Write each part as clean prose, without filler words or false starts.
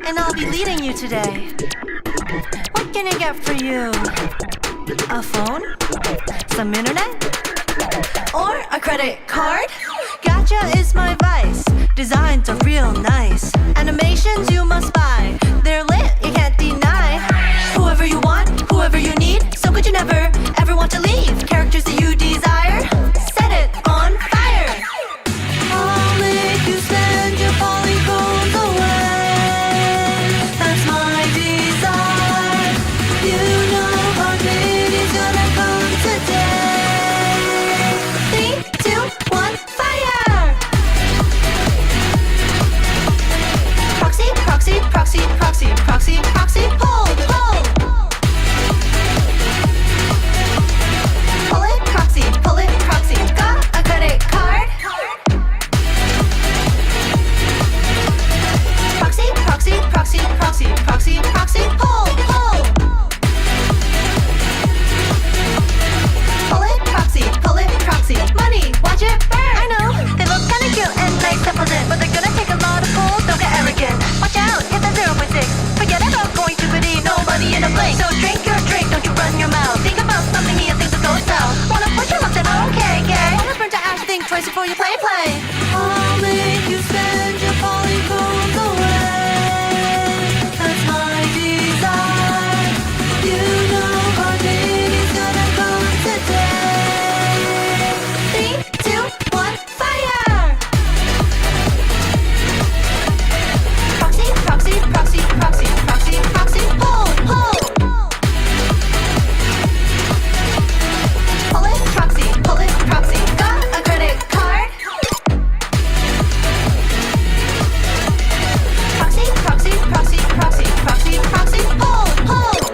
and I'll be leading you today. What can I get for you? A phone? Some internet? Or a credit card? Gacha is my vice. Designs are real nice. Animations you must buy. They're lit, you can't deny. Whoever you want, whoever you need. So could you never, ever want to leave? Characters that you desire, set it on fire. I'll make you spend your polygons away. That's my desire. You know heartbeat is gonna come today. 3, 2, 1, fire! Proxy, proxy, proxy, proxy, proxy, proxy, hold, hold. Pull it, proxy, got a credit card? Proxy, proxy, proxy, proxy, proxy, proxy, hold, hold. Pull it, proxy, money, watch it burn. I know, they look kinda cute and nice to present, but they're gonna take a lot of pulls, don't get arrogant. Watch out, hit that 0.6. Forget about going to biddy, nobody in a blink. So drink your drink, don't you run your mouth. Think about something here, things will go south. Wanna push your luck, then okay, gay. Wanna burn to ash, think twice before you play. I'll make you spend your polygons away. That's my desire. You know heartbeat is gonna come today. 3, 2, 1, fire! Proxy, proxy, proxy, proxy, proxy, proxy, hold, hold. Pull it, proxy, got a credit card? Proxy, proxy, proxy, proxy, proxy, proxy, hold, hold.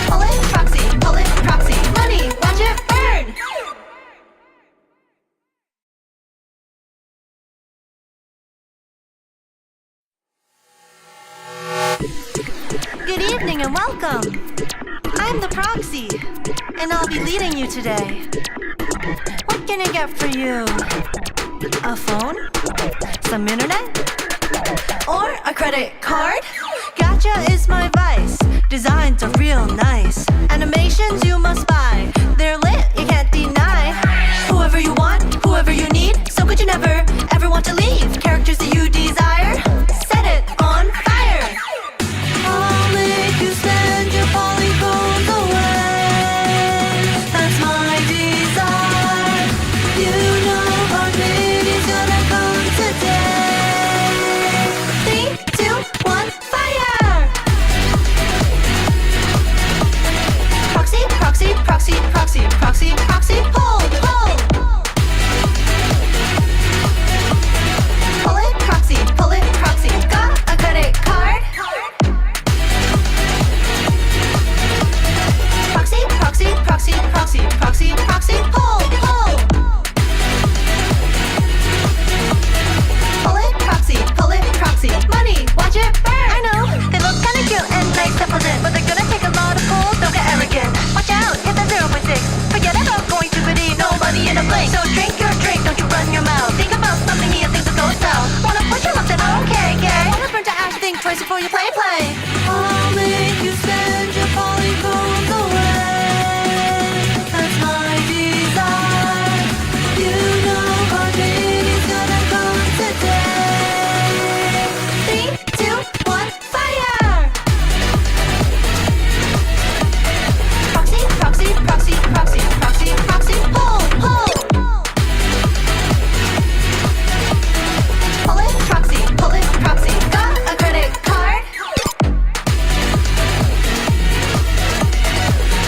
Pull it, proxy, money, watch it burn. Good evening and welcome. I'm the proxy, and I'll be leading you today. What can I get for you? A phone? Some internet? Or a credit card? Gacha is my vice. Designs are real nice. Animations you must buy. They're lit, you can't deny. Whoever you want, whoever you need. So could you never, ever want to leave? Characters that you desire, set it on fire. I'll make you spend your polygons away. That's my desire. You know heartbeat is gonna come today. 3, 2, 1, fire! Proxy, proxy, proxy, proxy, proxy, proxy, hold, hold. Pull it, proxy, got a credit card? Proxy, proxy, proxy, proxy, proxy, proxy, hold, hold. Pull it, proxy, money, watch it burn. I know, they look kinda cute and nice to present, but they're gonna take a lot of pulls, don't get arrogant. Watch out, hit that 0.6. Forget about going to biddy, nobody in a blink. So drink your drink, don't you run your mouth. Think about something here, things will go south. Wanna push your luck, then okay, gay. Wanna burn to ash, think twice before you play. I'll make you spend your polygons away. That's my desire. You know heartbeat is gonna come today. 3, 2, 1, fire! Proxy, proxy, proxy, proxy, proxy, proxy, hold, hold. Pull it, proxy, got a credit card?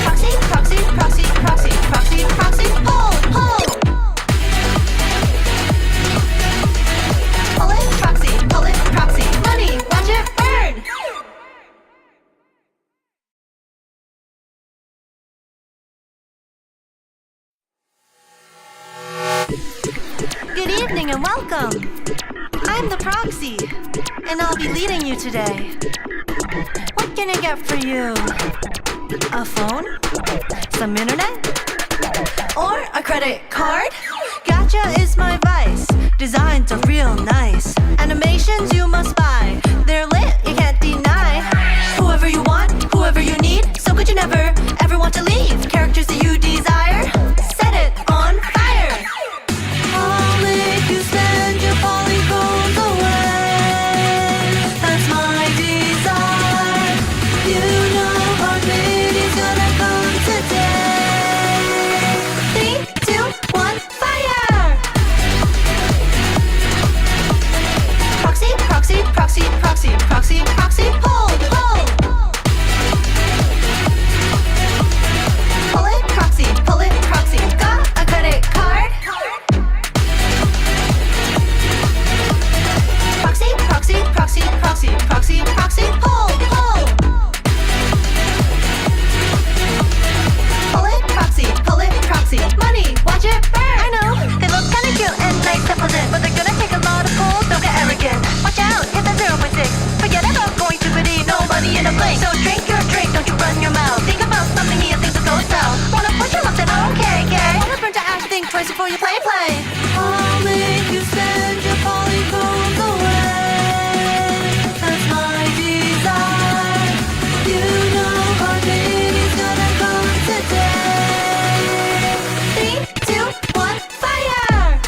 Proxy, proxy, proxy, proxy, proxy, proxy, hold, hold. Pull it, proxy, money, watch it burn. Good evening and welcome. I'm the proxy, and I'll be leading you today. What can I get for you? A phone? Some internet? Or a credit card? Gacha is my vice. Designs are real nice. Animations you must buy. They're lit, you can't deny. Whoever you want, whoever you need. So good you never, ever want to leave. Characters that you desire, set it on fire. I'll make you spend your polygons away. That's my desire. You know our mate is gonna come today. 3, 2, 1, fire! Proxy, proxy, proxy, proxy, proxy, proxy, hold, hold. Pull it, proxy, got a credit card. Proxy, proxy, proxy, proxy, proxy, proxy, hold, hold. Pull it, proxy, money, watch it burn. I know, they look kinda cute and nice to present, but they're gonna take a lot of pulls, don't get arrogant. Watch out, hit that 0.6. Forget about going to pity, nobody in a blink. So drink your drink, don't you run your mouth. Think about something here, things will go south. Wanna push your luck, then okay, gay. Wanna burn to ash, think twice before you play, play. I'll make you spend your polygons away. That's my desire. You know our mate is gonna come today. 3, 2, 1, fire!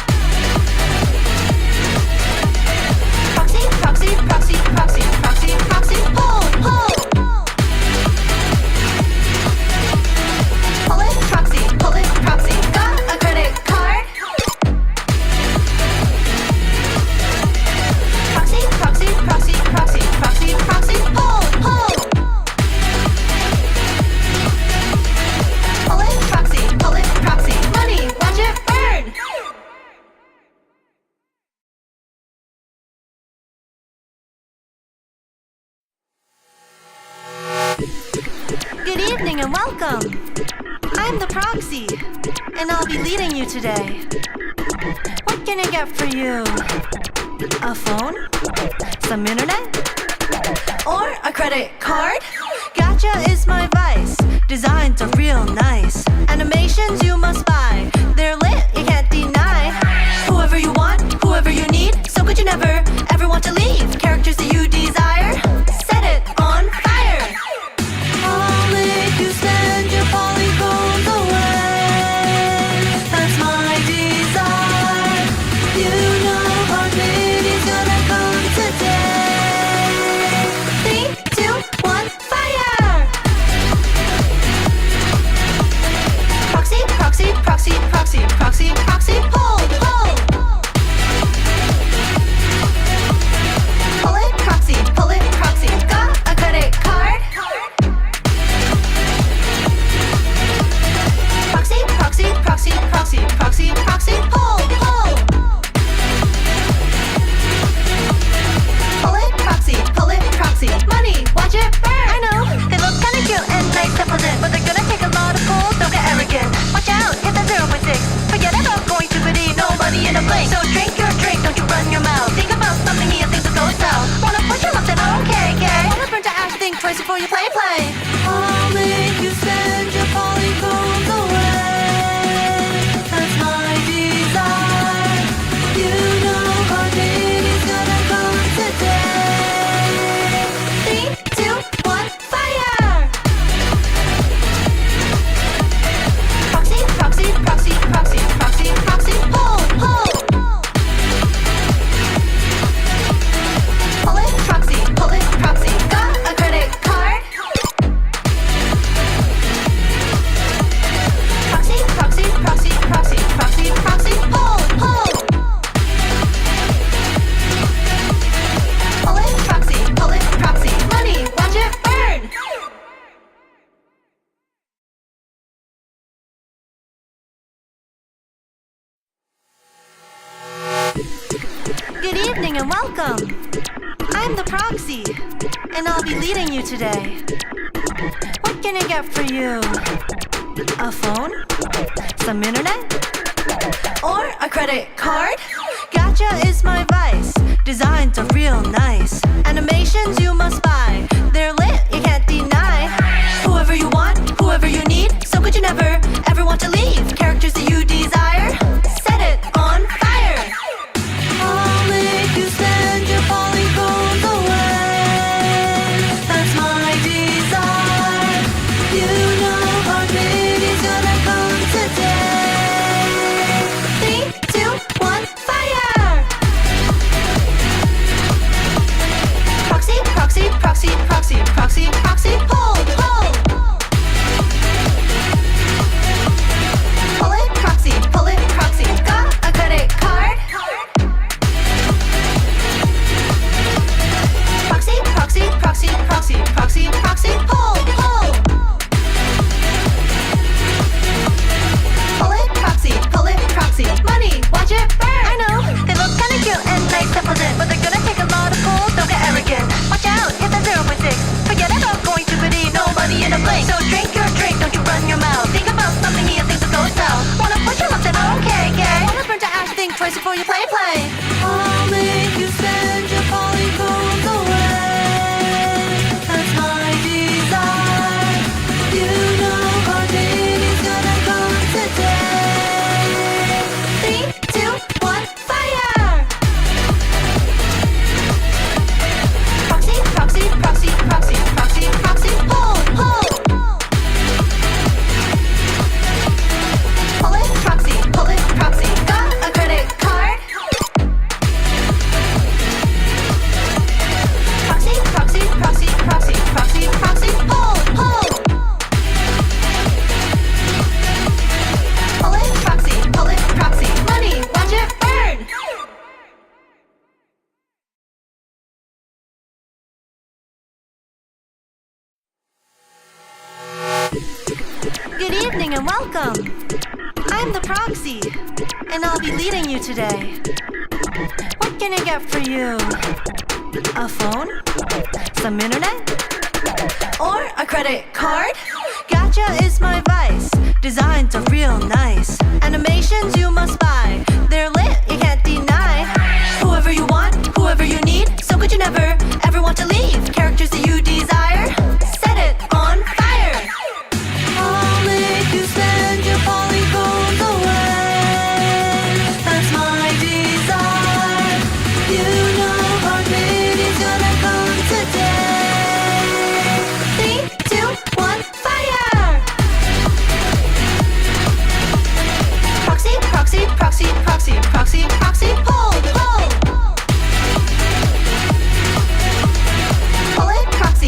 Proxy, proxy, proxy, proxy, proxy, proxy, hold, hold. Pull it, proxy, got a credit card. Proxy, proxy, proxy, proxy, proxy, proxy, hold, hold. Pull it, proxy, money, watch it burn. Good evening and welcome. I'm the proxy, and I'll be leading you today. What can I get for you? A phone? Some internet? Or a credit card? Gacha is my vice. Designs are real nice. Animations you must buy. They're lit, you can't deny. Whoever you want, whoever you need. So good you never, ever want to leave. Characters that you desire, set it on fire. I'll make you spend your polygons away. That's my desire. You know our mate is gonna come today. 3, 2, 1, fire! Proxy, proxy, proxy, proxy, proxy, proxy, hold, hold. Pull it, proxy, got a credit card. Proxy, proxy, proxy, proxy, proxy, proxy, hold, hold. Pull it, proxy, money, watch it burn. I know, they look kinda cute and nice to present, but they're gonna take a lot of pulls, don't get arrogant. Watch out, hit that 0.6. Forget about going to pity, nobody in a blink. So drink your drink, don't you run your mouth. Think about something here, things will go south. Wanna push your luck, then okay, gay. Wanna burn to ash, think twice before you play, play. I'll make you spend your polygons away. That's my desire. You know our mate is gonna come today. 3, 2, 1, fire! Proxy, proxy, proxy, proxy, proxy, proxy, hold, hold. Pull it, proxy, got a credit card. Proxy, proxy, proxy, proxy, proxy, proxy, hold, hold. Pull it, proxy, money, watch it burn. Good evening and welcome. I'm the proxy, and I'll be leading you today. What can I get for you? A phone? Some internet? Or a credit card? Gacha is my vice. Designs are real nice. Animations you must buy. They're lit, you can't deny. Whoever you want, whoever you need. So good you never, ever want to leave. Characters that you desire, set it on fire. I'll make you spend your proxy, proxy, proxy, proxy, pull, pull. Pull it, proxy, got a credit card. Proxy, proxy, proxy, proxy, proxy, proxy, pull, pull. Pull it, proxy, money, watch it burn. I know, they look kinda cute and nice and pleasant, but they're gonna take a lot of pull, don't get arrogant. Watch out, hit that 0.6. Forget about going stupidity, no money in a blink. So drink your drink, don't you run your mouth. Think about something here, things will go south. Wanna push your lips and okay, gay. Wanna burn to ash, think twice before you play, play. I'll make you spend your polygons away. That's my desire. You know our baby's gonna come today. 3, 2, 1, fire! Proxy, proxy, proxy, proxy, proxy, proxy, pull, pull. Pull it, proxy, got a credit card. Proxy, proxy, proxy, proxy, proxy, proxy, pull, pull. Pull it, proxy, money, watch it burn. Good evening and welcome. I'm the proxy, and I'll be leading you today. What can I get for you? A phone? Some internet? Or a credit card? Gacha is my vice. Designs are real nice. Animations you must buy. They're lit, you can't deny. Whoever you want, whoever you need. So could you never, ever want to leave? Characters that you desire, set it on fire. I'll make you spend your polygons away. That's my desire. You know our baby's gonna come today. 3, 2, 1, fire! Proxy, proxy, proxy, proxy, proxy, proxy, pull, pull. Pull it, proxy,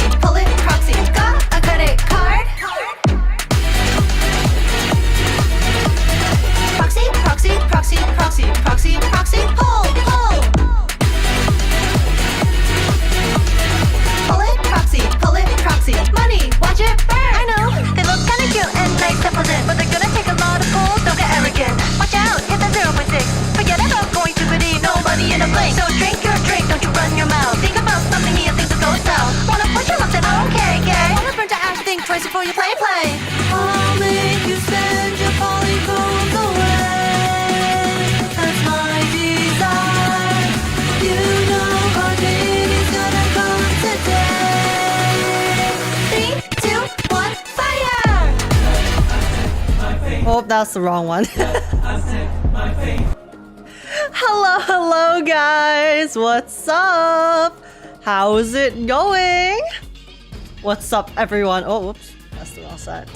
got a credit card. Proxy, proxy, proxy, proxy, proxy, proxy, pull, pull. Pull it, proxy, money, watch it burn. I know, they look kinda cute and nice and pleasant, but they're gonna take a lot of pull, don't get arrogant. Watch out, hit that 0.6. Forget about going stupidity, no money in a blink. So drink your drink, don't you run your mouth. Think about something here, things will go south. Wanna push your lips and okay, gay. Wanna burn to ash, think twice before you play, play. I'll make you spend your polygons away. That's my desire. You know our baby's gonna come today. 3, 2, 1, fire! Oh, that's the wrong one. Hello guys, what's up? How's it going? What's up everyone? Oh, whoops, that's the wrong side.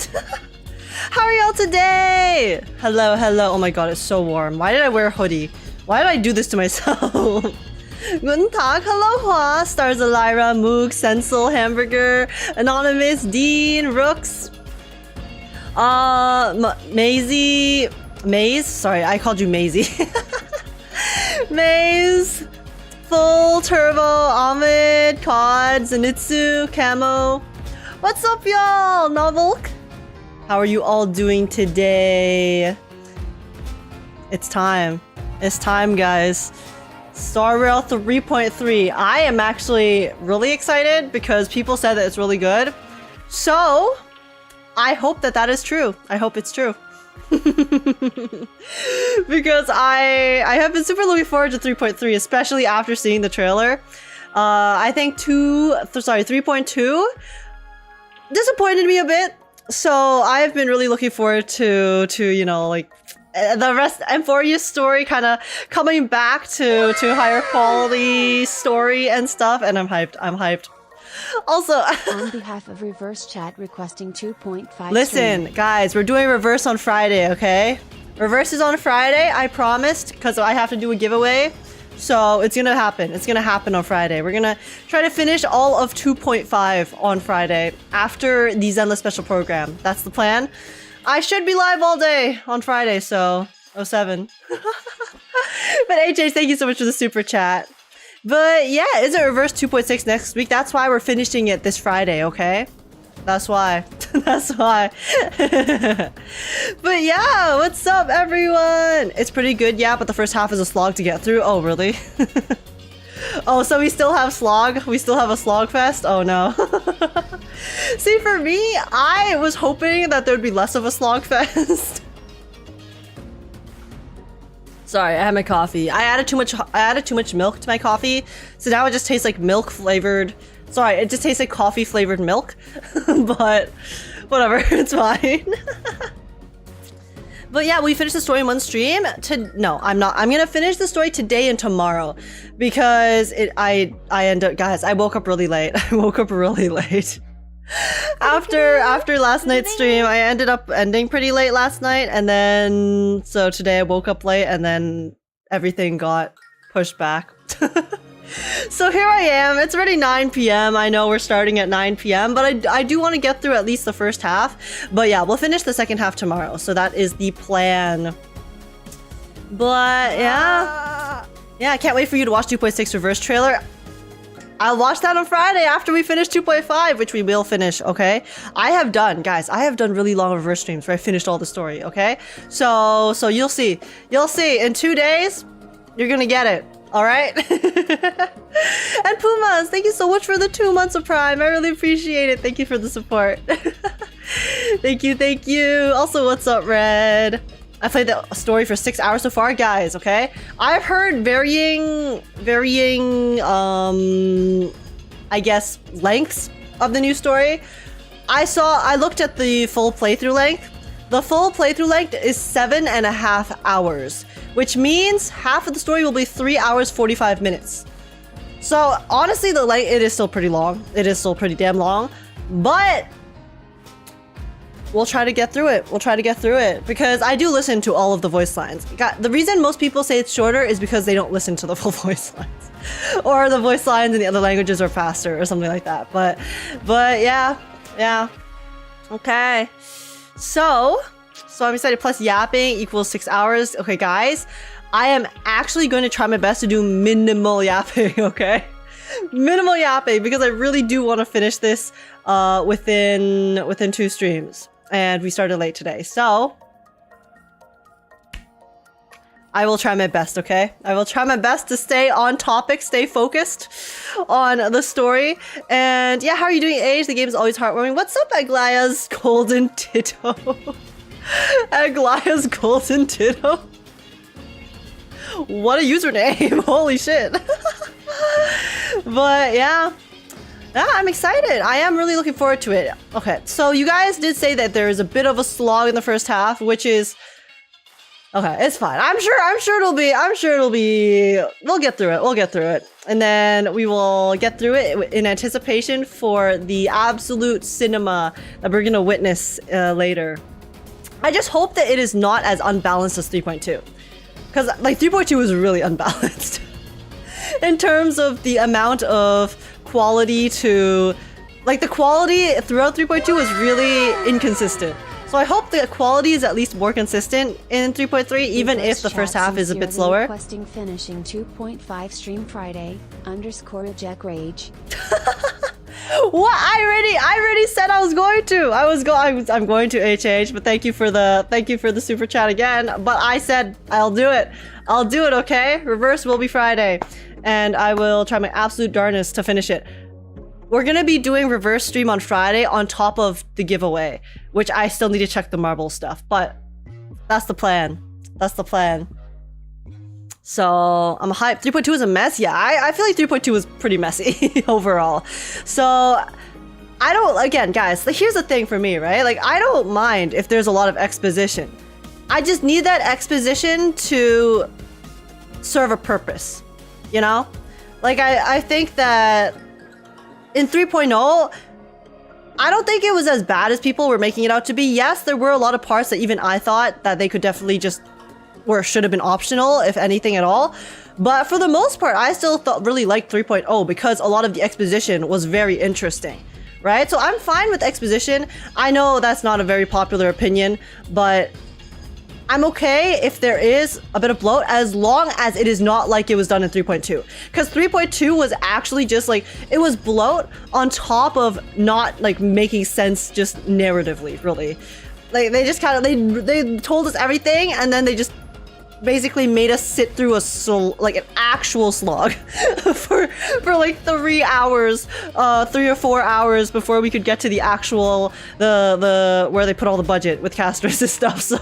How are y'all today? Hello. Oh my god, it's so warm. Why did I wear a hoodie? Why did I do this to myself? Guten Tag, hello Hua, Stars Elira, Moog, Sensel, Hamburger, Anonymous, Dean, Rooks, Maisie, Maze, sorry, I called you Maisie. Maze, Full, Turbo, Ahmed, Cod, Zenitsu, Camo. What's up y'all? Novelk? How are you all doing today? It's time. It's time, guys. Star Rail 3.3. I am actually really excited because people said that it's really good. So, I hope that that is true. I hope it's true. Because I have been super looking forward to 3.3, especially after seeing the trailer. I think 3.2 disappointed me a bit. So I've been really looking forward to you know, like the rest Emphoria's story kind of coming back to higher quality story and stuff, and I'm hyped. Also, on behalf of Reverse Chat requesting 2.5. Listen, guys, we're doing Reverse on Friday, okay? Reverse is on Friday, I promised, because I have to do a giveaway So it's gonna happen. It's gonna happen on Friday. We're gonna try to finish all of 2.5 on Friday after the Zenless special program. That's the plan. I should be live all day on Friday, so 07. But HH, thank you so much for the super chat. But yeah, is it reverse 2.6 next week? That's why we're finishing it this Friday, okay? That's why. That's why. But yeah, what's up, everyone? It's pretty good, yeah, but the first half is a slog to get through. Oh, really? Oh, so we still have slog? We still have a slog fest? Oh, no. See, for me, I was hoping that there would be less of a slog fest. Sorry, I had my coffee. I added too much milk to my coffee, so now it just tastes like milk flavored. Sorry, it just tastes like coffee flavored milk. But whatever, it's fine. But yeah, we finished the story in one stream. No, I'm not. I'm gonna finish the story today and tomorrow because I end up, guys, I woke up really late. I woke up really late. After last night's stream, I ended up ending pretty late last night, and then so today I woke up late and then everything got pushed back. So here I am. It's already 9 p.m. I know we're starting at 9 p.m., but I do want to get through at least the first half. But yeah, we'll finish the second half tomorrow. So that is the plan. But yeah. Yeah, I can't wait for you to watch 2.6 reverse trailer. I'll watch that on Friday after we finish 2.5, which we will finish, okay? I have done really long reverse streams where I finished all the story, okay? So you'll see. You'll see. In 2 days, you're gonna get it. All right. And Pumas, thank you so much for the 2 months of Prime. I really appreciate it. Thank you for the support. Thank you, thank you. Also, what's up, Red? I played the story for 6 hours so far, guys. Okay, I've heard varying, I guess, lengths of the new story. I looked at the full playthrough length. The full playthrough length is 7.5 hours, which means half of the story will be 3 hours 45 minutes. So honestly, the length, it is still pretty long. It is still pretty damn long, but we'll try to get through it. We'll try to get through it because I do listen to all of the voice lines. The reason most people say it's shorter is because they don't listen to the full voice lines, or the voice lines in the other languages are faster or something like that. But yeah. Okay. So I'm excited. Plus yapping equals 6 hours. Okay, guys, I am actually going to try my best to do minimal yapping, okay? Minimal yapping, because I really do want to finish this within 2 streams. And we started late today, so I will try my best, okay? I will try my best to stay on topic, stay focused on the story. And yeah, how are you doing, Age? The game is always heartwarming. What's up, Aglaya's Golden Ditto? Aglaya's Golden Ditto? What a username! Holy shit! But yeah, I'm excited. I am really looking forward to it. Okay, so you guys did say that there is a bit of a slog in the first half, which is okay. It's fine. I'm sure it'll be. We'll get through it. We'll get through it, and then we will get through it in anticipation for the absolute cinema that we're gonna witness later. I just hope that it is not as unbalanced as 3.2, because like 3.2 is really unbalanced in terms of the amount of quality to, like, the quality throughout 3.2 was really inconsistent. So I hope the quality is at least more consistent in 3.3, even if the first half is a bit slower. Requesting finishing 2.5 stream Friday _Agekk Rage. What? I already said I was going to. I'm going to HH, but thank you for the super chat again. But I said I'll do it. I'll do it, okay? Reverse will be Friday, and I will try my absolute darnest to finish it. We're gonna be doing reverse stream on Friday on top of the giveaway, which I still need to check the marble stuff, but that's the plan. That's the plan. So I'm hyped. 3.2 is a mess. Yeah, I feel like 3.2 was pretty messy overall. So I don't, again, guys, like, here's the thing for me, right? Like, I don't mind if there's a lot of exposition. I just need that exposition to serve a purpose, you know? Like, I think that in 3.0, I don't think it was as bad as people were making it out to be. Yes, there were a lot of parts that even I thought that they could definitely just or should have been optional, if anything at all. But for the most part, I still really liked 3.0 because a lot of the exposition was very interesting, right? So I'm fine with exposition. I know that's not a very popular opinion, but I'm okay if there is a bit of bloat as long as it is not like it was done in 3.2. Because 3.2 was actually just like, it was bloat on top of not like making sense just narratively, really. Like they just kind of, they told us everything and then they just basically made us sit through an actual slog for like 3 hours, 3 or 4 hours before we could get to the actual the where they put all the budget with Castorice and stuff. So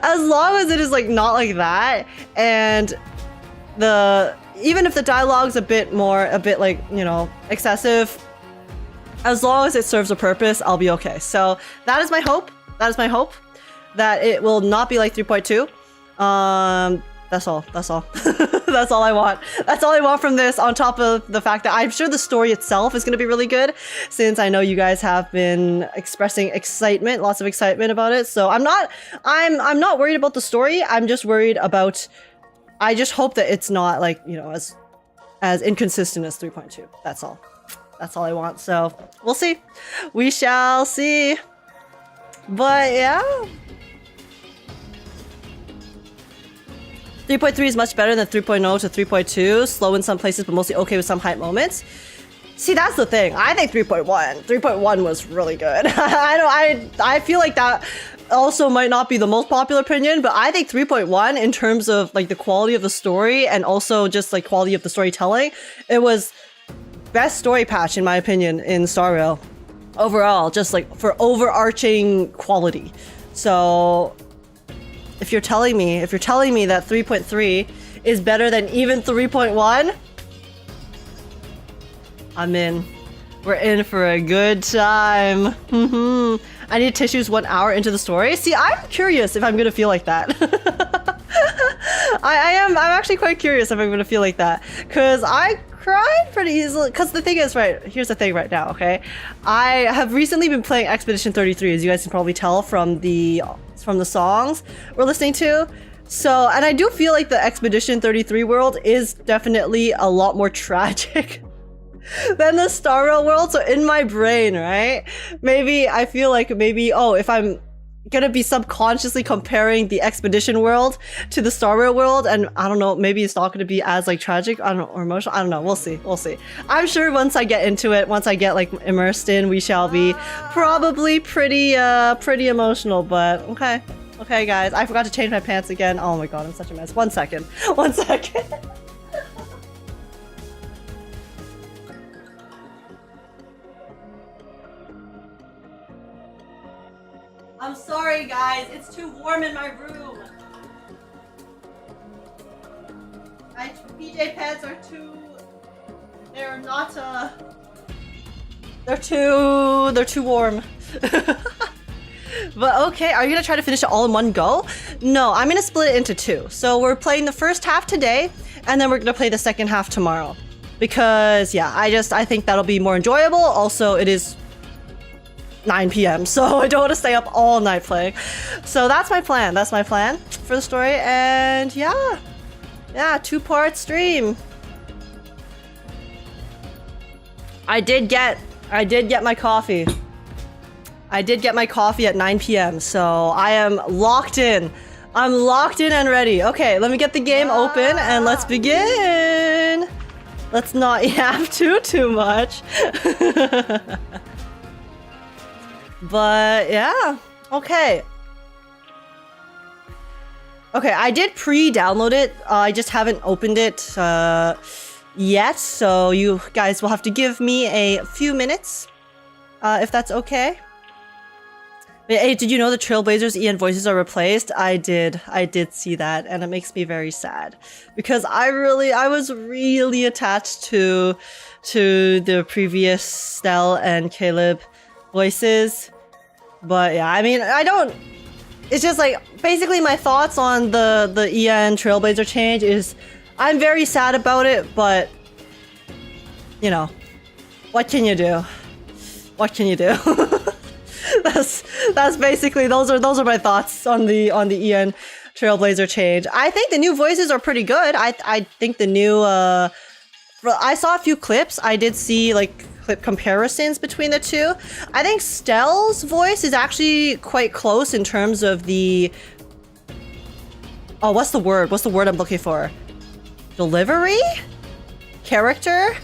as long as it is like not like that, and even if the dialogue's a bit like, you know, excessive, as long as it serves a purpose, I'll be okay. So that is my hope. That is my hope, that it will not be like 3.2. That's all. That's all. That's all I want. That's all I want from this, on top of the fact that I'm sure the story itself is going to be really good, since I know you guys have been expressing excitement, lots of excitement about it. So I'm not worried about the story. I'm just worried about, I just hope that it's not like, you know, as inconsistent as 3.2. That's all. That's all I want. So we'll see. We shall see. But yeah. 3.3 is much better than 3.0 to 3.2. Slow in some places, but mostly okay with some hype moments. See, that's the thing. I think 3.1 was really good. I feel like that also might not be the most popular opinion, but I think 3.1 in terms of like the quality of the story and also just like quality of the storytelling, it was best story patch in my opinion in Star Rail overall, just like for overarching quality. So if you're telling me that 3.3 is better than even 3.1, I'm in. We're in for a good time. I need tissues 1 hour into the story. See, I'm curious if I'm gonna feel like that. I'm actually quite curious if I'm gonna feel like that, because I cried pretty easily. Because the thing is, right, here's the thing right now, okay? I have recently been playing Expedition 33, as you guys can probably tell from the songs we're listening to. So, and I do feel like the Expedition 33 world is definitely a lot more tragic than the Star Rail world. So in my brain, right, maybe I feel like if I'm gonna be subconsciously comparing the Expedition world to the Star Rail world, and I don't know, maybe it's not gonna be as like tragic, I don't know, or emotional, I don't know, we'll see. I'm sure once I get into it, once I get like immersed in, we shall be probably pretty emotional. But okay guys, I forgot to change my pants again. Oh my god, I'm such a mess. One second. I'm sorry guys, it's too warm in my room. My PJ pants are they're too warm. But okay, are you gonna try to finish it all in one go? No, I'm gonna split it into 2. So we're playing the first half today, and then we're gonna play the second half tomorrow. Because yeah, I think that'll be more enjoyable. Also, it is 9 p.m. so I don't want to stay up all night playing. So that's my plan. That's my plan for the story. And yeah, 2-part stream. I did get my coffee. I did get my coffee at 9 p.m. so I am locked in. I'm locked in and ready. Okay, let me get the game open and let's begin. Let's not yap too much. But yeah, okay. Okay, I did pre-download it. I just haven't opened it yet, so you guys will have to give me a few minutes, if that's okay. Hey, did you know the Trailblazers EN voices are replaced? I did see that, and it makes me very sad because I was really attached to the previous Stell and Caleb voices. But yeah, I mean, it's just like, basically my thoughts on the EN Trailblazer change is I'm very sad about it, but you know, what can you do? That's basically, those are my thoughts on the EN Trailblazer change. I think the new voices are pretty good. I think the new I saw a few clips. I did see like clip comparisons between the two. I think Stell's voice is actually quite close in terms of the what's the word? What's the word I'm looking for? Delivery? Character?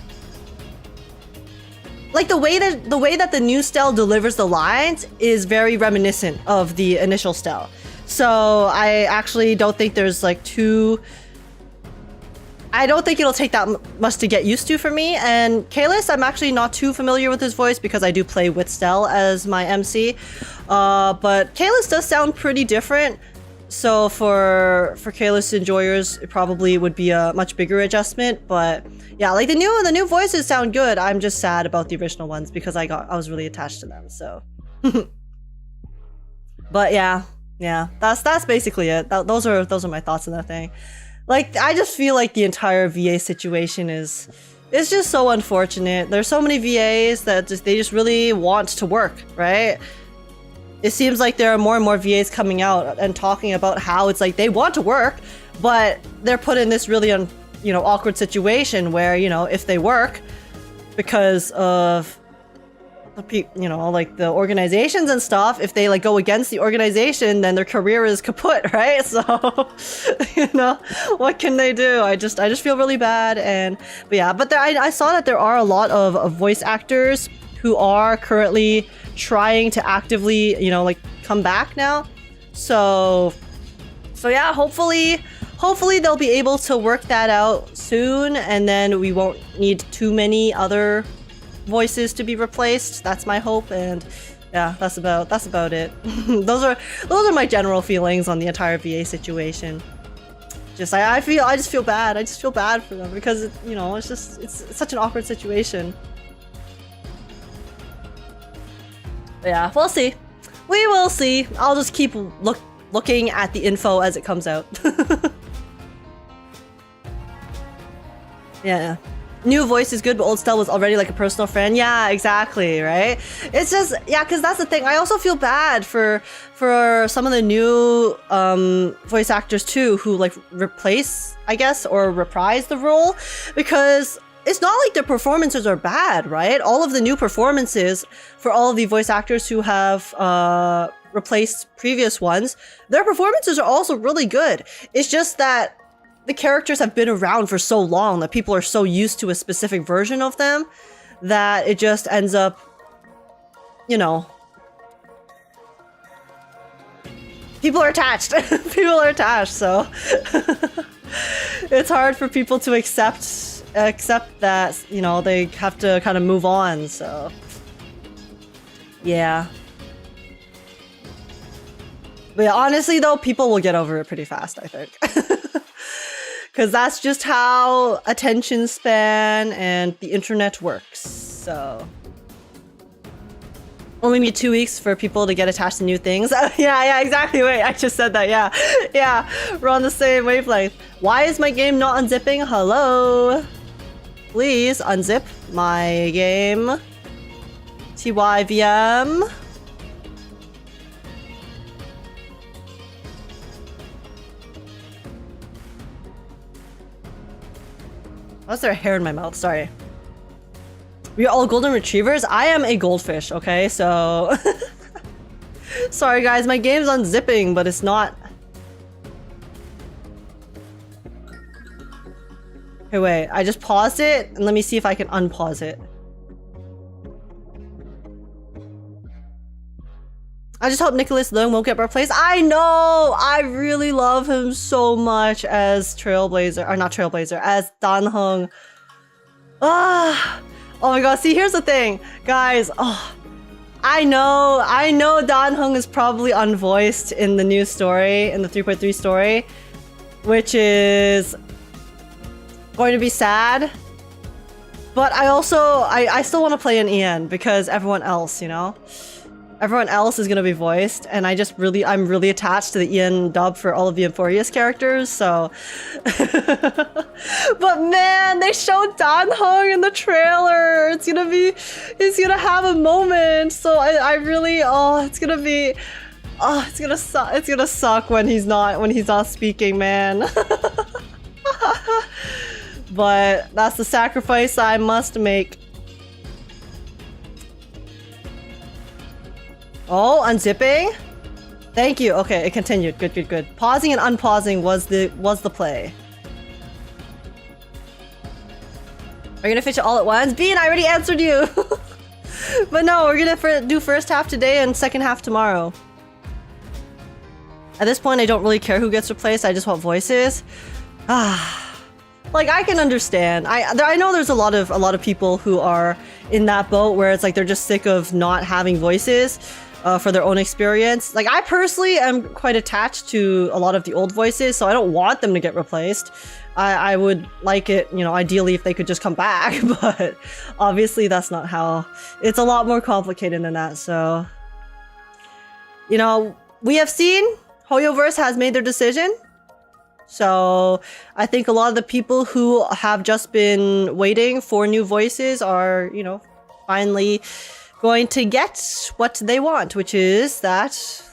Like the way that the new Stell delivers the lines is very reminiscent of the initial Stell. So I actually don't think there's like I don't think it'll take that much to get used to for me. And Kalis, I'm actually not too familiar with his voice because I do play with Stell as my MC. But Kalis does sound pretty different. So for Kalis enjoyers, it probably would be a much bigger adjustment. But yeah, like the new voices sound good. I'm just sad about the original ones because I was really attached to them. So, but yeah, that's basically it. Those are my thoughts on that thing. Like I just feel like the entire VA situation is just so unfortunate. There's so many VAs that they just really want to work, right? It seems like there are more and more VAs coming out and talking about how it's like they want to work, but they're put in this really awkward situation where, if they work because of like the organizations and stuff, if they like go against the organization, then their career is kaput, right? So, what can they do? I just feel really bad. But I saw that there are a lot of voice actors who are currently trying to actively, like come back now. So yeah, hopefully they'll be able to work that out soon, and then we won't need too many other voices to be replaced. That's my hope, and yeah, that's about it. those are my general feelings on the entire VA situation. I just feel bad. I just feel bad for them because it's such an awkward situation. But yeah, we'll see. We will see. I'll just keep looking at the info as it comes out. Yeah. New voice is good, but old Stell was already like a personal friend. Yeah, exactly, right? It's just, yeah, because that's the thing. I also feel bad for some of the new voice actors too, who like replace, I guess, or reprise the role, because it's not like their performances are bad, right? All of the new performances for all of the voice actors who have replaced previous ones, their performances are also really good. It's just that the characters have been around for so long that people are so used to a specific version of them that it just ends up, people are attached. People are attached, so it's hard for people to accept that, they have to kind of move on, so yeah. But yeah, honestly though, people will get over it pretty fast, I think. Because that's just how attention span and the internet works, so. Only need 2 weeks for people to get attached to new things. Yeah, exactly. Wait, I just said that, yeah. Yeah, we're on the same wavelength. Why is my game not unzipping? Hello? Please unzip my game. TYVM. Why's there a hair in my mouth? Sorry. We are all golden retrievers? I am a goldfish, okay? So... Sorry guys, my game's unzipping, but it's not... Okay, wait. I just paused it, and let me see if I can unpause it. I just hope Nicholas Leung won't get replaced. I know! I really love him so much as Trailblazer, or not Trailblazer, as Dan Heng. Ah! Oh my god, see, here's the thing. Guys, I know Dan Heng is probably unvoiced in the new story, in the 3.3 story, which is going to be sad. But I still want to play an Ian because everyone else, everyone else is going to be voiced, and I'm really attached to the Ian dub for all of the Euphorious characters, so... But man, they showed Dan Heng in the trailer! He's gonna have a moment, so I really, it's gonna be... Oh, it's gonna suck. It's gonna suck when he's not speaking, man. But that's the sacrifice I must make. Oh, unzipping. Thank you. Okay, it continued. Good, good, good. Pausing and unpausing was the play. Are you gonna finish it all at once? Bean, I already answered you. But no, we're gonna do first half today and second half tomorrow. At this point, I don't really care who gets replaced. I just want voices. Like I can understand. I know there's a lot of people who are in that boat where it's like they're just sick of not having voices for their own experience. Like I personally am quite attached to a lot of the old voices, so I don't want them to get replaced. I would like it, you know, ideally if they could just come back, but obviously that's not how. It's a lot more complicated than that. So, you know, we have seen Hoyoverse has made their decision. So I think a lot of the people who have just been waiting for new voices are, you know, finally going to get what they want, which is that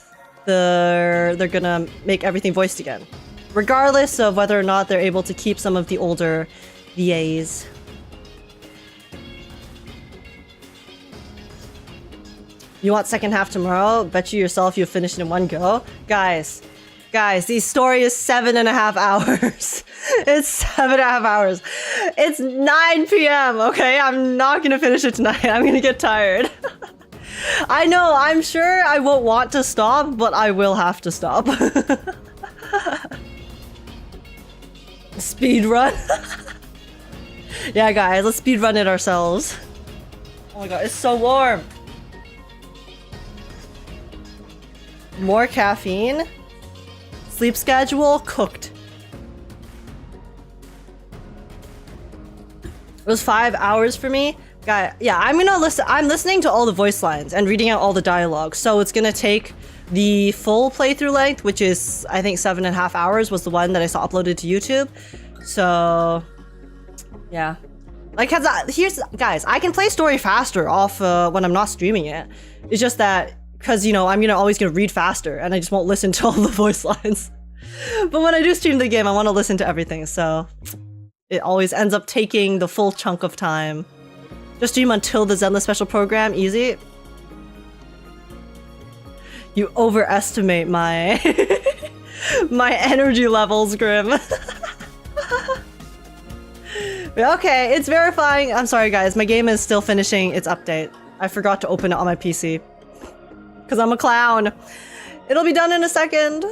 they're gonna make everything voiced again, regardless of whether or not they're able to keep some of the older VAs. You want second half tomorrow? Bet you yourself you'll finish it in one go. Guys, the story is 7.5 hours. It's 7.5 hours. It's 9 p.m., okay? I'm not gonna finish it tonight. I'm gonna get tired. I know, I'm sure I won't want to stop, but I will have to stop. Speed run. Yeah, guys, let's speed run it ourselves. Oh my god, it's so warm. More caffeine. Sleep schedule cooked. It was 5 hours for me. Guy, yeah, I'm listening to all the voice lines and reading out all the dialogue. So it's gonna take the full playthrough length, which is I think 7.5 hours was the one that I saw uploaded to YouTube. So yeah, like here's guys, I can play story faster off when I'm not streaming it. It's just that because, you know, I'm always gonna read faster and I just won't listen to all the voice lines. But when I do stream the game, I want to listen to everything, so it always ends up taking the full chunk of time. Just stream until the Zenless special program, easy. You overestimate my my energy levels, Grim. Okay, it's verifying. I'm sorry guys, my game is still finishing its update. I forgot to open it on my PC. Because I'm a clown. It'll be done in a second.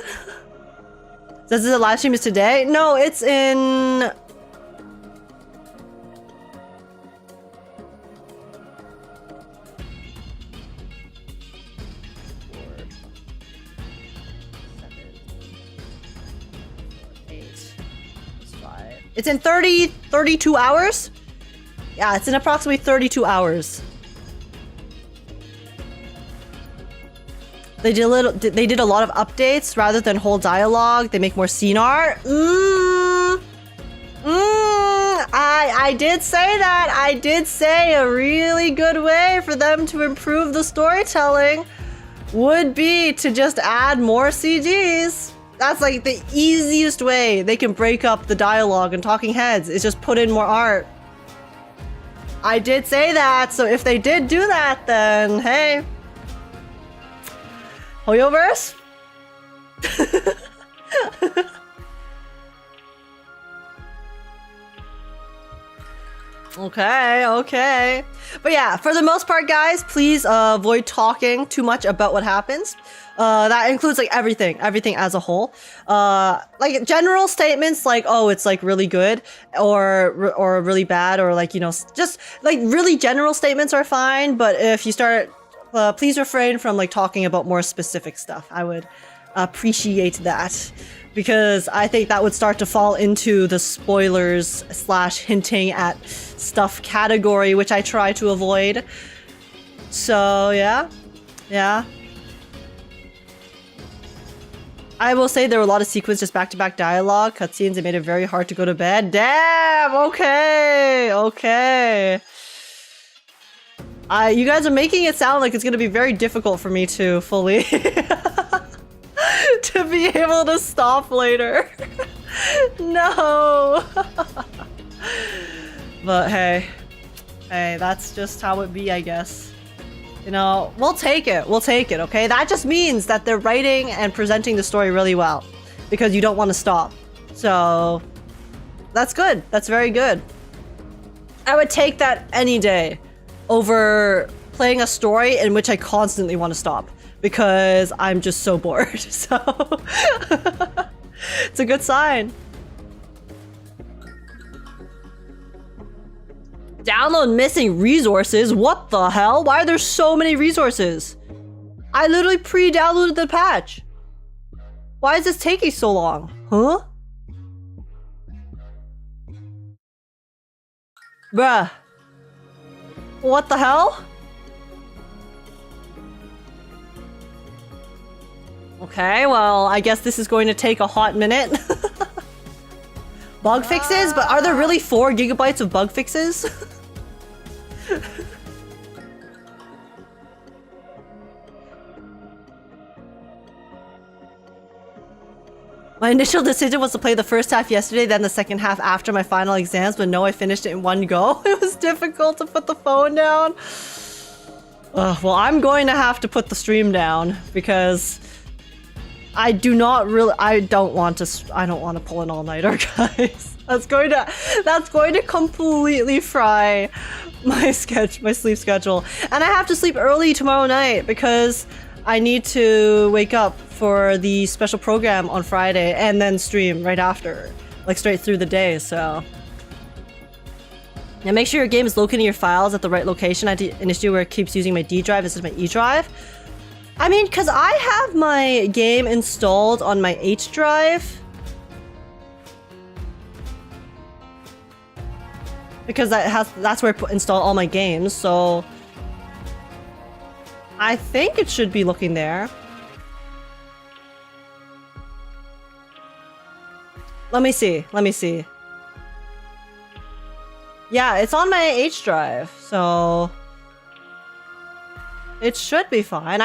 Does the live stream is today? No, it's in... It's in 32 hours? Yeah, it's in approximately 32 hours. They did a lot of updates rather than whole dialogue. They make more scene art. I did say that. I did say a really good way for them to improve the storytelling would be to just add more CGs. That's like the easiest way they can break up the dialogue and talking heads is just put in more art. I did say that, so if they did do that, then hey. Hoyoverse? Okay. But yeah, for the most part, guys, please avoid talking too much about what happens. That includes like everything as a whole. Like general statements like, oh, it's like really good or really bad, or like, you know, just like really general statements are fine. But if you start, please refrain from like talking about more specific stuff. I would appreciate that, because I think that would start to fall into the spoilers / hinting at stuff category, which I try to avoid. So yeah. I will say there were a lot of sequences, just back-to-back dialogue, cutscenes, that made it very hard to go to bed. Damn! Okay. You guys are making it sound like it's gonna be very difficult for me to fully to be able to stop later. No. But hey, that's just how it be, I guess. You know, we'll take it, okay? That just means that they're writing and presenting the story really well because you don't want to stop. So that's good. That's very good. I would take that any day over playing a story in which I constantly want to stop because I'm just so bored. So it's a good sign. Download missing resources? What the hell? Why are there so many resources? I literally pre-downloaded the patch. Why is this taking so long? Huh? Bruh. What the hell? Okay, well, I guess this is going to take a hot minute. Bug fixes? But are there really 4 gigabytes of bug fixes? My initial decision was to play the first half yesterday, then the second half after my final exams, but no, I finished it in one go. It was difficult to put the phone down. Well, I'm going to have to put the stream down because I don't want to pull an all-nighter, guys. That's going to completely fry my sleep schedule. And I have to sleep early tomorrow night because I need to wake up for the special program on Friday and then stream right after, like straight through the day, so. Now make sure your game is locating your files at the right location. I had an issue where it keeps using my D drive instead of my E drive. I mean, because I have my game installed on my H drive. Because that's where I install all my games, so I think it should be looking there. Let me see. Yeah, it's on my H drive, so it should be fine.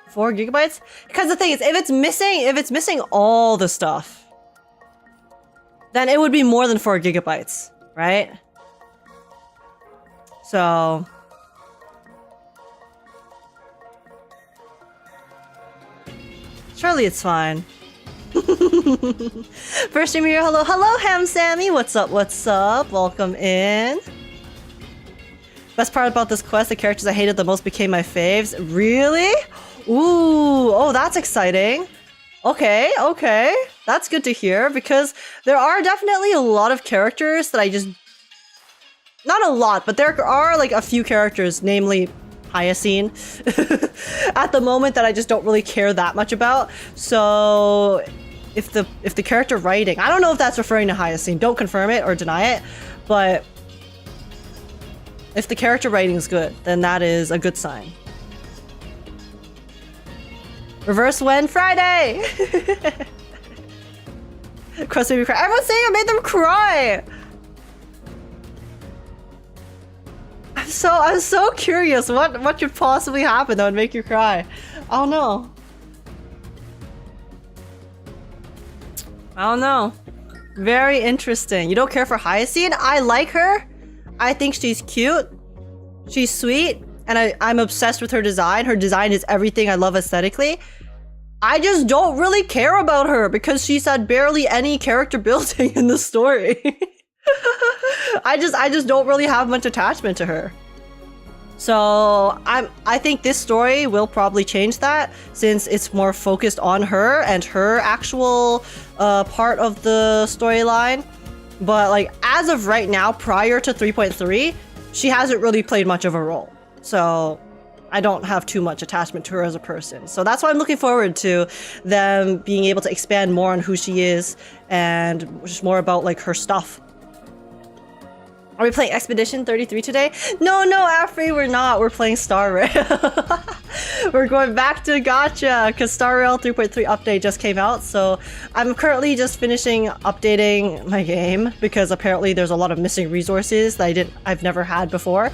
4 gigabytes? Because the thing is, if it's missing all the stuff, then it would be more than 4 gigabytes, right? So surely it's fine. First streamer here, hello Ham Sammy, what's up, welcome in. Best part about this quest, the characters I hated the most became my faves. Really? Ooh, oh, that's exciting. Okay, that's good to hear because there are definitely a lot of characters that I just, not a lot, but there are like a few characters, namely Hyacine, at the moment that I just don't really care that much about. So if the character writing, I don't know if that's referring to Hyacine, don't confirm it or deny it, but if the character writing is good, then that is a good sign. Reverse when? Friday! Crust made me cry. Everyone's saying I made them cry! I'm so curious what could possibly happen that would make you cry. I don't know. Very interesting. You don't care for Hyacine? I like her. I think she's cute. She's sweet. And I'm obsessed with her design. Her design is everything I love aesthetically. I just don't really care about her because she's had barely any character building in the story. I just don't really have much attachment to her. So I think this story will probably change that since it's more focused on her and her actual part of the storyline. But like as of right now, prior to 3.3, she hasn't really played much of a role. So I don't have too much attachment to her as a person. So that's why I'm looking forward to them being able to expand more on who she is and just more about like her stuff. Are we playing Expedition 33 today? No, Afri, we're not. We're playing Star Rail. We're going back to gacha because Star Rail 3.3 update just came out. So I'm currently just finishing updating my game because apparently there's a lot of missing resources that I've never had before.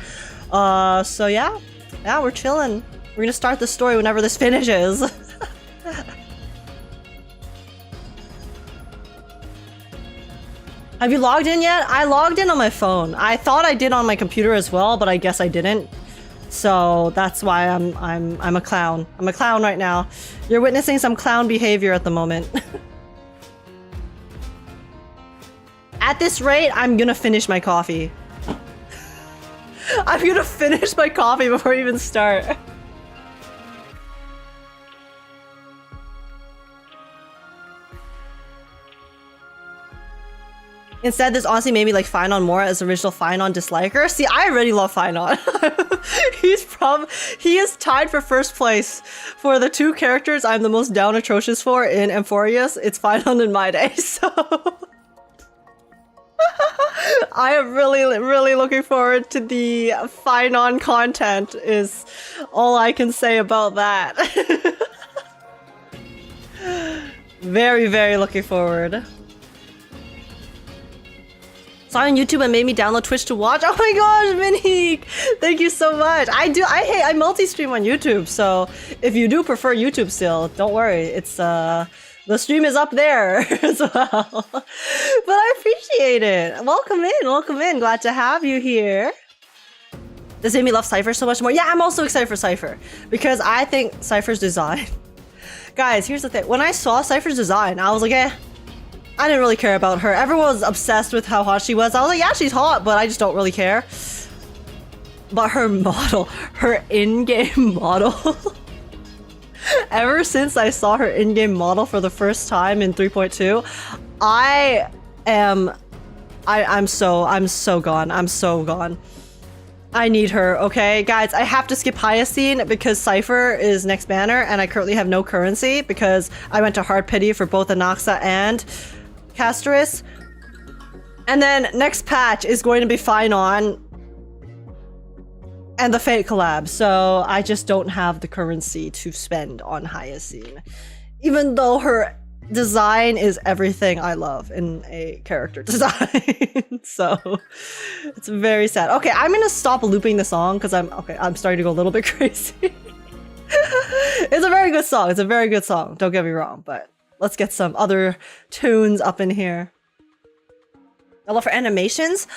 So yeah, we're chilling. We're gonna start the story whenever this finishes. Have you logged in yet? I logged in on my phone. I thought I did on my computer as well, but I guess I didn't. So that's why I'm a clown. I'm a clown right now. You're witnessing some clown behavior at the moment. At this rate, I'm gonna finish my coffee. I'm gonna finish my coffee before we even start. Instead, this honestly made me like Phainon more as original Phainon disliker. See, I already love Phainon. He is tied for first place for the two characters I'm the most down atrocious for in Amphorius. It's Phainon and My Day, so I am really looking forward to the Phainon content is all I can say about that. Very looking forward. Saw on YouTube and made me download Twitch to watch. Oh my gosh, Minique! Thank you so much. I multi-stream on YouTube, so if you do prefer YouTube still, don't worry. It's the stream is up there as well. But I appreciate it. Welcome in. Glad to have you here. This made me love Cipher so much more. Yeah, I'm also excited for Cipher because I think Cipher's design. Guys, here's the thing. When I saw Cipher's design, I was like, eh. I didn't really care about her. Everyone was obsessed with how hot she was. I was like, yeah, she's hot, but I just don't really care. But her model, her in-game model. Ever since I saw her in-game model for the first time in 3.2, I'm so gone. I need her, okay? Guys, I have to skip Hyacine because Cipher is next banner and I currently have no currency because I went to hard pity for both Anaxa and Castorice. And then next patch is going to be Phainon and the Fate collab, so I just don't have the currency to spend on Hyacine. Even though her design is everything I love in a character design. So it's very sad. Okay, I'm gonna stop looping the song because I'm starting to go a little bit crazy. It's a very good song. It's a very good song. Don't get me wrong, but let's get some other tunes up in here. I love her animations.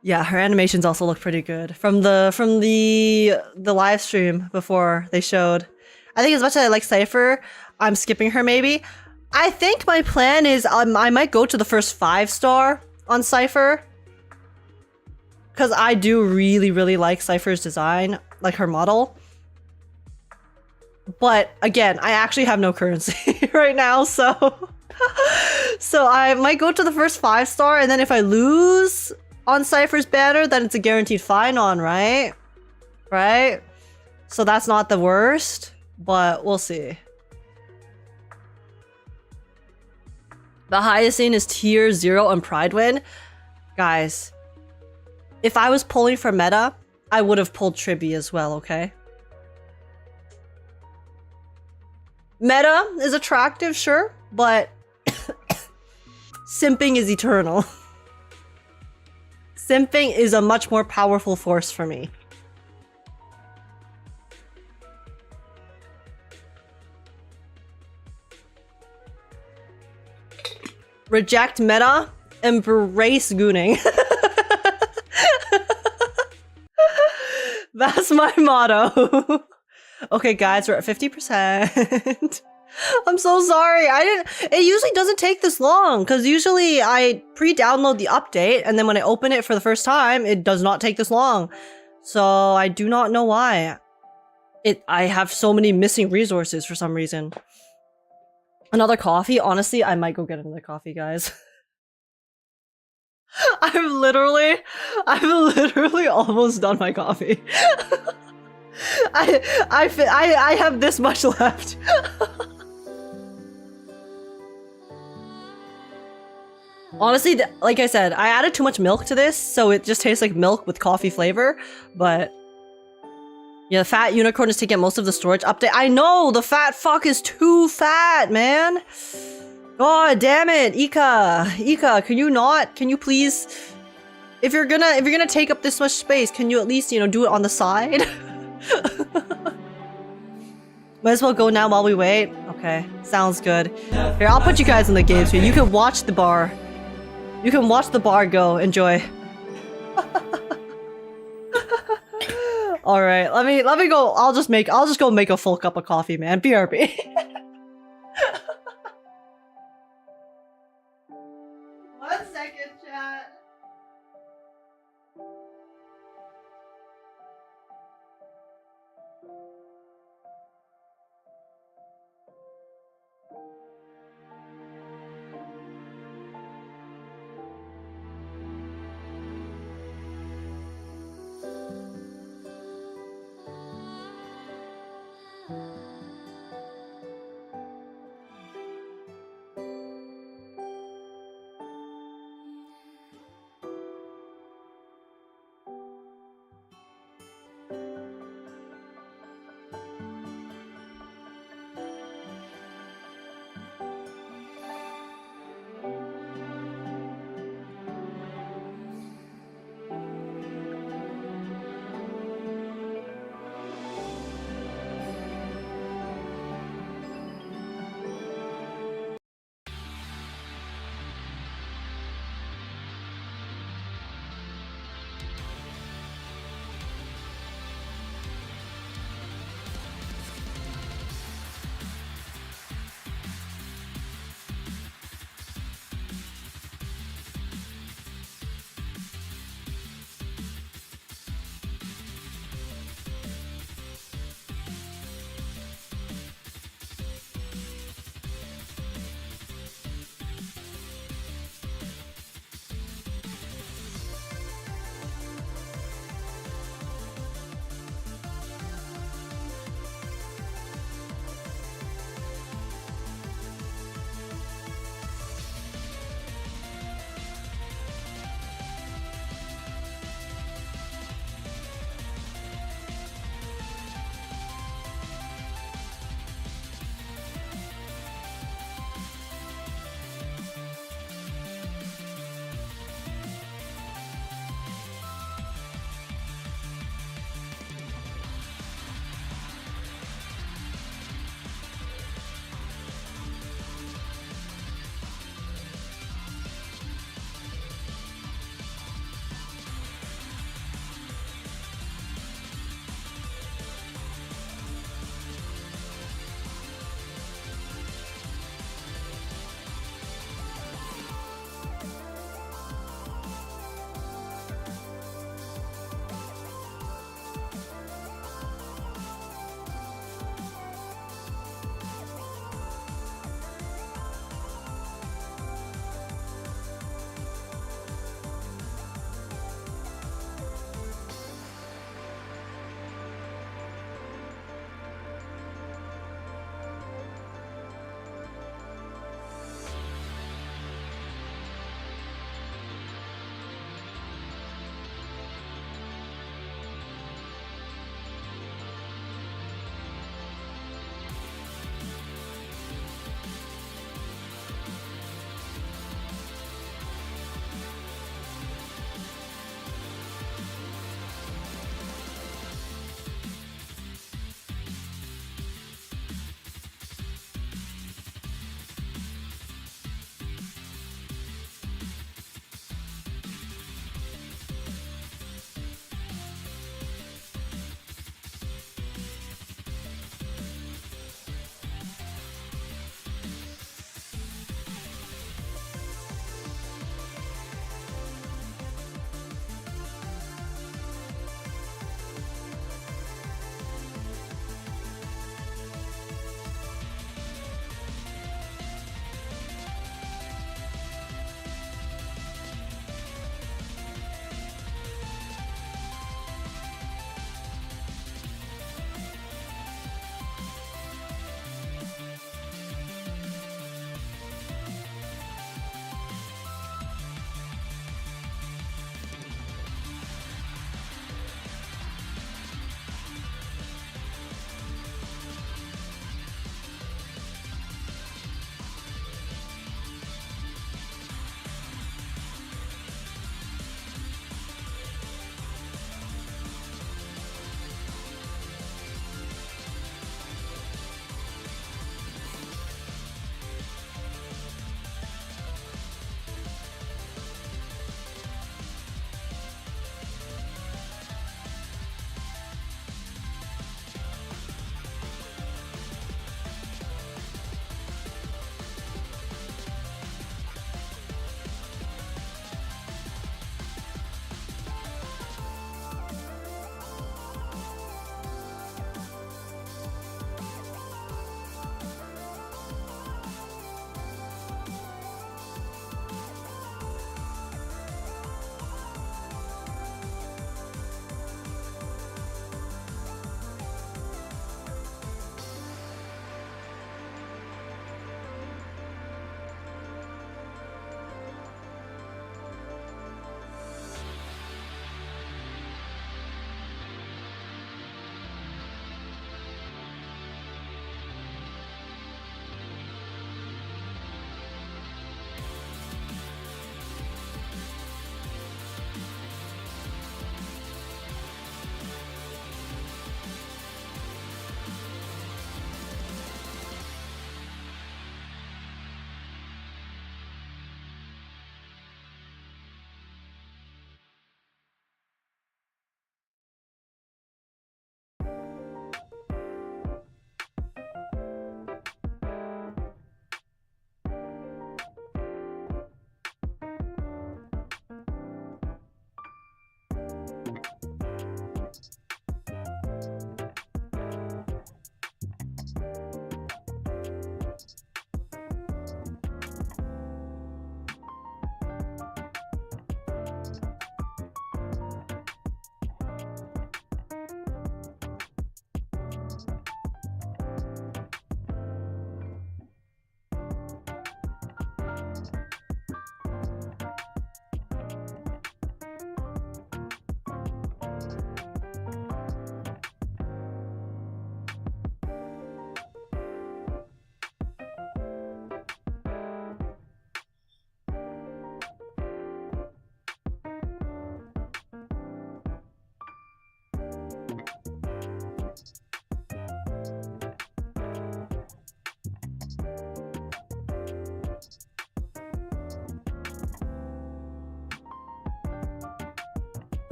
Yeah, her animations also look pretty good from the live stream before they showed. I think as much as I like Cipher, I'm skipping her maybe. I think my plan is I might go to the first 5-star on Cipher because I do really like Cipher's design, like her model. But again, I actually have no currency right now, so I might go to the first 5-star, and then if I lose on Cipher's banner, then it's a guaranteed Phainon, right? Right? So that's not the worst, but we'll see. The Hyacine is tier 0 on Pride Win. Guys, if I was pulling for meta, I would have pulled Triby as well, okay? Meta is attractive, sure, but simping is eternal. Simping is a much more powerful force for me. Reject meta, embrace gooning. That's my motto. Okay, guys, we're at 50%. I'm so sorry. It usually doesn't take this long because usually I pre-download the update and then when I open it for the first time, it does not take this long. So I do not know why. I have so many missing resources for some reason. Another coffee? Honestly, I might go get another coffee, guys. I've literally almost done my coffee. I have this much left. Honestly, like I said, I added too much milk to this, so it just tastes like milk with coffee flavor. But yeah, the fat unicorn is taking most of the storage update. I know the fat fuck is too fat, man. God damn it, Ika, can you please, if you're gonna take up this much space, can you at least, do it on the side? Might as well go now while we wait. Okay, sounds good. Here, I'll put you guys in the game so you can watch the bar. You can watch the bar go. Enjoy. All right, let me go. I'll just go make a full cup of coffee, man. BRB. One second, chat.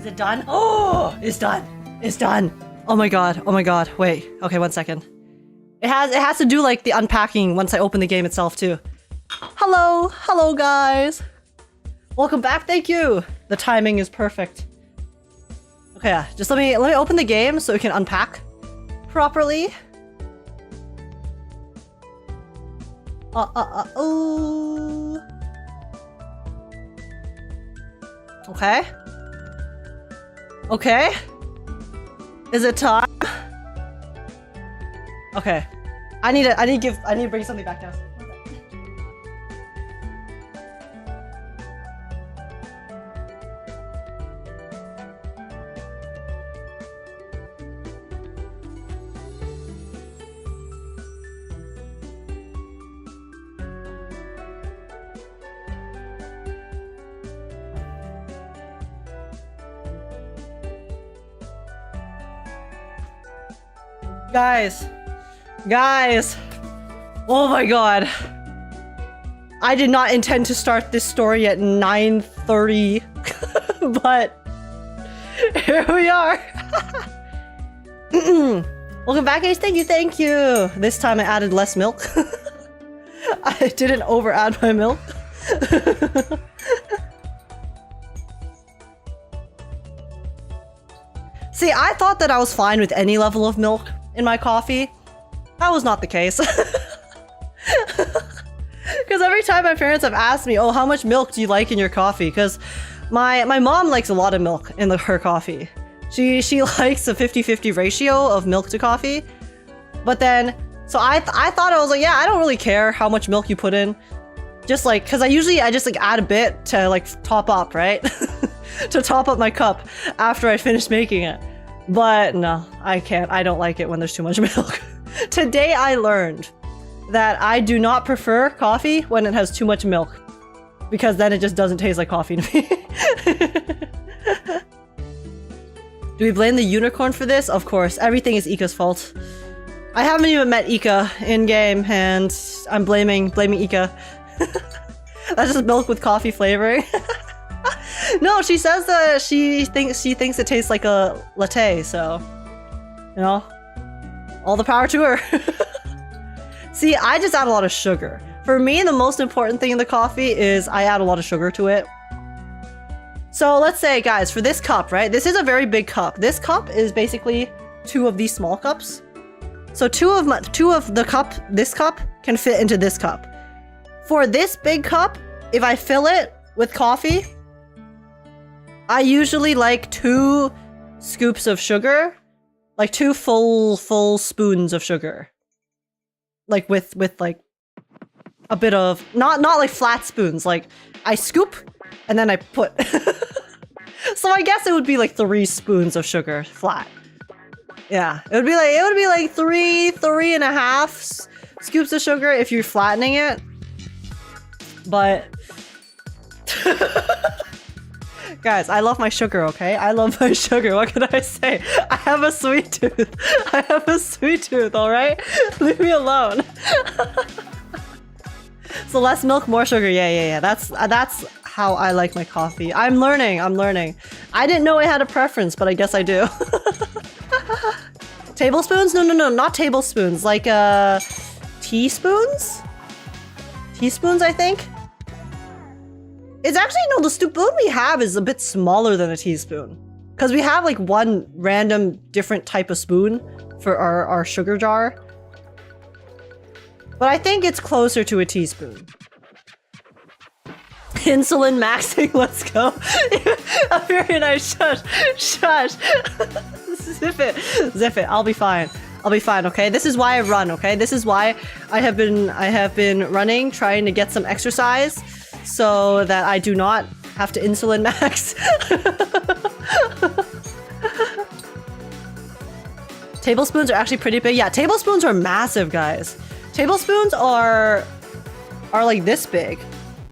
Is it done? Oh, it's done. It's done. Oh my god. Oh my god. Wait. Okay, 1 second. It has to do like the unpacking once I open the game itself too. Hello. Hello guys. Welcome back. Thank you. The timing is perfect. Okay, yeah. Just let me open the game so we can unpack properly. Oh. Okay. Okay. Is it time? Okay. I need to bring something back down. Guys, oh my god. I did not intend to start this story at 9:30, but here we are. Welcome back, Ace. Thank you. This time I added less milk. I didn't over add my milk. See, I thought that I was fine with any level of milk in my coffee. That was not the case. Because every time my parents have asked me, oh, how much milk do you like in your coffee? Because my mom likes a lot of milk in her coffee. She likes a 50-50 ratio of milk to coffee. But then, so I thought, I was like, yeah, I don't really care how much milk you put in. Just like, because I just like add a bit to like top up, right? To top up my cup after I finish making it. But no, I can't. I don't like it when there's too much milk. Today I learned that I do not prefer coffee when it has too much milk, because then it just doesn't taste like coffee to me. Do we blame the unicorn for this? Of course, everything is Ika's fault. I haven't even met Ika in game, and I'm blaming Ika. That's just milk with coffee flavoring. No, she says that she thinks it tastes like a latte, so you know, all the power to her. See, I just add a lot of sugar. For me, the most important thing in the coffee is I add a lot of sugar to it. So let's say, guys, for this cup, right? This is a very big cup. This cup is basically 2 of these small cups. So two of this cup can fit into this cup. For this big cup, if I fill it with coffee, I usually like 2 scoops of sugar, like 2 full spoons of sugar, like with like a bit of not like flat spoons. Like I scoop and then I put. So I guess it would be like 3 spoons of sugar flat. Yeah, it would be like 3.5 scoops of sugar if you're flattening it. But guys, I love my sugar, okay? I love my sugar. What can I say? I have a sweet tooth. I have a sweet tooth, all right? Leave me alone. So less milk, more sugar. Yeah. That's how I like my coffee. I'm learning. I didn't know I had a preference, but I guess I do. Tablespoons? No, not tablespoons. Like teaspoons? Teaspoons, I think. It's actually, no, the spoon we have is a bit smaller than a teaspoon. Because we have like one random different type of spoon for our sugar jar. But I think it's closer to a teaspoon. Insulin maxing, let's go. A very nice shush. Zip it. I'll be fine, okay? This is why I run, okay? This is why I have been running, trying to get some exercise, so that I do not have to insulin max. Tablespoons are actually pretty big. Yeah, tablespoons are massive, guys. Tablespoons are like this big.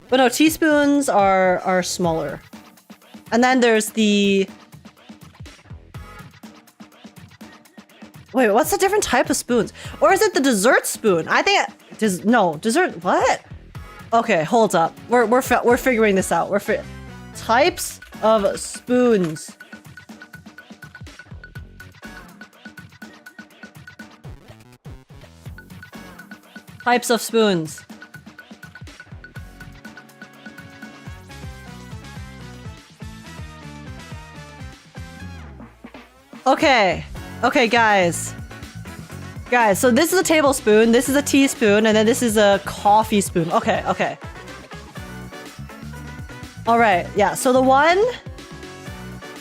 But no, teaspoons are smaller. And then there's the... Wait, what's the different type of spoons? Or is it the dessert spoon? I think... No, dessert... What? Okay, hold up. We're figuring this out. Types of spoons. Types of spoons. Okay. Okay, guys. Guys, so this is a tablespoon, this is a teaspoon, and then this is a coffee spoon. Okay, okay. Alright, yeah, so the one...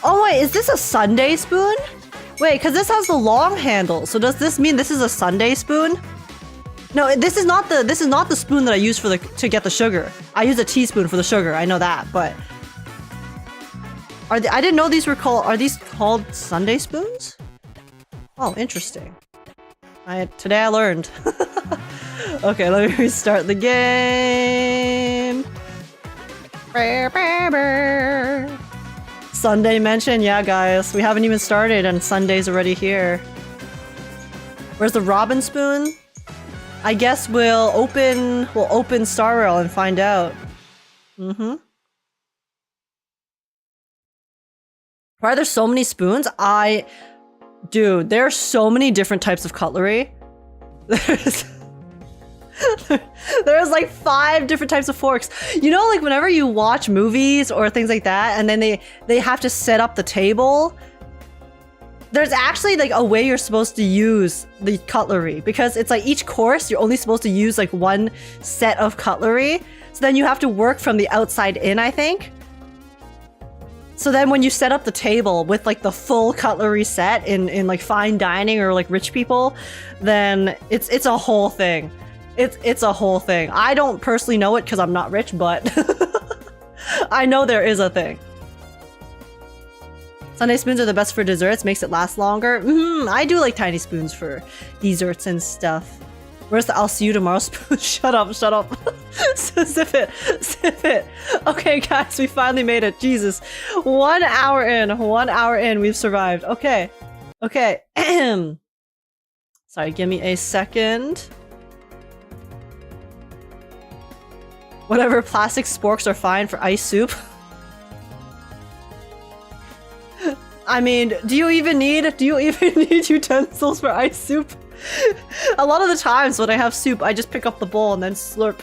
Oh wait, is this a sundae spoon? Wait, because this has the long handle, so does this mean this is a sundae spoon? No, this is not the spoon that I use for to get the sugar. I use a teaspoon for the sugar, I know that, but... I didn't know these were called... Are these called sundae spoons? Oh, interesting. Today I learned. Okay, let me restart the game. Sunday mention, yeah, guys. We haven't even started and Sunday's already here. Where's the robin spoon? I guess we'll open Starrail and find out. Mm-hmm. Why are there so many spoons? Dude, there are so many different types of cutlery. There's like 5 different types of forks. You know, like whenever you watch movies or things like that, and then they have to set up the table, there's actually like a way you're supposed to use the cutlery, because it's like each course you're only supposed to use like one set of cutlery. So then you have to work from the outside in, I think. So then when you set up the table with like the full cutlery set in like fine dining or like rich people, then it's a whole thing. It's a whole thing. I don't personally know it because I'm not rich, but I know there is a thing. Sundae spoons are the best for desserts, makes it last longer. I do like tiny spoons for desserts and stuff. Where's the I'll see you tomorrow spoon? Shut up, shut up. Zip it. Okay, guys, we finally made it. Jesus. 1 hour in, we've survived. Okay. Sorry, give me a second. Whatever, plastic sporks are fine for ice soup. I mean, do you even need utensils for ice soup? A lot of the times when I have soup, I just pick up the bowl and then slurp.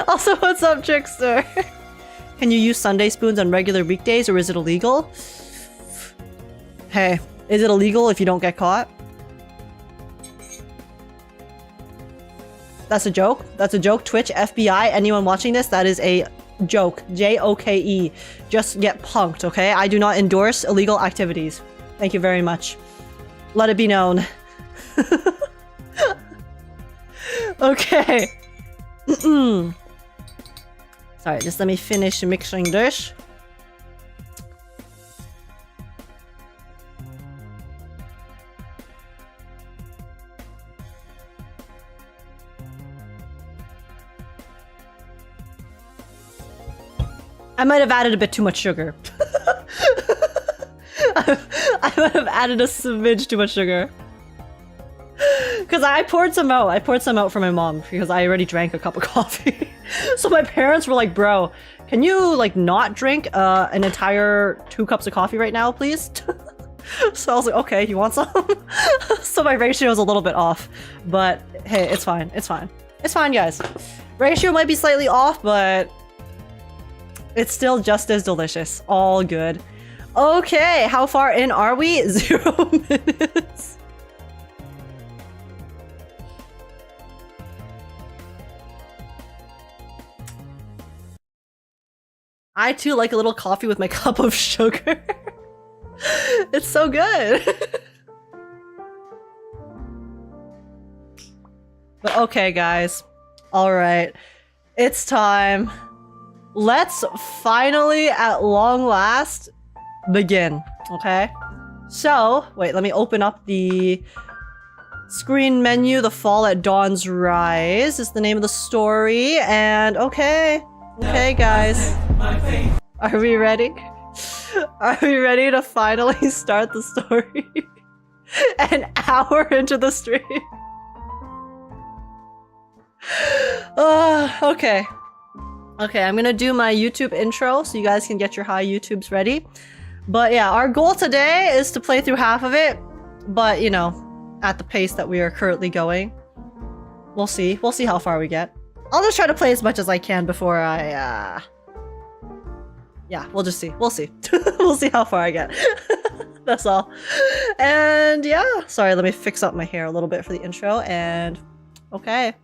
Also, what's up, Trickster? Can you use Sunday spoons on regular weekdays, or is it illegal? Hey, is it illegal if you don't get caught? That's a joke? That's a joke? Twitch, FBI, anyone watching this, that is a joke. J-O-K-E. Just get punked, okay? I do not endorse illegal activities. Thank you very much. Let it be known. Okay. Sorry, just let me finish mixing this. I might have added a bit too much sugar. I might have added a smidge too much sugar. Because I poured some out. I poured some out for my mom because I already drank a cup of coffee. So my parents were like, bro, can you like not drink an entire 2 cups of coffee right now, please? So I was like, okay, you want some? So my ratio is a little bit off. But hey, it's fine. It's fine. It's fine, guys. Ratio might be slightly off, but it's still just as delicious. All good. Okay, how far in are we? 0 minutes. I too like a little coffee with my cup of sugar. It's so good. But okay, guys. All right. It's time. Let's finally, at long last, begin. Okay? So, wait, let me open up the screen menu. The Fall at Dawn's Rise is the name of the story. And okay. Okay, guys. Are we ready? Are we ready to finally start the story? An hour into the stream. Okay. Okay, I'm gonna do my YouTube intro so you guys can get your high YouTubes ready. But yeah, our goal today is to play through half of it. But, you know, at the pace that we are currently going. We'll see. We'll see how far we get. I'll just try to play as much as I can before I, yeah, we'll just see. We'll see. We'll see how far I get. That's all. And yeah, sorry, let me fix up my hair a little bit for the intro. And okay.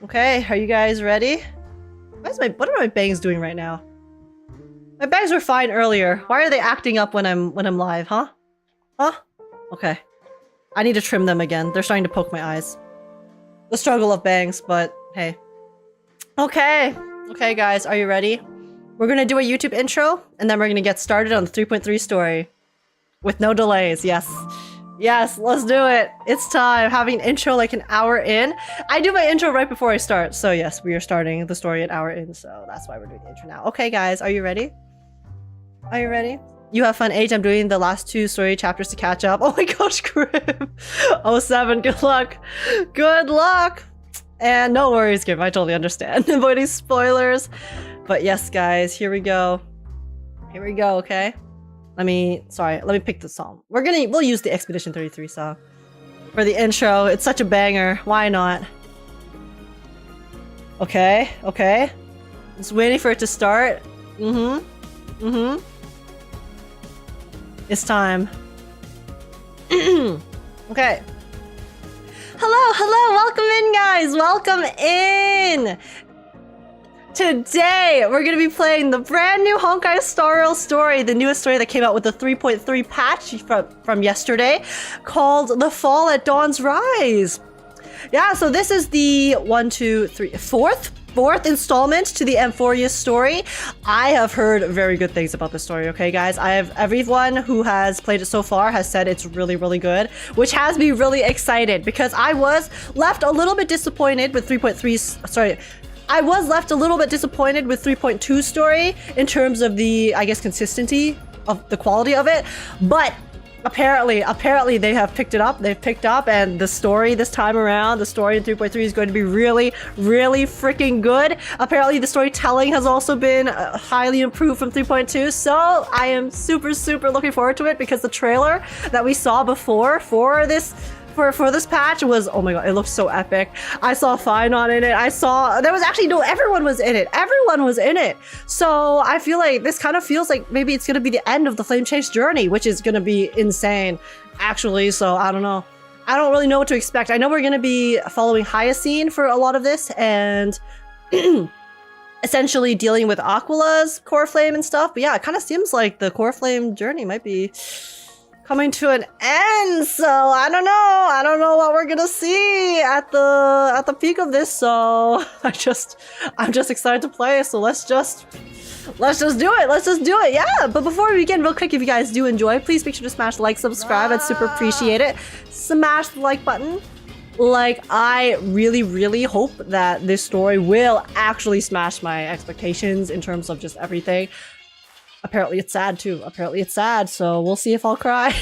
Okay, are you guys ready? What are my bangs doing right now? My bangs were fine earlier. Why are they acting up when I'm live, huh? Huh? Okay. I need to trim them again. They're starting to poke my eyes. The struggle of bangs, but hey. Okay. Okay, guys, are you ready? We're gonna do a YouTube intro, and then we're gonna get started on the 3.3 story. With no delays, yes. Yes, let's do it. It's time. Having an intro like an hour in. I do my intro right before I start, so yes, we are starting the story an hour in, so that's why we're doing the intro now. Okay, guys, are you ready? Are you ready? You have fun, Age. I'm doing the last 2 story chapters to catch up. Oh my gosh, Grim. 07, good luck. Good luck. And no worries, Grim. I totally understand. Avoiding spoilers. But yes, guys, here we go. Here we go, okay? Let me pick the song. We'll use the Expedition 33 song for the intro. It's such a banger. Why not? Okay, okay. Just waiting for it to start. It's time. Okay. Hello, welcome in, guys. Welcome in. Today, we're going to be playing the brand new honkaistarrail story, the newest story that came out with the 3.3 patch from yesterday, called The Fall at Dawn's Rise. Yeah, so this is the fourth installment to the Amphorius story. I have heard very good things about this story, okay, guys? Everyone who has played it so far has said it's really, really good, which has me really excited because I was left a little bit disappointed with 3.2 story in terms of the, I guess, consistency of the quality of it, but apparently they have picked it up. They've picked up, and the story this time around, the story in 3.3 is going to be really, really freaking good. Apparently the storytelling has also been highly improved from 3.2, so I am super, super looking forward to it because the trailer that we saw before for this patch was, oh my god, it looked so epic. I saw Phainon in it. Everyone was in it. Everyone was in it. So I feel like this kind of feels like maybe it's gonna be the end of the Flame Chase journey, which is gonna be insane, actually. So I don't know. I don't really know what to expect. I know we're gonna be following Hyacine for a lot of this and essentially dealing with Aquala's core flame and stuff. But yeah, it kind of seems like the core flame journey might be coming to an end, so I don't know what we're gonna see at the peak of this. So I'm just excited to play. So let's just do it. Yeah, but before we begin, real quick, if you guys do enjoy, please make sure to smash like, subscribe. I'd super appreciate it. Smash the like button. Like, I really, really hope that this story will actually smash my expectations in terms of just everything. Apparently it's sad too. Apparently it's sad, so we'll see if I'll cry.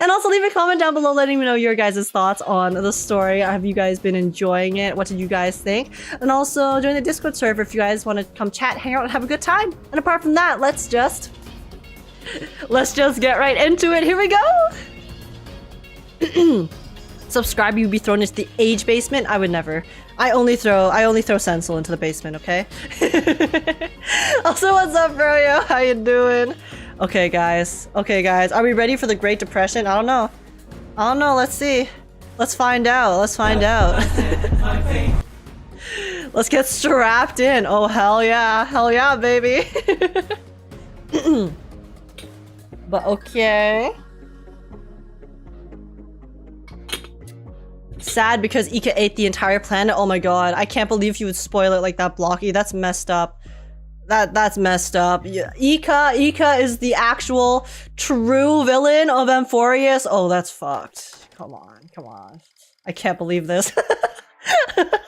And also leave a comment down below letting me know your guys' thoughts on the story. Have you guys been enjoying it? What did you guys think? And also join the Discord server if you guys want to come chat, hang out, and have a good time. And apart from that, let's just get right into it. Here we go. Subscribe, you'd be thrown into the age basement. I would never. I only throw Sensel into the basement, okay? Also, what's up, bro? How you doing? Okay, guys. Are we ready for the Great Depression? I don't know. Let's see. Let's find out. Let's get strapped in. Oh, hell yeah, baby. But okay. Sad because Ika ate the entire planet. Oh my god, I can't believe you would spoil it like that, Blocky. That's messed up. That's messed up. Yeah, Ika is the actual true villain of Amphorius. Oh, that's fucked. Come on. I can't believe this. But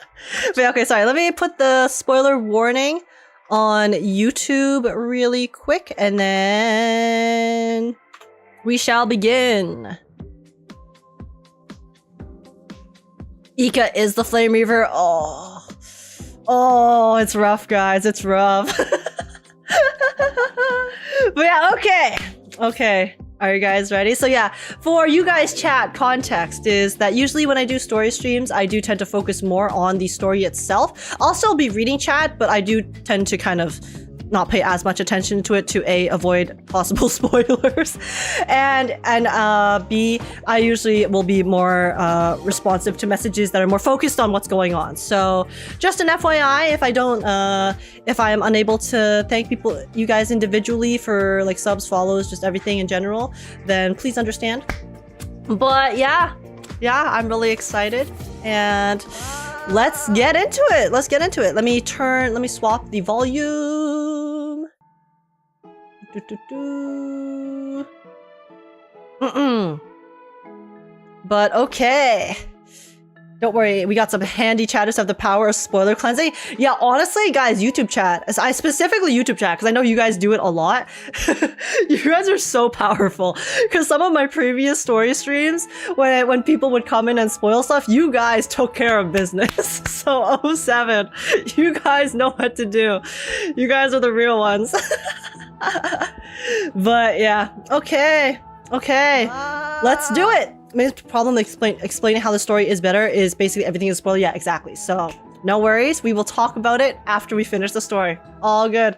okay, sorry. Let me put the spoiler warning on YouTube really quick, and then we shall begin. Ika is the Flame Reaver. Oh, it's rough, guys. It's rough. But yeah, okay. Are you guys ready? So yeah, for you guys chat, context is that usually when I do story streams, I do tend to focus more on the story itself. I'll still be reading chat, but I do tend to kind of not pay as much attention to it to A, avoid possible spoilers, and B, I usually will be more responsive to messages that are more focused on what's going on. So just an FYI, if I am unable to thank you guys individually for like subs, follows, just everything in general, then please understand. But yeah, I'm really excited, and let's get into it. Let me swap the volume. But okay. Don't worry, we got some handy chatters of the power of spoiler cleansing. Yeah, honestly, guys, YouTube chat. I specifically YouTube chat, because I know you guys do it a lot. You guys are so powerful. Because some of my previous story streams, when people would come in and spoil stuff, you guys took care of business. So 07, you guys know what to do. You guys are the real ones. But yeah, okay. Let's do it. I mean, the problem explaining how the story is better is basically everything is spoiled. Yeah, exactly. So no worries. We will talk about it after we finish the story. All good.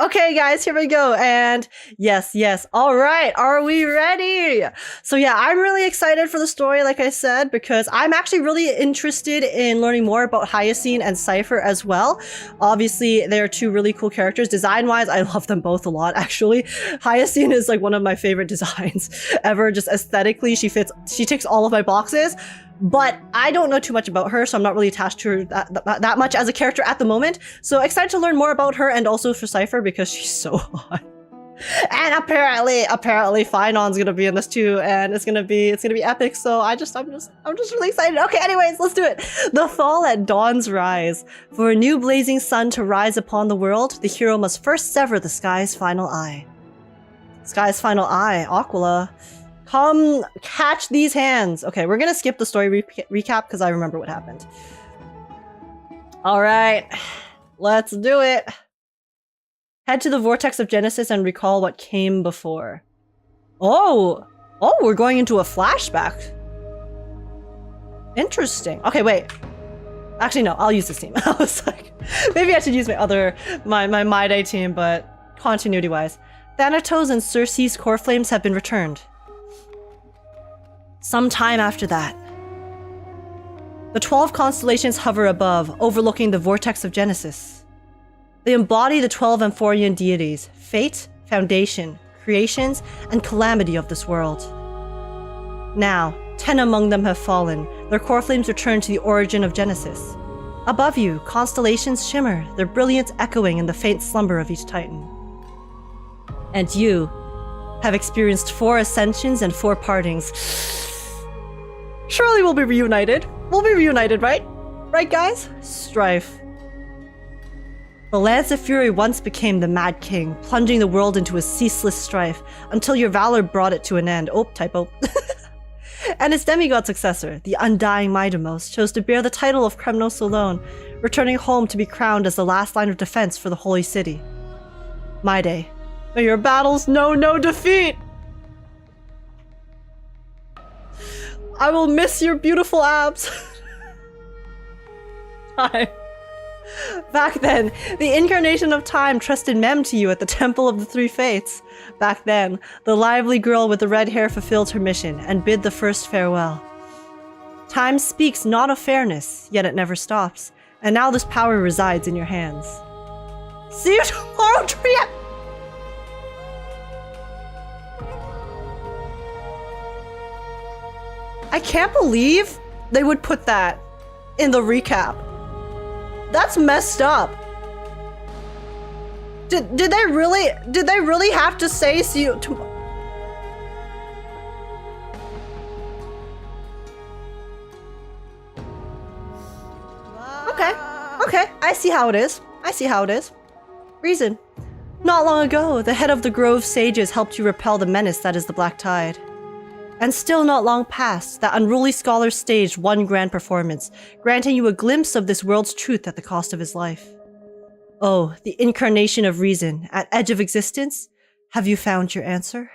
Okay, guys, here we go. And yes. All right. Are we ready? So yeah, I'm really excited for the story, like I said, because I'm actually really interested in learning more about Hyacine and Cipher as well. Obviously, they're two really cool characters. Design-wise, I love them both a lot, actually. Hyacine is like one of my favorite designs ever. Just aesthetically, she ticks all of my boxes. But I don't know too much about her, so I'm not really attached to her that much as a character at the moment. So excited to learn more about her, and also for Cipher because she's so hot. And apparently Phainon's gonna be in this too, and it's gonna be epic. So I'm just really excited. Okay, anyways, let's do it. The fall at dawn's rise. For a new blazing sun to rise upon the world, the hero must first sever the sky's final eye. Sky's final eye, Aquila. Come catch these hands. Okay, we're gonna skip the story recap because I remember what happened. All right, let's do it. Head to the vortex of Genesis and recall what came before. Oh, we're going into a flashback. Interesting. Okay, wait. Actually, no, I'll use this team. I was like, maybe I should use my Day team, but continuity-wise. Thanatos and Circe's core flames have been returned. Some time after that, the 12 constellations hover above, overlooking the vortex of Genesis. They embody the 12 Amphorian deities, fate, foundation, creations, and calamity of this world. Now, 10 among them have fallen, their core flames return to the origin of Genesis. Above you, constellations shimmer, their brilliance echoing in the faint slumber of each titan. And you have experienced 4 ascensions and 4 partings. Surely we'll be reunited. We'll be reunited, right? Right, guys? Strife. The Lance of Fury once became the Mad King, plunging the world into a ceaseless strife, until your valor brought it to an end. Oh, typo. And its demigod successor, the undying Mightymost, chose to bear the title of Kremnos alone, returning home to be crowned as the last line of defense for the Holy City. My day. May your battles know no defeat! I will miss your beautiful abs. Time. Back then, the incarnation of time trusted Mem to you at the Temple of the Three Fates. Back then, the lively girl with the red hair fulfilled her mission and bid the first farewell. Time speaks not of fairness, yet it never stops, and now this power resides in your hands. See you tomorrow, Tria! I can't believe they would put that in the recap. That's messed up. Did they really have to say see you tomorrow? Okay, I see how it is. Reason. Not long ago, the head of the Grove sages helped you repel the menace that is the Black Tide. And still not long past, that unruly scholar staged one grand performance, granting you a glimpse of this world's truth at the cost of his life. Oh, the incarnation of reason, at edge of existence, have you found your answer?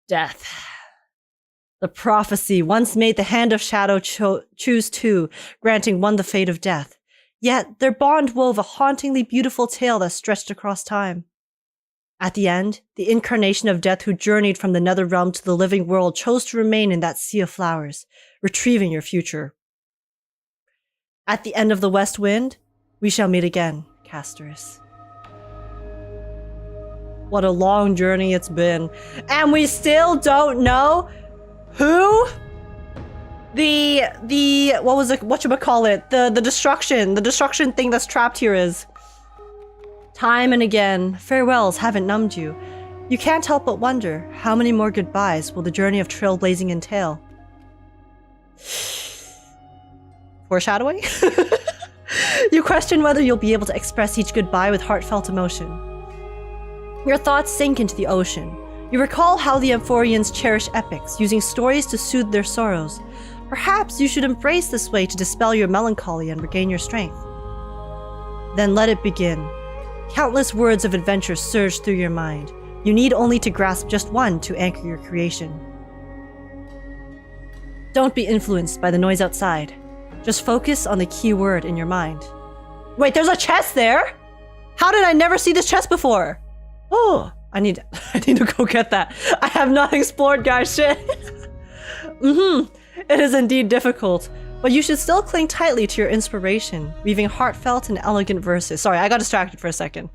Death. The prophecy once made the hand of shadow choose two, granting one the fate of death. Yet their bond wove a hauntingly beautiful tale that stretched across time. At the end, the incarnation of death who journeyed from the nether realm to the living world chose to remain in that sea of flowers, retrieving your future. At the end of the west wind, we shall meet again, Castorice. What a long journey it's been. And we still don't know who the destruction thing that's trapped here is. Time and again, farewells haven't numbed you. You can't help but wonder, how many more goodbyes will the journey of trailblazing entail? Foreshadowing? You question whether you'll be able to express each goodbye with heartfelt emotion. Your thoughts sink into the ocean. You recall how the Amphorians cherish epics, using stories to soothe their sorrows. Perhaps you should embrace this way to dispel your melancholy and regain your strength. Then let it begin. Countless words of adventure surge through your mind. You need only to grasp just one to anchor your creation. Don't be influenced by the noise outside. Just focus on the key word in your mind. Wait, there's a chest there? How did I never see this chest before? Oh, I need to go get that. I have not explored, guys. Shit. It is indeed difficult, but you should still cling tightly to your inspiration, weaving heartfelt and elegant verses. Sorry, I got distracted for a second.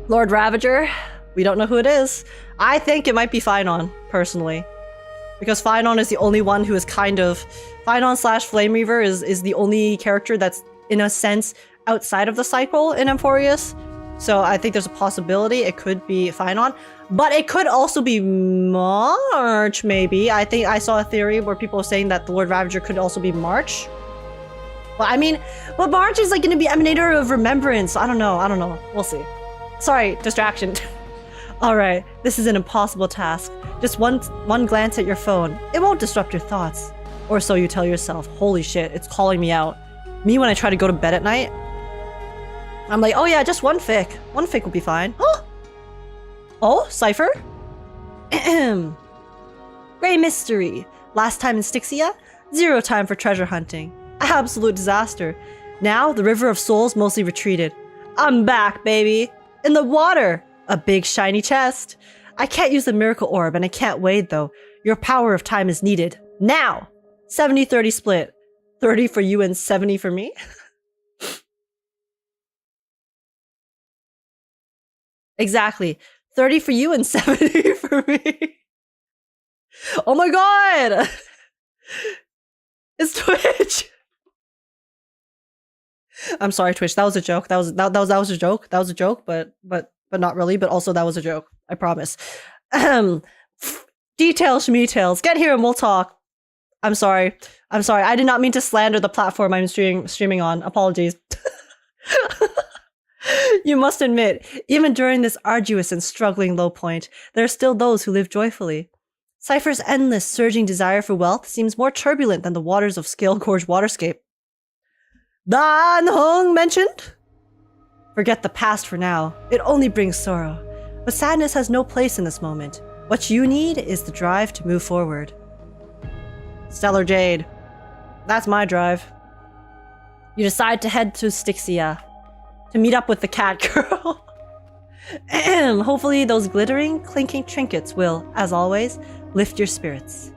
Lord Ravager, we don't know who it is. I think it might be Phainon, personally. Because Phainon is the only one who is kind of... Phainon / Flame Reaver is the only character that's, in a sense, outside of the cycle in Amphorius. So I think there's a possibility it could be Phainon. But it could also be March, maybe. I think I saw a theory where people were saying that the Lord Ravager could also be March. Well, I mean, well, March is like going to be Emanator of Remembrance. I don't know. We'll see. Sorry, distraction. Alright, this is an impossible task. Just one glance at your phone. It won't disrupt your thoughts. Or so you tell yourself. Holy shit, it's calling me out. Me when I try to go to bed at night. I'm like, oh yeah, just one fic. One fic will be fine. Huh? Oh, Cipher? Grey mystery. Last time in Stixia, 0 time for treasure hunting. Absolute disaster. Now, the River of Souls mostly retreated. I'm back, baby. In the water. A big shiny chest. I can't use the miracle orb and I can't wade though. Your power of time is needed. Now! 70-30 split. 30 for you and 70 for me? Exactly. 30 for you and 70 for me. Oh my god! It's Twitch! I'm sorry, Twitch. That was a joke. That was a joke. That was a joke, but not really. But also that was a joke. I promise. Details, schmeetails. Get here and we'll talk. I'm sorry. I did not mean to slander the platform I'm streaming on. Apologies. You must admit, even during this arduous and struggling low point, there are still those who live joyfully. Cipher's endless, surging desire for wealth seems more turbulent than the waters of Scale Gorge Waterscape. Dan Hong mentioned? Forget the past for now. It only brings sorrow. But sadness has no place in this moment. What you need is the drive to move forward. Stellar Jade. That's my drive. You decide to head to Stixia to meet up with the cat girl. Hopefully those glittering, clinking trinkets will, as always, lift your spirits.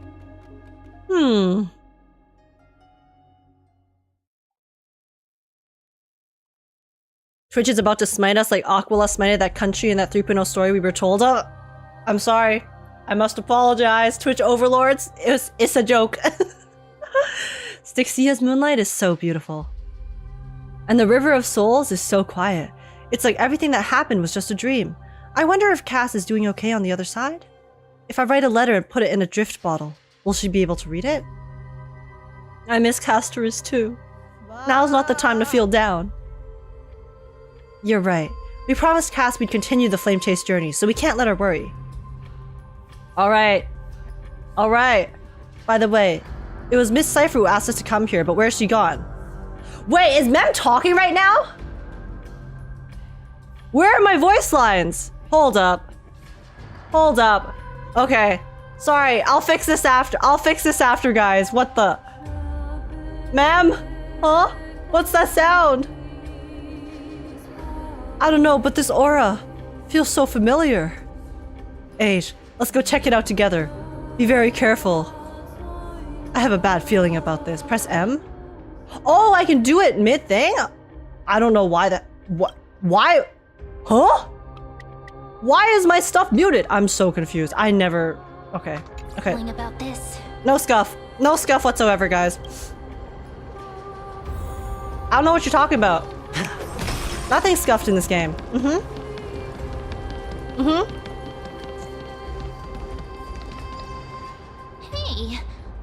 Twitch is about to smite us like Aquila smited that country in that 3.0 story we were told. Oh, I'm sorry. I must apologize, Twitch overlords. It's a joke. Stixia's moonlight is so beautiful. And the River of Souls is so quiet. It's like everything that happened was just a dream. I wonder if Cass is doing okay on the other side? If I write a letter and put it in a drift bottle, will she be able to read it? I miss Castorice too. Now's not the time to feel down. You're right. We promised Cass we'd continue the flame chase journey, so we can't let her worry. Alright. By the way, it was Miss Cipher who asked us to come here, but where's she gone? Wait, is Mem talking right now? Where are my voice lines? Hold up. Okay. Sorry, I'll fix this after. I'll fix this after, guys. What the? Ma'am? Huh? What's that sound? I don't know, but this aura feels so familiar. Age, let's go check it out together. Be very careful. I have a bad feeling about this. Press M? Oh, I can do it mid-thing? I don't know why that... What? Why? Huh? Why is my stuff muted? I'm so confused. I never... Okay. Okay. Feeling about this. No scuff. No scuff whatsoever, guys. I don't know what you're talking about. Nothing scuffed in this game. Hey,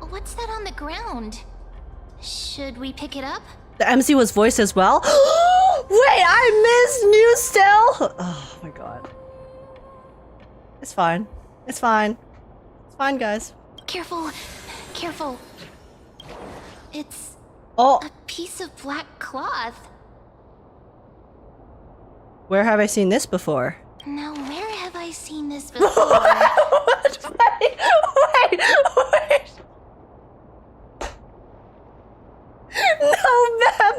what's that on the ground? Should we pick it up? The MC was voiced as well. Wait, I missed New Still. Oh my god. It's fine. It's fine. It's fine, guys. Careful. Careful. It's Oh, a piece of black cloth. where have I seen this before? Now, where have I seen this before? What? Wait. No, ma'am.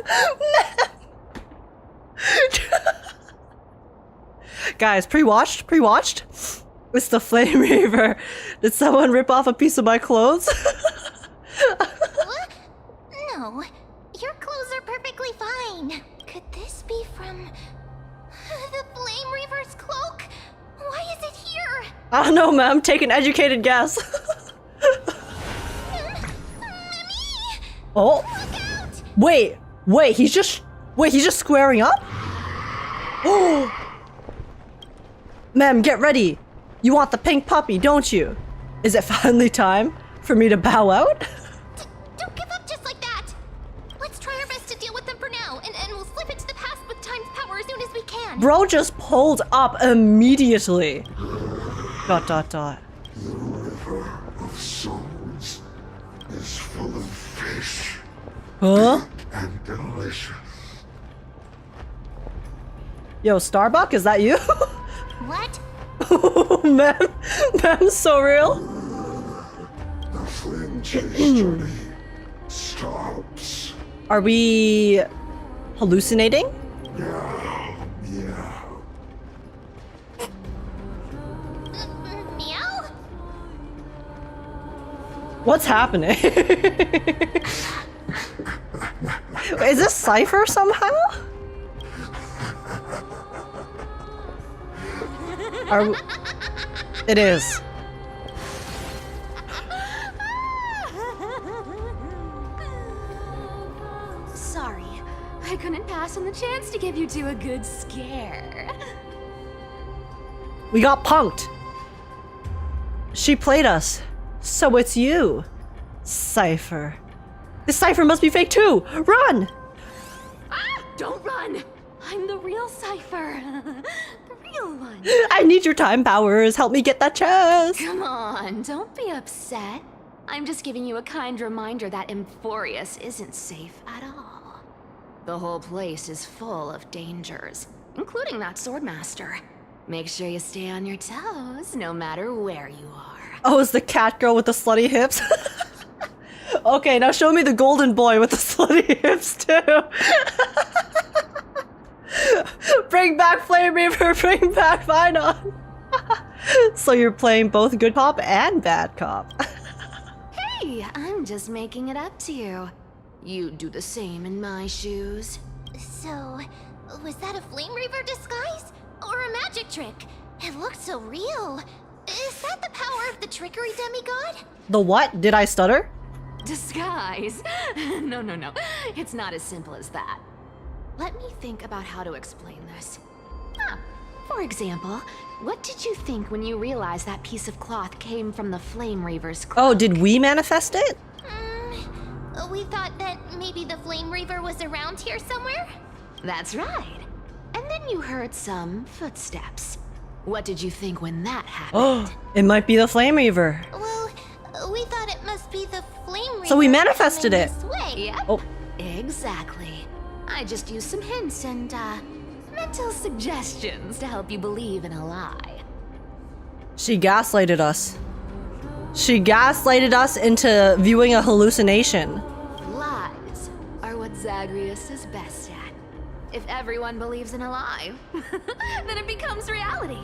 Guys, pre-watched? It's the Flame Reaver. Did someone rip off a piece of my clothes? What? No, your clothes are perfectly fine. Could this be from the Flame Reaver's cloak? Why is it here? I don't know, ma'am. Take an educated guess. Mimi! Oh, Look out! wait, he's just squaring up? Oh, ma'am, get ready. You want the pink puppy, don't you? Is it finally time for me to bow out? Don't give up just like that! Let's try our best to deal with them for now, and we'll slip into the past with time's power as soon as we can. Bro just pulled up immediately. ... The river of souls is full of fish Huh? and delicious. Yo, Starbuck, is that you? What? man, so real. The flame chase journey stops. Are we hallucinating? Yeah. Meow? What's happening? Is this Cipher somehow? It is. Sorry, I couldn't pass on the chance to give you two a good scare. We got punked. She played us. So it's you, Cipher. This Cipher must be fake too. Run! Ah! Don't run! I'm the real Cipher. The real one. I need your time powers. Help me get that chest. Come on, don't be upset. I'm just giving you a kind reminder that Emphorius isn't safe at all. The whole place is full of dangers, including that swordmaster. Make sure you stay on your toes, no matter where you are. Oh, it's the cat girl with the slutty hips. Okay, now show me the golden boy with the slutty hips too. Bring back Flame Reaver, bring back Phainon. So you're playing both good cop and bad cop. Hey, I'm just making it up to you. You'd do the same in my shoes. So, was that a Flame Reaver disguise? Or a magic trick? It looked so real. Is that the power of the trickery demigod? The what? Did I stutter? Disguise? No. It's not as simple as that. Let me think about how to explain this. For example, what did you think when you realized that piece of cloth came from the Flame Reaver's cloak? Oh, did we manifest it? We thought that maybe the Flame Reaver was around here somewhere? That's right. And then you heard some footsteps. What did you think when that happened? Oh, it might be the Flame Reaver. Well, we thought it must be the Flame Reaver. So we manifested coming it. This way. Yep. Oh. Exactly. I just used some hints and, mental suggestions to help you believe in a lie. She gaslighted us. She gaslighted us into viewing a hallucination. Lies are what Zagreus is best at. If everyone believes in a lie, then it becomes reality.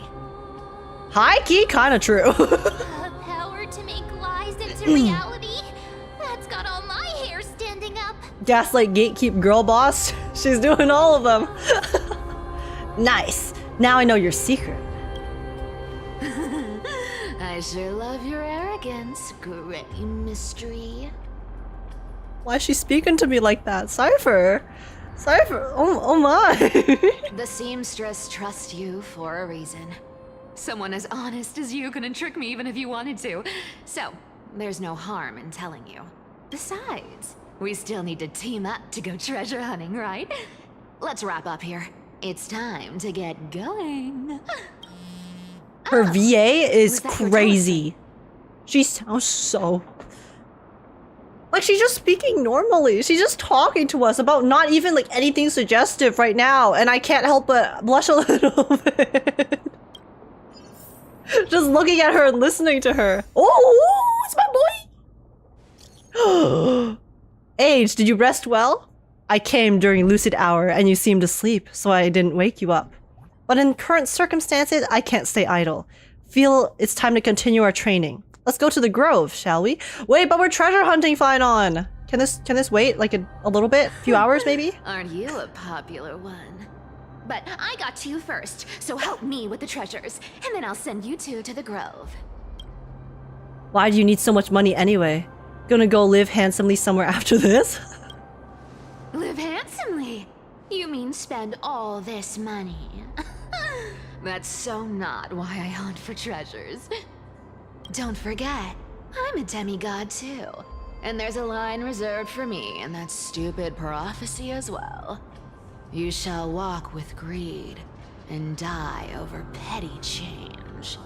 High key, kind of true. The power to make lies into reality? That's got all my hair standing up. Gaslight gatekeep girl boss. She's doing all of them. Nice. Now I know your secret. I sure love your arrogance, gray mystery. Why is she speaking to me like that? Cipher. Cipher. Oh my. The seamstress trusts you for a reason. Someone as honest as you couldn't trick me even if you wanted to. So, there's no harm in telling you. Besides, we still need to team up to go treasure hunting, right? Let's wrap up here. It's time to get going. Her VA is was that your crazy. She sounds so... like she's just speaking normally. She's just talking to us about not even like anything suggestive right now. And I can't help but blush a little bit. Just looking at her and listening to her. Oh, it's my boy! Age, did you rest well? I came during lucid hour and you seemed asleep, so I didn't wake you up. But in current circumstances, I can't stay idle. Feel it's time to continue our training. Let's go to the grove, shall we? Wait, but we're treasure hunting, Phainon! Can this wait like a little bit? A few hours maybe? Aren't you a popular one? But I got to you first, so help me with the treasures, and then I'll send you two to the grove. Why do you need so much money anyway? Gonna go live handsomely somewhere after this? Live handsomely? You mean spend all this money? That's so not why I hunt for treasures. Don't forget, I'm a demigod too. And there's a line reserved for me in that stupid prophecy as well. You shall walk with greed and die over petty change.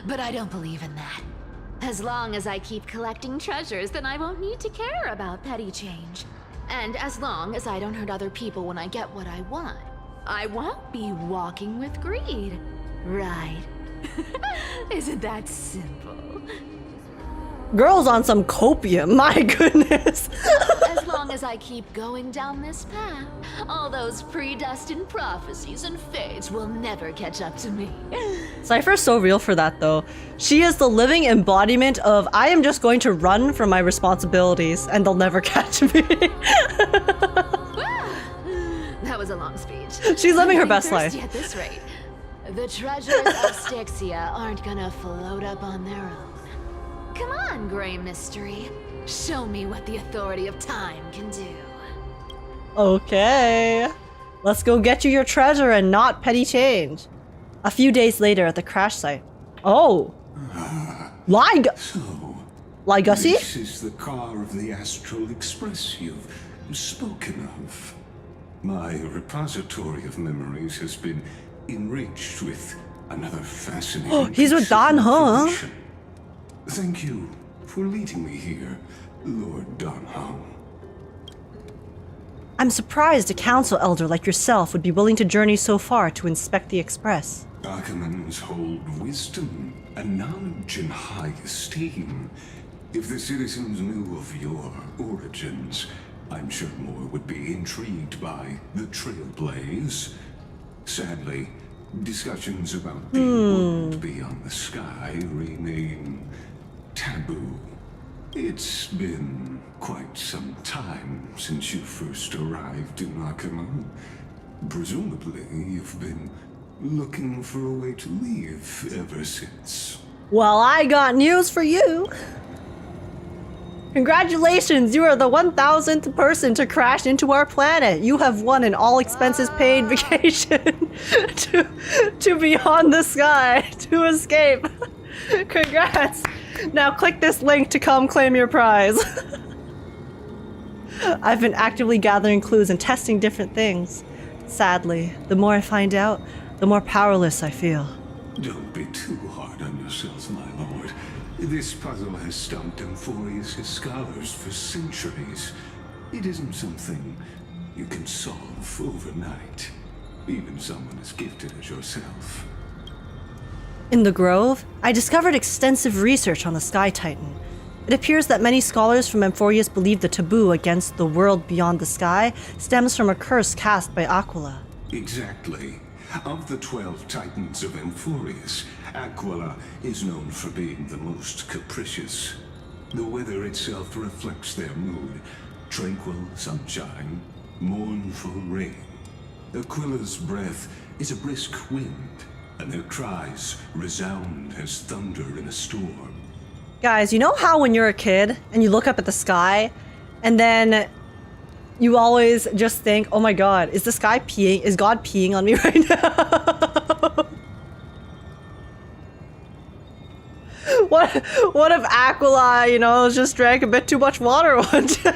But I don't believe in that. As long as I keep collecting treasures, then I won't need to care about petty change. And as long as I don't hurt other people when I get what I want, I won't be walking with greed. Right? Isn't that simple? Girl's on some copium, my goodness. As long as I keep going down this path, all those predestined prophecies and fates will never catch up to me. Cipher's so real for that though. She is the living embodiment of I am just going to run from my responsibilities and they'll never catch me. That was a long speech. She's living her I'm best thirsty life. At this rate, the treasures of Stixia aren't gonna float up on their own. Come on, Gray Mystery. Show me what the authority of time can do. Okay. Let's go get you your treasure and not petty change. A few days later at the crash site. Oh. Legacy? This is the car of the Astral Express you've spoken of. My repository of memories has been enriched with another fascinating He's with piece of Don, huh? information. Thank you for leading me here, Lord Donham. I'm surprised a council elder like yourself would be willing to journey so far to inspect the express. Archimans hold wisdom and knowledge in high esteem. If the citizens knew of your origins, I'm sure more would be intrigued by the Trailblaze. Sadly, discussions about the world beyond the sky remain taboo. It's been quite some time since you first arrived in Akama. Presumably, you've been looking for a way to leave ever since. Well, I got news for you. Congratulations, you are the 1000th person to crash into our planet. You have won an all expenses paid vacation to beyond the sky to escape. Congrats. Now click this link to come claim your prize. I've been actively gathering clues and testing different things. Sadly, the more I find out, the more powerless I feel. Don't be too hard on yourself, my lord. This puzzle has stumped Emphorius' scholars for centuries. It isn't something you can solve overnight, even someone as gifted as yourself. In the Grove, I discovered extensive research on the Sky Titan. It appears that many scholars from Amphorius believe the taboo against the world beyond the sky stems from a curse cast by Aquila. Exactly. Of the 12 titans of Amphorius, Aquila is known for being the most capricious. The weather itself reflects their mood. Tranquil sunshine, mournful rain. Aquila's breath is a brisk wind, and their cries resound as thunder in a storm. Guys, you know how when you're a kid and you look up at the sky and then you always just think, oh my god, is the sky peeing? Is God peeing on me right now? What if Aquila, you know, just drank a bit too much water one day?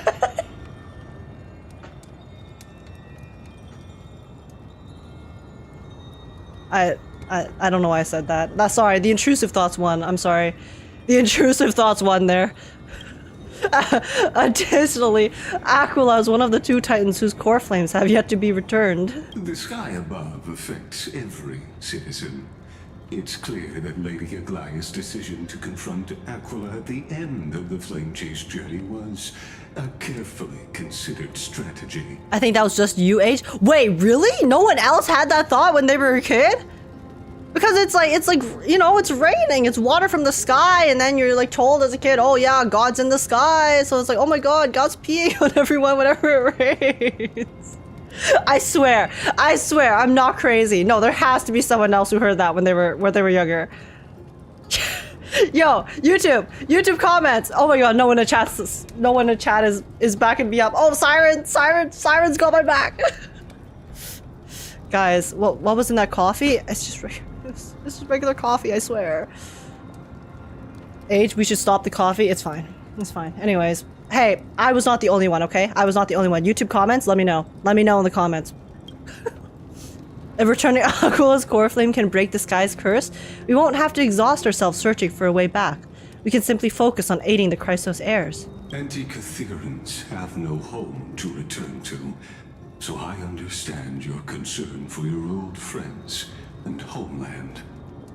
I don't know why I said that. Sorry, the intrusive thoughts won. I'm sorry. The intrusive thoughts won there. Additionally, Aquila is one of the 2 titans whose core flames have yet to be returned. The sky above affects every citizen. It's clear that Lady Aglaya's decision to confront Aquila at the end of the Flame Chase journey was a carefully considered strategy. I think that was just you, H. Wait, really? No one else had that thought when they were a kid? Because it's like, you know, it's raining, it's water from the sky, and then you're like told as a kid, oh yeah, God's in the sky, so it's like, oh my god, God's peeing on everyone whenever it rains. I swear, I'm not crazy. No, there has to be someone else who heard that when they were younger. Yo, YouTube comments. Oh my god, no one in the chat is backing me up. Oh, Siren's got my back. Guys, what was in that coffee? It's just regular coffee, I swear. H, we should stop the coffee. It's fine. It's fine. Anyways, hey, I was not the only one, okay? I was not the only one. YouTube comments, let me know. Let me know in the comments. If returning Aquila's core flame can break the sky's curse, we won't have to exhaust ourselves searching for a way back. We can simply focus on aiding the Chrysos heirs. Anti-Catherians have no home to return to, so I understand your concern for your old friends and homeland.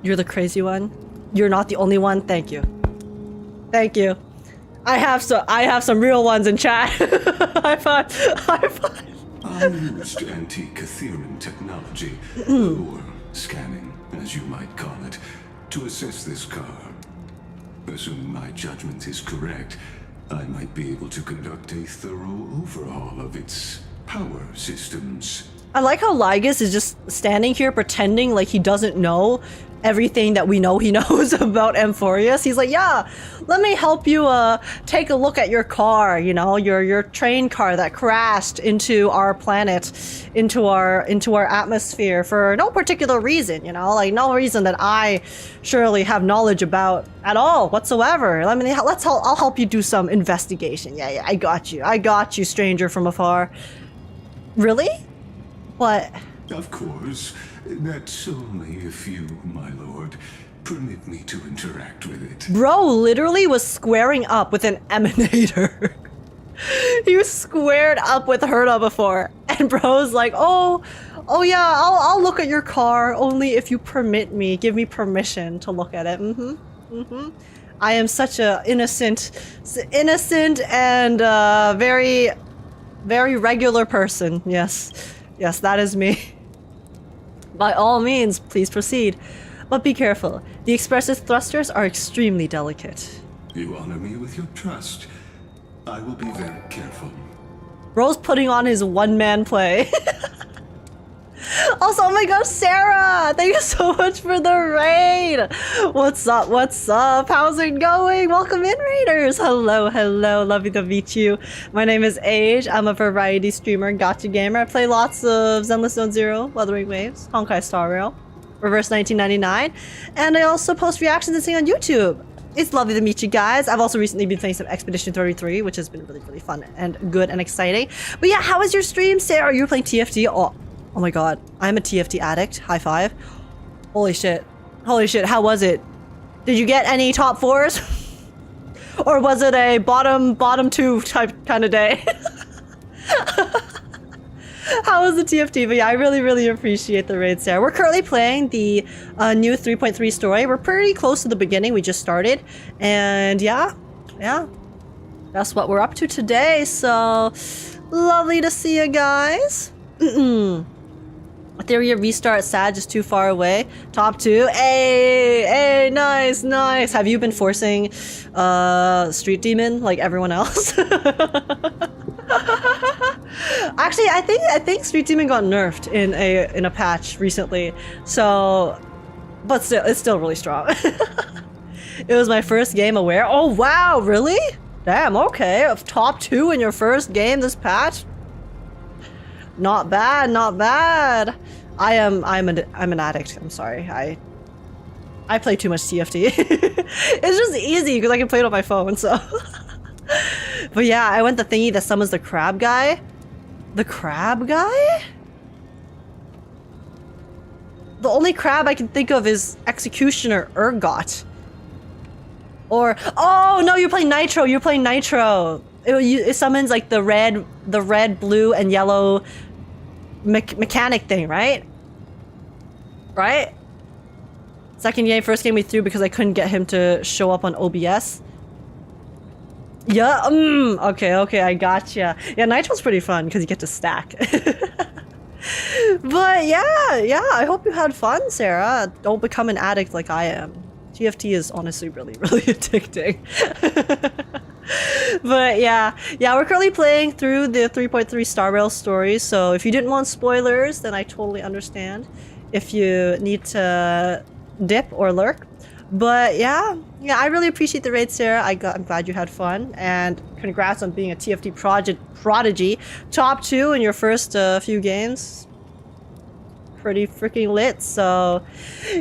You're the crazy one. You're not the only one. Thank you. Thank you. I have some real ones in chat. High five. High five. I used anti-Catherian technology, or scanning, as you might call it, to assess this car. Assuming my judgment is correct, I might be able to conduct a thorough overhaul of its power systems. I like how Lygus is just standing here pretending like he doesn't know everything that we know he knows about Amphorius. He's like, yeah, let me help you take a look at your car, you know, your train car that crashed into our planet, into our atmosphere for no particular reason, you know, like no reason that I surely have knowledge about at all whatsoever. I'll help you do some investigation. Yeah, I got you, stranger from afar. Really? What? Of course. That's only if you, my lord, permit me to interact with it. Bro literally was squaring up with an emanator. He was squared up with Herda before. And bro's like, oh yeah, I'll look at your car only if you permit me. Give me permission to look at it. I am such a innocent and very, very regular person. Yes, that is me. By all means, please proceed. But be careful. The expressive thrusters are extremely delicate. You honor me with your trust. I will be very careful. Bro's putting on his one-man play. Also, oh my gosh, Sarah! Thank you so much for the raid! What's up? How's it going? Welcome in, raiders! Hello, lovely to meet you. My name is Age. I'm a variety streamer, gacha gamer. I play lots of Zenless Zone Zero, Wuthering Waves, Honkai Star Rail, Reverse 1999, and I also post reactions and sing on YouTube. It's lovely to meet you guys. I've also recently been playing some Expedition 33, which has been really, really fun and good and exciting. But yeah, how was your stream, Sarah? You were playing TFT? Oh my god, I'm a TFT addict. High five. Holy shit, how was it? Did you get any top 4s? Or was it a bottom 2 type kind of day? How was the TFT? But yeah, I really, really appreciate the raids there. We're currently playing the new 3.3 story. We're pretty close to the beginning. We just started. And yeah. That's what we're up to today. So lovely to see you guys. Ethereum restart Sag is too far away. Top 2. Hey, nice. Have you been forcing Street Demon like everyone else? Actually, I think Street Demon got nerfed in a patch recently. So, but still, it's still really strong. It was my first game aware. Oh wow, really? Damn, okay. Of top 2 in your first game this patch? Not bad. I'm an addict. I'm sorry. I play too much TFT. It's just easy because I can play it on my phone, so. But yeah, I went the thingy that summons the crab guy. The crab guy? The only crab I can think of is Executioner Urgot. Or oh no, you're playing Nitro. It summons like the red, blue, and yellow mechanic thing, right? Second game, first game we threw because I couldn't get him to show up on OBS. Yeah, okay, I gotcha. Yeah, Nitro's pretty fun because you get to stack. But yeah, I hope you had fun, Sarah. Don't become an addict like I am. TFT is honestly really, really addicting. But yeah, we're currently playing through the 3.3 Star Rail story, so if you didn't want spoilers, then I totally understand if you need to dip or lurk. But yeah, I really appreciate the raid, Sarah. I'm glad you had fun, and congrats on being a TFT prodigy. Top 2 in your first few games. Pretty freaking lit. So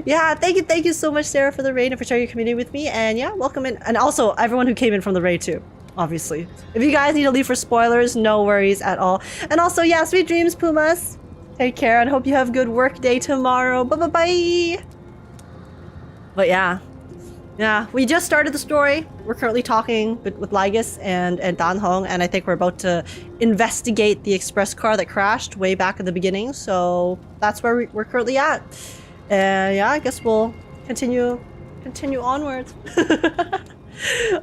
yeah, thank you so much, Sarah, for the raid and for sharing your community with me. And yeah, welcome in, and also everyone who came in from the raid too, obviously. If you guys need to leave for spoilers, no worries at all. And also, yeah, sweet dreams, Pumas. Take care and hope you have a good work day tomorrow. Bye. But yeah, we just started the story. We're currently talking with Lygus and Dan Hong, and I think we're about to investigate the express car that crashed way back at the beginning. So that's where we're currently at. And yeah, I guess we'll continue onwards.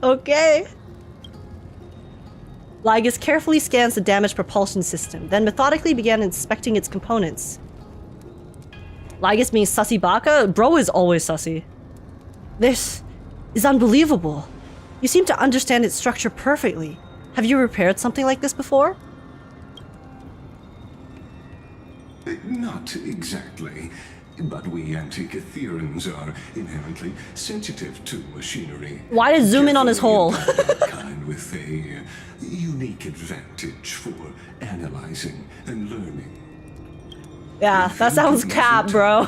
Okay. Lygus carefully scans the damaged propulsion system, then methodically began inspecting its components. Lygus being sussy baka? Bro is always sussy. This is unbelievable. You seem to understand its structure perfectly. Have you repaired something like this before? Not exactly, but we antique Ethereans are inherently sensitive to machinery. Why did zoom in on his hole? Kind with a unique advantage for analyzing and learning. Yeah, that sounds cap, bro.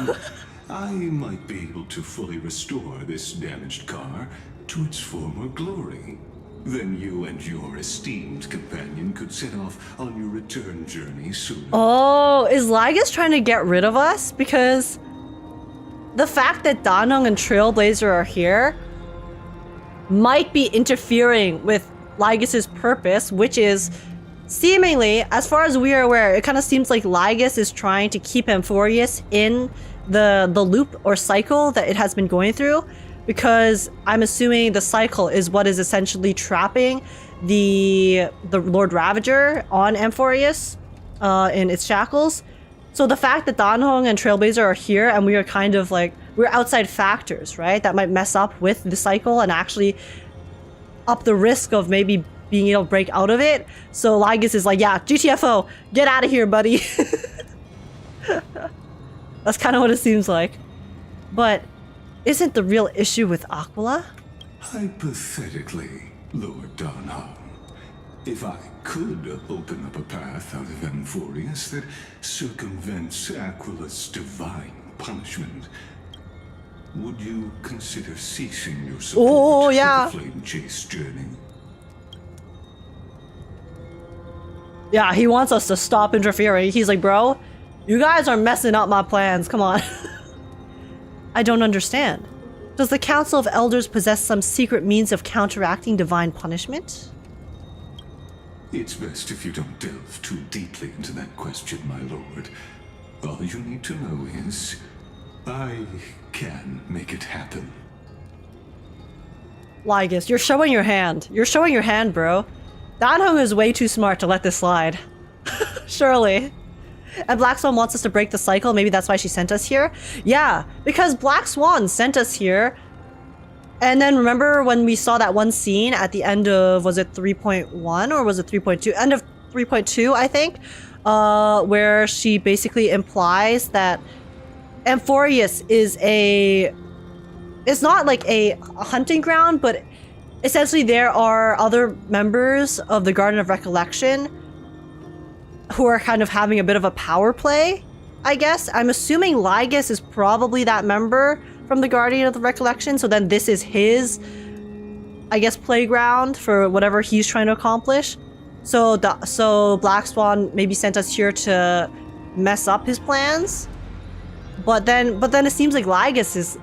I might be able to fully restore this damaged car to its former glory. Then you and your esteemed companion could set off on your return journey soon. Oh, is Lygus trying to get rid of us? Because the fact that Danong and Trailblazer are here might be interfering with Lygus's purpose, which is seemingly, as far as we are aware, it kind of seems like Lygus is trying to keep Amphorius in the loop or cycle that it has been going through, because I'm assuming the cycle is what is essentially trapping the Lord Ravager on Amphorius in its shackles. So the fact that Danhong and Trailblazer are here and we are kind of like, we're outside factors, right? That might mess up with the cycle and actually up the risk of maybe being able to break out of it. So Lygus is like, yeah, GTFO, get out of here, buddy. That's kind of what it seems like. But isn't the real issue with Aquila? Hypothetically, Lord Danhong, if I could open up a path out of Amphorius that circumvents Aquila's divine punishment, would you consider ceasing your support for the Flame Chase journey? Yeah, he wants us to stop interfering. He's like, bro, you guys are messing up my plans. Come on. I don't understand. Does the Council of Elders possess some secret means of counteracting divine punishment? It's best if you don't delve too deeply into that question, my lord. All you need to know is, I can make it happen. Lygus, you're showing your hand. You're showing your hand, bro. Danhong is way too smart to let this slide. Surely. And Black Swan wants us to break the cycle. Maybe that's why she sent us here. Yeah, because Black Swan sent us here. And then remember when we saw that one scene at the end of, was it 3.1 or was it 3.2? End of 3.2, I think. Where she basically implies that Amphorius is it's not like a hunting ground, but essentially there are other members of the Garden of Recollection who are kind of having a bit of a power play, I guess. I'm assuming Lygus is probably that member from the Guardian of the Recollection, so then this is his, I guess, playground for whatever he's trying to accomplish. So Black Swan maybe sent us here to mess up his plans. But then it seems like Lygus is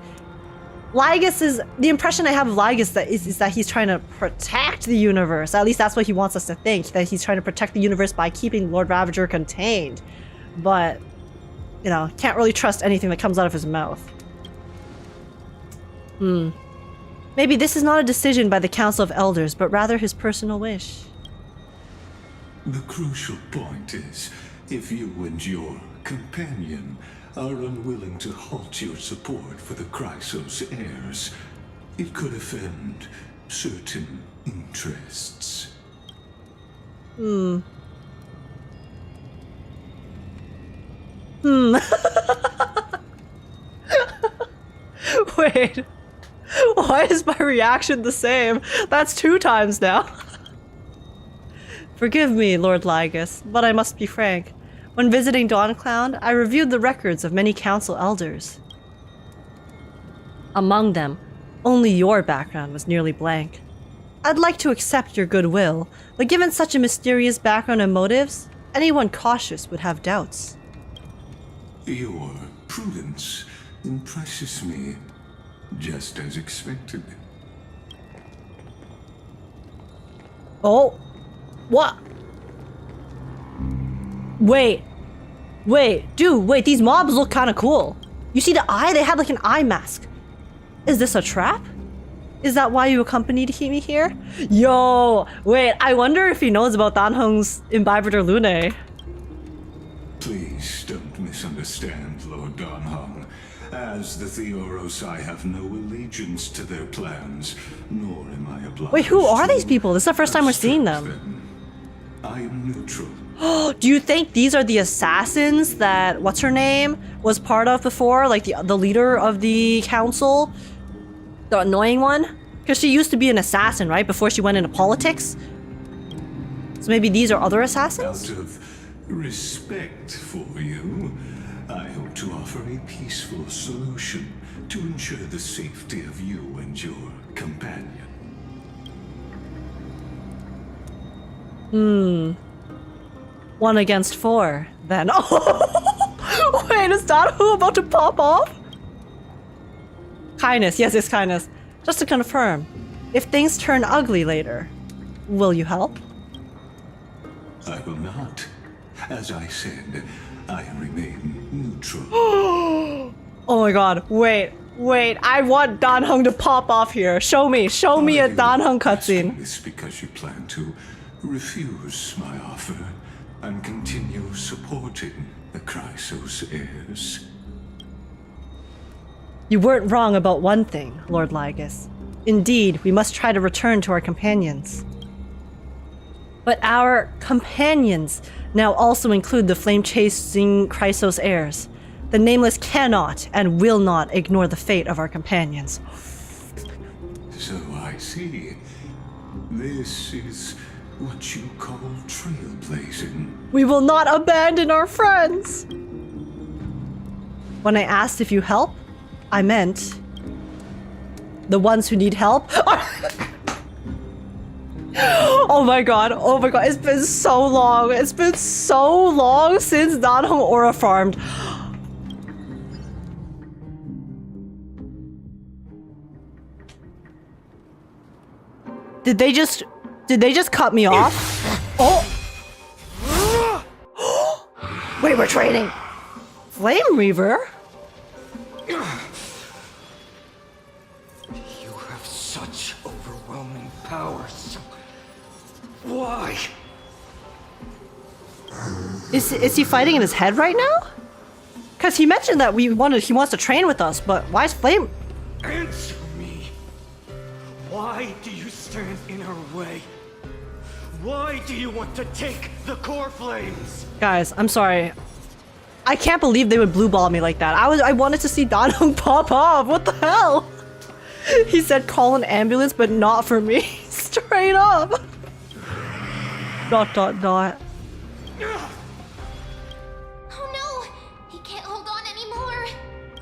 the impression I have of Lygus is that he's trying to protect the universe. At least that's what he wants us to think, that he's trying to protect the universe by keeping Lord Ravager contained. But, you know, can't really trust anything that comes out of his mouth. Maybe this is not a decision by the Council of Elders, but rather his personal wish. The crucial point is, if you and your companion are unwilling to halt your support for the Chrysos heirs, it could offend certain interests. Wait. Why is my reaction the same? That's 2 times now. Forgive me, Lord Lygus, but I must be frank. When visiting Dawncloud, I reviewed the records of many council elders. Among them, only your background was nearly blank. I'd like to accept your goodwill, but given such a mysterious background and motives, anyone cautious would have doubts. Your prudence impresses me, just as expected. Oh, what? Wait, dude, these mobs look kind of cool. You see the eye? They had like an eye mask. Is this a trap? Is that why you accompanied me here? Yo, wait, I wonder if he knows about Danhong's Imbibitor Lunae. Please don't misunderstand, Lord Danhong. As the Theoros, I have no allegiance to their plans, nor am I obliged. Wait, who are these people? This is the first time we're seeing them. I am neutral. Do you think these are the assassins that what's her name was part of before, like the leader of the council, the annoying one? Because she used to be an assassin, right? Before she went into politics. So maybe these are other assassins? Out of respect for you, I hope to offer a peaceful solution to ensure the safety of you and your companion. 1 against 4, then. Oh, wait, is Danahu about to pop off? Kindness, yes, it's kindness. Just to confirm, if things turn ugly later, will you help? I will not. As I said, I remain neutral. Oh my god, wait, I want Danhong to pop off here. Show me a Danhong cutscene. This because you plan to refuse my offer and continue supporting the Chrysos heirs. You weren't wrong about one thing, Lord Lygus. Indeed, we must try to return to our companions. But our companions now also include the flame-chasing Chrysos heirs. The Nameless cannot and will not ignore the fate of our companions. So I see. This is what you call trailblazing. We will not abandon our friends! When I asked if you help, I meant the ones who need help. Oh my god, it's been so long. It's been so long since Danhong Aura farmed. Did they just cut me off? Oh! Wait, we're trading! Flame Reaver? You have such overwhelming powers. Why? Is he fighting in his head right now? Because he mentioned that he wants to train with us, but why is Flame... Answer me. Why do you stand in our way? Why do you want to take the core flames? Guys, I'm sorry. I can't believe they would blue ball me like that. I wanted to see Danhong pop off. What the hell? He said call an ambulance, but not for me. Straight up. ... Oh no! He can't hold on anymore.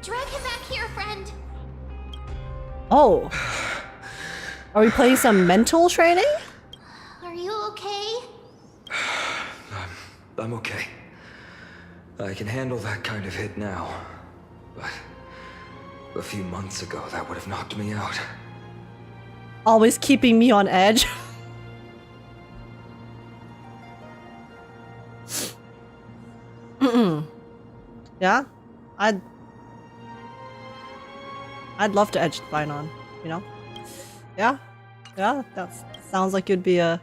Drag him back here, friend. Oh. Are we playing some mental training? Are you okay? I'm okay. I can handle that kind of hit now. But a few months ago, that would have knocked me out. Always keeping me on edge. Yeah? I'd love to edge the Phainon, you know? Yeah? Yeah, that sounds like it'd be a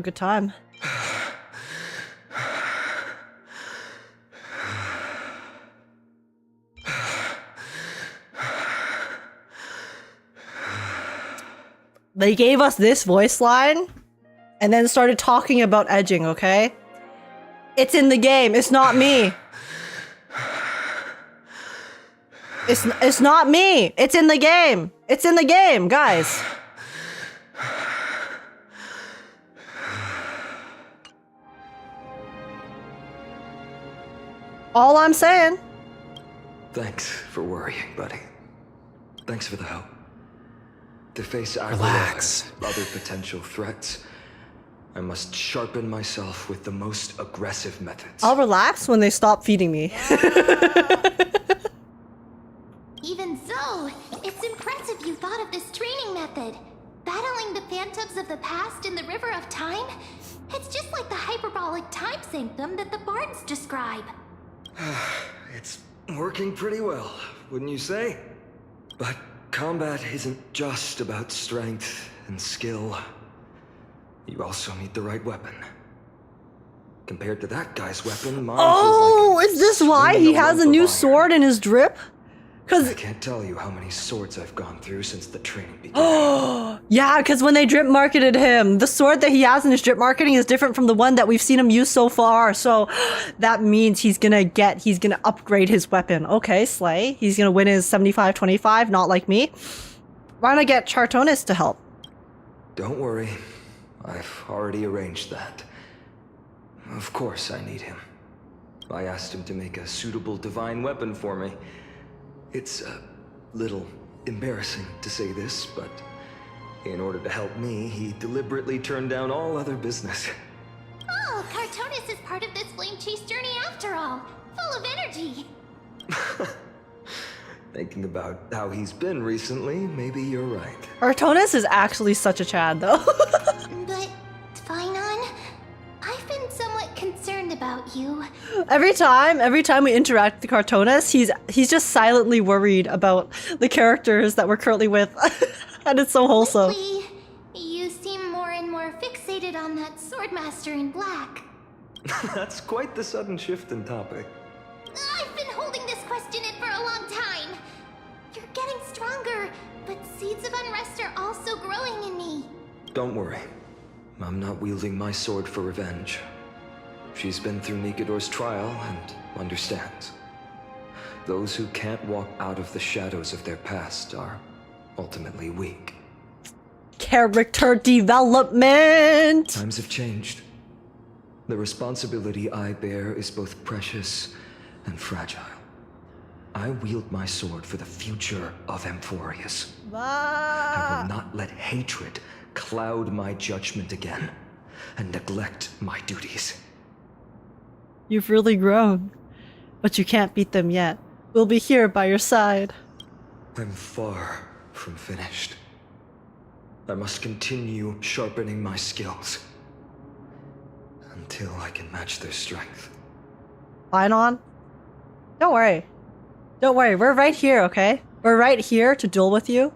good time. They gave us this voice line and then started talking about edging, okay? It's in the game. It's not me. It's not me. It's in the game. It's in the game, guys. All I'm saying. Thanks for worrying, buddy. Thanks for the help. To face Relax. Agekk and other potential threats, I must sharpen myself with the most aggressive methods. I'll relax when they stop feeding me. Even so, it's impressive you thought of this training method. Battling the phantoms of the past in the river of time? It's just like the hyperbolic time sanctum that the bards describe. It's working pretty well, wouldn't you say? But combat isn't just about strength and skill. You also need the right weapon. Compared to that guy's weapon, mine Oh, feels like is this why he has a new sword in his drip? I can't tell you how many swords I've gone through since the training began. Yeah, because when they drip marketed him, the sword that he has in his drip marketing is different from the one that we've seen him use so far. So that means he's gonna upgrade his weapon. Okay, slay. He's gonna win his 75-25, not like me. Why not get Chartonis to help? Don't worry. I've already arranged that. Of course I need him. I asked him to make a suitable divine weapon for me. It's a little embarrassing to say this, but in order to help me, he deliberately turned down all other business. Oh, Cartonis is part of this flame chase journey after all. Full of energy. Thinking about how he's been recently, maybe you're right. Chartonis is actually such a Chad, though. But, Phainon, I've been somewhat concerned about you. Every time we interact with Cartonis, he's just silently worried about the characters that we're currently with. And it's so wholesome. Lately, you seem more and more fixated on that swordmaster in black. That's quite the sudden shift in topic. I've been holding this question in for a long time. You're getting stronger, but seeds of unrest are also growing in me. Don't worry. I'm not wielding my sword for revenge. She's been through Nikodor's trial and understands. Those who can't walk out of the shadows of their past are ultimately weak. Character development! Times have changed. The responsibility I bear is both precious and fragile. I wield my sword for the future of Amphorius. I will not let hatred cloud my judgment again and neglect my duties. You've really grown, but you can't beat them yet. We'll be here by your side. I'm far from finished. I must continue sharpening my skills. until I can match their strength. Phainon? Don't worry. Don't worry, we're right here, okay? We're right here to duel with you.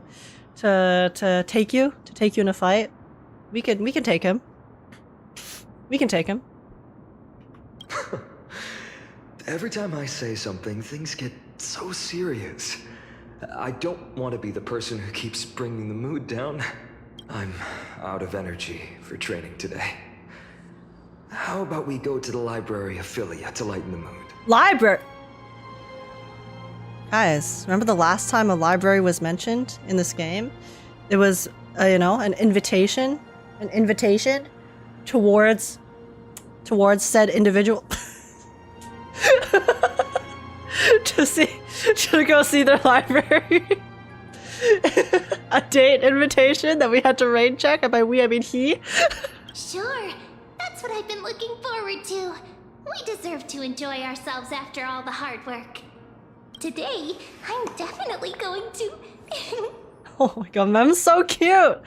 To take you in a fight. We can take him. We can take him. Every time I say something, things get so serious. I don't want to be the person who keeps bringing the mood down. I'm out of energy for training today. How about we go to the library of Philia to lighten the mood? Library! Guys, remember the last time a library was mentioned in this game? It was, you know, an invitation towards said individual to go see their library. A date invitation that we had to rain check, and by we I mean he. Sure, that's what I've been looking forward to. We deserve to enjoy ourselves after all the hard work. Today, I'm definitely going to. Oh my god, Mem's so cute!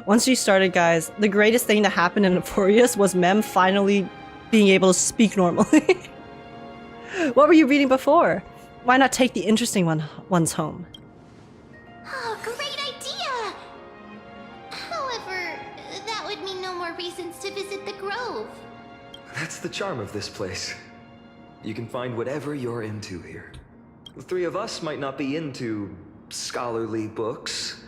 Once she started, guys, the greatest thing to happen in Euphorius was Mem finally being able to speak normally. What were you reading before? Why not take the interesting ones home? Oh, great idea! However, that would mean no more reasons to visit the Grove. That's the charm of this place. You can find whatever you're into here. The three of us might not be into scholarly books,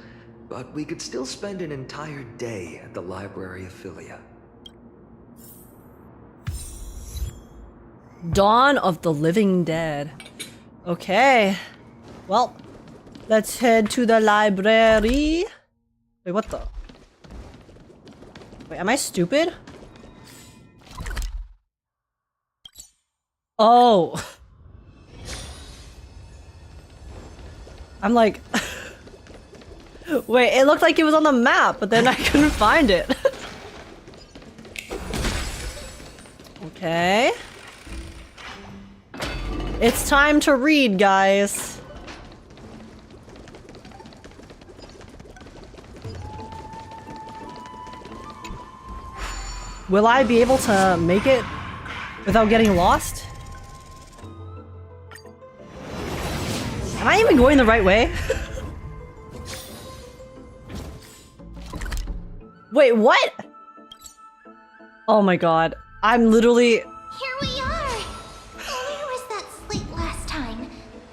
but we could still spend an entire day at the Library of Philia. Dawn of the Living Dead. Okay. Well, let's head to the library. Wait, what the? Wait, am I stupid? Oh. I'm like... Wait, it looked like it was on the map, but then I couldn't find it. Okay. It's time to read, guys. Will I be able to make it without getting lost? Am I even going the right way? Wait, what? Oh my god. I'm literally... Here we are! Where was that slate last time?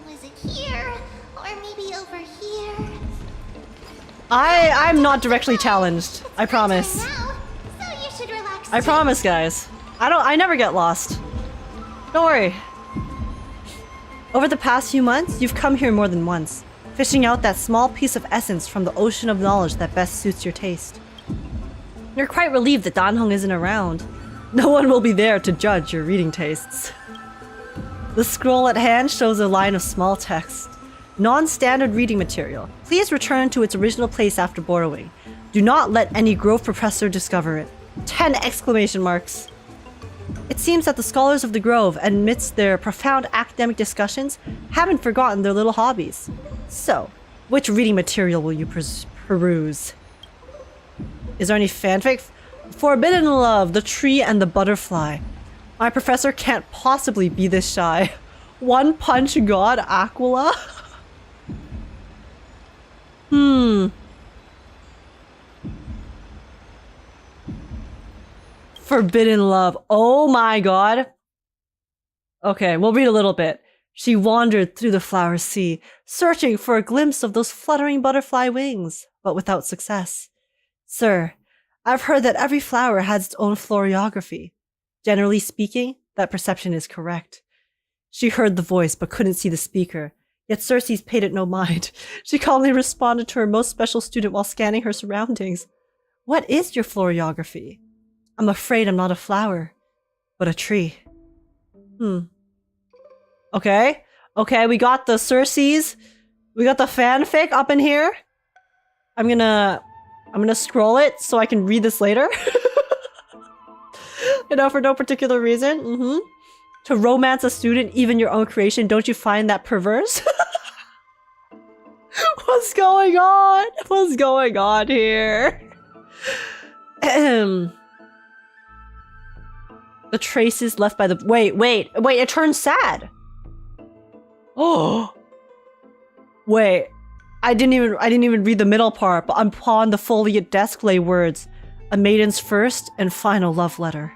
Was it here? Or maybe over here? I'm not directly challenged. I promise. Now, so you should relax I too. promise, guys. I never get lost. Don't worry. Over the past few months, you've come here more than once, fishing out that small piece of essence from the ocean of knowledge that best suits your taste. You're quite relieved that Danhong isn't around. No one will be there to judge your reading tastes. The scroll at hand shows a line of small text. Non-standard reading material. Please return to its original place after borrowing. Do not let any Grove professor discover it. 10 exclamation marks. It seems that the scholars of the Grove, amidst their profound academic discussions, haven't forgotten their little hobbies. So, which reading material will you peruse? Is there any fanfic? Forbidden Love, The Tree and the Butterfly. My professor can't possibly be this shy. One Punch God Aquila? Forbidden Love. Oh my god. Okay, we'll read a little bit. She wandered through the flower sea, searching for a glimpse of those fluttering butterfly wings, but without success. Sir, I've heard that every flower has its own florography. Generally speaking, that perception is correct. She heard the voice but couldn't see the speaker, yet Circe's paid it no mind. She calmly responded to her most special student while scanning her surroundings. What is your florography? I'm afraid I'm not a flower, but a tree. Okay. Okay, we got the Circe's. We got the fanfic up in here. I'm gonna scroll it so I can read this later. You know, for no particular reason. To romance a student, even your own creation, don't you find that perverse? What's going on? What's going on here? The traces left by the... Wait, it turned sad. Oh. Wait. I didn't even read the middle part, but upon the foliate desk lay words. A maiden's first and final love letter.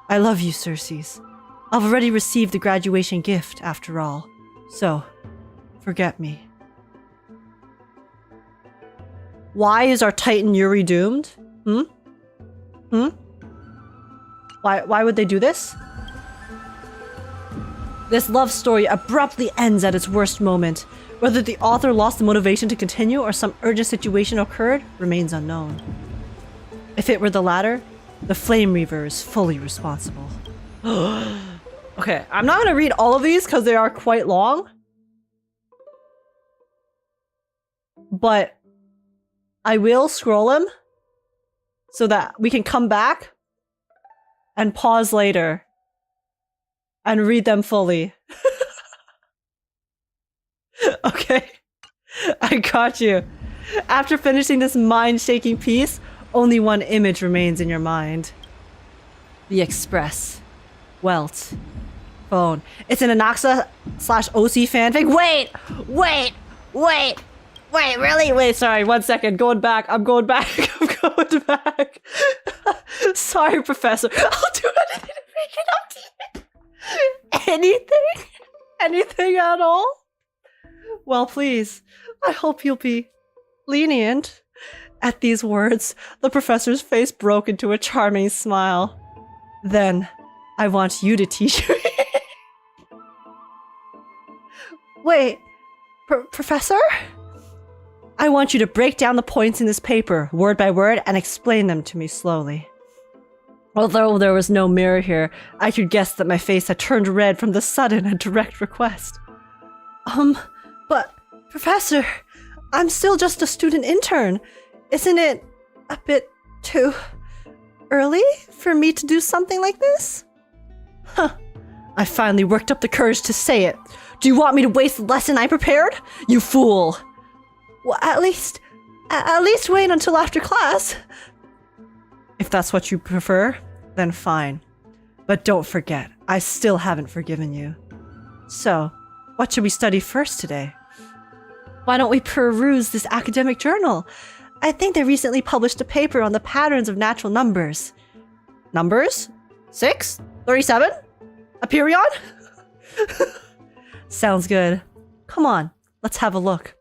I love you, Circes. I've already received the graduation gift, after all. So, forget me. Why is our Titan Yuri doomed? Why would they do this? This love story abruptly ends at its worst moment. Whether the author lost the motivation to continue or some urgent situation occurred remains unknown. If it were the latter, the Flame Reaver is fully responsible. Okay, I'm not gonna read all of these because they are quite long. But I will scroll them so that we can come back and pause later and read them fully. Okay, I got you. After finishing this mind-shaking piece, only one image remains in your mind. The Express. Welt. Phone. It's an Anaxa/OC fanfic. Wait, really? Wait, sorry, 1 second. I'm going back. Sorry, Professor. I'll do anything to make it up to you. Anything at all? Well, please, I hope you'll be lenient. At these words, the professor's face broke into a charming smile. Then, I want you to teach me. Wait, Professor? I want you to break down the points in this paper, word by word, and explain them to me slowly. Although there was no mirror here, I could guess that my face had turned red from the sudden and direct request. But, Professor, I'm still just a student intern. Isn't it a bit too early for me to do something like this? Huh. I finally worked up the courage to say it. Do you want me to waste the lesson I prepared? You fool! Well, at least wait until after class. If that's what you prefer, then fine. But don't forget, I still haven't forgiven you. So, what should we study first today? Why don't we peruse this academic journal? I think they recently published a paper on the patterns of natural numbers. Numbers? 6? 37? A period? Sounds good. Come on, let's have a look.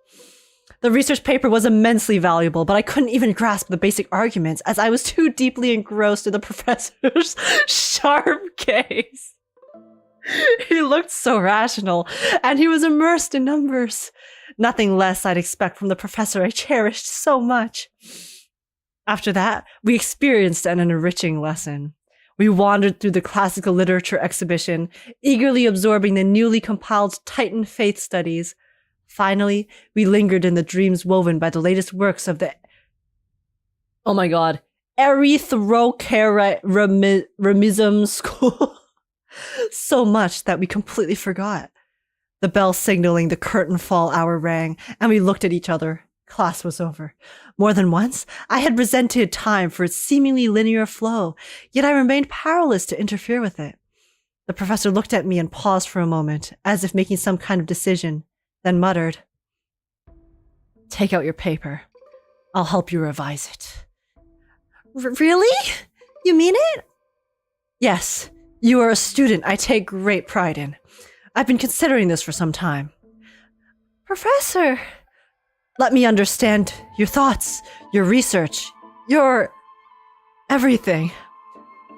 The research paper was immensely valuable, but I couldn't even grasp the basic arguments as I was too deeply engrossed in the professor's sharp gaze. He looked so rational, and he was immersed in numbers. Nothing less I'd expect from the professor I cherished so much. After that, we experienced an enriching lesson. We wandered through the classical literature exhibition, eagerly absorbing the newly compiled Titan faith studies. Finally, we lingered in the dreams woven by the latest works of the... Oh my god. Erythrocheirism school. So much that we completely forgot. The bell signaling the curtain fall hour rang, and we looked at each other. Class was over. More than once, I had resented time for its seemingly linear flow, yet I remained powerless to interfere with it. The professor looked at me and paused for a moment, as if making some kind of decision, then muttered, "Take out your paper. I'll help you revise it." Really? You mean it? Yes. You are a student I take great pride in. I've been considering this for some time. Professor! Let me understand your thoughts, your research, your... everything.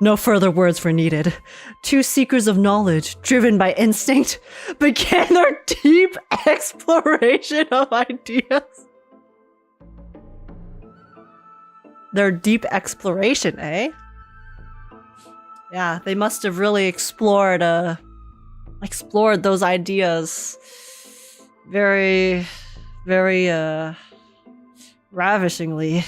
No further words were needed. Two seekers of knowledge, driven by instinct, began their deep exploration of ideas. Their deep exploration, eh? Yeah, they must have really explored those ideas very, very, ravishingly.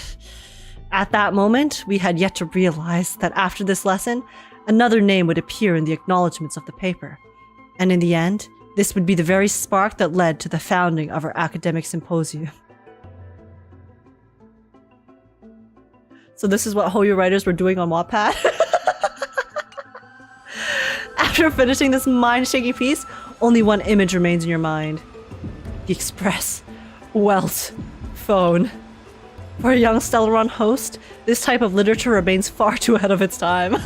At that moment, we had yet to realize that after this lesson, another name would appear in the acknowledgements of the paper. And in the end, this would be the very spark that led to the founding of our academic symposium. So this is what Hoyo writers were doing on Wattpad? After finishing this mind-shaking piece, only one image remains in your mind. The express wealth phone. For a young Stellaron host, this type of literature remains far too ahead of its time.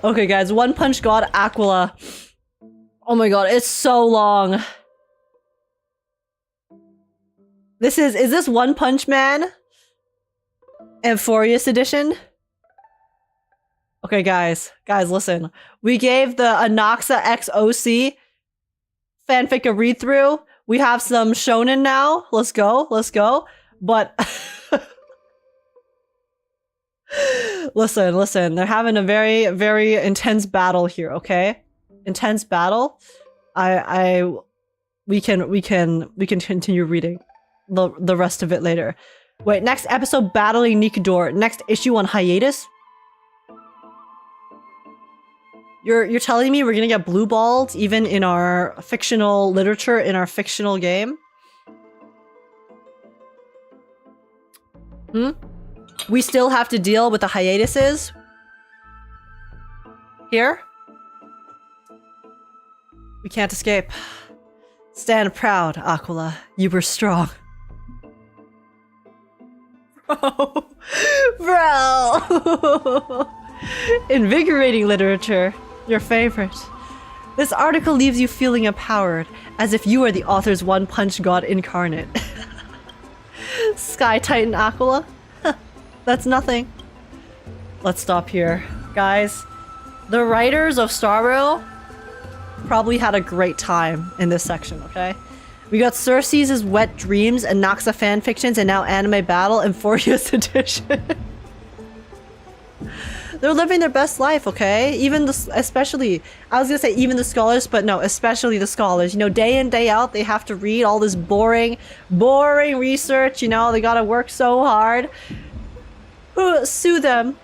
Okay, guys, One Punch God Aquila. Oh my god, it's so long. Is this One Punch Man? Amphorius edition? Okay, guys, listen. We gave the Anaxa X OC fanfic a read through. We have some shonen now. Let's go. But listen. They're having a very, very intense battle here. Okay, intense battle. We can continue reading the rest of it later. Wait, next episode battling Nikador. Next issue on hiatus. You're telling me we're gonna get blue balled even in our fictional literature, in our fictional game? We still have to deal with the hiatuses? Here? We can't escape. Stand proud, Aquila. You were strong. Bro! Invigorating literature. Your favorite. This article leaves you feeling empowered, as if you are the author's One Punch God incarnate. Sky Titan Aquila? That's nothing. Let's stop here. Guys, the writers of Star Rail probably had a great time in this section, okay? We got Circe's Wet Dreams and Naxa fanfictions and now anime battle and Furious edition. They're living their best life, okay? Even especially, I was gonna say even the scholars, but no, especially the scholars. You know, day in, day out, they have to read all this boring research, you know? They gotta work so hard. Sue them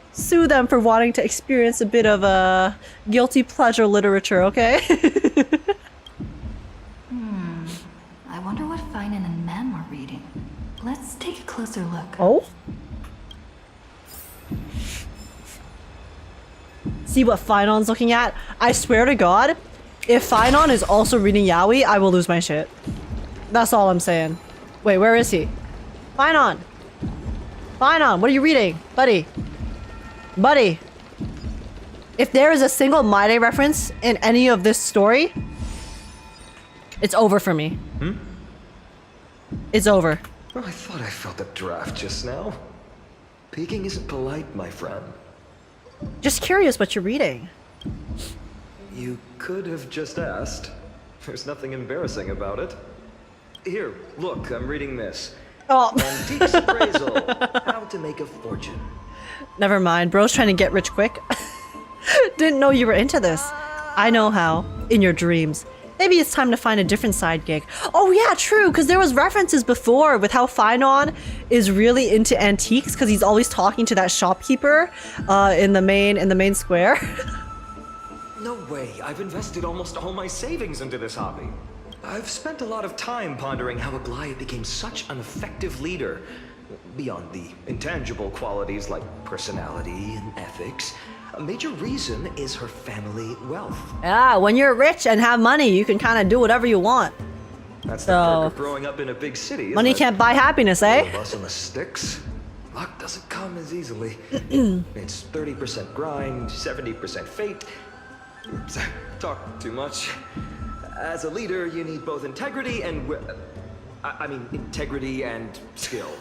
for wanting to experience a bit of a guilty pleasure literature, okay? I wonder what Phainon and Mem are reading. Let's take a closer look. Oh? See what Phainon's looking at? I swear to God, if Phainon is also reading Yaoi, I will lose my shit. That's all I'm saying. Wait, where is he? Phainon! Phainon, what are you reading? Buddy. If there is a single My Day reference in any of this story, it's over for me. It's over. Oh, I thought I felt a draft just now. Peeking isn't polite, my friend. Just curious what you're reading. You could have just asked. There's nothing embarrassing about it. Here, look, I'm reading this. Oh. Antiques Appraisal. How to make a fortune. Never mind, bro's trying to get rich quick. Didn't know you were into this. I know how. In your dreams. Maybe it's time to find a different side gig. Oh yeah, true, because there was references before with how Phainon is really into antiques because he's always talking to that shopkeeper in the main square. No way, I've invested almost all my savings into this hobby. I've spent a lot of time pondering how Aglaia became such an effective leader. Beyond the intangible qualities like personality and ethics, a major reason is her family wealth. Yeah, when you're rich and have money, you can kind of do whatever you want. That's the perk of growing up in a big city. Money can't buy happiness, eh? All of us on the sticks. Luck doesn't come as easily. It's 30% grind, 70% fate. Oops, I talk too much. As a leader, you need both integrity and integrity and skill.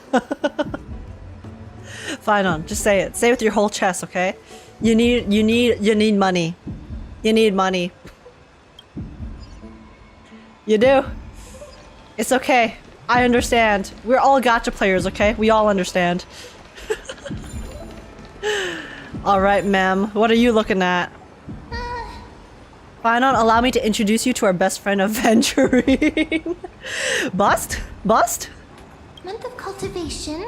Phainon, just say it. Say it with your whole chest, okay? You need money. You need money. You do. It's okay. I understand. We're all gacha players, okay? We all understand. Alright, ma'am. What are you looking at? Phainon, allow me to introduce you to our best friend Aventurine. Bust? Month of cultivation,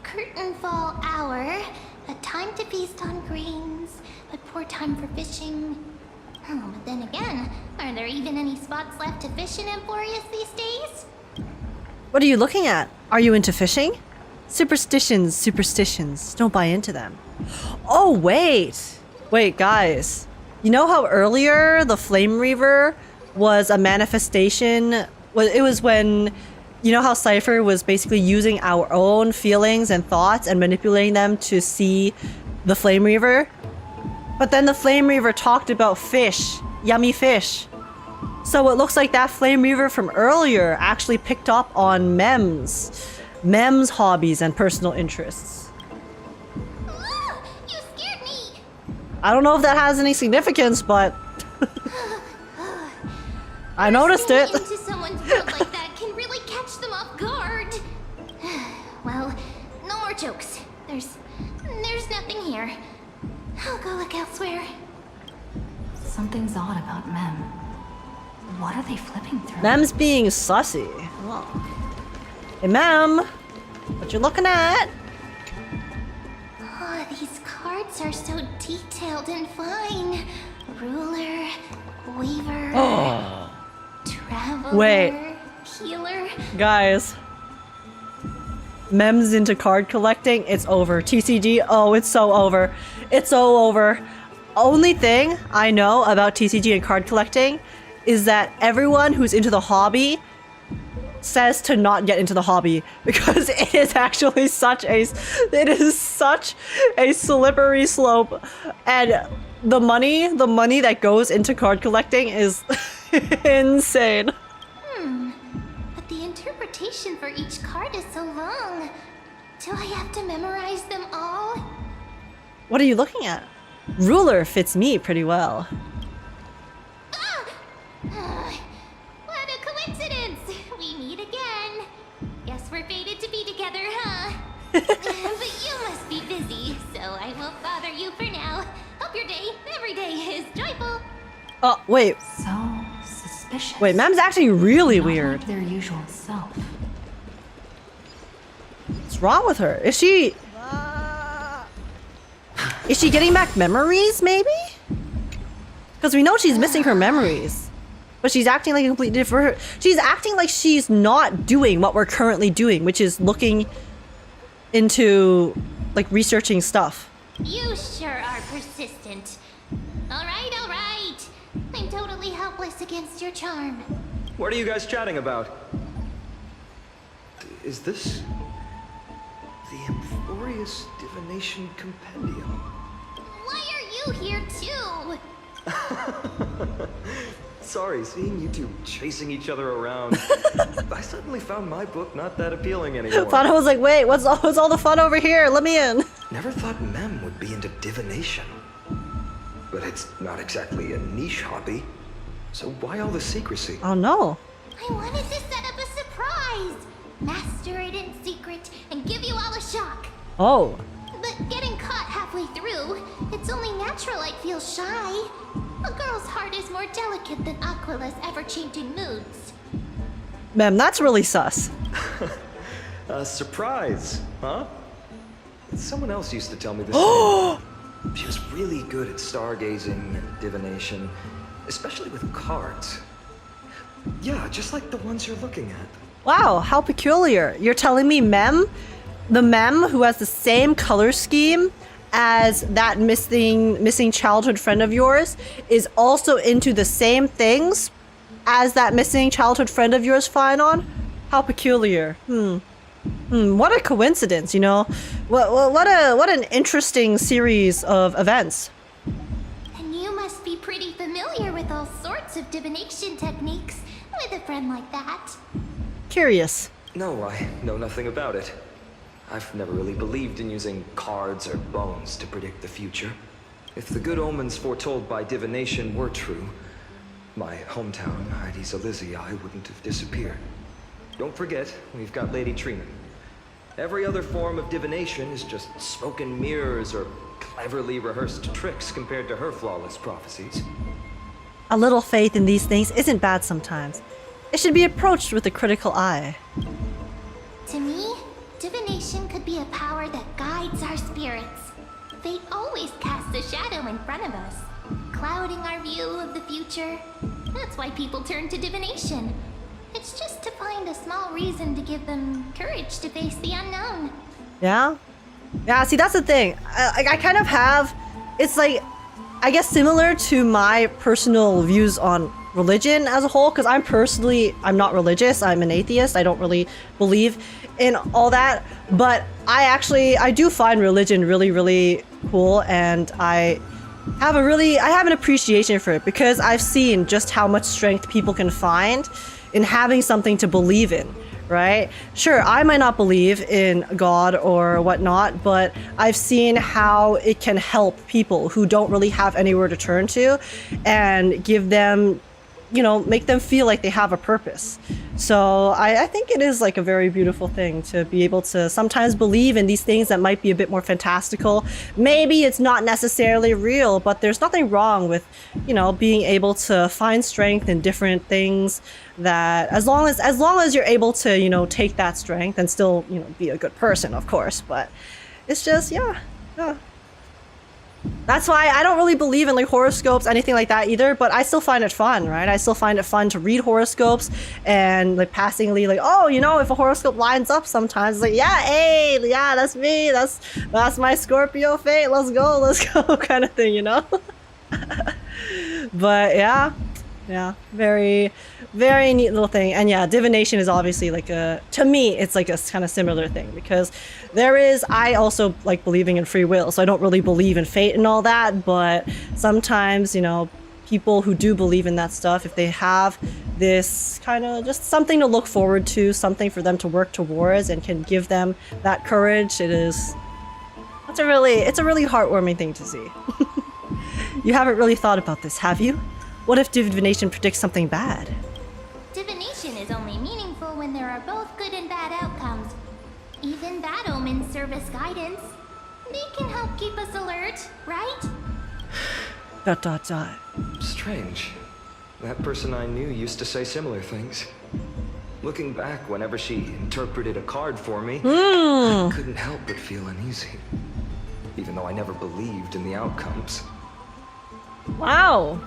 curtain fall hour, a time to feast on grains, but poor time for fishing. Oh, but then again, are there even any spots left to fish in Amphorius these days? What are you looking at? Are you into fishing? Superstitions. Don't buy into them. Oh, wait. Wait, guys. You know how earlier the Flame Reaver was a manifestation? Well, it was when, you know how Cipher was basically using our own feelings and thoughts and manipulating them to see the Flame Reaver? But then the Flame Reaver talked about fish, yummy fish. So it looks like that Flame Reaver from earlier actually picked up on Mem's hobbies and personal interests. You scared me! I don't know if that has any significance, but I noticed it. Into someone's world like that can really catch them off guard. Well, no more jokes. There's nothing here. I'll go look elsewhere. Something's odd about Mem. What are they flipping through? Mem's being sussy. Hey, Mem, what you looking at? Oh, these cards are so detailed and fine. Ruler, weaver, traveler, Wait. healer. Guys, Mem's into card collecting. It's over. TCG, oh, it's so over. It's so over. Only thing I know about TCG and card collecting is that everyone who's into the hobby says to not get into the hobby because it is actually such a slippery slope, and the money that goes into card collecting is insane. But the interpretation for each card is so long. Do I have to memorize them all? What are you looking at? Ruler fits me pretty well. What a coincidence! We meet again. Guess we're fated to be together, huh? But you must be busy, so I won't bother you for now. Hope your day, every day, is joyful. Oh, wait. So suspicious. Wait, Mem's actually really Not weird. like their usual self. What's wrong with her? Is she getting back memories, maybe? Because we know she's missing her memories. But she's acting like a complete different. She's acting like she's not doing what we're currently doing, which is looking into, like, researching stuff. You sure are persistent. All right, all right. I'm totally helpless against your charm. What are you guys chatting about? Is this the Emporious Divination Compendium? Why are you here too? Sorry, seeing you two chasing each other around. I suddenly found my book not that appealing anymore. Phainon was like, wait, what's all the fun over here? Let me in. Never thought Mem would be into divination. But it's not exactly a niche hobby. So why all the secrecy? Oh no. I wanted to set up a surprise. Master it in secret and give you all a shock. Oh. But getting caught halfway through, it's only natural I'd feel shy. A girl's heart is more delicate than Aquila's ever-changing moods. Mem, that's really sus. A surprise, huh? Someone else used to tell me this. Thing. She was really good at stargazing and divination, especially with cards. Yeah, just like the ones you're looking at. Wow, how peculiar. You're telling me Mem, the Mem who has the same color scheme as that missing childhood friend of yours, is also into the same things as that missing childhood friend of yours, Phainon? How peculiar. What a coincidence, you know? What an interesting series of events. And you must be pretty familiar with all sorts of divination techniques with a friend like that. Curious. No, I know nothing about it. I've never really believed in using cards or bones to predict the future. If the good omens foretold by divination were true, my hometown, Hydes Elysiae, wouldn't have disappeared. Don't forget, we've got Lady Trina. Every other form of divination is just smoke and mirrors or cleverly rehearsed tricks compared to her flawless prophecies. A little faith in these things isn't bad sometimes. It should be approached with a critical eye. To me, divination could be a power that guides our spirits. They always cast a shadow in front of us, clouding our view of the future. That's why people turn to divination. It's just to find a small reason to give them courage to face the unknown. Yeah? Yeah, see, that's the thing. I kind of have... It's like... I guess similar to my personal views on religion as a whole, because I'm not religious, I'm an atheist, I don't really believe in all that, but I do find religion really, really cool, and I have an appreciation for it, because I've seen just how much strength people can find in having something to believe in, right? Sure, I might not believe in God or whatnot, but I've seen how it can help people who don't really have anywhere to turn to and give them, make them feel like they have a purpose. So I think it is like a very beautiful thing to be able to sometimes believe in these things that might be a bit more fantastical. Maybe it's not necessarily real, but there's nothing wrong with, being able to find strength in different things, that as long as you're able to, take that strength and still, be a good person, of course. But it's just, yeah. That's why I don't really believe in like horoscopes, anything like that either, but I still find it fun, right? I still find it fun to read horoscopes and like passingly like, oh, if a horoscope lines up sometimes, it's like, yeah, hey, yeah, that's me, that's my Scorpio fate, let's go kind of thing, But yeah, very, very neat little thing. And yeah, divination is obviously like to me, it's like a kind of similar thing, because I also like believing in free will, so I don't really believe in fate and all that, but sometimes, people who do believe in that stuff, if they have this kind of just something to look forward to, something for them to work towards, and can give them that courage, it's a really heartwarming thing to see. You haven't really thought about this, have you? What if divination predicts something bad? Divination is only meaningful when there are both good and bad outcomes. Even bad omens serve as guidance. They can help keep us alert, right? ... Strange. That person I knew used to say similar things. Looking back, whenever she interpreted a card for me, I couldn't help but feel uneasy. Even though I never believed in the outcomes. Wow.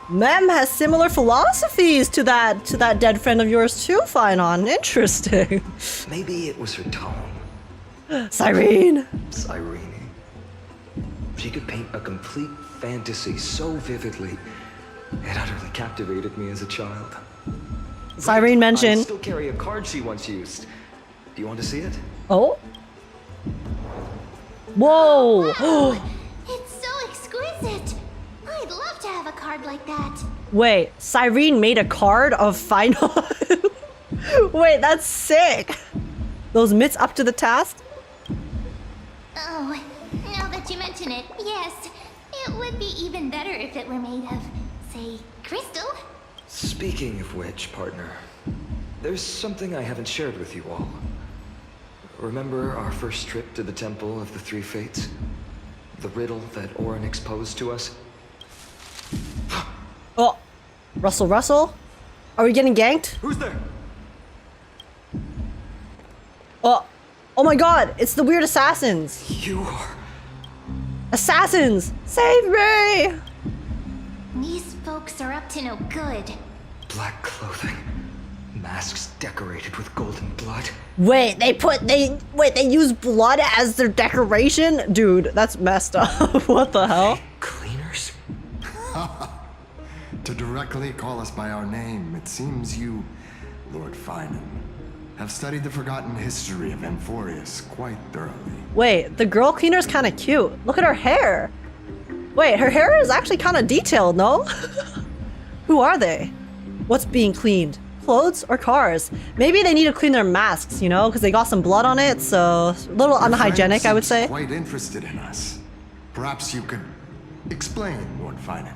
Mem has similar philosophies to that dead friend of yours too, Phainon. Interesting. Maybe it was her tone. Cyrene. She could paint a complete fantasy so vividly, it utterly captivated me as a child. Cyrene mentioned. I still carry a card she once used. Do you want to see it? Oh. Whoa. Wow. It's so exquisite. I'd love to have a card like that. Wait, Cyrene made a card of Phainon? Wait, that's sick. Those mitts up to the task? Oh, now that you mention it, yes. It would be even better if it were made of, say, crystal. Speaking of which, partner, there's something I haven't shared with you all. Remember our first trip to the Temple of the Three Fates? The riddle that Orynyx posed to us? Oh, Russell? Are we getting ganked? Who's there? Oh my god, it's the weird assassins. You are... Assassins! Save me! These folks are up to no good. Black clothing. Masks decorated with golden blood. Wait, they use blood as their decoration? Dude, that's messed up. What the hell? Cleaners? To directly call us by our name, it seems you, Lord Phainon, have studied the forgotten history of Amphorius quite thoroughly. Wait, the girl cleaner's kind of cute. Look at her hair. Wait, her hair is actually kind of detailed, no? Who are they? What's being cleaned? Clothes or cars? Maybe they need to clean their masks, because they got some blood on it, so a little unhygienic, I would say. Quite interested in us. Perhaps you could explain, Lord Phainon.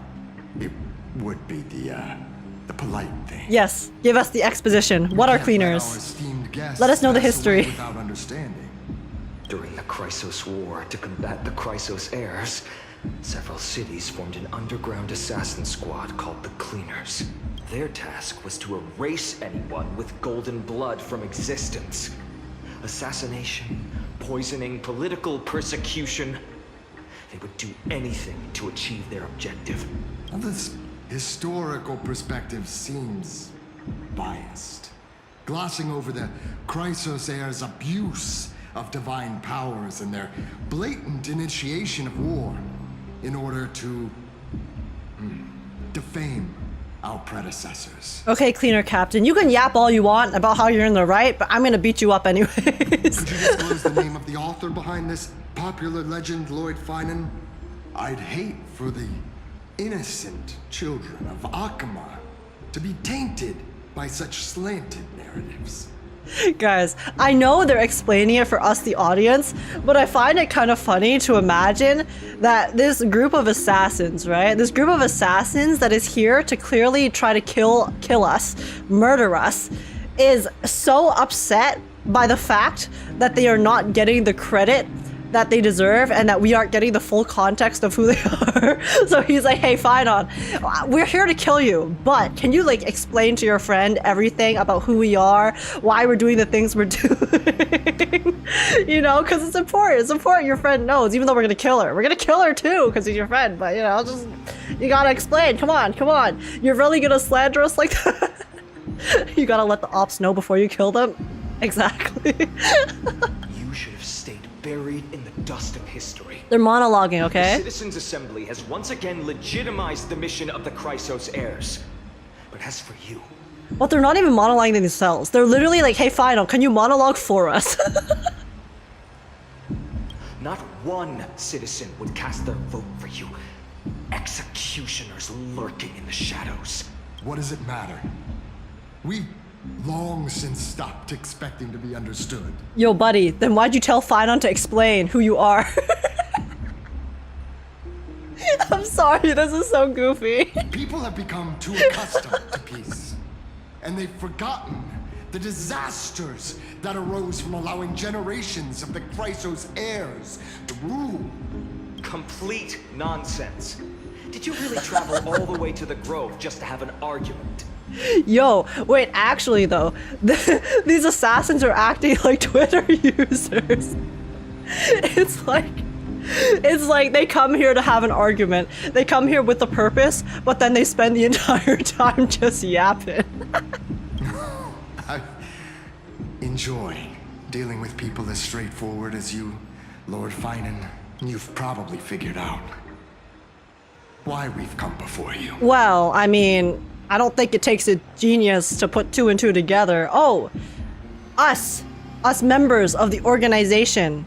It would be the polite thing. Yes, give us the exposition. What are cleaners? Let us know the history. Without understanding. During the Chrysos War, to combat the Chrysos heirs, several cities formed an underground assassin squad called the Cleaners. Their task was to erase anyone with golden blood from existence. Assassination, poisoning, political persecution. They would do anything to achieve their objective. Now, this historical perspective seems biased, glossing over the Chrysos heirs' abuse of divine powers and their blatant initiation of war in order to Defame our predecessors. Okay, Cleaner Captain, you can yap all you want about how you're in the right, but I'm gonna beat you up anyways. Could you disclose the name of the author behind this popular legend, Lord Phainon? I'd hate for the innocent children of Akama to be tainted by such slanted narratives. Guys, I know they're explaining it for us, the audience, but I find it kind of funny to imagine that this group of assassins, right? This group of assassins that is here to clearly try to kill us, murder us, is so upset by the fact that they are not getting the credit that they deserve and that we aren't getting the full context of who they are. So he's like, hey, Phainon, we're here to kill you, but can you like explain to your friend everything about who we are, why we're doing the things we're doing? You know, because it's important. It's important your friend knows, even though we're gonna kill her. We're gonna kill her too, because he's your friend, but you know, just, you gotta explain. Come on, come on. You're really gonna slander us like that? You gotta let the ops know before you kill them? Exactly. You should have stayed buried in the dust of history. They're monologuing, okay? The Citizens' Assembly has once again legitimized the mission of the Chrysos heirs. But as for you... But they're not even monologuing themselves. They're literally like, hey, Phainon, can you monologue for us? Not one citizen would cast their vote for you. Executioners lurking in the shadows. What does it matter? We've long since stopped expecting to be understood. Yo, buddy, then why'd you tell Phainon to explain who you are? I'm sorry, this is so goofy. People have become too accustomed to peace, and they've forgotten the disasters that arose from allowing generations of the Chrysos heirs to rule. Complete nonsense. Did you really travel all the way to the Grove just to have an argument? Yo, wait, actually though, these assassins are acting like Twitter users. It's like they come here to have an argument. They come here with a purpose, but then they spend the entire time just yapping. I enjoy dealing with people as straightforward as you, Lord Phainon. You've probably figured out why we've come before you. Well, I mean, I don't think it takes a genius to put two and two together. Oh, us members of the organization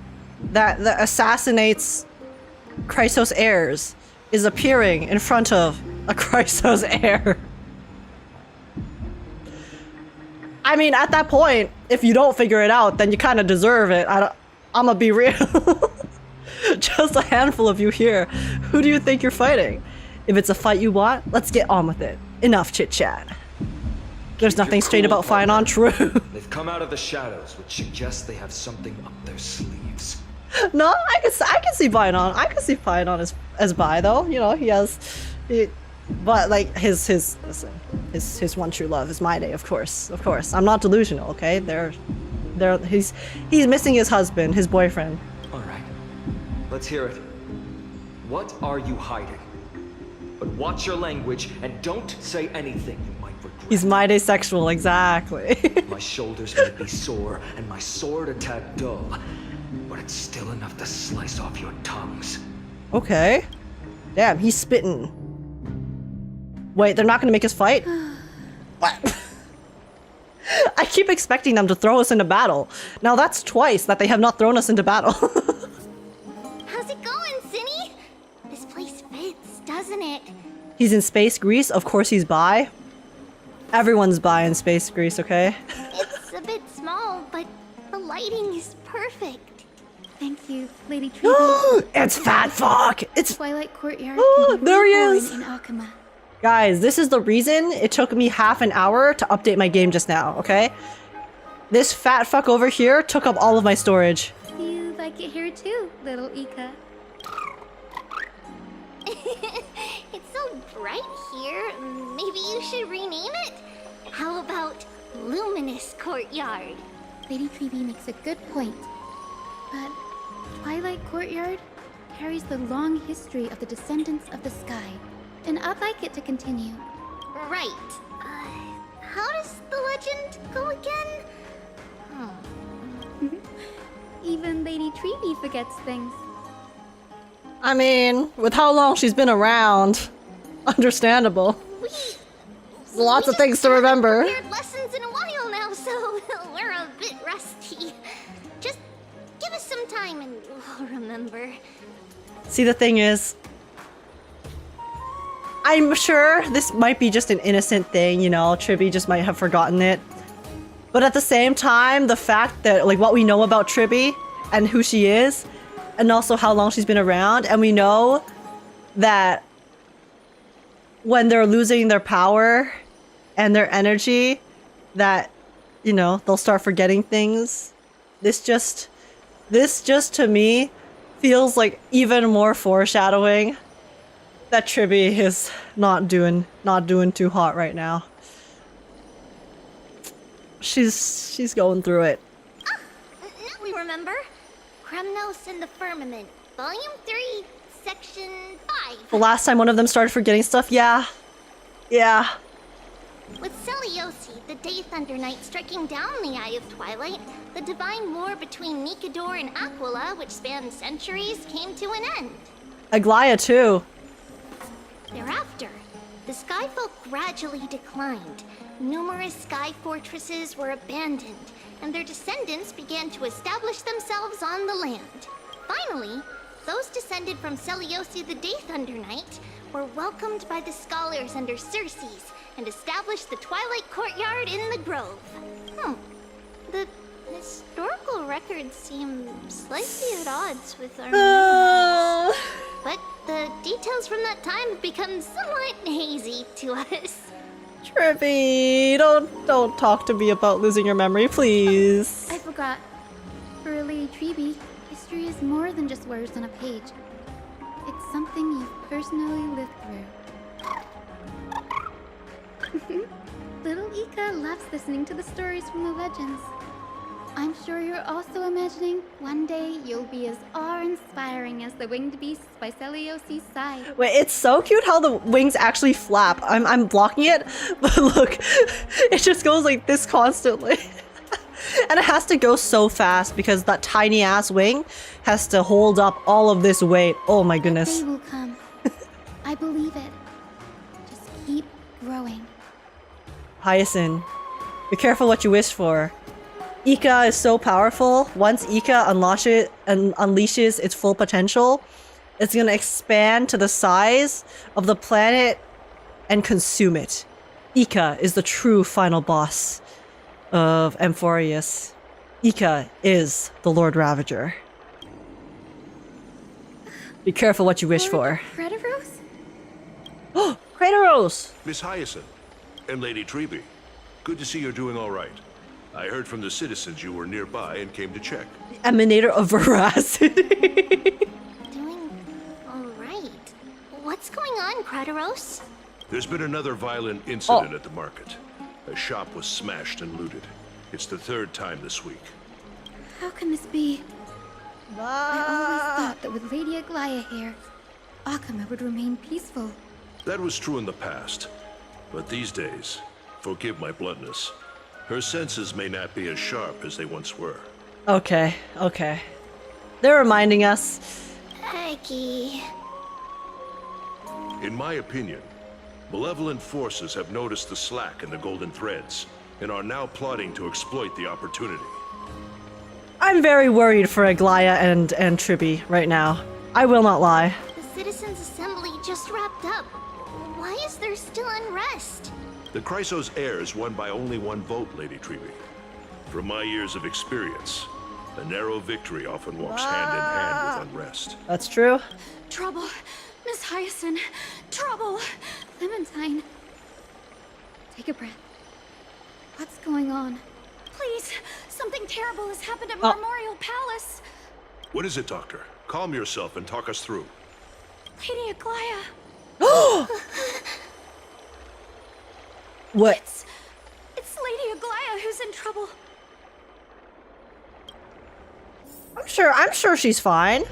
that assassinates Chrysos heirs is appearing in front of a Chrysos heir. I mean, at that point, if you don't figure it out, then you kind of deserve it. I'ma be real. Just a handful of you here. Who do you think you're fighting? If it's a fight you want, let's get on with it. Enough chit-chat. There's nothing straight about Phainon, true. They've come out of the shadows, which suggests they have something up their sleeves. No, I can see Phainon. I can see Phainon as bi though. You know, but like his one true love is my day, of course. Of course. I'm not delusional, okay? He's missing his husband, his boyfriend. Alright. Let's hear it. What are you hiding? But watch your language and don't say anything you might regret. He's my day sexual, exactly. My shoulders may be sore and my sword a tad dull, but it's still enough to slice off your tongues. Okay. Damn, he's spitting. Wait, they're not gonna make us fight? What? I keep expecting them to throw us into battle. Now that's twice that they have not thrown us into battle. How's it going, Cinny? This place fits, doesn't it? He's in Space Greece, of course he's bi. Everyone's bi in Space Greece, okay? It's a bit small, but the lighting is perfect. Thank you, Lady Treevee. It's Fat Fuck! It's Twilight Courtyard Oh, can be there he really is! boring in Akama. Guys, this is the reason it took me half an hour to update my game just now, okay? This fat fuck over here took up all of my storage. You like it here too, little Ika. It's so bright here. Maybe you should rename it? How about Luminous Courtyard? Lady Treevee makes a good point. But Twilight Courtyard carries the long history of the descendants of the sky, and I'd like it to continue. Right. How does the legend go again? Even Lady Treevee forgets things. I mean, with how long she's been around, Understandable. There's lots of things to We remember. haven't prepared lessons in a while now, so we're a bit rusty. Just give us some time and we'll remember. See, the thing is, I'm sure this might be just an innocent thing, you know, Tribby just might have forgotten it. But at the same time, the fact that, like, what we know about Tribby and who she is, and also how long she's been around, and we know that when they're losing their power and their energy, that, you know, they'll start forgetting things. This just to me feels like even more foreshadowing that Tribby is not doing too hot right now. She's going through it. Now we remember. Kremnos and the Firmament, Volume 3, Section 5. The last time one of them started forgetting stuff, yeah. With Seliosi, the Day Thunder Knight, striking down the Eye of Twilight, the divine war between Nikador and Aquila, which spanned centuries, came to an end. Aglaia too. Thereafter, the Skyfolk gradually declined. Numerous sky fortresses were abandoned, and their descendants began to establish themselves on the land. Finally, those descended from Seliosi the Day Thunder Knight were welcomed by the scholars under Circes and established the Twilight Courtyard in the Grove. The historical records seem slightly at odds with our memories. But the details from that time have become somewhat hazy to us. Tribby, don't talk to me about losing your memory, please. I forgot. For Lady Tribby, history is more than just words on a page. It's something you've personally lived through. Little Ika loves listening to the stories from the legends. I'm sure you're also imagining one day you'll be as awe-inspiring as the winged beasts by Seliosi's side. Wait, it's so cute how the wings actually flap. I'm blocking it, but look, it just goes like this constantly. And it has to go so fast because that tiny ass wing has to hold up all of this weight. Oh my goodness. The day will come. I believe it. Just keep growing. Hyacine, be careful what you wish for. Ika is so powerful. Once Ika unleashes its full potential, it's gonna expand to the size of the planet and consume it. Ika is the true final boss of Amphorius. Ika is the Lord Ravager. Be careful what you wish for. Crediros? Oh, Crateros! Miss Hyacine and Lady Tribby, good to see you're doing all right. I heard from the citizens you were nearby and came to check. Emanator of veracity. Doing all right. What's going on, Crateros? There's been another violent incident at the market. A shop was smashed and looted. It's the third time this week. How can this be? I always thought that with Lady Aglaia here, Akama would remain peaceful. That was true in the past. But these days, forgive my bluntness, her senses may not be as sharp as they once were. Okay. They're reminding us. Aggie. In my opinion, malevolent forces have noticed the slack in the golden threads and are now plotting to exploit the opportunity. I'm very worried for Aglaia and Tribby right now. I will not lie. The Citizens' Assembly just wrapped up. Why is there still unrest? The Chrysos heirs won by only one vote, Lady Tribby. From my years of experience, a narrow victory often walks hand in hand with unrest. That's true. Trouble. Miss Hyacine. Trouble. Clementine. Take a breath. What's going on? Please, something terrible has happened at Memorial Palace. What is it, Doctor? Calm yourself and talk us through. Lady Aglaia. What? It's Lady Aglaia who's in trouble. I'm sure she's fine.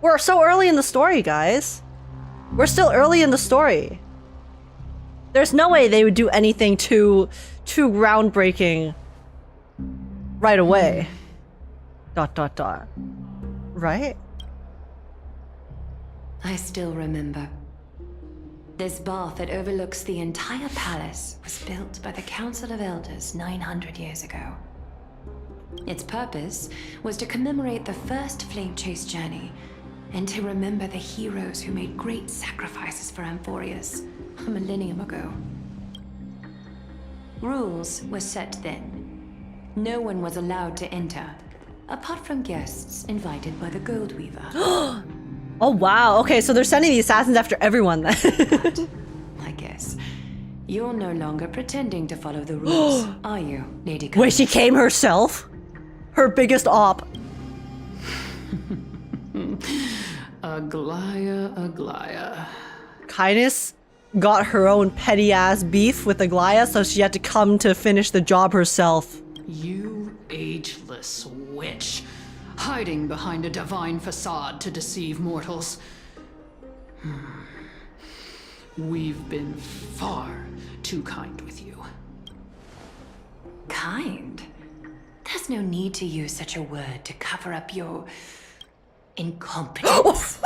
We're so early in the story, guys. We're still early in the story. There's no way they would do anything too groundbreaking right away. ... Right? I still remember. This bath that overlooks the entire palace was built by the Council of Elders 900 years ago. Its purpose was to commemorate the first flame chase journey and to remember the heroes who made great sacrifices for Amphorius a millennium ago. Rules were set then. No one was allowed to enter, apart from guests invited by the Gold Weaver. Oh wow, okay, so they're sending the assassins after everyone then. I guess. You're no longer pretending to follow the rules, are you, Lady Kainis? Wait, she came herself? Her biggest op. Aglaia. Kainis got her own petty ass beef with Aglaia, so she had to come to finish the job herself. You ageless witch, hiding behind a divine facade to deceive mortals. We've been far too kind with you. Kind? There's no need to use such a word to cover up your incompetence.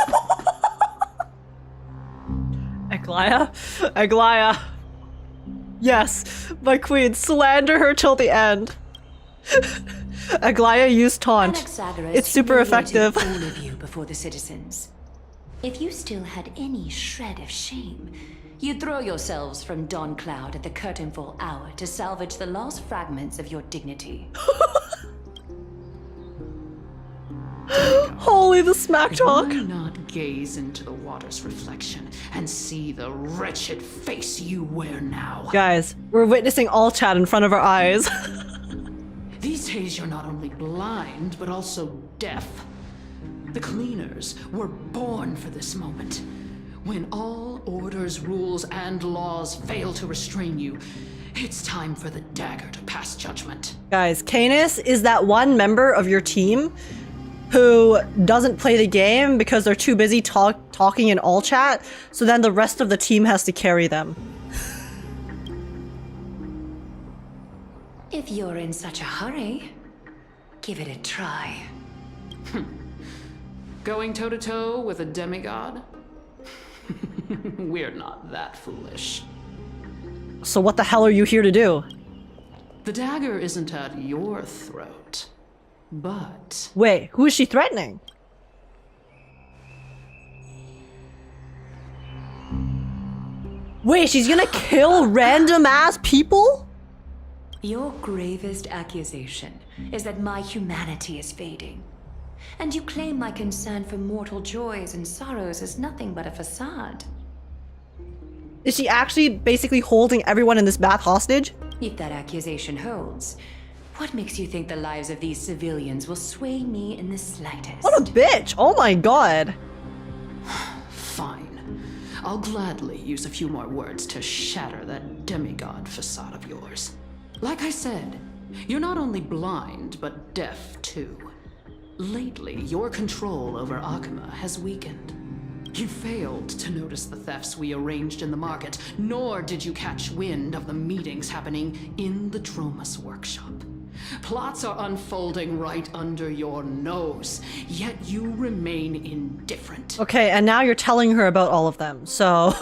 Aglaia. Yes, my queen, slander her till the end. Aglaia used taunt. It's super effective. All of you before the citizens. If you still had any shred of shame, you'd throw yourselves from dawn cloud at the curtainfall hour to salvage the last fragments of your dignity. Holy the smack talk. Why not gaze into the water's reflection and see the wretched face you wear now? Guys, we're witnessing all chat in front of our eyes. These days you're not only blind, but also deaf. The cleaners were born for this moment. When all orders, rules, and laws fail to restrain you, it's time for the dagger to pass judgment. Guys, Canis is that one member of your team who doesn't play the game because they're too busy talking in all chat, so then the rest of the team has to carry them. If you're in such a hurry, give it a try. Going toe-to-toe with a demigod? We're not that foolish. So what the hell are you here to do? The dagger isn't at your throat, but... Wait, who is she threatening? Wait, she's gonna kill random ass people? Your gravest accusation is that my humanity is fading. And you claim my concern for mortal joys and sorrows is nothing but a facade. Is she actually basically holding everyone in this bath hostage? If that accusation holds, what makes you think the lives of these civilians will sway me in the slightest? What a bitch! Oh my god! Fine. I'll gladly use a few more words to shatter that demigod facade of yours. Like I said, you're not only blind, but deaf too. Lately, your control over Akama has weakened. You failed to notice the thefts we arranged in the market, nor did you catch wind of the meetings happening in the Dromus workshop. Plots are unfolding right under your nose, yet you remain indifferent. Okay, and now you're telling her about all of them, so...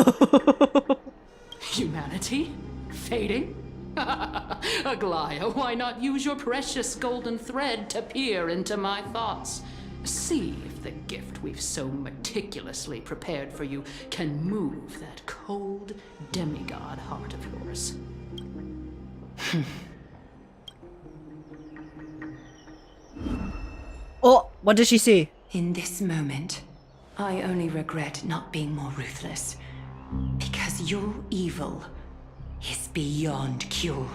Humanity? Fading? Aglaia, why not use your precious golden thread to peer into my thoughts? See if the gift we've so meticulously prepared for you can move that cold demigod heart of yours. Oh, what did she see? In this moment, I only regret not being more ruthless. Because your evil is beyond cure.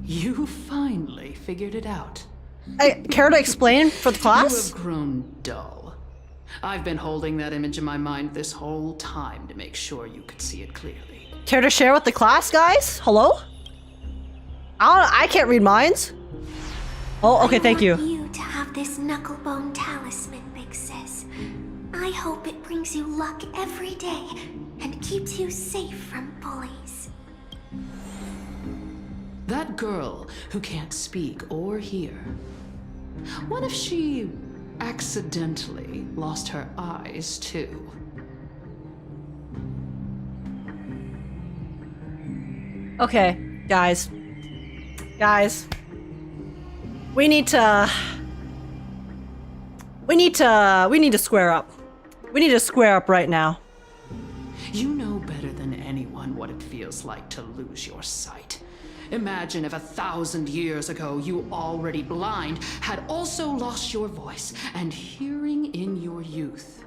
You finally figured it out. Care to explain for the class? You have grown dull. I've been holding that image in my mind this whole time to make sure you could see it clearly. Care to share with the class, guys? Hello? I can't read minds. Oh, okay, thank you. I want you to have this knucklebone talisman, Big Sis. I hope it brings you luck every day and keeps you safe from bullies. That girl who can't speak or hear. What if she accidentally lost her eyes, too. Okay, guys. Guys. We need to square up. We need to square up right now. You know better than anyone what it feels like to lose your sight. Imagine if 1,000 years ago you, already blind, had also lost your voice and hearing in your youth.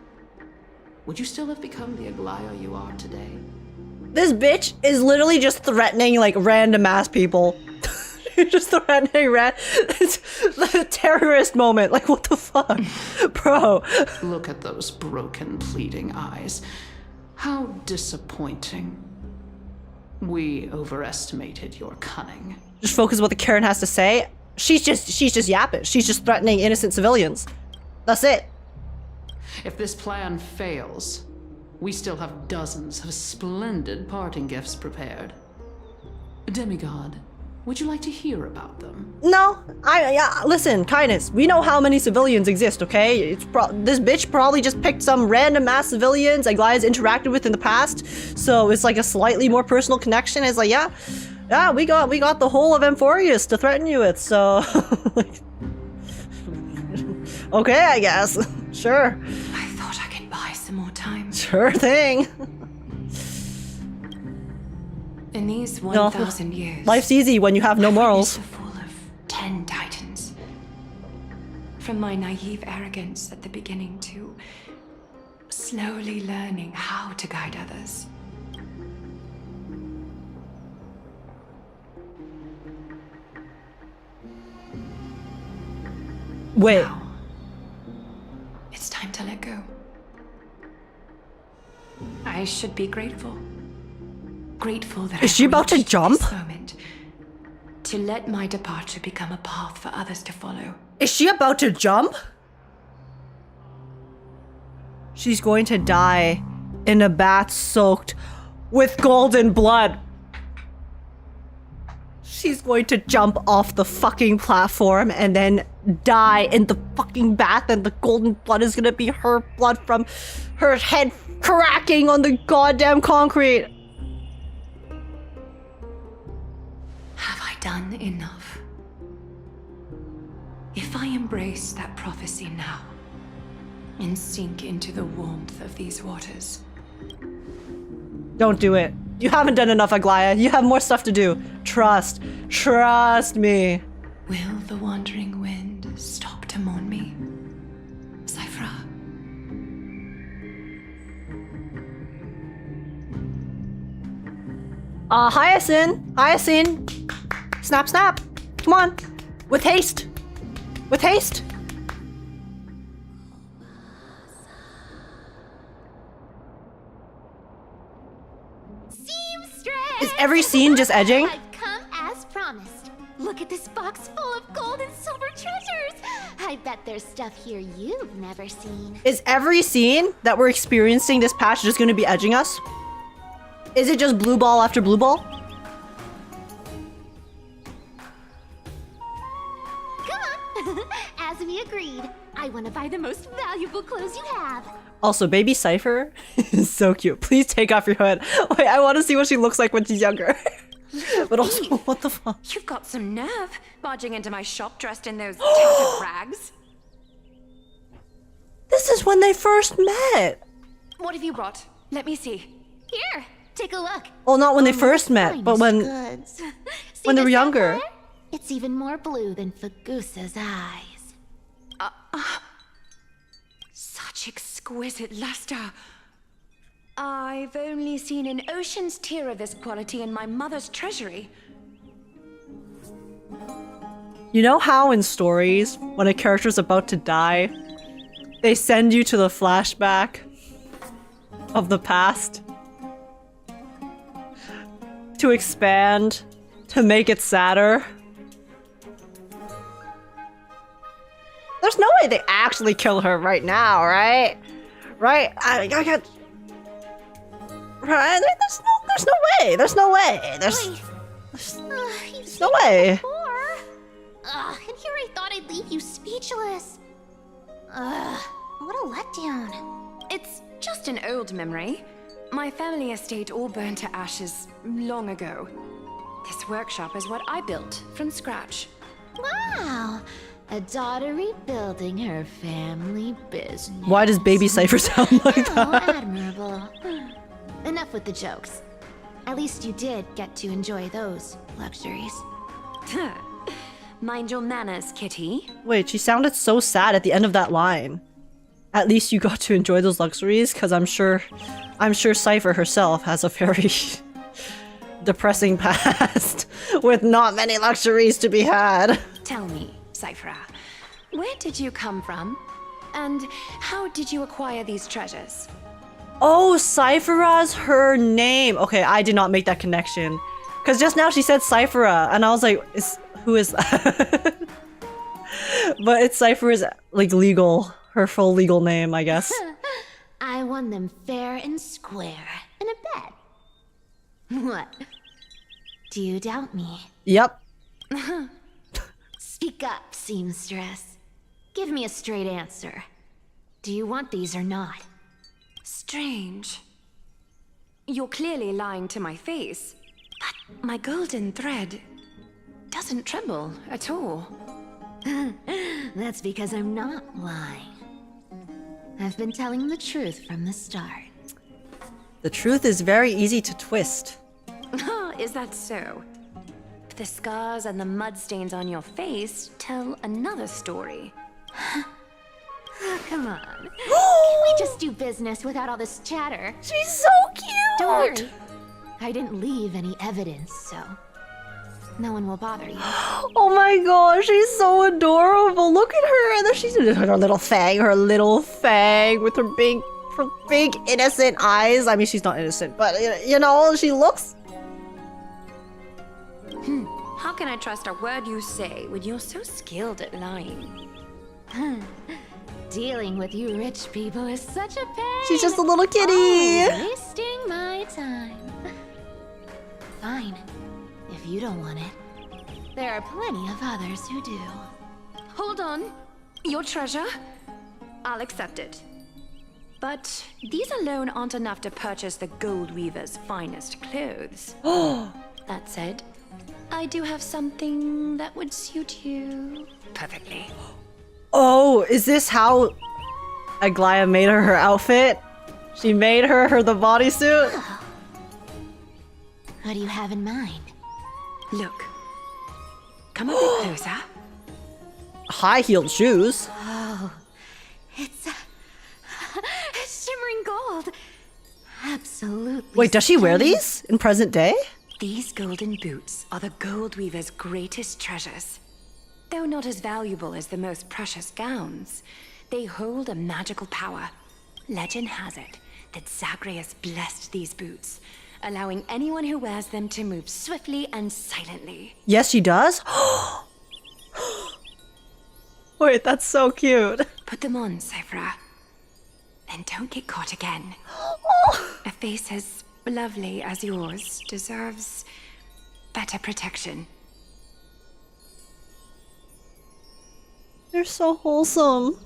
Would you still have become the Aglaia you are today? This bitch is literally just threatening like random ass people. Just threatening it's the terrorist moment. Like, what the fuck? Bro. Look at those broken, pleading eyes. How disappointing. We overestimated your cunning. Just focus on what the Karen has to say. She's just yapping. She's just threatening innocent civilians. That's it. If this plan fails, we still have dozens of splendid parting gifts prepared. Demigod, would you like to hear about them? No, listen, kindness. We know how many civilians exist, okay? This bitch probably just picked some random ass civilians Aglaia's interacted with in the past, so it's like a slightly more personal connection. It's like, yeah, we got the whole of Amphorius to threaten you with, so okay, I guess. Sure. I thought I could buy some more time. Sure thing. In these 1,000 years, life's easy when you have no morals. The fall of 10 titans. From my naive arrogance at the beginning to slowly learning how to guide others. Wait. Now, it's time to let go. I should be grateful. Grateful that is she about to jump? This moment, to let my departure become a path for others to follow. Is she about to jump? She's going to die in a bath soaked with golden blood. She's going to jump off the fucking platform and then die in the fucking bath, and the golden blood is gonna be her blood from her head cracking on the goddamn concrete. Have I done enough? If I embrace that prophecy now and sink into the warmth of these waters. Don't do it. You haven't done enough, Aglaia. You have more stuff to do. Trust me. Will the wandering wind stop to mourn me? Cipher. Hyacine. Snap. Come on. With haste. Seamstress! Is every scene just edging? I've come as promised. Look at this box full of gold and silver treasures. I bet there's stuff here you've never seen. Is every scene that we're experiencing this patch just going to be edging us? Is it just blue ball after blue ball? Come on. As we agreed, I want to buy the most valuable clothes you have. Also, baby Cipher is so cute. Please take off your hood. Wait, I want to see what she looks like when she's younger. But also, what the fuck? You've got some nerve, barging into my shop dressed in those tattered rags. This is when they first met. What have you brought? Let me see. Here, take a look. Well, not when they first met, but when they were younger. Sapphire? It's even more blue than Fagusa's eyes. Such exquisite luster. I've only seen an ocean's tear of this quality in my mother's treasury. You know how in stories, when a character's about to die, they send you to the flashback of the past to expand, to make it sadder? There's no way they actually kill her right now, right? Right? I got... Right? There's no way. There's no way. And here I thought I'd leave you speechless. Ugh, what a letdown. It's just an old memory. My family estate all burned to ashes long ago. This workshop is what I built from scratch. Wow, a daughter rebuilding her family business. Why does baby Cipher sound like Oh, that? admirable. Enough with the jokes. At least you did get to enjoy those luxuries. Mind your manners, kitty. Wait, she sounded so sad at the end of that line. At least you got to enjoy those luxuries, because I'm sure Cipher herself has a very depressing past with not many luxuries to be had. Tell me, Cipher, where did you come from? And how did you acquire these treasures? Oh, Cyphera's her name. Okay, I did not make that connection. Because just now she said Cyphera, and I was like, who is that? But it's Cipher's, like, legal, her full legal name, I guess. I won them fair and square in a bet. What? Do you doubt me? Yep. Speak up, seamstress. Give me a straight answer. Do you want these or not? Strange. You're clearly lying to my face, but my golden thread doesn't tremble at all. That's because I'm not lying. I've been telling the truth from the start. The truth is very easy to twist. Is that so? The scars and the mud stains on your face tell another story. Oh, come on. Can we just do business without all this chatter? She's so cute! Don't worry. I didn't leave any evidence, so no one will bother you. Oh my gosh, she's so adorable. Look at her. And then she's her little fang with her big innocent eyes. I mean, she's not innocent, but you know, she looks. How can I trust a word you say when you're so skilled at lying? Dealing with you rich people is such a pain. She's just a little kitty. Always wasting my time. Fine. If you don't want it, there are plenty of others who do. Hold on. Your treasure? I'll accept it. But these alone aren't enough to purchase the Gold Weaver's finest clothes. That said, I do have something that would suit you perfectly. Oh, is this how Aglaia made her outfit? She made her the bodysuit? Oh. What do you have in mind? Look. Come a bit closer. High-heeled shoes? Oh, it's shimmering gold. Absolutely. Wait, does she wear stunning. these in present day? These golden boots are the Gold Weaver's greatest treasures. Though not as valuable as the most precious gowns, they hold a magical power. Legend has it that Zagreus blessed these boots, allowing anyone who wears them to move swiftly and silently. Yes, she does? Wait, that's so cute. Put them on, Cipher. Then don't get caught again. A face as lovely as yours deserves better protection. They're so wholesome.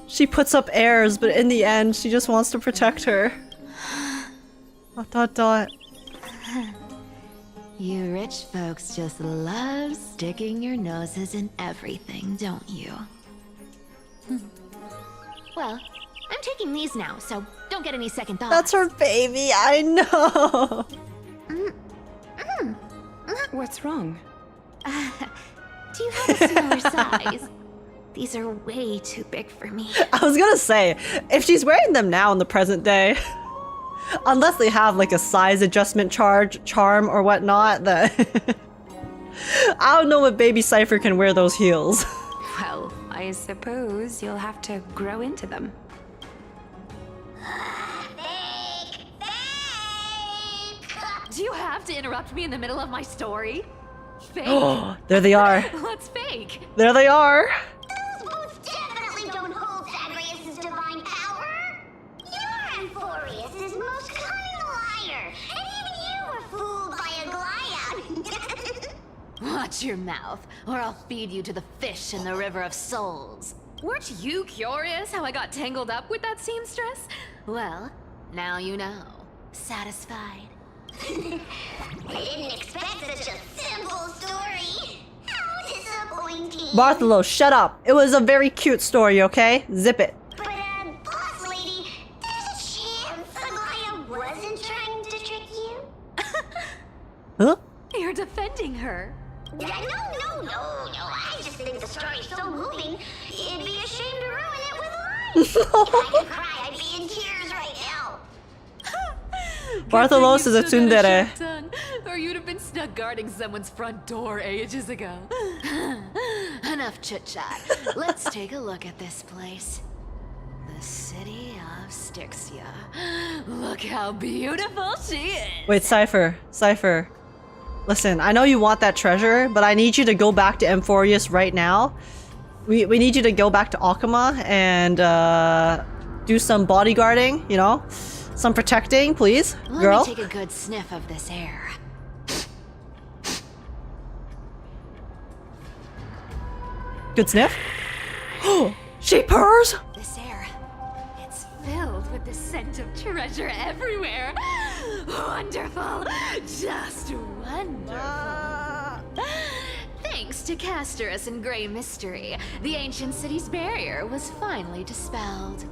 She puts up airs, but in the end, she just wants to protect her. ... You rich folks just love sticking your noses in everything, don't you? Well, I'm taking these now, so don't get any second thoughts. That's her baby, I know. What's wrong? Do you have a smaller size? These are way too big for me. I was gonna say, if she's wearing them now in the present day, unless they have like a size adjustment charm or whatnot, then I don't know if baby Cipher can wear those heels. Well, I suppose you'll have to grow into them. Do you have to interrupt me in the middle of my story? Fake? There they are. What's fake? There they are. Those boots definitely don't hold Zagreus' divine power. You're Amphorius' most cunning liar, and even you were fooled by Aglaia. Watch your mouth, or I'll feed you to the fish in the River of Souls. Weren't you curious how I got tangled up with that seamstress? Well, now you know. Satisfied? I didn't expect such a simple story. How disappointing. Bartholo, shut up. It was a very cute story, okay? Zip it. But, boss lady, there's a chance Agaya wasn't trying to trick you? Huh? You're defending her. No. I just think the story's so moving, it'd be a shame to ruin it with lies. If I could cry, I'd be in tears right now. Bartholos is a tsundere. Or you'd have been snug guarding someone's front door ages ago. Enough chit-chat. Let's take a look at this place. The city of Stixia. Look how beautiful she is. Wait, Cipher. Listen, I know you want that treasure, but I need you to go back to Amphorius right now. We need you to go back to Akama and do some bodyguarding, you know? Some protecting, please, girl. Let me take a good sniff of this air. Good sniff? She purrs? This air, it's filled with the scent of treasure everywhere. Wonderful, just wonderful. Thanks to Castorice and Grey Mystery, the ancient city's barrier was finally dispelled.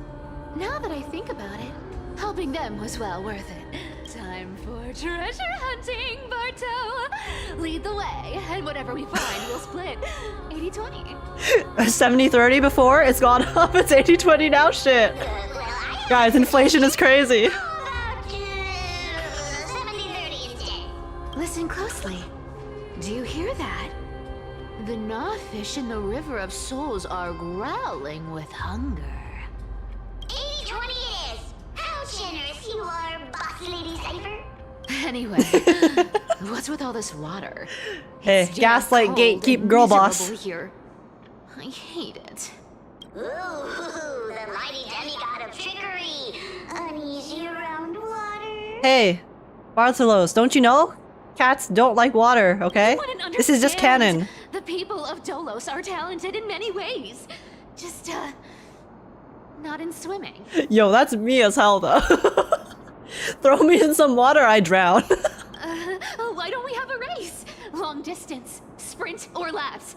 Now that I think about it, helping them was well worth it. Time for treasure hunting, Barto! Lead the way, and whatever we find, we'll split 80-20. 70-30 before? It's gone up. It's 80-20 now? Shit. Guys, inflation is crazy. Listen closely. Do you hear that? The gnawfish in the River of Souls are growling with hunger. 80-20 it is! How generous you are, boss lady Cipher. Anyway, what's with all this water? Hey, It's gaslight cold gatekeep and girl boss. miserable here. I hate it. Ooh, the mighty demigod of trickery. Uneasy around water. Hey, Bartholos, don't you know? Cats don't like water, okay? You wouldn't This is just understand. canon. The people of Dolos are talented in many ways. Just, not in swimming. Yo, that's me as hell, though. Throw me in some water, I drown. Why don't we have a race? Long distance, sprint, or laps?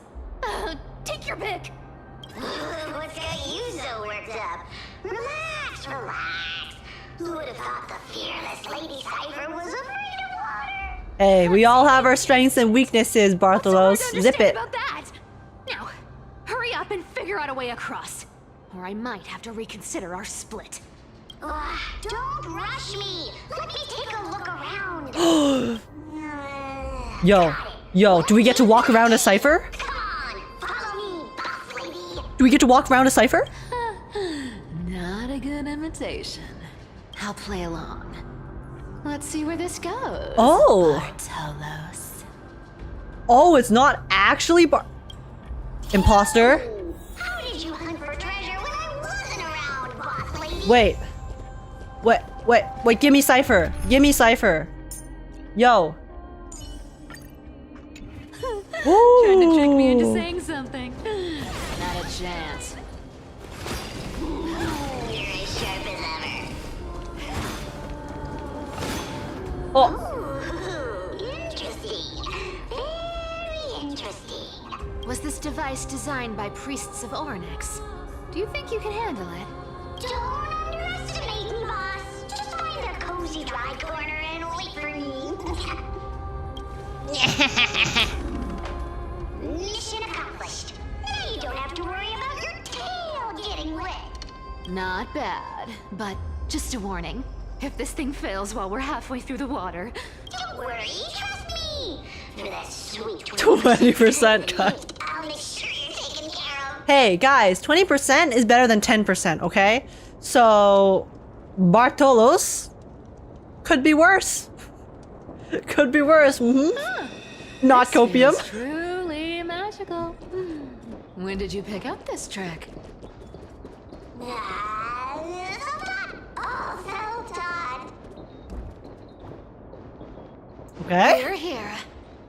Take your pick. What's got you so worked up? Relax. Who would have thought the fearless Lady Cipher was afraid of water? Hey, we all have our strengths and weaknesses, Bartholos. Zip it. About that. Now, hurry up and figure out a way across, or I might have to reconsider our split. Don't rush me. Let me take a look around. Yo, do we get to walk around a Cipher? Come on, follow me, boss lady. Do we get to walk around a Cipher? Not a good imitation. I'll play along. Let's see where this goes. Oh. Bartolos. Oh, it's not actually Imposter? How did you hunt for treasure when I wasn't around, boss lady? Wait, give me Cipher. Yo. Trying to trick me into saying something. Not a chance. You're as sharp as ever. Oh. Ooh, interesting. Very interesting. Was this device designed by priests of Ornyx? Do you think you can handle it? Don't underestimate me, boss. Just find a cozy dry corner and wait for me. Mission accomplished. Now you don't have to worry about your tail getting wet. Not bad, but just a warning. If this thing fails while we're halfway through the water... Don't worry, trust me. For that sweet 20% cut. I'll make sure you're taken care of. Hey, guys, 20% is better than 10%, okay? So, Bartholos could be worse. Could be worse, Not This copium. is truly magical. When did you pick up this trick? Okay. We're here.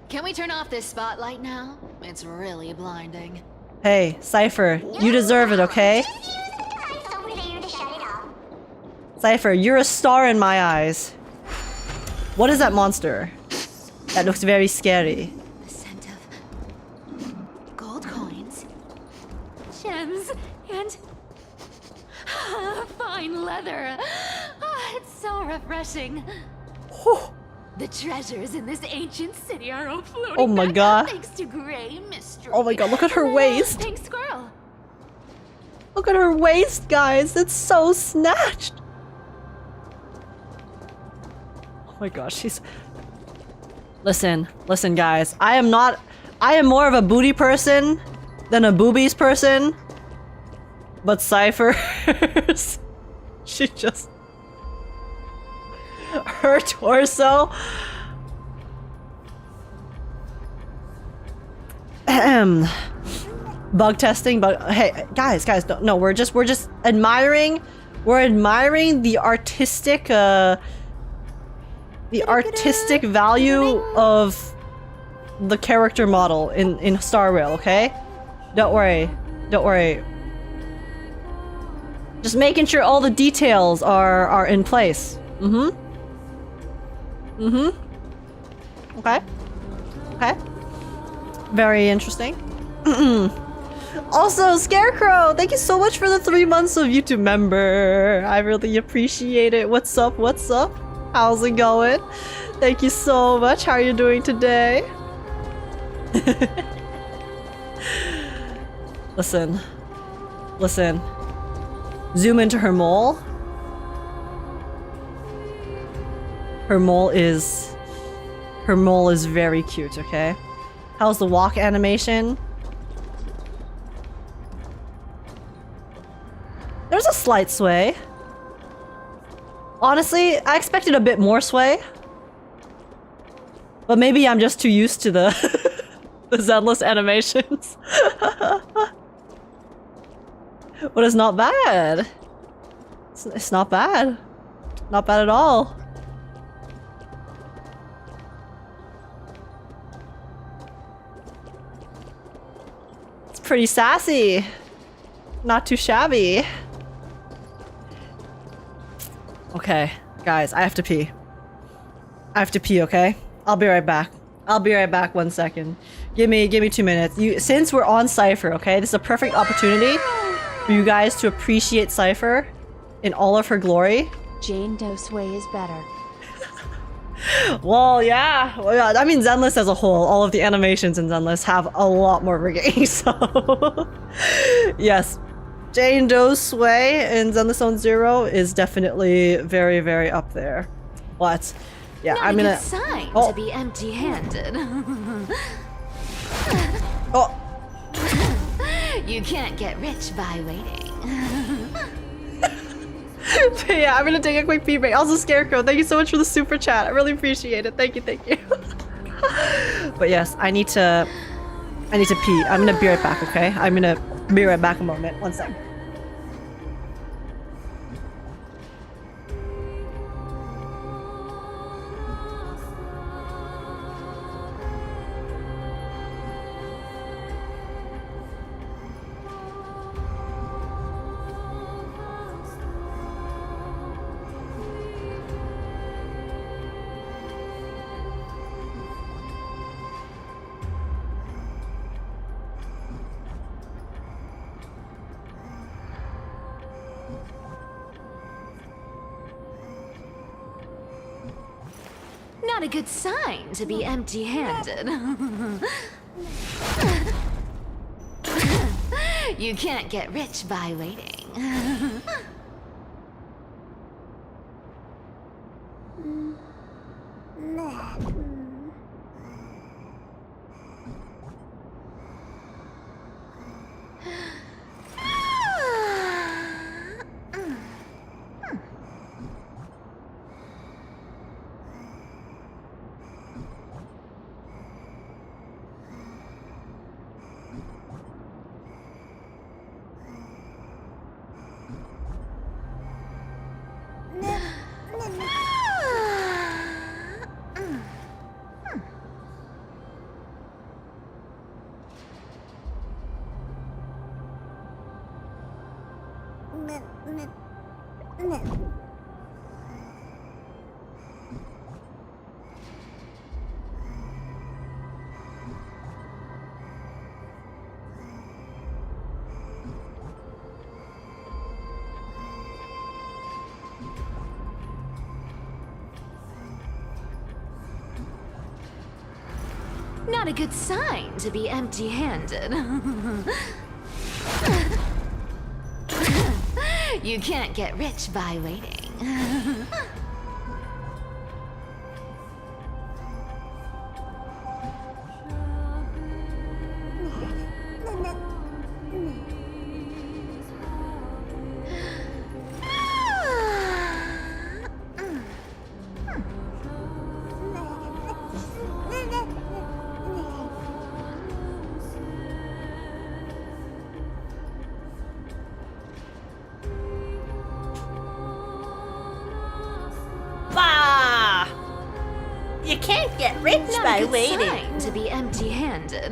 Can we turn off this spotlight now? It's really blinding. Hey, Cipher, you deserve it, okay? Cipher, you're a star in my eyes. What is that monster? That looks very scary. The scent of gold coins, gems, and fine leather. It's so refreshing. The treasures in this ancient city are all floating Oh my back god. up thanks to Grey Mystery. Oh my god, look at her waist. Pink squirrel. Look at her waist, guys. It's so snatched. Oh my gosh, she's... Listen, guys. I am more of a booty person than a boobies person. But Cipher... she just... her torso... Bug testing, hey, guys, no, we're just admiring... We're admiring the artistic, value of the character model in Starrail, okay? Don't worry. Just making sure all the details are in place. Okay. Very interesting. Also, Scarecrow, thank you so much for the 3 months of YouTube member. I really appreciate it. What's up? How's it going? Thank you so much. How are you doing today? Listen. Zoom into her mole. Her mole is very cute, okay? How's the walk animation? There's a slight sway. Honestly, I expected a bit more sway. But maybe I'm just too used to the the Zenless animations. But it's not bad. It's not bad. Not bad at all. It's pretty sassy. Not too shabby. Okay, guys, I have to pee. Okay? I'll be right back. 1 second. Give me 2 minutes. Since we're on Cipher, okay? This is a perfect opportunity for you guys to appreciate Cipher in all of her glory. Jane Doe's way is better. Well, yeah. I mean, Zenless as a whole, all of the animations in Zenless have a lot more rigging, so... Yes. Jane Doe's sway in Zenless Zone Zero is definitely very, very up there. But, yeah, Not I'm a gonna... good sign to be empty-handed. Oh! You can't get rich by waiting. But yeah, I'm gonna take a quick pee break. Also, Scarecrow, thank you so much for the super chat. I really appreciate it. Thank you. But yes, I need to pee. I'm gonna be right back, okay? I'm gonna be right back a moment. 1 sec. Not a good sign to be empty-handed. You can't get rich by waiting. Not a good sign to be empty-handed. You can't get rich by waiting. Bah! You can't get rich Not by a good waiting. sign to be empty-handed.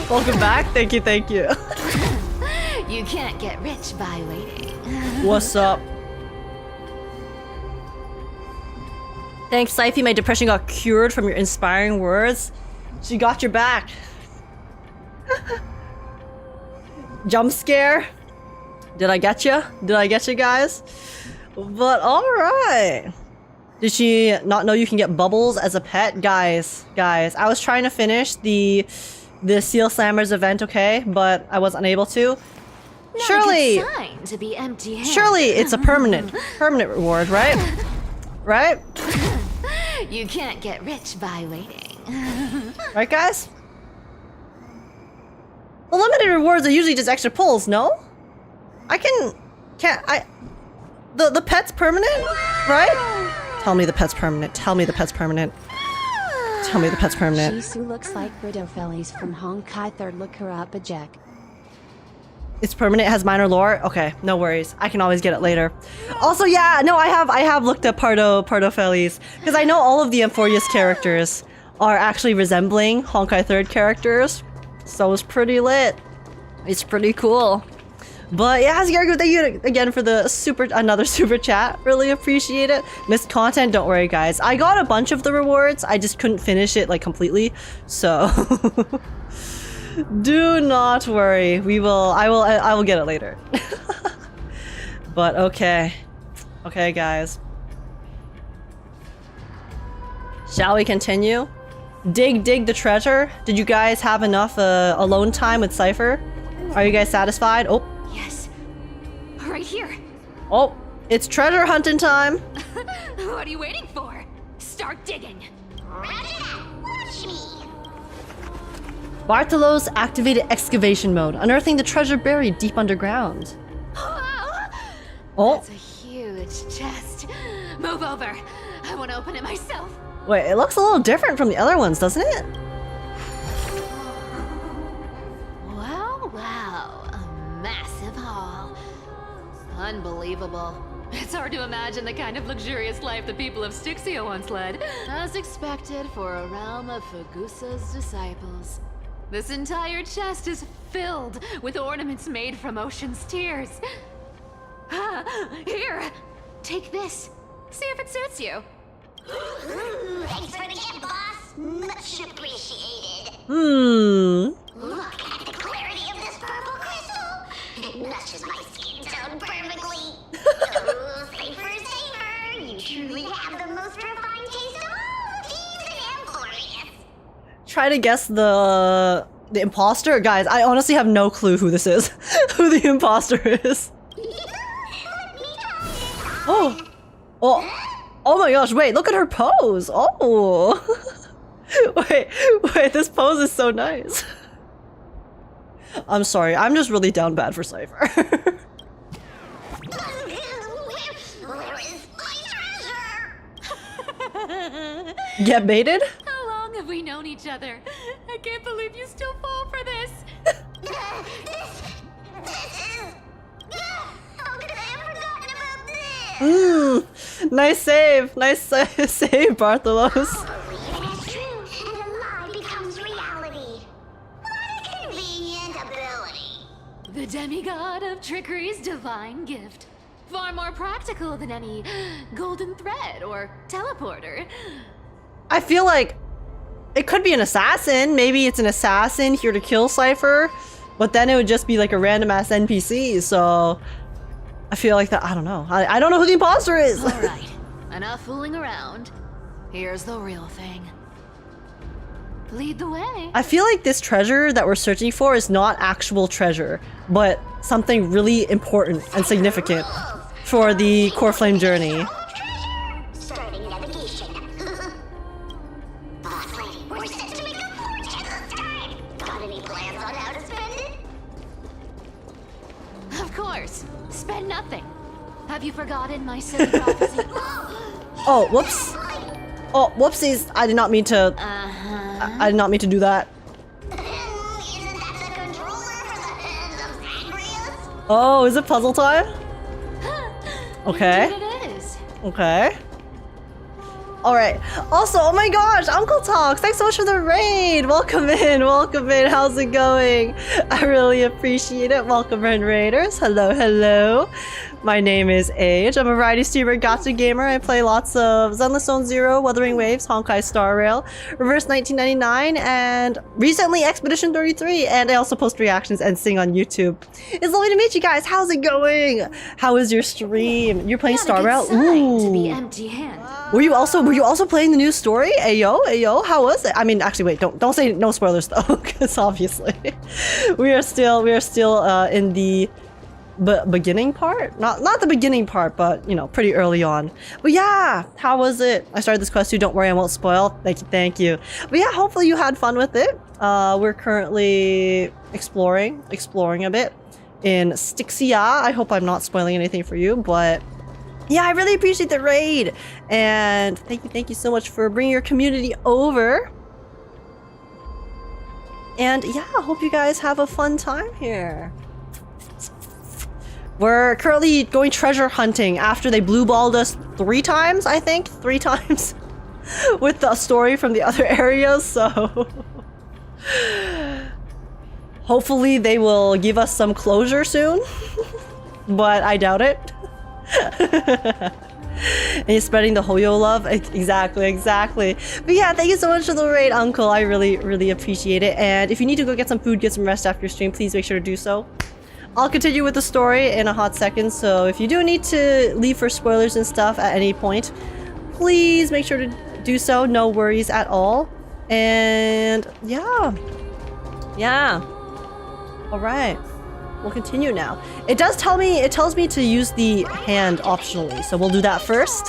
Welcome back. Thank you, thank you. You can't get rich by waiting. What's up? Thanks, Cipher. My depression got cured from your inspiring words. She got your back. Jump scare. Did I get you? Did I get you guys? But alright. Did she not know you can get bubbles as a pet? Guys, I was trying to finish the Seal Slammers event, okay? But I was unable to. Not Surely, a good sign to be empty-handed. surely it's a permanent reward, right? Right? You can't get rich by waiting. Right, guys? The limited rewards are usually just extra pulls, no? The pet's permanent, right? Tell me the pet's permanent. Tell me the pet's permanent. Tell me the pet's permanent. Jisoo looks like Bridofeli's from Honkai. Third, look her up, Agekk. It's permanent, it has minor lore? Okay, no worries. I can always get it later. Also, yeah, no, I have looked at Pardofelis, because I know all of the Amphorius characters are actually resembling Honkai 3rd characters. So it's pretty lit. It's pretty cool. But yeah, Hasgargo, thank you again for the another super chat. Really appreciate it. Missed content, don't worry guys. I got a bunch of the rewards, I just couldn't finish it like completely. So do not worry. I will get it later. But okay. Okay guys. Shall we continue? Dig the treasure. Did you guys have enough alone time with Cipher? Are you guys satisfied? Oh. Yes. Right here. Oh, it's treasure hunting time. What are you waiting for? Start digging. Watch me. Bartolos activated excavation mode, unearthing the treasure buried deep underground. Oh. That's a huge chest. Move over. I want to open it myself. Wait, it looks a little different from the other ones, doesn't it? Wow. A massive haul. Unbelievable. It's hard to imagine the kind of luxurious life the people of Stixia once led. As expected for a realm of Fagusa's disciples. This entire chest is filled with ornaments made from ocean's tears. Here, take this. See if it suits you. Thanks for the gift, boss. Much appreciated. Look at the clarity of this purple crystal. It matches my skin tone perfectly. Safer. You truly have the most refined taste of all thieves and Amphorius. Try to guess the imposter? Guys, I honestly have no clue who this is. Who the imposter is. Oh my gosh, wait, look at her pose. Oh. wait, this pose is so nice. I'm sorry, I'm just really down bad for Cipher. Where is my treasure? Get baited? How long have we known each other? I can't believe you still fall for this. How could I have forgotten about this? Nice save, save, Bartholos. Believe it is true, and a lie becomes reality. What a convenient ability. The demigod of trickery's divine gift. Far more practical than any golden thread or teleporter. I feel like it could be an assassin. Maybe it's an assassin here to kill Cipher, but then it would just be like a random ass NPC. So I feel like that. I don't know. I don't know who the imposter is. All right, enough fooling around. Here's the real thing. Lead the way. I feel like this treasure that we're searching for is not actual treasure, but something really important and significant for the Core Flame journey. Starting navigation. Boss lady, we're set to make a fortune this time. Got any plans on how to spend it? Of course. Spend nothing. Have you forgotten my silly prophecy? Oh, whoops. Oh, whoopsies. I did not mean to. I did not mean to do that. Oh, is it puzzle time? Okay. Indeed it is. Okay. Alright. Also, oh my gosh, Uncle Talks, thanks so much for the raid! Welcome in, welcome in. How's it going? I really appreciate it. Welcome in, raiders. Hello, hello. My name is Age. I'm a variety streamer, gacha gamer. I play lots of Zenless Zone Zero, Wuthering Waves, honkaistarrail, Reverse 1999, and recently Expedition 33. And I also post reactions and sing on YouTube. It's lovely to meet you guys. How's it going? How is your stream? You're playing StarRail? To be empty hand. Were you also playing the new story? Ayo, how was it? I mean, actually, wait, don't say no spoilers though, because obviously we are still in the beginning part, not the beginning part, but you know, pretty early on. But yeah, how was it? I started this quest too. Don't worry, I won't spoil. Thank you. But yeah, hopefully you had fun with it. We're currently exploring a bit in Stixia. I hope I'm not spoiling anything for you, but yeah, I really appreciate the raid, and thank you so much for bringing your community over. And yeah, I hope you guys have a fun time here. We're currently going treasure hunting after they blue balled us 3 times, I think? 3 times with the story from the other areas, so hopefully they will give us some closure soon, but I doubt it. And you're spreading the Hoyo love? Exactly. But yeah, thank you so much for the raid, Uncle. I really appreciate it. And if you need to go get some food, get some rest after your stream, please make sure to do so. I'll continue with the story in a hot second, so if you do need to leave for spoilers and stuff at any point, please make sure to do so. No worries at all. And yeah. All right. We'll continue now. It tells me to use the hand optionally, so we'll do that first.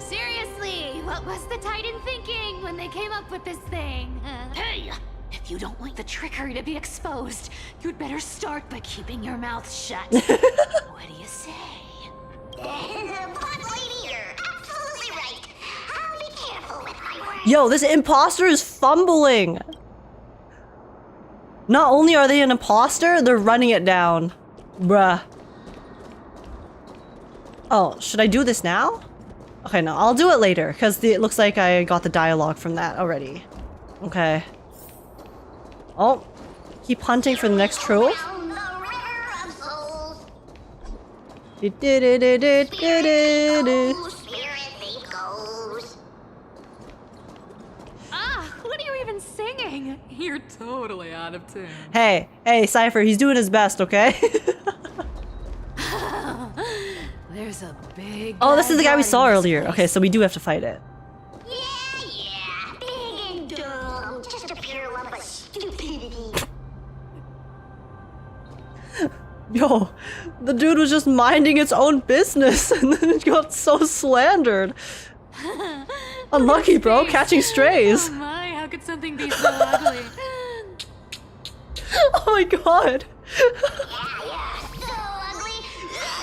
Seriously, what was the Titan thinking when they came up with this thing? Hey! If you don't want the trickery to be exposed, you'd better start by keeping your mouth shut. What do you say? Yo, this imposter is fumbling. Not only are they an imposter, they're running it down. Bruh. Oh, should I do this now? Okay, no, I'll do it later, because it looks like I got the dialogue from that already. Okay. Oh, keep hunting for the next troll. What are you even singing? You're totally out of tune. Hey, Cipher, he's doing his best, okay? There's a big... Oh, this is the guy we saw earlier. Okay, so we do have to fight it. Yeah, big and dumb, just a pure lump of stupidity. Yo, the dude was just minding its own business and then it got so slandered. Unlucky, bro, catching strays. Oh my, how could something be so ugly? Oh my god. Yeah, so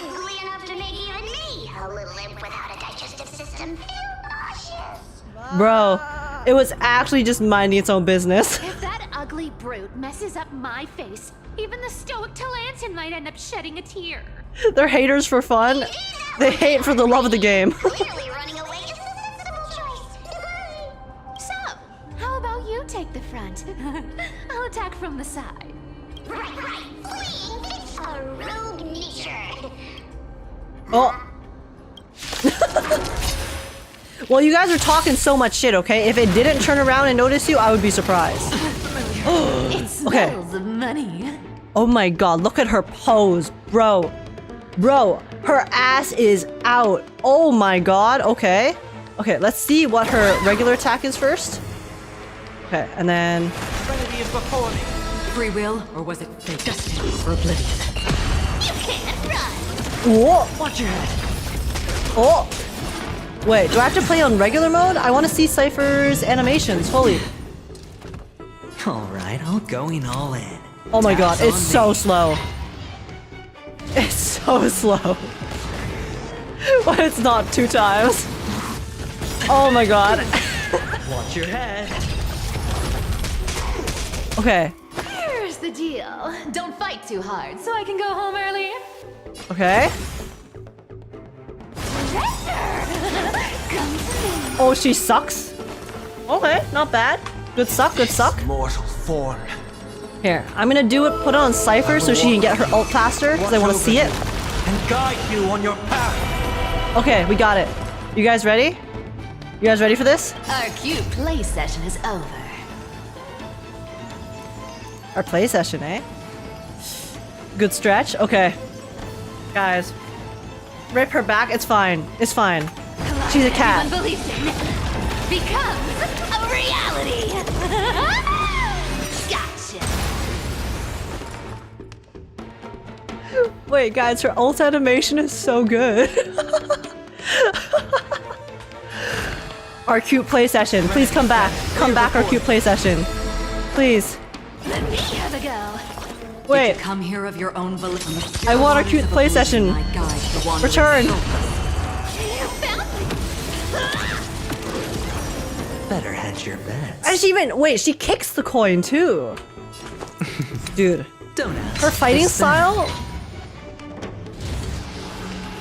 ugly enough to make even me, a little imp without a digestive system, feel nauseous. Bro, it was actually just minding its own business. If that ugly brute messes up my face, even the stoic Talantin might end up shedding a tear. They're haters for fun. They hate for the love of the game. Clearly running away is a sensible choice. take the front. I'll attack from the side. Right. Fleeing is a rude nature. Oh. Well, you guys are talking so much shit, okay? If it didn't turn around and notice you, I would be surprised. It smells of money. Oh my god, look at her pose, bro. Bro, her ass is out. Oh my god, okay. Okay, let's see what her regular attack is first. Okay, and then... Trinity is before me. Free will, or was it fate? Destiny for oblivion? You can't run. Whoa! Watch your head. Oh! Wait, do I have to play on regular mode? I want to see Cipher's animations fully. Alright, I'll go in all in. Oh my god, it's so slow. It's so slow. But it's not 2 times. Oh my god. Watch your head. Okay. Here's the deal. Don't fight too hard so I can go home early. Okay. Oh, she sucks? Okay, not bad. Good suck, good suck. Mortal form. Here, I'm gonna do it, put it on Cipher so she can get her ult faster, because I want to see it. And guide you on your path. Okay, we got it. You guys ready? You guys ready for this? Our cute play session is over. Our play session, eh? Good stretch. Okay. Guys. Rip her back. It's fine. It's fine. She's a cat. Everyone believes in becomes a reality. Gotcha. Wait, guys, her ult animation is so good. Our cute play session. Please come back. Come back, our cute play session. Please. Let me have a go. Wait. Did you come here of your own volition? I want our cute play session. Return. Better hedge your bets. And she even wait, she kicks the coin too. Dude. Don't ask. Her fighting style?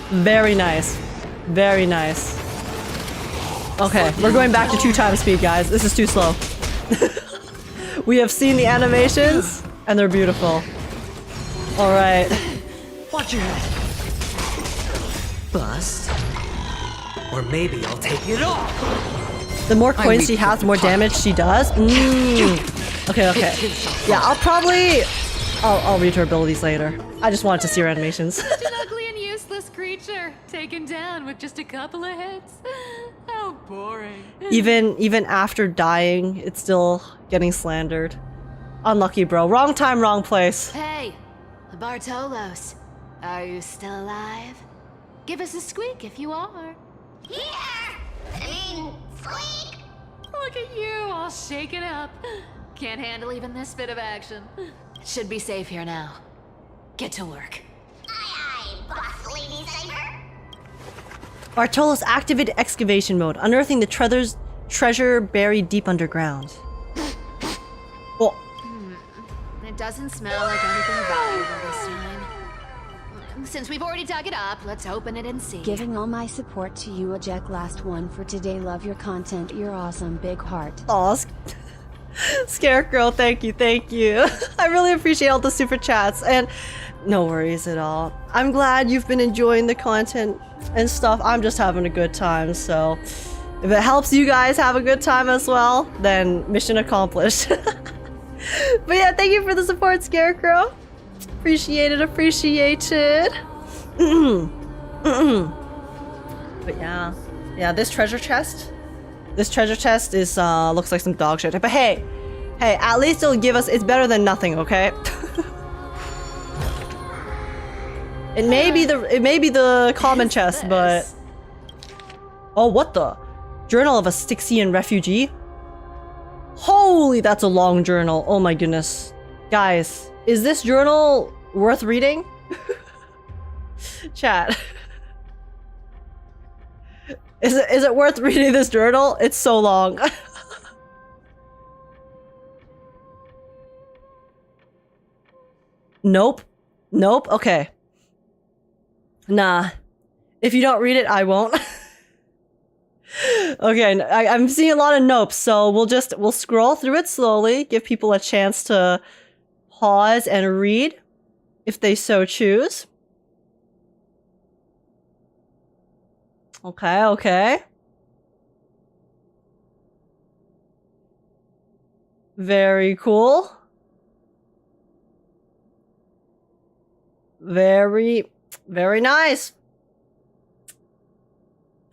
Very nice. Very nice. Okay, we're going back to 2 times speed, guys. This is too slow. We have seen the animations, and they're beautiful. Alright. Watch your head. Bust. Or maybe I'll take it off. The more coins she has, the more damage she does. Okay, okay. Yeah, I'll probably... I'll read her abilities later. I just wanted to see her animations. Such an ugly and useless creature, taken down with just a couple of hits. How boring. Even after dying, it's still getting slandered. Unlucky, bro. Wrong time, wrong place. Hey, Bartolos, are you still alive? Give us a squeak if you are. Squeak. Look at you, all shaken up. Can't handle even this bit of action. Should be safe here now. Get to work. Aye, boss lady Cipher. Bartolos activated excavation mode, unearthing the treasure buried deep underground. Oh. It doesn't smell like anything valuable this time. Since we've already dug it up, let's open it and see. Giving all my support to you, Agekk. Last one for today. Love your content. You're awesome. Big heart. Aw, Scarecrow, thank you, thank you. I really appreciate all the super chats, and no worries at all. I'm glad you've been enjoying the content and stuff. I'm just having a good time, so if it helps you guys have a good time as well, then mission accomplished. But yeah, thank you for the support, Scarecrow. Appreciate it, appreciated. But yeah, this treasure chest is looks like some dog shit. But hey, at least it'll give us. It's better than nothing, okay? It may be the common chest, but oh, what the? Journal of a Stixian refugee. Holy, that's a long journal. Oh my goodness, guys, is this journal worth reading? Chat. Is it worth reading this journal? It's so long. Nope. Nope. Okay. Nah. If you don't read it, I won't. Okay, I'm seeing a lot of nopes, so we'll scroll through it slowly, give people a chance to pause and read if they so choose. Okay, okay. Very cool. Very, very nice.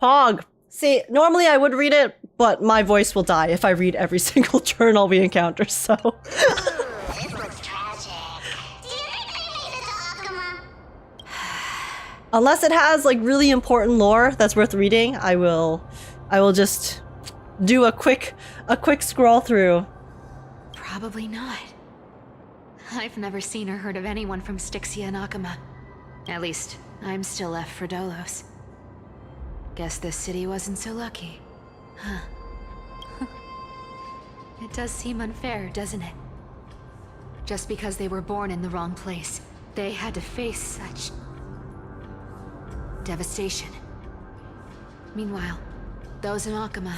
Pog. See, normally I would read it, but my voice will die if I read every single journal we encounter, so. Unless it has like really important lore that's worth reading, I will just do a quick scroll through. Probably not. I've never seen or heard of anyone from Stixia and Akama. At least, I'm still left for Dolos. Guess this city wasn't so lucky. Huh. It does seem unfair, doesn't it? Just because they were born in the wrong place, they had to face such devastation. Meanwhile, those in Akama,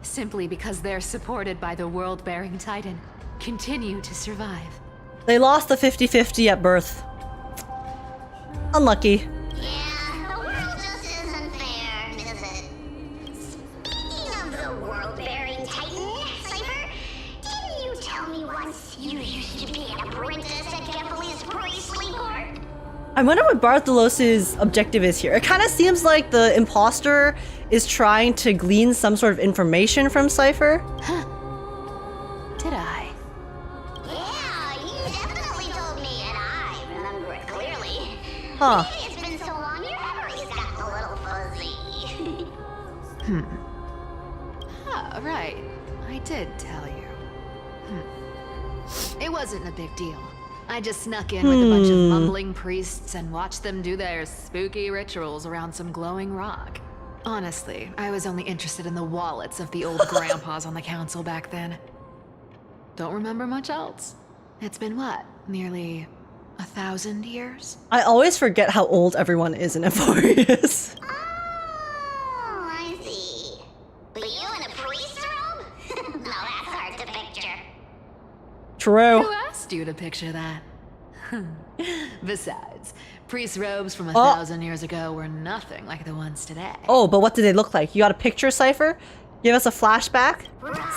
simply because they're supported by the world-bearing Titan, continue to survive. They lost the 50-50 at birth. Unlucky. Yeah, the world just isn't fair, is it? Speaking of the world-bearing Titan, Cipher, didn't you tell me once you used to be an apprentice at Kefali's priestly court? I wonder what Bartholos's objective is here. It kind of seems like the imposter is trying to glean some sort of information from Cipher. Huh. Did I? Yeah, you definitely told me, and I remember it clearly. Huh. Maybe it's been so long your memory's gotten a little fuzzy. Oh, right. I did tell you. It wasn't a big deal. I just snuck in with a bunch of mumbling priests and watched them do their spooky rituals around some glowing rock. Honestly, I was only interested in the wallets of the old grandpas on the council back then. Don't remember much else. It's been what, nearly 1,000 years? I always forget how old everyone is in Emporius. Oh, I see. But you in a priest robe? No, that's hard to picture. True. Who asked you to picture that? Besides, priest robes from 1,000 years ago were nothing like the ones today. Oh, but what do they look like? You got a picture, Cipher? Give us a flashback?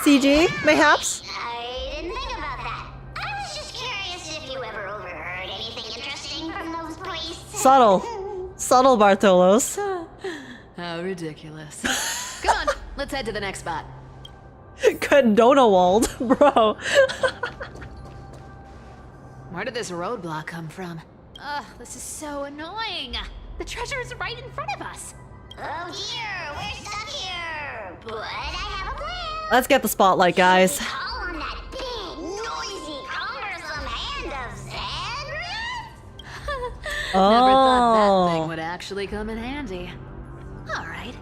CG, mayhaps? I didn't think about that. I was just curious if you ever overheard anything interesting from those priests. Subtle. Subtle, Bartholos. How ridiculous. Come on, let's head to the next spot. Condonawald, bro. Where did this roadblock come from? Ugh, this is so annoying. The treasure is right in front of us. Oh dear, we're stuck here. But I have a plan. Let's get the spotlight, guys. Call on that big, noisy, cumbersome hand of Zandrith? Never thought that thing would actually come in handy. All right.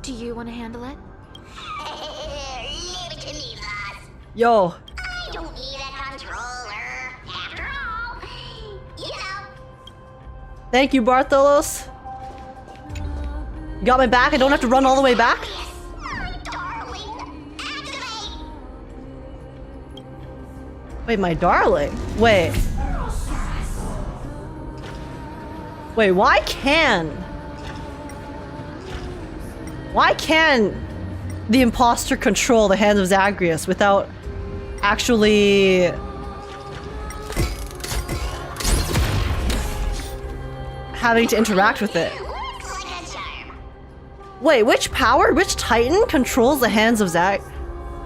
Do you want to handle it? Leave it to me, boss. Yo. I don't need a controller. After all, you know. Thank you, Bartholos. You got my back? I don't have to run all the way back? My darling, activate. Wait, my darling? Wait. Wait, why can the imposter control the hands of Zagreus without actually having to interact with it? Wait, which power? Which Titan controls the hands of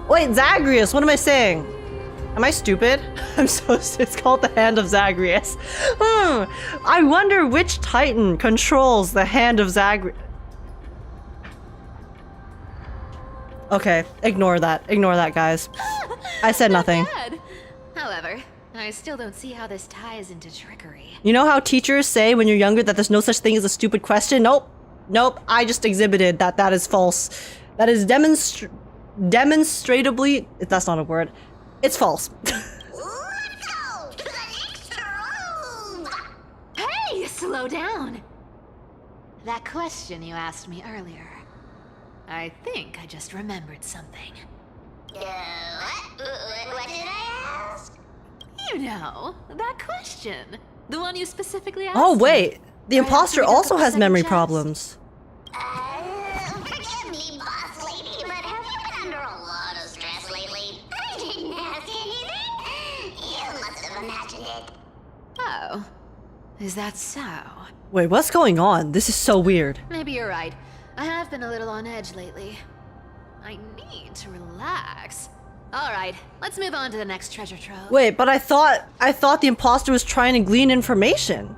Wait, Zagreus, what am I saying? Am I stupid? It's called the Hand of Zagreus. I wonder which Titan controls the Hand of Zagreus. Okay, ignore that. Ignore that, guys. I said nothing. Bad. However, I still don't see how this ties into trickery. You know how teachers say when you're younger that there's no such thing as a stupid question? Nope. Nope. I just exhibited that that is false. That is demonstrably... That's not a word. It's false. Hey, slow down. That question you asked me earlier. I think I just remembered something. What did I ask? You know, that question. The one you specifically asked. Oh, wait. The Right imposter after we also took a has second memory chance. problems. Forgive me, boss lady, but have you been under a lot of stress lately? I didn't ask anything. You must have imagined it. Oh. Is that so? Wait, what's going on? This is so weird. Maybe you're right. I have been a little on edge lately. I need to relax. Alright, let's move on to the next treasure trove. Wait, but I thought the imposter was trying to glean information.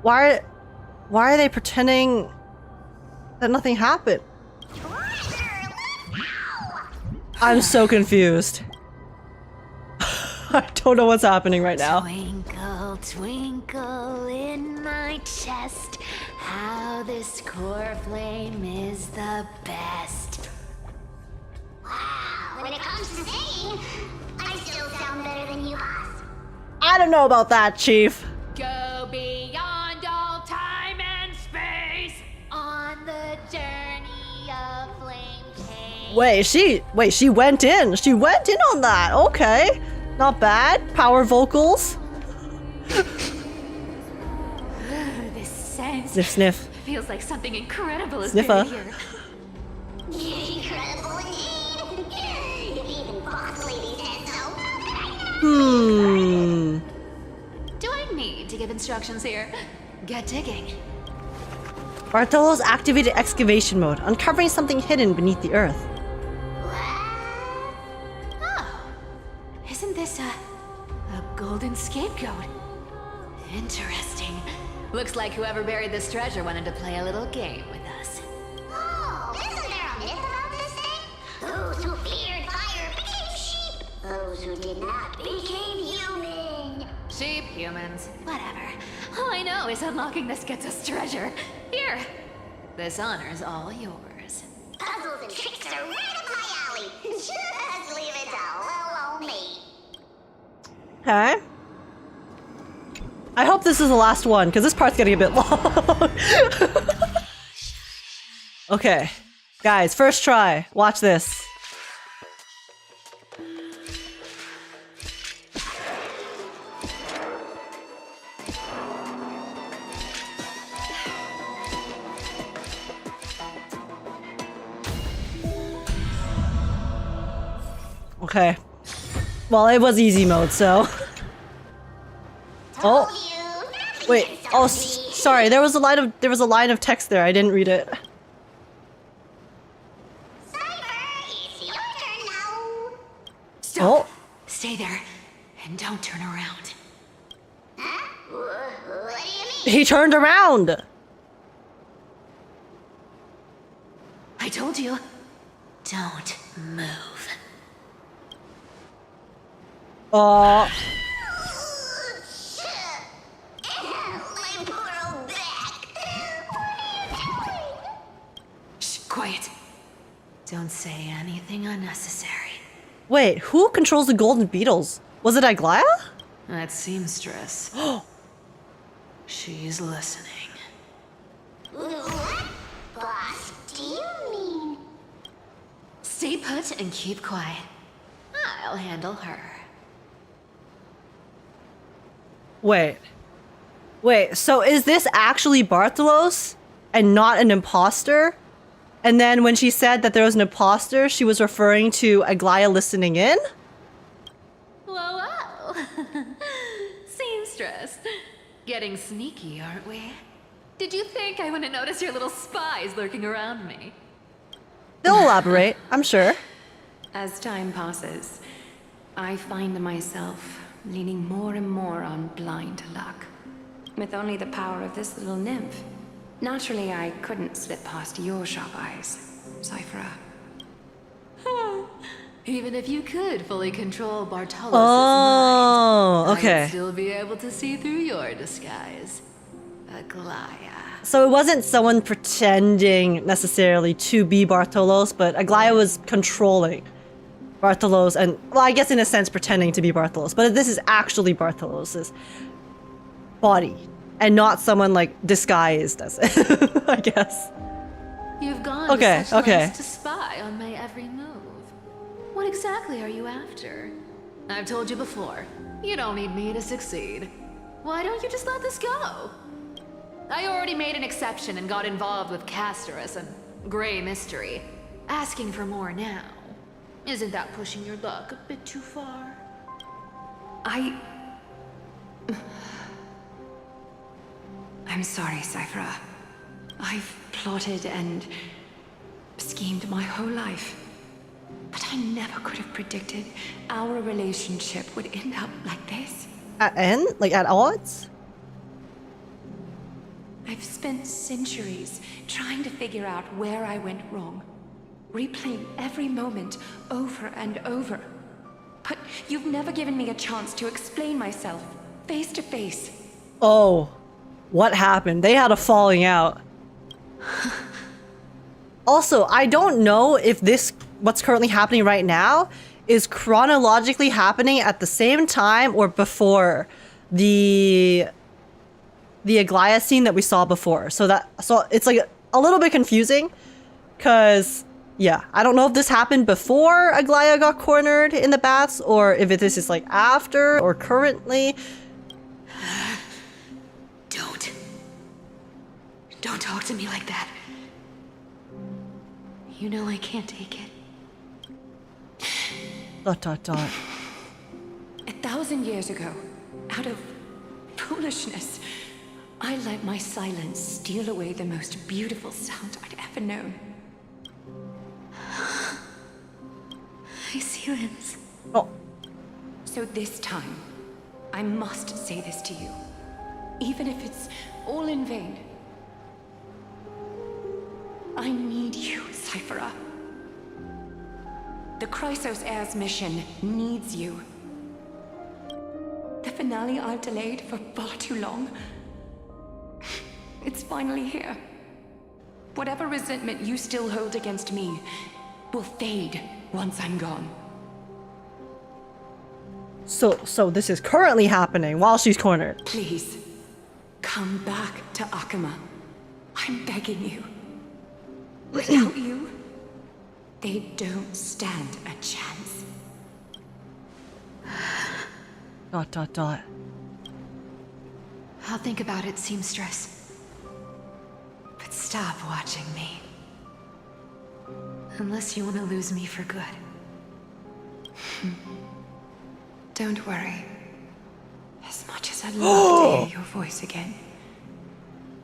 Why are they pretending that nothing happened? I'm so confused. I don't know what's happening right now. Twinkle, twinkle in my chest, how this core flame is the best. Wow, when it comes to singing, I still sound better than you, boss. I don't know about that, Chief. Go beyond all time and space on the journey of flame change. Wait, she went in. She went in on that. Okay. Not bad. Power vocals. This scent Sniff, sniff. feels like something incredible is Sniffer. buried here. Incredible indeed. If even boss lady said so. Do I need to give instructions here? Get digging. Bartolo's activated excavation mode, uncovering something hidden beneath the earth. Isn't this a golden scapegoat? Interesting. Looks like whoever buried this treasure wanted to play a little game with us. Oh, isn't there a myth about this thing? Those who feared fire became sheep. Those who did not became human. Sheep, humans, whatever. All I know is unlocking this gets us treasure. Here. This honor's all yours. Puzzles and tricks are right up my alley. Just leave it to little old me. Okay. I hope this is the last one, because this part's getting a bit long. Okay. Guys, first try. Watch this. Okay. Well, it was easy mode, so. Oh. Wait. Oh, sorry. There was a line of text there. I didn't read it. Stop. Oh. Stay there and don't turn around. What do you mean? He turned around. I told you. Don't move. Oh. My poor old back. Shh, quiet. Don't say anything unnecessary. Wait, who controls the golden beetles? Was it Aglaia? That seamstress. She's listening. What? Boss, do you mean? Stay put and keep quiet. I'll handle her. Wait, so is this actually Bartolos and not an imposter? And then when she said that there was an imposter, she was referring to Aglaia listening in? Whoa, whoa. Seamstress. Getting sneaky, aren't we? Did you think I wouldn't notice your little spies lurking around me? They'll elaborate, I'm sure. As time passes, I find myself leaning more and more on blind luck. With only the power of this little nymph. Naturally, I couldn't slip past your sharp eyes, Cipher. Even if you could fully control Bartolos' Oh, mind, okay. I'd still be able to see through your disguise. Aglaia. So it wasn't someone pretending necessarily to be Bartolos, but Aglaia was controlling Bartolos and, well, I guess in a sense pretending to be Bartolos, but this is actually Bartolos' body and not someone like disguised as it, I guess. You've gone Okay, to such okay. lengths to spy on my every move. What exactly are you after? I've told you before, you don't need me to succeed. Why don't you just let this go? I already made an exception and got involved with Castorice and Grey Mystery. Asking for more now. Isn't that pushing your luck a bit too far? I'm sorry, Cipher. I've plotted and schemed my whole life. But I never could have predicted our relationship would end up like this. At end? Like at odds? I've spent centuries trying to figure out where I went wrong. Replaying every moment over and over. But you've never given me a chance to explain myself, face to face. Oh, what happened? They had a falling out. Also, I don't know if what's currently happening right now is chronologically happening at the same time or before the Aglaia scene that we saw before. So it's like a little bit confusing because yeah, I don't know if this happened before Aglaia got cornered in the baths or if this is like after or currently. Don't talk to me like that. You know I can't take it. ... 1,000 years ago, out of foolishness, I let my silence steal away the most beautiful sound I'd ever known. Hyacines. Oh. So this time, I must say this to you, even if it's all in vain. I need you, Cipher. The Chrysos Heir's mission needs you. The finale I've delayed for far too long. It's finally here. Whatever resentment you still hold against me will fade once I'm gone. So this is currently happening while she's cornered. Please, come back to Akama. I'm begging you. Without you, they don't stand a chance. ... I'll think about it, seamstress. But stop watching me. Unless you want to lose me for good. Don't worry. As much as I'd love to hear your voice again,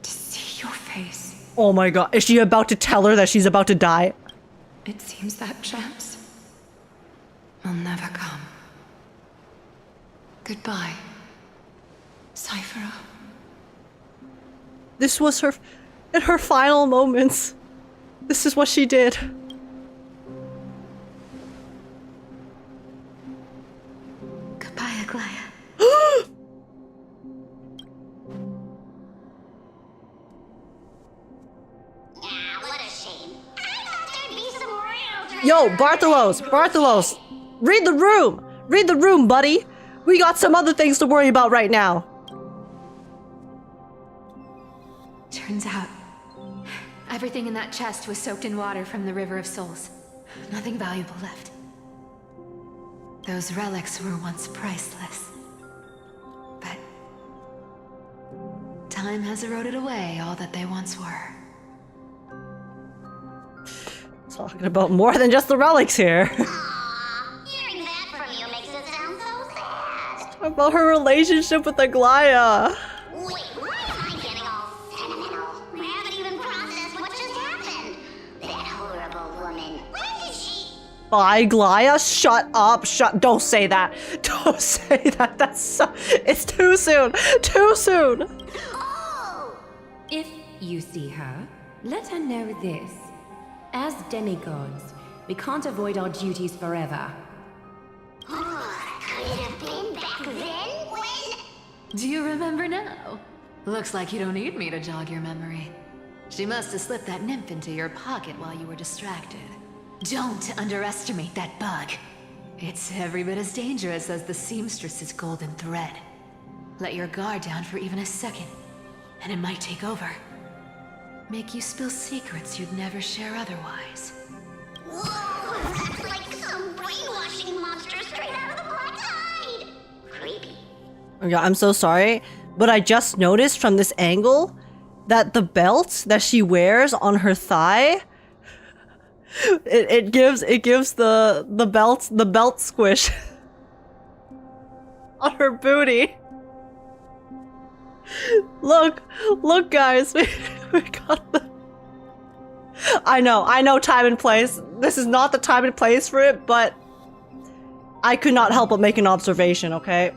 to see your face. Oh my god, is she about to tell her that she's about to die? It seems that chance will never come. Goodbye, Cipher. This was in her final moments. This is what she did. Goodbye, Aglaia. What a shame. I thought there'd be some real Yo, Bartholos, read the room. Read the room, buddy. We got some other things to worry about right now. Turns out, everything in that chest was soaked in water from the River of Souls. Nothing valuable left. Those relics were once priceless. But time has eroded away all that they once were. Talking about more than just the relics here. Hearing that from you makes it sound so sad. About her relationship with Aglaia. Wait, why am I getting all sentimental? I haven't even processed what just happened. That horrible woman. Where did she... By Aglaia? Shut up. Don't say that. Don't say that. That's so... It's too soon. Too soon. If you see her, let her know this. As demigods, we can't avoid our duties forever. Could it have been back then when... Do you remember now? Looks like you don't need me to jog your memory. She must have slipped that nymph into your pocket while you were distracted. Don't underestimate that bug. It's every bit as dangerous as the seamstress's golden thread. Let your guard down for even a second, and it might take over. Make you spill secrets you'd never share otherwise. Whoa, that's like some brainwashing monster straight out of the Black Tide. Creepy. Yeah, I'm so sorry, but I just noticed from this angle that the belt that she wears on her thigh, it gives the belt squish on her booty. Look, guys, we got the. I know, time and place. This is not the time and place for it, but I could not help but make an observation. Okay.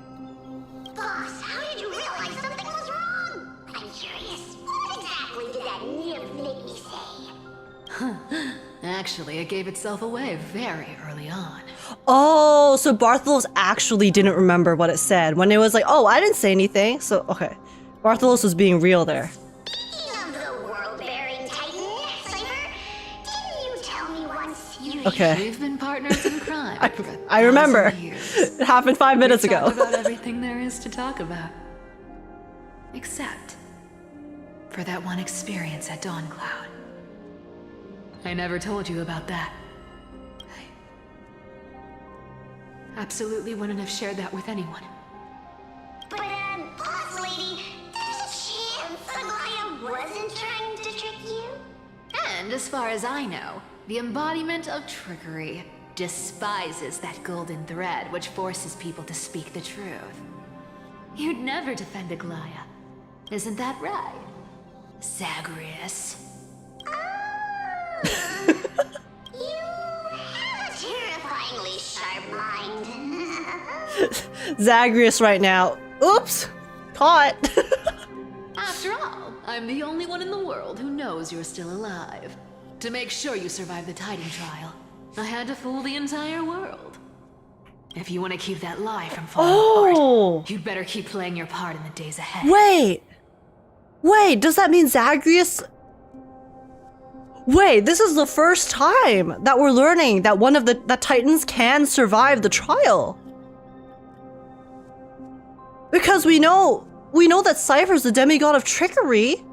Boss, how did you realize something was wrong? I'm curious. What exactly did that nymph make me say? Actually, it gave itself away very early on. Oh, so Bartholos actually didn't remember what it said when it was like, oh, I didn't say anything. So, okay. Bartholos was being real there. Speaking of the world-bearing titan, Cipher, didn't you tell me once you... Okay. We've been partners in crime. I remember. Years. It happened 5 minutes ago. Talk about everything there is to talk about. Except for that one experience at Dawncloud. I never told you about that. I absolutely wouldn't have shared that with anyone. But, boss lady, there's a chance Agaya wasn't trying to trick you? And as far as I know, the embodiment of trickery despises that golden thread which forces people to speak the truth. You'd never defend Agaya. Isn't that right, Zagreus? You have a terrifyingly sharp mind. Zagreus right now. Oops! Caught! After all, I'm the only one in the world who knows you're still alive. To make sure you survive the Titan trial, I had to fool the entire world. If you want to keep that lie from falling apart, you'd better keep playing your part in the days ahead. Wait, does that mean Zagreus... Wait, this is the first time that we're learning that one of the Titans can survive the trial. Because we know that Cipher's the demigod of trickery,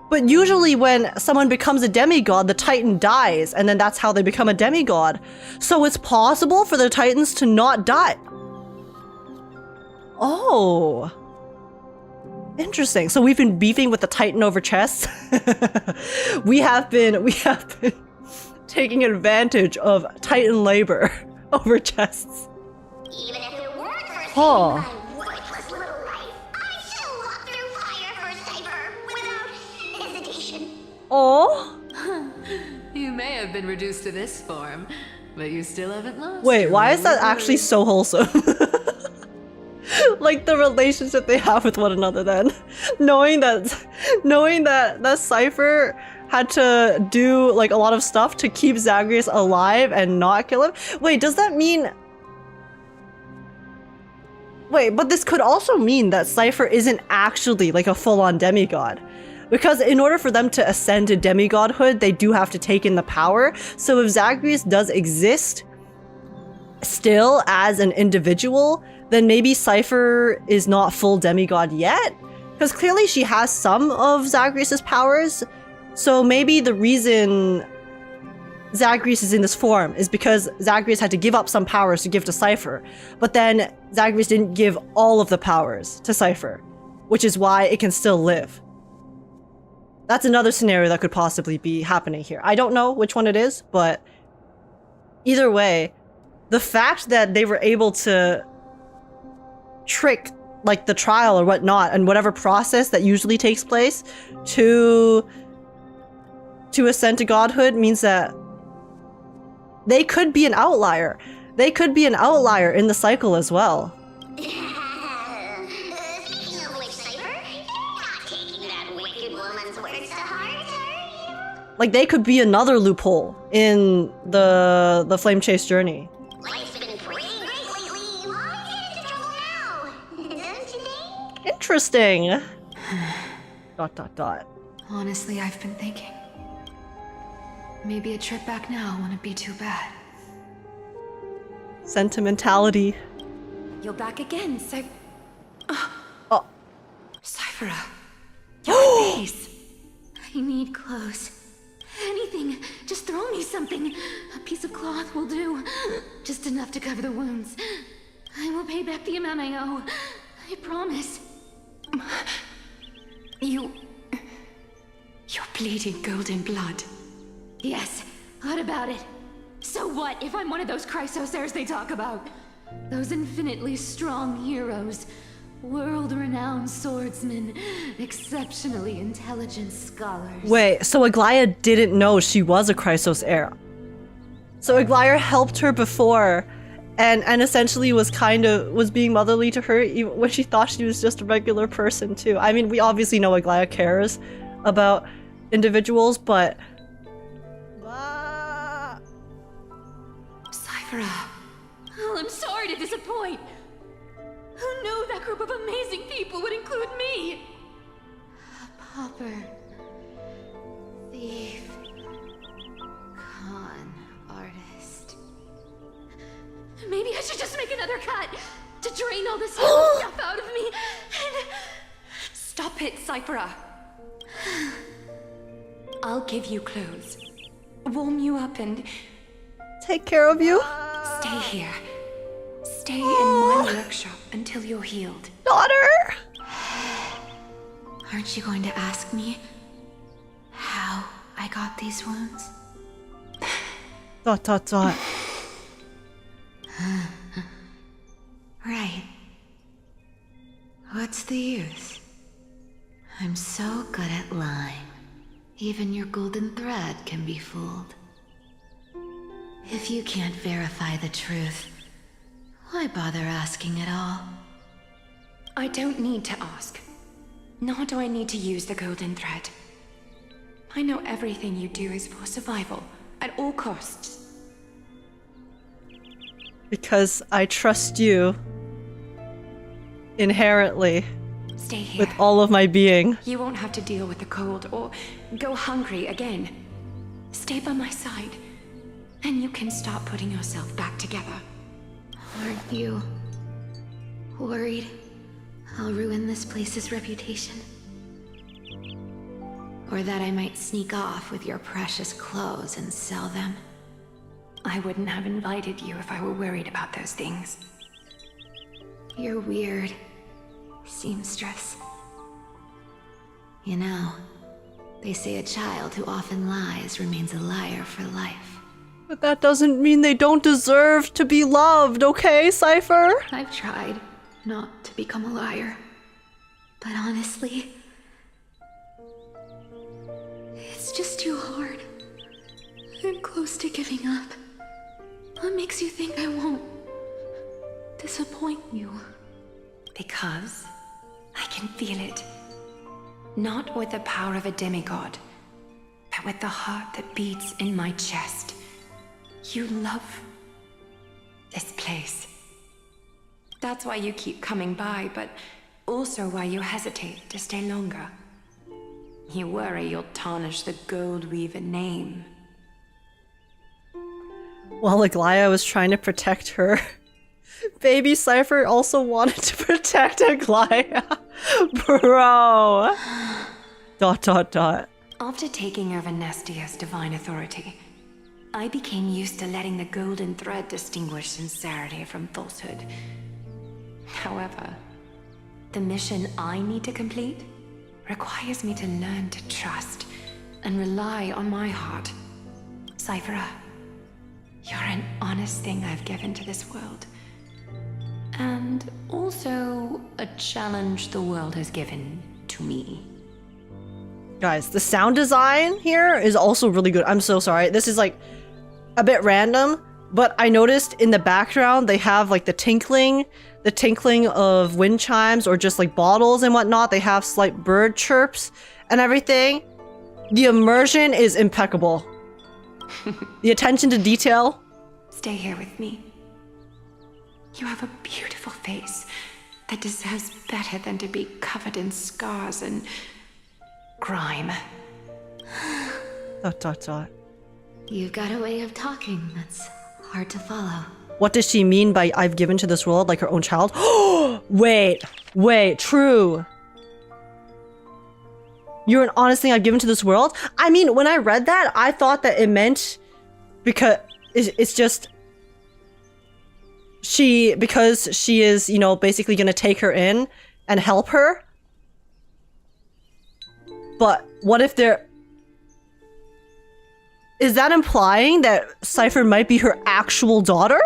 but usually when someone becomes a demigod, the Titan dies, and then that's how they become a demigod. So it's possible for the Titans to not die. Oh. Interesting. So we've been beefing with the Titan over chests. we have been taking advantage of Titan labor over chests. Even if it weren't for my worthless little life, I'd still walk through fire for Cipher without hesitation. Oh. You may have been reduced to this form, but you still haven't lost. Wait, why is that actually so wholesome? Like the relationship they have with one another then. Knowing that Cipher had to do like a lot of stuff to keep Zagreus alive and not kill him. Wait, does that mean... Wait, but this could also mean that Cipher isn't actually like a full-on demigod. Because in order for them to ascend to demigodhood, they do have to take in the power. So if Zagreus does exist still as an individual, then maybe Cipher is not full demigod yet? Because clearly she has some of Zagreus' powers. So maybe the reason Zagreus is in this form is because Zagreus had to give up some powers to give to Cipher. But then Zagreus didn't give all of the powers to Cipher, which is why it can still live. That's another scenario that could possibly be happening here. I don't know which one it is, but either way, the fact that they were able to trick like the trial or whatnot and whatever process that usually takes place to ascend to godhood means that they could be an outlier. They could be an outlier in the cycle as well. Speaking of which, Cipher, you're not taking that wicked woman's words to heart, are you? Like they could be another loophole in the Flame Chase journey. Life's been pretty great lately. Why get into trouble now? Don't you think? Interesting. ... Honestly, I've been thinking. Maybe a trip back now wouldn't be too bad. Sentimentality. You're back again, so... Oh. Cyphera. Your face. I need clothes. Anything. Just throw me something. A piece of cloth will do. Just enough to cover the wounds. I will pay back the amount I owe. I promise. You're bleeding golden blood. Yes. What about it? So what if I'm one of those Chrysosairs they talk about? Those infinitely strong heroes. World-renowned swordsmen. Exceptionally intelligent scholars. Wait, so Aglaia didn't know she was a Chrysos heir. So Aglaia helped her before and essentially was being motherly to her even when she thought she was just a regular person too. I mean, we obviously know Aglaia cares about individuals, but Cipher. Oh, I'm sorry to disappoint. Who knew that group of amazing people would include me? A pauper. Thief. Con artist. Maybe I should just make another cut to drain all this stuff out of me and... Stop it, Cipher. I'll give you clothes. Warm you up and... take care of you. Stay here. Stay in my workshop until you're healed. Daughter! Aren't you going to ask me how I got these wounds? ... Right. What's the use? I'm so good at lying. Even your golden thread can be fooled. If you can't verify the truth, why bother asking at all? I don't need to ask. Nor do I need to use the golden thread. I know everything you do is for survival, at all costs. Because I trust you inherently. Stay here. With all of my being. You won't have to deal with the cold or go hungry again. Stay by my side, and you can start putting yourself back together. Aren't you worried I'll ruin this place's reputation? Or that I might sneak off with your precious clothes and sell them? I wouldn't have invited you if I were worried about those things. You're weird, seamstress. You know, they say a child who often lies remains a liar for life. But that doesn't mean they don't deserve to be loved, okay, Cipher? I've tried not to become a liar. But honestly, it's just too hard. I'm close to giving up. What makes you think I won't disappoint you? Because I can feel it. Not with the power of a demigod, but with the heart that beats in my chest. You love this place. That's why you keep coming by, but also why you hesitate to stay longer. You worry you'll tarnish the Gold Weaver name. While Aglaia was trying to protect her, baby Cipher also wanted to protect Aglaia. Bro. ... After taking over Nestia's divine authority, I became used to letting the golden thread distinguish sincerity from falsehood. However, the mission I need to complete requires me to learn to trust and rely on my heart. Cipher, you're an honest thing I've given to this world. And also a challenge the world has given to me. Guys, the sound design here is also really good. I'm so sorry. This is like a bit random, but I noticed in the background they have like the tinkling of wind chimes or just like bottles and whatnot. They have slight bird chirps and everything. The immersion is impeccable. The attention to detail. Stay here with me. You have a beautiful face that deserves better than to be covered in scars and grime. ... You've got a way of talking that's hard to follow. What does she mean by I've given to this world like her own child? Wait, true. You're an honest thing I've given to this world. I mean, when I read that, I thought that it meant because it's just because she is, you know, basically gonna take her in and help her. But what if is that implying that Cipher might be her actual daughter?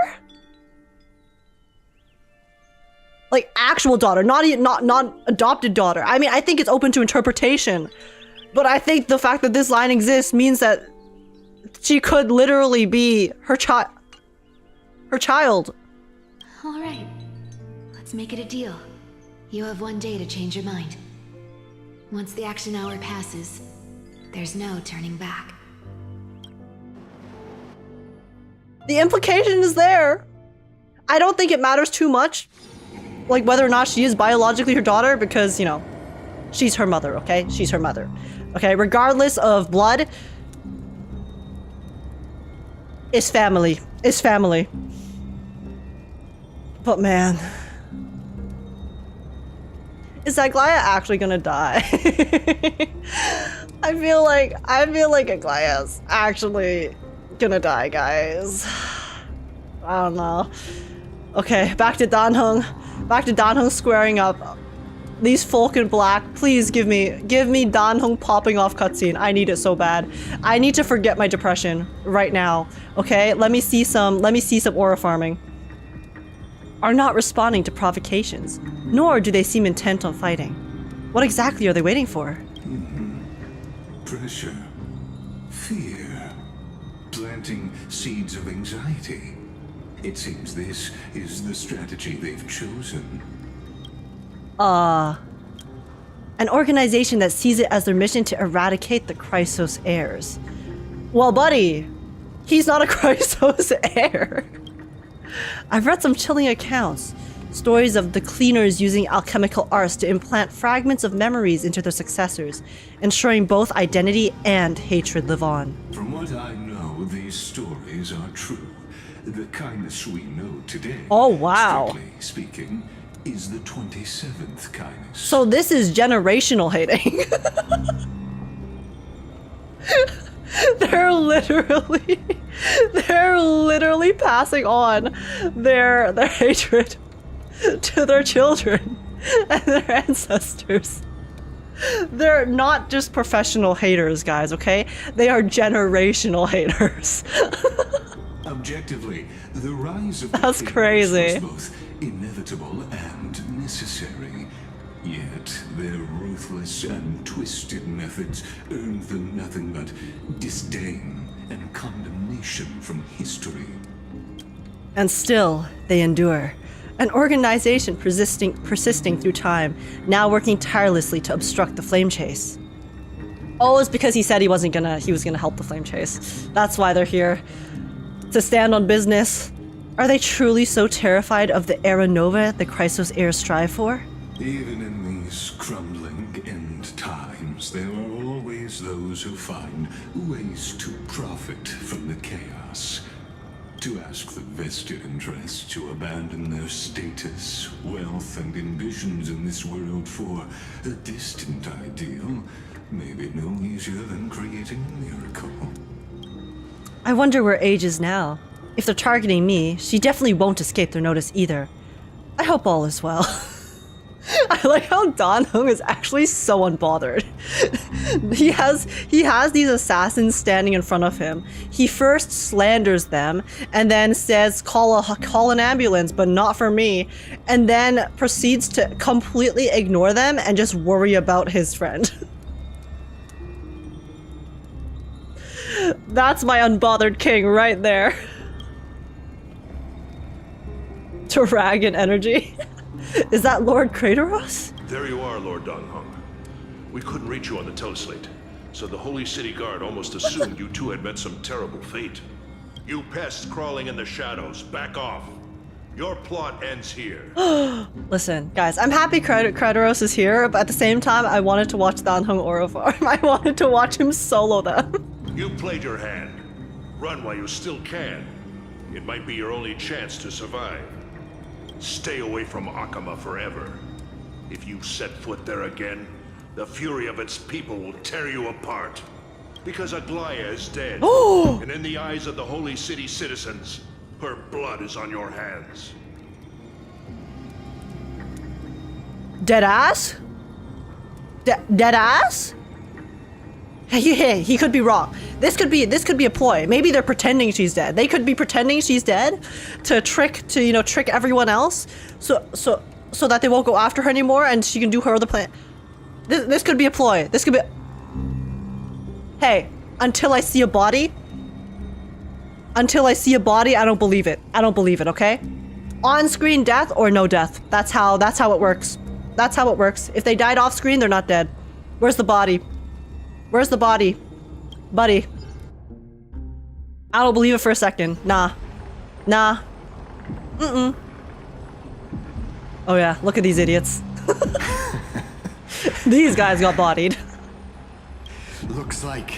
Like actual daughter, not adopted daughter. I mean, I think it's open to interpretation, but I think the fact that this line exists means that she could literally be her child. All right, let's make it a deal. You have 1 day to change your mind. Once the action hour passes, there's no turning back. The implication is there. I don't think it matters too much, like whether or not she is biologically her daughter, because, you know, she's her mother, okay? She's her mother. Okay, regardless of blood, it's family. It's family. But man, is Aglaia actually gonna die? I feel like Aglaia's actually gonna die, guys. I don't know. Okay, back to Dan Heng squaring up. These folk in black, please give me Dan Heng popping off cutscene. I need it so bad. I need to forget my depression right now. Okay, let me see some aura farming. Are not responding to provocations, nor do they seem intent on fighting. What exactly are they waiting for? Pressure, fear, planting seeds of anxiety. It seems this is the strategy they've chosen. An organization that sees it as their mission to eradicate the Chrysos heirs. Well, buddy, he's not a Chrysos heir. I've read some chilling accounts. Stories of the cleaners using alchemical arts to implant fragments of memories into their successors, ensuring both identity and hatred live on. From what I know, these stories are true. The kindness we know today, oh wow, strictly speaking, is the 27th kindness. So this is generational hating. They're literally passing on their hatred to their children and their ancestors. They're not just professional haters, guys, okay? They are generational haters. Objectively, the rise of That's the crazy. was both inevitable and necessary. Yet their ruthless and twisted methods earned them nothing but disdain and condemnation from history. And still, they endure. An organization persisting through time, now working tirelessly to obstruct the flame chase. Oh, it's because he said he was gonna help the flame chase. That's why they're here. To stand on business. Are they truly so terrified of the Era Nova the Chrysos heirs strive for? Even in these crumbling end times, there are always those who find ways to profit from the chaos. To ask the vested interests to abandon their status, wealth, and ambitions in this world for a distant ideal may be no easier than creating a miracle. I wonder where Age is now. If they're targeting me, she definitely won't escape their notice either. I hope all is well. I like how Dan Heng is actually so unbothered. He has these assassins standing in front of him. He first slanders them and then says call an ambulance, but not for me, and then proceeds to completely ignore them and just worry about his friend. That's my unbothered king right there. Dragon energy. Is that Lord Kratos? There you are, Lord Dan Heng. We couldn't reach you on the teleslate, so the Holy City Guard almost assumed you two had met some terrible fate. You pests crawling in the shadows, back off. Your plot ends here. Listen, guys, I'm happy Kratos is here, but at the same time, I wanted to watch Dan Heng Aura Farm. I wanted to watch him solo them. You played your hand. Run while you still can. It might be your only chance to survive. Stay away from Akama forever. If you set foot there again, The fury of its people will tear you apart. Because Aglaya is dead. And in the eyes of the Holy City citizens, her blood is on your hands. Dead ass? Dead ass? Hey, he could be wrong. This could be a ploy. Maybe they're pretending she's dead. They could be pretending she's dead to trick everyone else, so that they won't go after her anymore, and she can do her other plan. This could be a ploy. This could be. Hey, until I see a body. Until I see a body, I don't believe it. I don't believe it. Okay, on-screen death or no death. That's how it works. That's how it works. If they died off-screen, they're not dead. Where's the body? Where's the body? Buddy. I don't believe it for a second. Nah. Oh yeah, look at these idiots. These guys got bodied. Looks like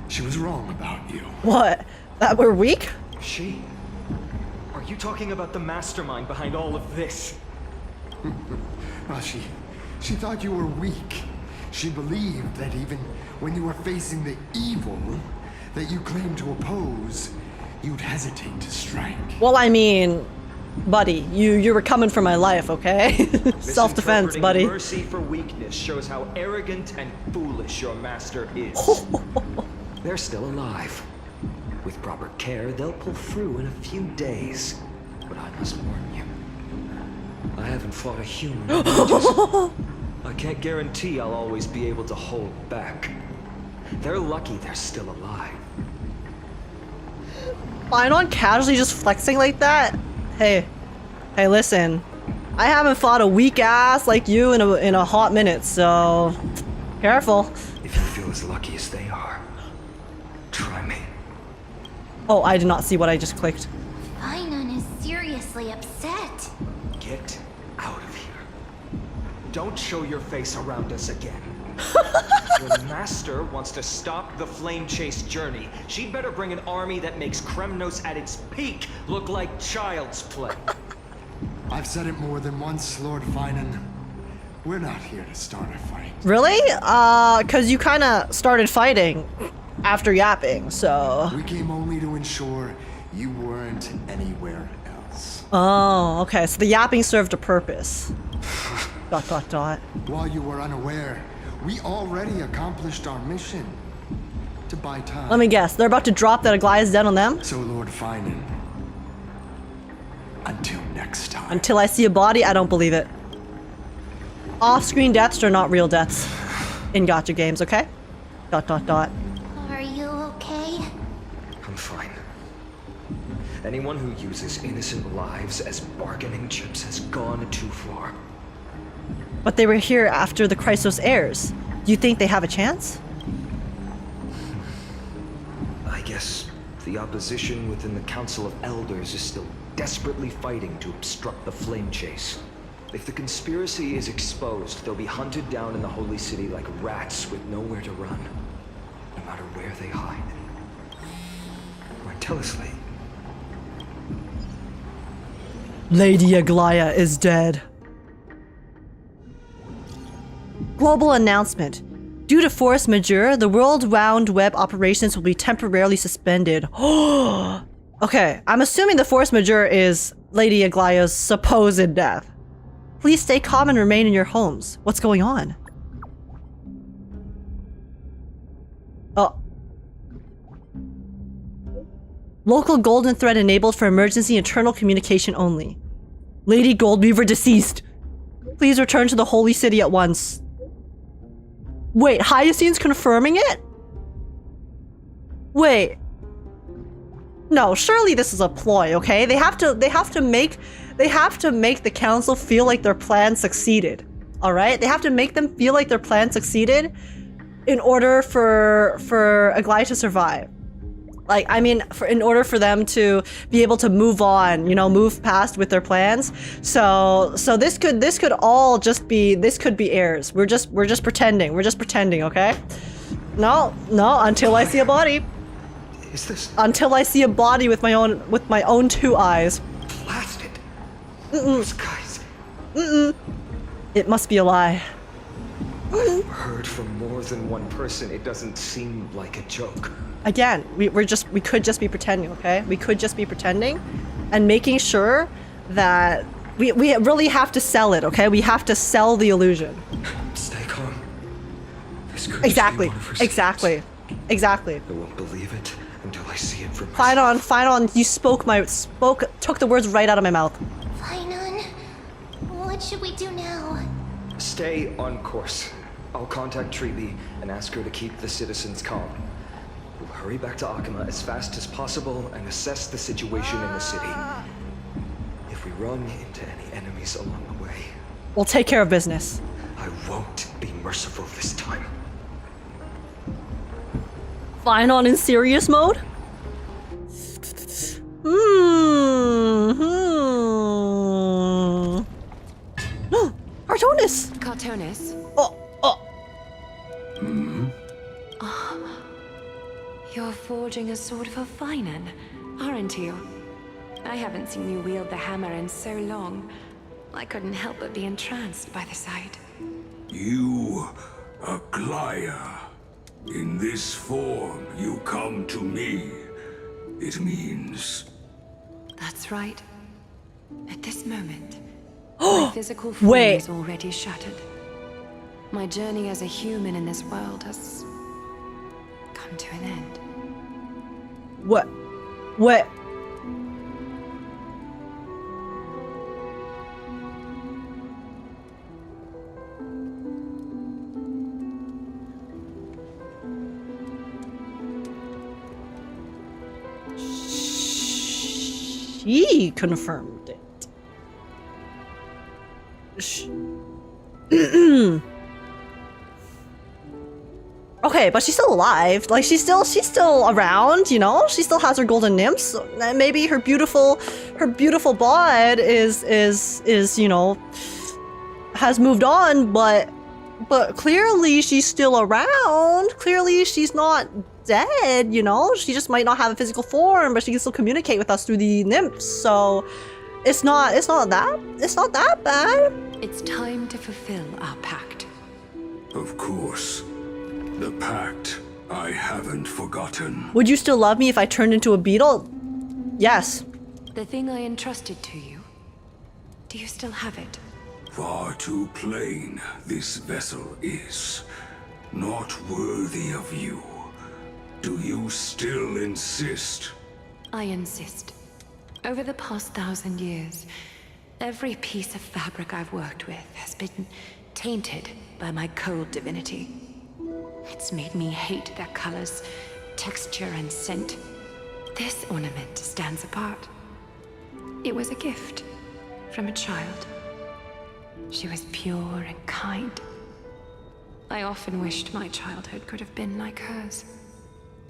she was wrong about you. What? That we're weak? She? Are you talking about the mastermind behind all of this? Well, she thought you were weak. She believed that even when you were facing the evil that you claimed to oppose, you'd hesitate to strike. Well, I mean, buddy, you were coming for my life, okay? Self-defense, buddy. Mercy for weakness shows how arrogant and foolish your master is. They're still alive. With proper care, they'll pull through in a few days. But I must warn you, I haven't fought a human in ages. I can't guarantee I'll always be able to hold back. They're lucky they're still alive. Phainon casually just flexing like that? Hey, listen. I haven't fought a weak ass like you in a hot minute, so careful. If you feel as lucky as they are, try me. Oh, I did not see what I just clicked. Phainon is seriously upset. Get out of here. Don't show your face around us again. Your master wants to stop the flame chase journey. She'd better bring an army that makes Kremnos at its peak look like child's play. I've said it more than once, Lord Phainon. We're not here to start a fight. Really? Cause you kinda started fighting after yapping, so... We came only to ensure you weren't anywhere else. Oh, okay, so the yapping served a purpose. ... While you were unaware, we already accomplished our mission. To buy time. Let me guess, they're about to drop that Aglaya's dead on them? So, Lord Phainon, until next time. Until I see a body, I don't believe it. Off-screen deaths are not real deaths in gacha games, okay? ... Are you okay? I'm fine. Anyone who uses innocent lives as bargaining chips has gone too far. But they were here after the Chrysos airs. Do you think they have a chance? I guess the opposition within the Council of Elders is still desperately fighting to obstruct the flame chase. If the conspiracy is exposed, they'll be hunted down in the Holy City like rats with nowhere to run, no matter where they hide. Martellously. Lady Aglaya is dead. Global announcement. Due to force majeure, the world-round web operations will be temporarily suspended. Okay, I'm assuming the force majeure is Lady Aglaya's supposed death. Please stay calm and remain in your homes. What's going on? Oh. Local golden thread enabled for emergency internal communication only. Lady Goldweaver deceased. Please return to the Holy City at once. Wait, Hyacine's confirming it? Wait. No, surely this is a ploy, okay? They have to make the council feel like their plan succeeded. All right? They have to make them feel like their plan succeeded in order for Aglaya to survive. Like, I mean, in order for them to be able to move on, you know, move past with their plans. So this could all just be, this could be airs. We're just pretending. We're just pretending, okay? No, until I see a body. Is this? Until I see a body with my own two eyes. Blasted. Those guys. It must be a lie. I've heard from more than one person. It doesn't seem like a joke. Again, we could just be pretending, okay? We could just be pretending and making sure that we really have to sell it, okay? We have to sell the illusion. Stay calm. This could Exactly. just be one of her Exactly. Exactly. I won't believe it until I see it for myself. Phainon, you took the words right out of my mouth. Phainon, what should we do now? Stay on course. I'll contact Treeby and ask her to keep the citizens calm. We'll hurry back to Akama as fast as possible and assess the situation in the city. If we run into any enemies along the way, We'll take care of business. I won't be merciful this time. Phainon in serious mode? Cartoonist! Cartoonist? Oh. You're forging a sword for Phainon, aren't you? I haven't seen you wield the hammer in so long. I couldn't help but be entranced by the sight. You, Aglaya. In this form, you come to me. It means... That's right. At this moment, my physical form Wait. is already shattered. My journey as a human in this world has come to an end. What? She confirmed it. Okay, but she's still alive. Like she's still around, you know? She still has her golden nymphs. So maybe her beautiful bod is, you know, has moved on, but clearly she's still around. Clearly she's not dead, you know? She just might not have a physical form, but she can still communicate with us through the nymphs. So it's not that bad. It's time to fulfill our pact. Of course. The pact. I haven't forgotten. Would you still love me if I turned into a beetle? Yes. The thing I entrusted to you, do you still have it? Far too plain this vessel is. Not worthy of you. Do you still insist? I insist. Over the past 1,000 years, every piece of fabric I've worked with has been tainted by my cold divinity. It's made me hate their colors, texture, and scent. This ornament stands apart. It was a gift from a child. She was pure and kind. I often wished my childhood could have been like hers.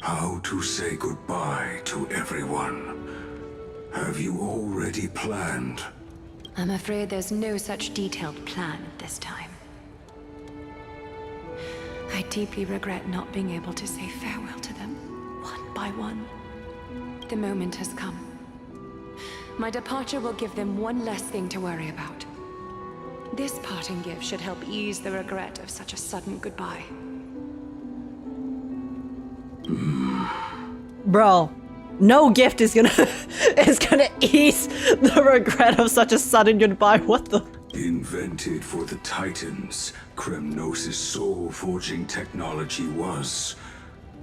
How to say goodbye to everyone? Have you already planned? I'm afraid there's no such detailed plan at this time. I deeply regret not being able to say farewell to them, one by one. The moment has come. My departure will give them one less thing to worry about. This parting gift should help ease the regret of such a sudden goodbye. Bro, no gift is gonna ease the regret of such a sudden goodbye. What the? Invented for the Titans, Kremnos' soul-forging technology was.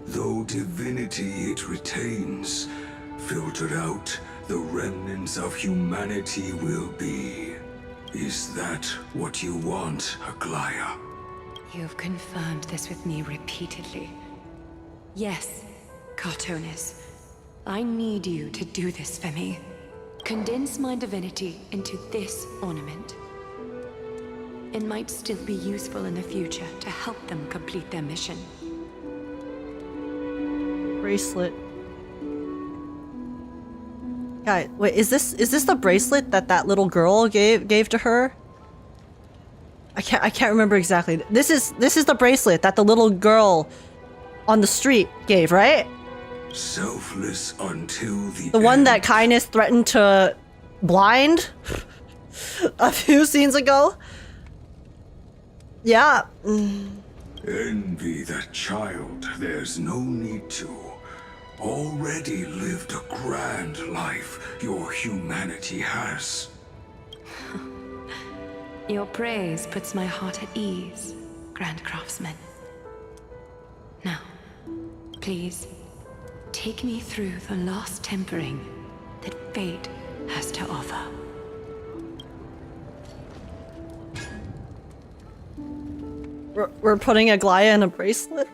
Though divinity it retains, filtered out, the remnants of humanity will be. Is that what you want, Aglaya? You've confirmed this with me repeatedly. Yes, Cartoonist. I need you to do this for me. Condense my divinity into this ornament. It might still be useful in the future to help them complete their mission. Bracelet. Guys, wait, is this the bracelet that little girl gave to her? I can't remember exactly. This is the bracelet that the little girl on the street gave, right? Selfless until the The one that Kindness threatened to blind a few scenes ago. Yeah. Envy that child. There's no need to. Already lived a grand life your humanity has. Your praise puts my heart at ease, Grand Craftsman. Now, please, take me through the lost tempering that fate has to offer. We're putting Aglaya in a bracelet?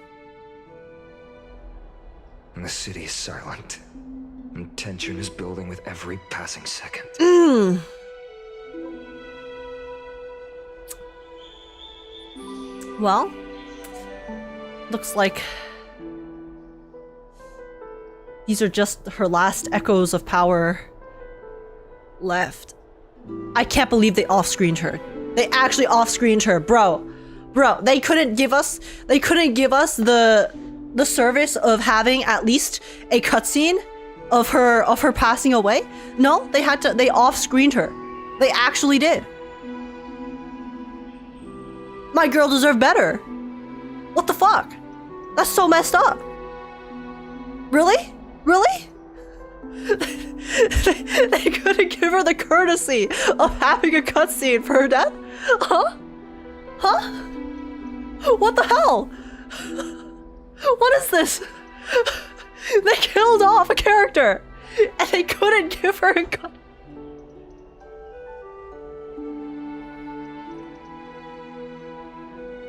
The city is silent, and tension is building with every passing second. Well, looks like these are just her last echoes of power left. I can't believe they off-screened her. They actually off-screened her, bro. Bro, they couldn't give us the service of having at least a cutscene of her passing away. No, they off-screened her. They actually did. My girl deserved better. What the fuck? That's so messed up. Really? Really? They couldn't give her the courtesy of having a cutscene for her death? Huh? Huh? What the hell? What is this? They killed off a character and they couldn't give her a cut.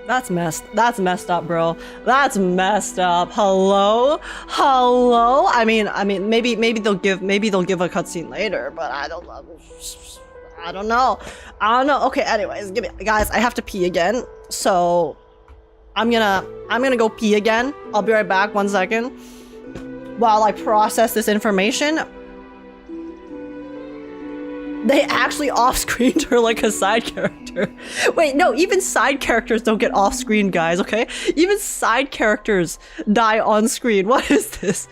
That's messed up, bro. That's messed up. Hello? Hello? I mean maybe they'll give a cutscene later, but I don't know. Okay, anyways, guys, I have to pee again. So I'm gonna go pee again. I'll be right back, 1 second. While I process this information. They actually off-screened her like a side character. Wait, no, even side characters don't get off-screen, guys, okay? Even side characters die on screen. What is this?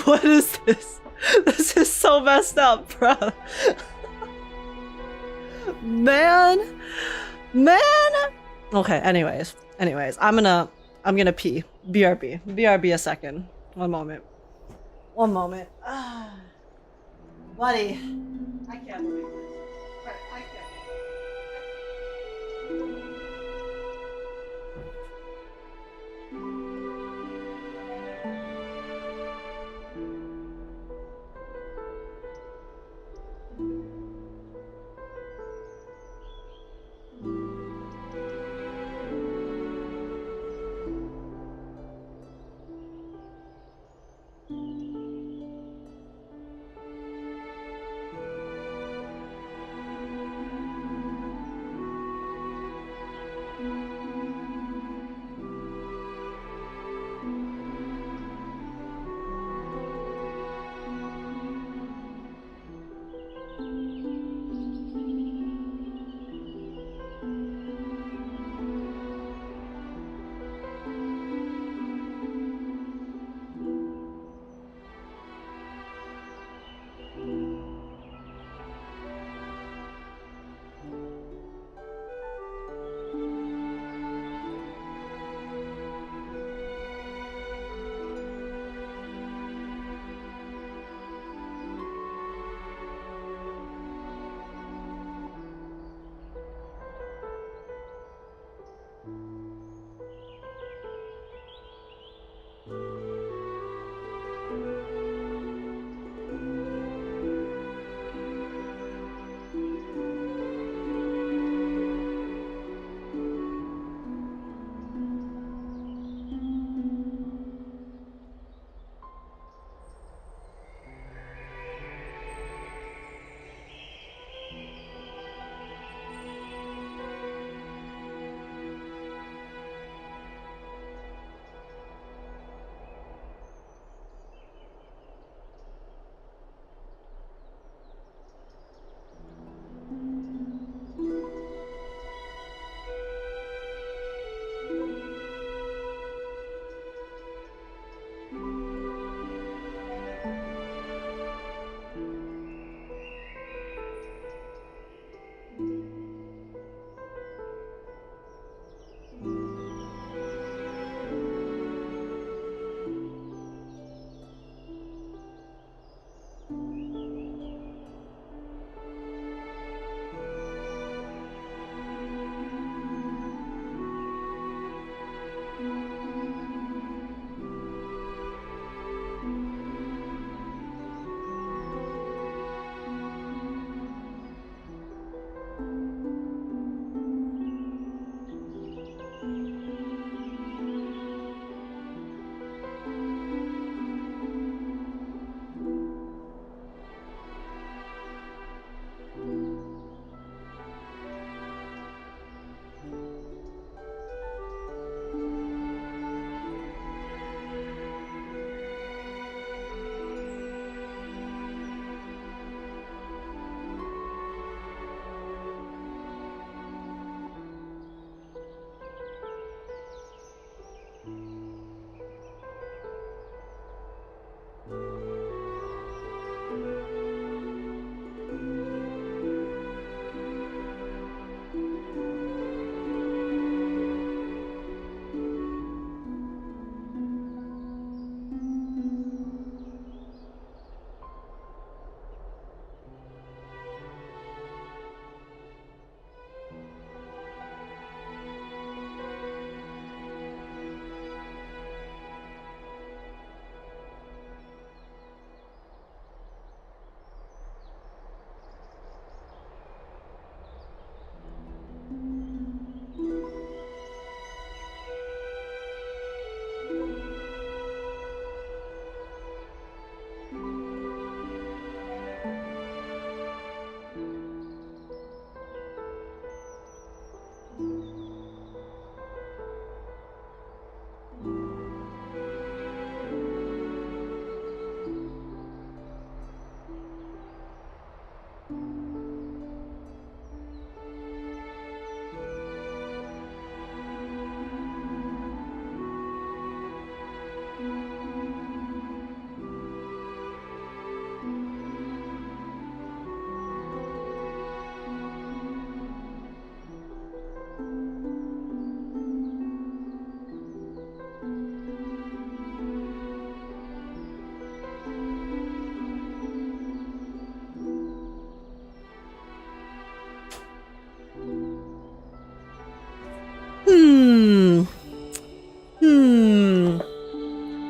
What is this? This is so messed up, bruh. Man. Okay, anyways, I'm gonna pee. BRB a second. One moment. Buddy, I can't believe this. I can't.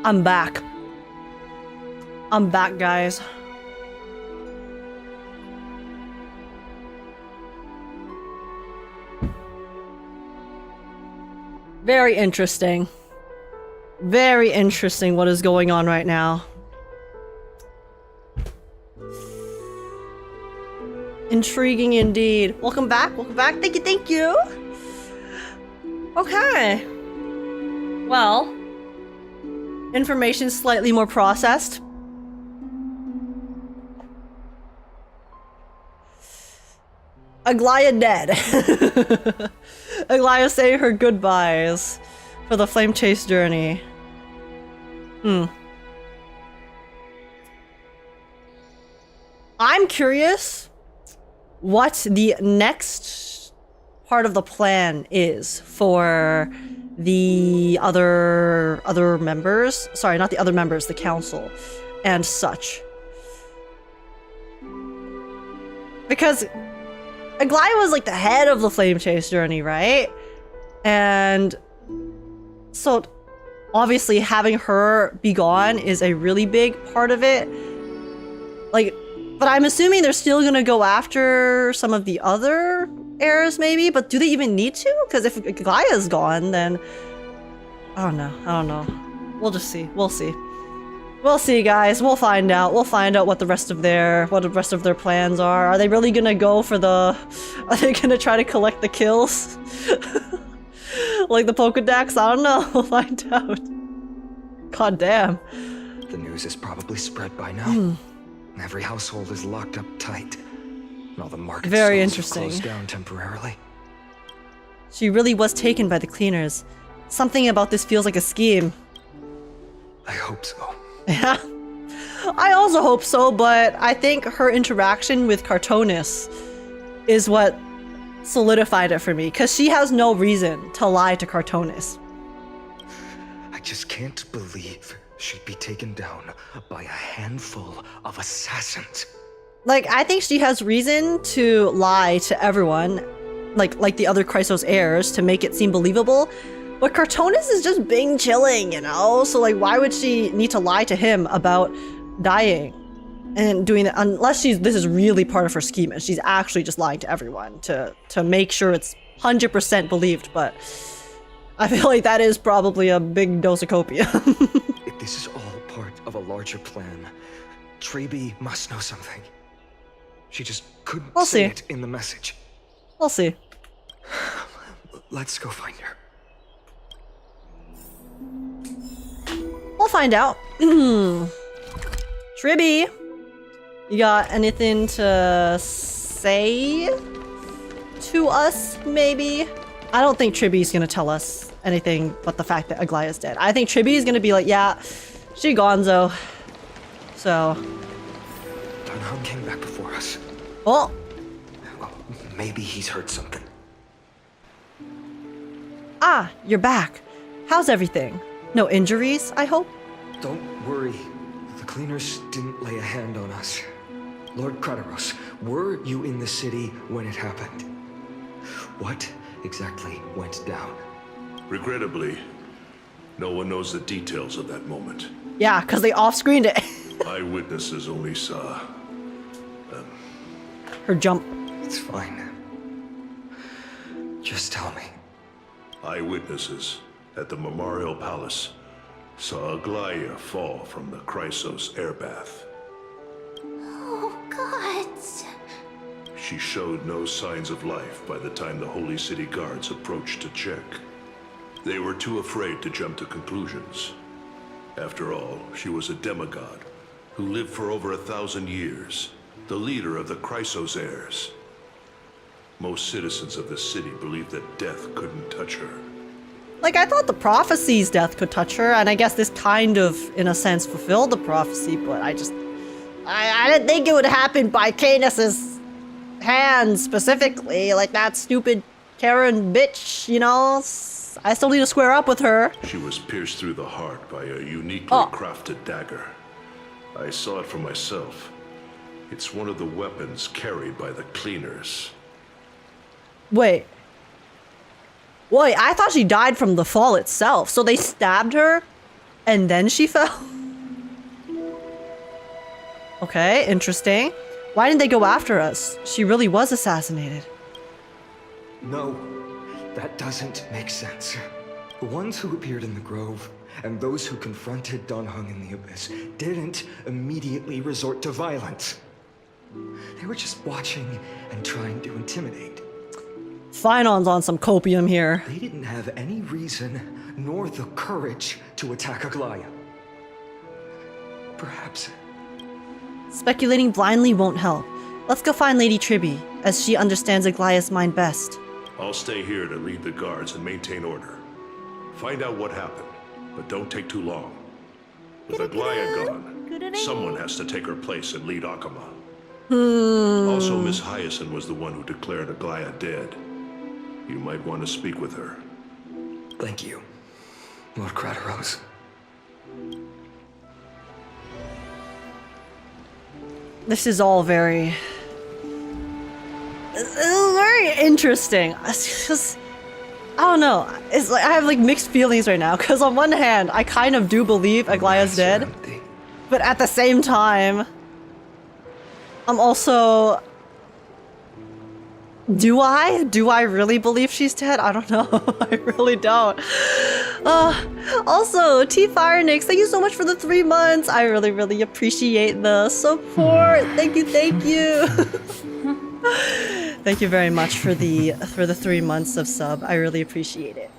I'm back. I'm back, guys. Very interesting. Very interesting what is going on right now. Intriguing indeed. Welcome back, welcome back. Thank you, thank you. Okay. Well, information slightly more processed. Aglaia dead. Aglaia saying her goodbyes for the flame chase journey. I'm curious what the next part of the plan is for the other members. Sorry, not the other members, the council and such. Because Aglaia was like the head of the flame chase journey, right? And so obviously having her be gone is a really big part of it. Like, but I'm assuming they're still gonna go after some of the other heirs maybe, but do they even need to? Because if Aglaia's gone, then I don't know. We'll just see. We'll see. We'll see, guys. We'll find out. We'll find out what the rest of their plans are. Are they really gonna go for the? Are they gonna try to collect the kills? Like the Pokedex? I don't know. We'll find out. God damn. The news is probably spread by now. Every household is locked up tight. And all the market Very stalls interesting. have closed down temporarily. She really was taken by the cleaners. Something about this feels like a scheme. I hope so. Yeah. I also hope so, but I think her interaction with Castorice is what solidified it for me, because she has no reason to lie to Castorice. I just can't believe she'd be taken down by a handful of assassins. Like, I think she has reason to lie to everyone, like the other Chrysos heirs, to make it seem believable. But Castorice is just being chilling, you know? So, like, why would she need to lie to him about dying and doing that? Unless this is really part of her scheme and she's actually just lying to everyone to make sure it's 100% believed. But I feel like that is probably a big dose of copium. If this is all part of a larger plan, Trailblaze must know something. She just couldn't say it in the message. We'll see. Let's go find her. We'll find out. Tribby, you got anything to say to us, maybe? I don't think Tribby's gonna tell us anything but the fact that Aglaia's dead. I think Tribby's gonna be like, yeah, she gonzo. So. Phainon came back before us. Well, maybe he's heard something. Ah, you're back. How's everything? No injuries, I hope? Don't worry. The cleaners didn't lay a hand on us. Lord Crateros, were you in the city when it happened? What exactly went down? Regrettably, no one knows the details of that moment. Yeah, because they off-screened it. Eyewitnesses only saw her jump. It's fine. Just tell me. Eyewitnesses at the Memorial Palace saw Aglaia fall from the Chrysos airbath. Oh, God. She showed no signs of life by the time the Holy City Guards approached to check. They were too afraid to jump to conclusions. After all, she was a demigod who lived for over 1,000 years, the leader of the Chrysos heirs. Most citizens of the city believed that death couldn't touch her. Like, I thought the prophecy's death could touch her, and I guess this kind of, in a sense, fulfilled the prophecy, but I didn't think it would happen by Canis's hands specifically, like that stupid Karen bitch, you know? I still need to square up with her. She was pierced through the heart by a uniquely crafted dagger. I saw it for myself. It's one of the weapons carried by the cleaners. Wait, I thought she died from the fall itself, so they stabbed her And then she fell? Okay, interesting. Why didn't they go after us? She really was assassinated. No, that doesn't make sense. The ones who appeared in the grove and those who confronted Don Hung in the Abyss didn't immediately resort to violence. They were just watching and trying to intimidate. Phainon's on some copium here. They didn't have any reason nor the courage to attack Aglaia. Perhaps. Speculating blindly won't help. Let's go find Lady Tribby, as she understands Aglaia's mind best. I'll stay here to lead the guards and maintain order. Find out what happened, but don't take too long. With Aglaia gone, someone has to take her place and lead Akama. Also, Miss Hyacine was the one who declared Aglaia dead. You might want to speak with her. Thank you, Lord Craterose. This is all very interesting. It's just, I don't know. It's like I have like mixed feelings right now. Because on one hand, I kind of do believe Aglaia's dead, but at the same time, I'm also. Do I? Do I really believe she's dead? I don't know. I really don't. Also, T Firenix, thank you so much for the 3 months. I really, really appreciate the support. Thank you, thank you. Thank you very much for the 3 months of sub. I really appreciate it.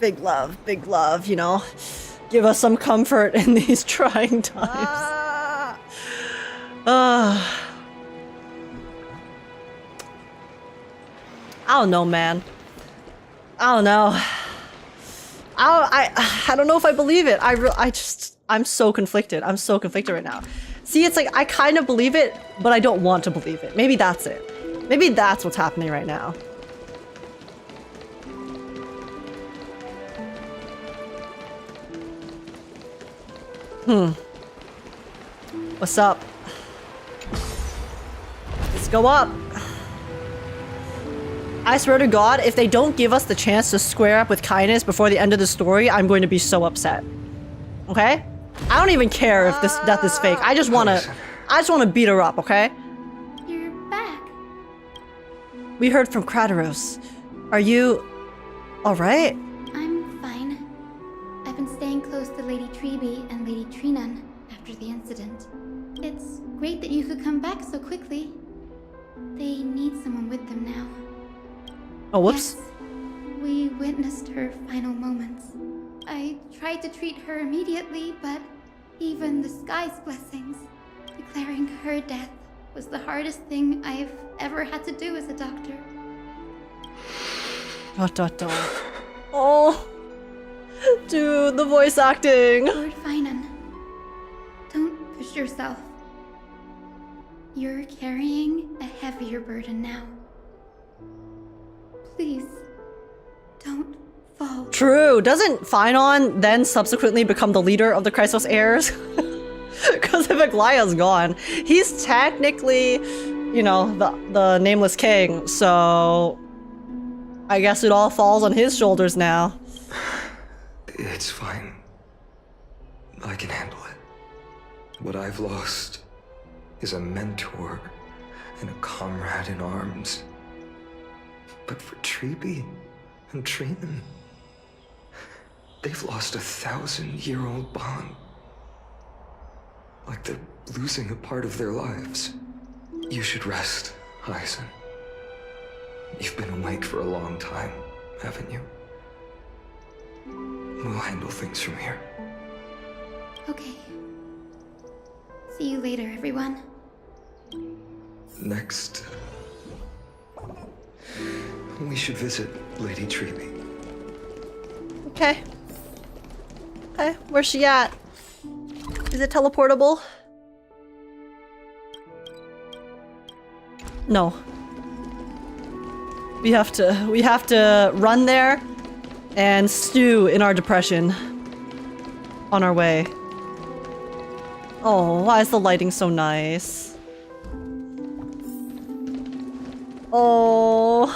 Big love, you know. Give us some comfort in these trying times. I don't know, man. I don't know. I don't know if I believe it. I'm so conflicted. I'm so conflicted right now. See, it's like I kind of believe it, but I don't want to believe it. Maybe that's it. Maybe that's what's happening right now. What's up? Let's go up. I swear to God, if they don't give us the chance to square up with Kindness before the end of the story, I'm going to be so upset. Okay? I don't even care if this death is fake. I just wanna beat her up, okay? You're back. We heard from Craterose. Are you alright? I'm fine. I've been staying close to Lady Treby and Lady Trinan after the incident. It's great that you could come back so quickly. They need someone with them now. Oh, whoops. Yes, we witnessed her final moments. I tried to treat her immediately, but even the sky's blessings, declaring her death was the hardest thing I've ever had to do as a doctor. ... Oh, dude, the voice acting. Lord Phainon, don't push yourself. You're carrying a heavier burden now. Please, don't fall. True. Doesn't Phainon then subsequently become the leader of the Chrysos heirs? Because if Aglaia's gone, he's technically, you know, the nameless king. So I guess it all falls on his shoulders now. It's fine. I can handle it. What I've lost is a mentor and a comrade in arms. But for Treby and Trinan, they've lost a 1,000-year-old bond. Like they're losing a part of their lives. You should rest, Hyacine. You've been awake for a long time, haven't you? We'll handle things from here. Okay. See you later, everyone. Next, we should visit Lady Treby. Okay. Okay, where's she at? Is it teleportable? No. We have to run there and stew in our depression on our way. Oh, why is the lighting so nice? Oh.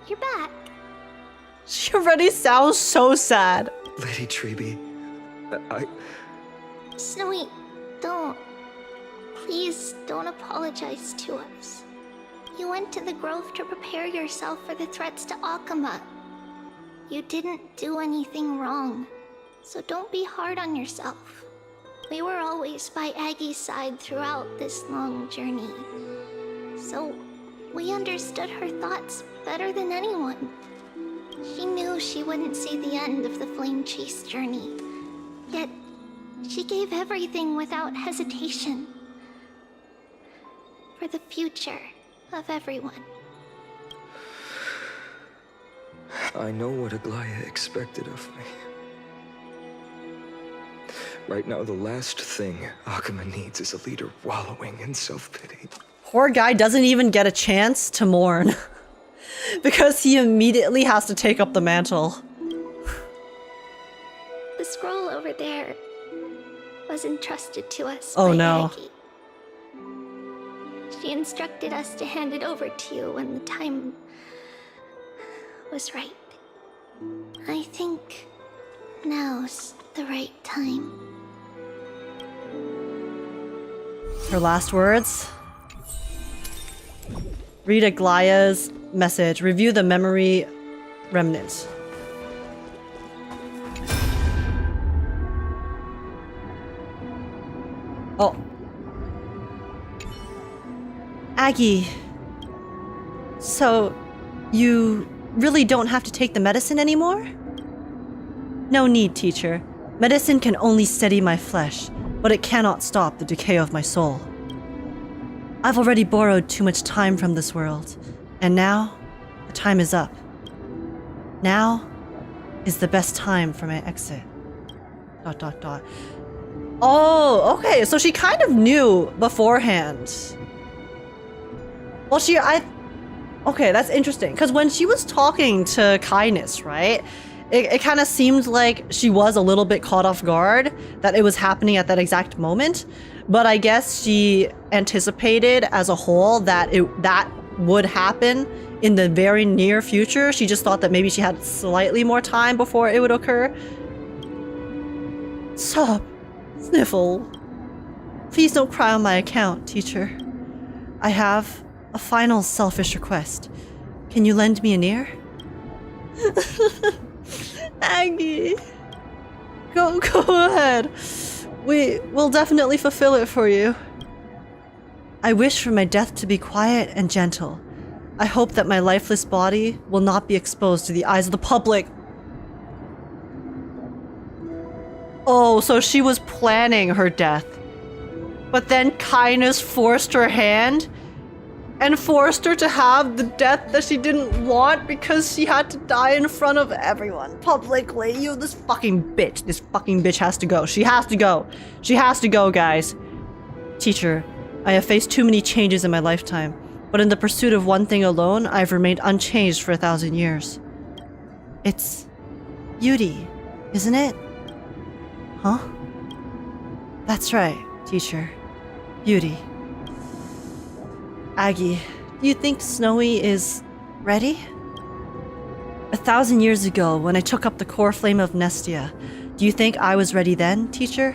you're back. She already sounds so sad. Lady Treby, I... Snowy, don't. Please don't apologize to us. You went to the grove to prepare yourself for the threats to Akama. You didn't do anything wrong, so don't be hard on yourself. We were always by Aggie's side throughout this long journey, so we understood her thoughts better than anyone. She knew she wouldn't see the end of the Flame Chase journey, yet she gave everything without hesitation. For the future of everyone. I know what Aglaya expected of me. Right now, the last thing Akama needs is a leader wallowing in self-pity. Poor guy doesn't even get a chance to mourn. Because he immediately has to take up the mantle. The scroll over there was entrusted to us Oh by no. Agekk. She instructed us to hand it over to you when the time was right. I think now's the right time. Her last words. Read Aglaya's message. Review the memory remnants. Oh. Aggie. So, you really don't have to take the medicine anymore? No need, teacher. Medicine can only steady my flesh, but it cannot stop the decay of my soul. I've already borrowed too much time from this world, and now the time is up. Now is the best time for my exit. ... Oh, okay, so she kind of knew beforehand. Well, okay, that's interesting, because when she was talking to Kindness, right? It kind of seemed like she was a little bit caught off guard that it was happening at that exact moment. But I guess she anticipated as a whole that that would happen in the very near future. She just thought that maybe she had slightly more time before it would occur. Sob. Sniffle. Please don't cry on my account, teacher. I have a final selfish request. Can you lend me an ear? Aggie. Go ahead. We will definitely fulfill it for you. I wish for my death to be quiet and gentle. I hope that my lifeless body will not be exposed to the eyes of the public. Oh, so she was planning her death. But then Kindness forced her hand and forced her to have the death that she didn't want because she had to die in front of everyone publicly. This fucking bitch. This fucking bitch has to go. She has to go. She has to go, guys. Teacher, I have faced too many changes in my lifetime, but in the pursuit of one thing alone, I've remained unchanged for 1,000 years. It's beauty, isn't it? Huh? That's right, teacher. Beauty. Aggie, do you think Snowy is ready? 1,000 years ago, when I took up the core flame of Nestia, do you think I was ready then, teacher? ...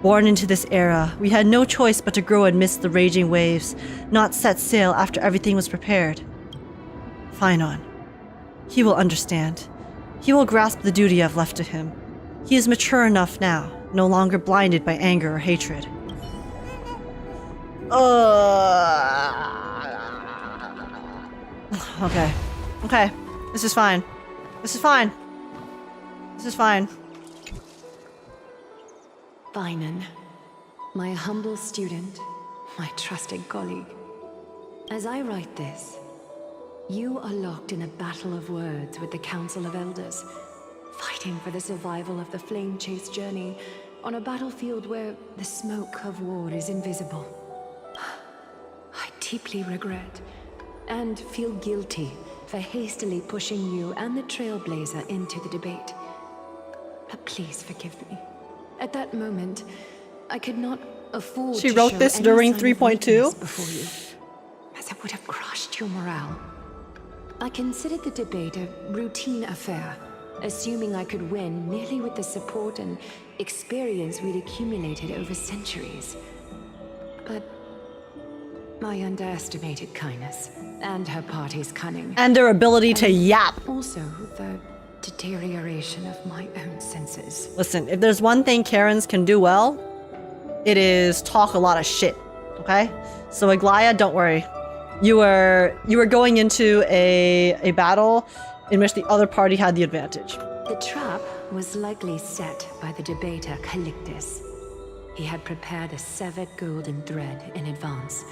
Born into this era, we had no choice but to grow amidst the raging waves, not set sail after everything was prepared. Phainon. He will understand. He will grasp the duty I've left to him. He is mature enough now, no longer blinded by anger or hatred. Okay. Okay. This is fine. This is fine. This is fine. Phainon, my humble student, my trusted colleague. As I write this, you are locked in a battle of words with the Council of Elders, fighting for the survival of the Flame Chase journey on a battlefield where the smoke of war is invisible. I deeply regret and feel guilty for hastily pushing you and the Trailblazer into the debate. But please forgive me. At that moment, I could not afford She to wrote show this any during sign of 3.2? before you, as it would have crushed your morale. I considered the debate a routine affair, assuming I could win merely with the support and experience we'd accumulated over centuries. But I underestimated kindness and her party's cunning. And their ability to yap. Also, the deterioration of my own senses. Listen, if there's one thing Karens can do well, it is talk a lot of shit, okay? So Aglaia, don't worry. You were going into a battle in which the other party had the advantage. The trap was likely set by the debater Calictus. He had prepared a severed golden thread in advance,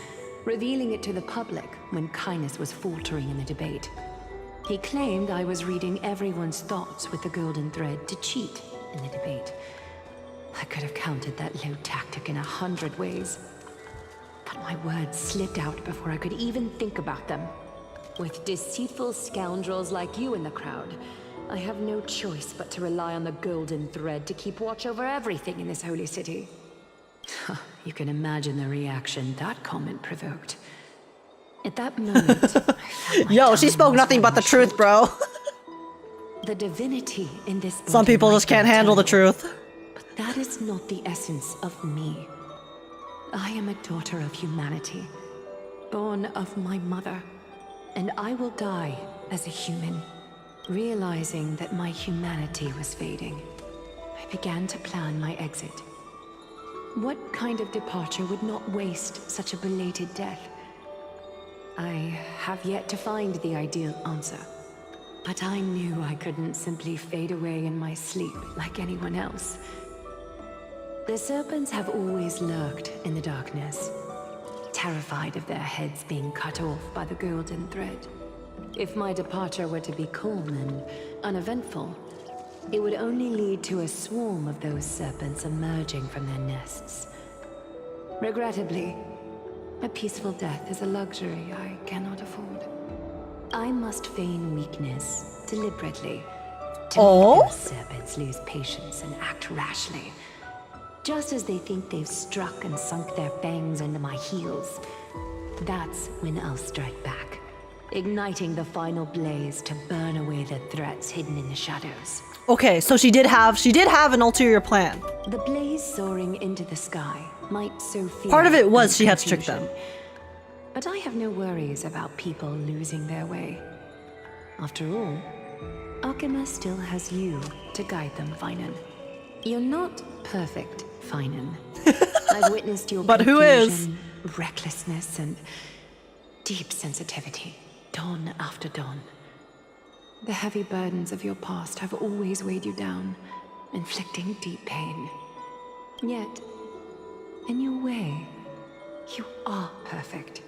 revealing it to the public when kindness was faltering in the debate. He claimed I was reading everyone's thoughts with the golden thread to cheat in the debate. I could have countered that low tactic in 100 ways. But my words slipped out before I could even think about them. With deceitful scoundrels like you in the crowd, I have no choice but to rely on the golden thread to keep watch over everything in this holy city. You can imagine the reaction that comment provoked. At that moment, I felt my Yo, she tongue spoke was nothing but the truth, bro. The divinity in this Some body people might just can't be handle the eternal, truth. But that is not the essence of me. I am a daughter of humanity, born of my mother, and I will die as a human. Realizing that my humanity was fading, I began to plan my exit. What kind of departure would not waste such a belated death? I have yet to find the ideal answer, but I knew I couldn't simply fade away in my sleep like anyone else. The serpents have always lurked in the darkness, terrified of their heads being cut off by the golden thread. If my departure were to be calm and uneventful, it would only lead to a swarm of those serpents emerging from their nests. Regrettably, a peaceful death is a luxury I cannot afford. I must feign weakness deliberately to make those serpents lose patience and act rashly. Just as they think they've struck and sunk their fangs under my heels, that's when I'll strike back, igniting the final blaze to burn away the threats hidden in the shadows. Okay, so she did have an ulterior plan. The blaze soaring into the sky might sow fear. Part of it was and she had to trick confusion. them. But I have no worries about people losing their way. After all, Alchema still has you to guide them, Phainon. You're not perfect, Phainon. I've witnessed your But who is? confusion, recklessness, and deep sensitivity, dawn after dawn. The heavy burdens of your past have always weighed you down, inflicting deep pain. Yet, in your way, you are perfect.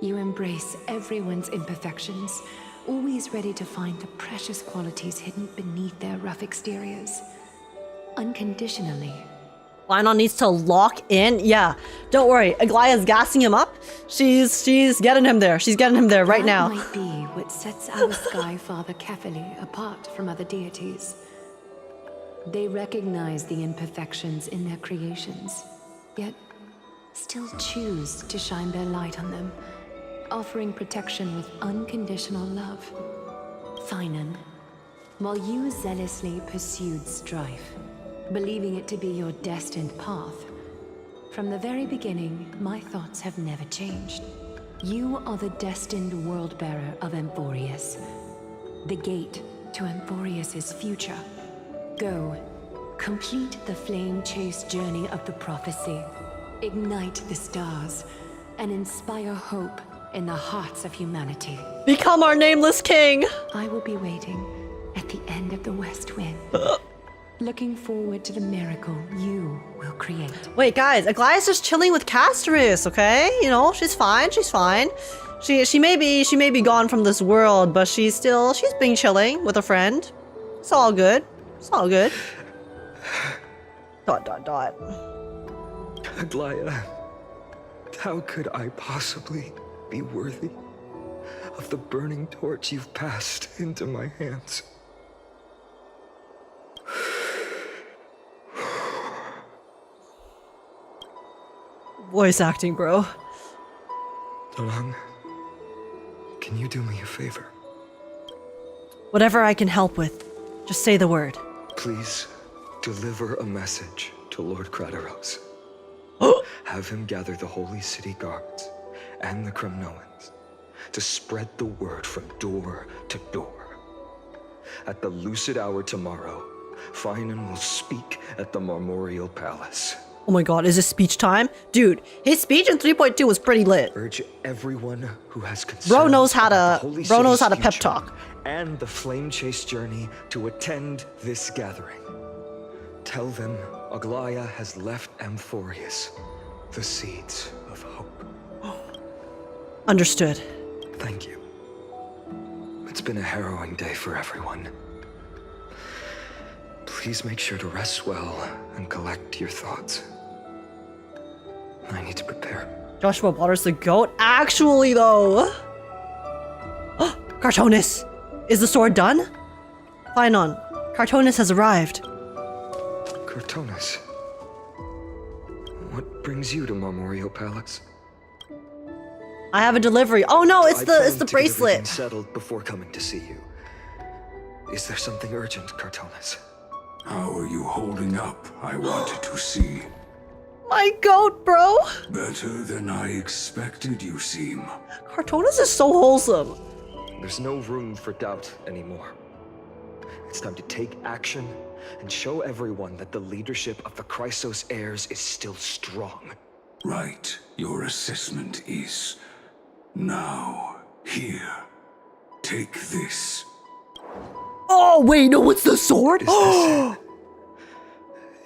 You embrace everyone's imperfections, always ready to find the precious qualities hidden beneath their rough exteriors. Unconditionally. Phainon needs to lock in. Yeah, don't worry. Aglaia's gassing him up. She's getting him there. She's getting him there right now. That might be what sets our Sky Father Kefili apart from other deities. They recognize the imperfections in their creations, yet still choose to shine their light on them, offering protection with unconditional love. Phainon, while you zealously pursued strife, believing it to be your destined path, from the very beginning, my thoughts have never changed. You are the destined world-bearer of Amphorius, the gate to Amphorius's future. Go, complete the flame-chased journey of the prophecy, ignite the stars, and inspire hope in the hearts of humanity. Become our nameless king! I will be waiting at the end of the West Wind, looking forward to the miracle you will create. Wait, guys, Aglaia's just chilling with Castorice, okay? You know, she's fine, she's fine. She may be gone from this world, but she's been chilling with a friend. It's all good. It's all good. ... Aglaia, how could I possibly be worthy of the burning torch you've passed into my hands? Voice acting, bro. Talang, Can you do me a favor? Whatever I can help with, just say the word. Please deliver a message to Lord Crateros. Have him gather the Holy City guards and the Kremnoans to spread the word from door to door. At the lucid hour tomorrow, Phainon will speak at the Marmorial Palace. Oh my god, is this speech time? Dude, his speech in 3.2 was pretty lit. Urge everyone who has concern Bro knows how about to the Holy bro knows how to City's pep future talk. and the Flame Chase journey to attend this gathering. Tell them Aglaya has left Amphorius the seeds of hope. Understood. Thank you. It's been a harrowing day for everyone. Please make sure to rest well and collect your thoughts. I need to prepare. Joshua Waters the goat? Actually, though. Cartonis! Is the sword done? Phainon, Cartonis has arrived. Cartonis. What brings you to Marmorial Palace? I have a delivery. Oh no, it's I the planned to get bracelet. everything settled before coming to see you. Is there something urgent, Cartonis? How are you holding up? I wanted to see. My goat, bro. Better than I expected, you seem. Cartonis is so wholesome. There's no room for doubt anymore. It's time to take action and show everyone that the leadership of the Chrysos heirs is still strong. Right. Your assessment is. Now, here. Take this. Oh, wait, no, it's the sword? Is this it?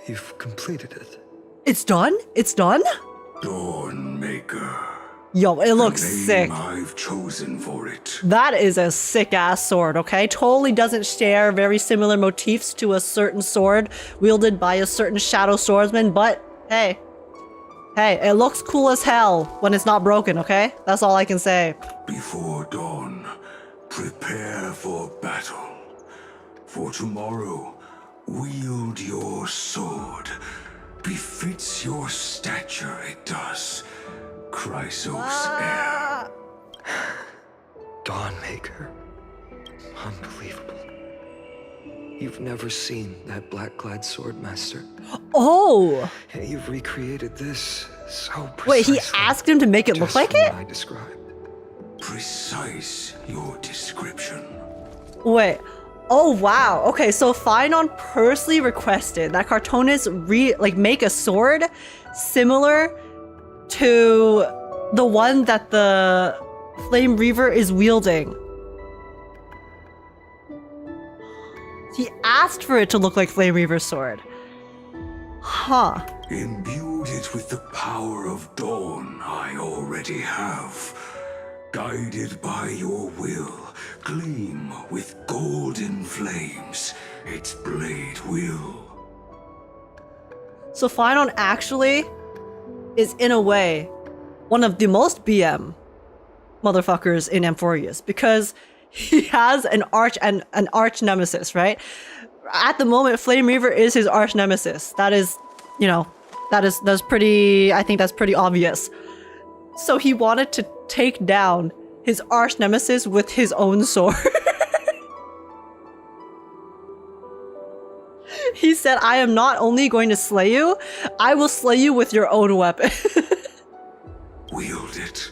You've completed it. It's done? It's done? Dawnmaker. Yo, it looks the name sick. I've chosen for it. That is a sick-ass sword, okay? Totally doesn't share very similar motifs to a certain sword wielded by a certain shadow swordsman, but hey. Hey, it looks cool as hell when it's not broken, okay? That's all I can say. Before dawn, prepare for battle. For tomorrow, wield your sword. Befits your stature, it does. Chrysos heir. Dawnmaker. Unbelievable. You've never seen that black-clad sword master. Oh! Hey, you've recreated this so precisely. Wait, he asked him to make it look just like from it? what I described. Precise your description. Wait. Oh, wow. Okay, so Phainon personally requested that Cartonis make a sword similar to the one that the Flame Reaver is wielding. He asked for it to look like Flame Reaver's sword. Huh. Imbued it with the power of dawn I already have. Guided by your will, gleam with golden flames, its blade will. So Phainon actually is, in a way, one of the most BM motherfuckers in Amphorius, because he has an arch nemesis, right? At the moment, Flame Reaver is his arch nemesis. That is, that's pretty, I think that's pretty obvious. So he wanted to take down his arch nemesis with his own sword. He said, I am not only going to slay you, I will slay you with your own weapon. Wield it.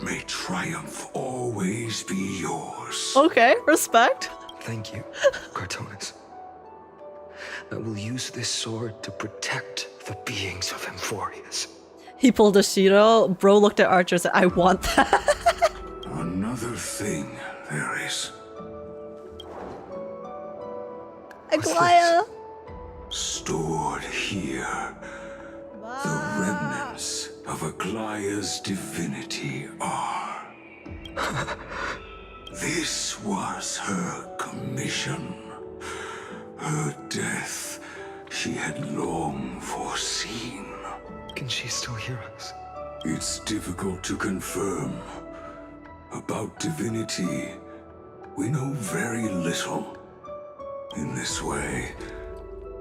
May triumph always be yours. Okay, respect. Thank you, Cartonis. I will use this sword to protect the beings of Amphorius. He pulled a Shiro. Bro looked at Archer and said, I want that. Another thing there is. Aglaya. Stored here. The remnants of Aglaya's divinity are. This was her commission. Her death she had long foreseen. Can she still hear us? It's difficult to confirm. About divinity, we know very little. In this way,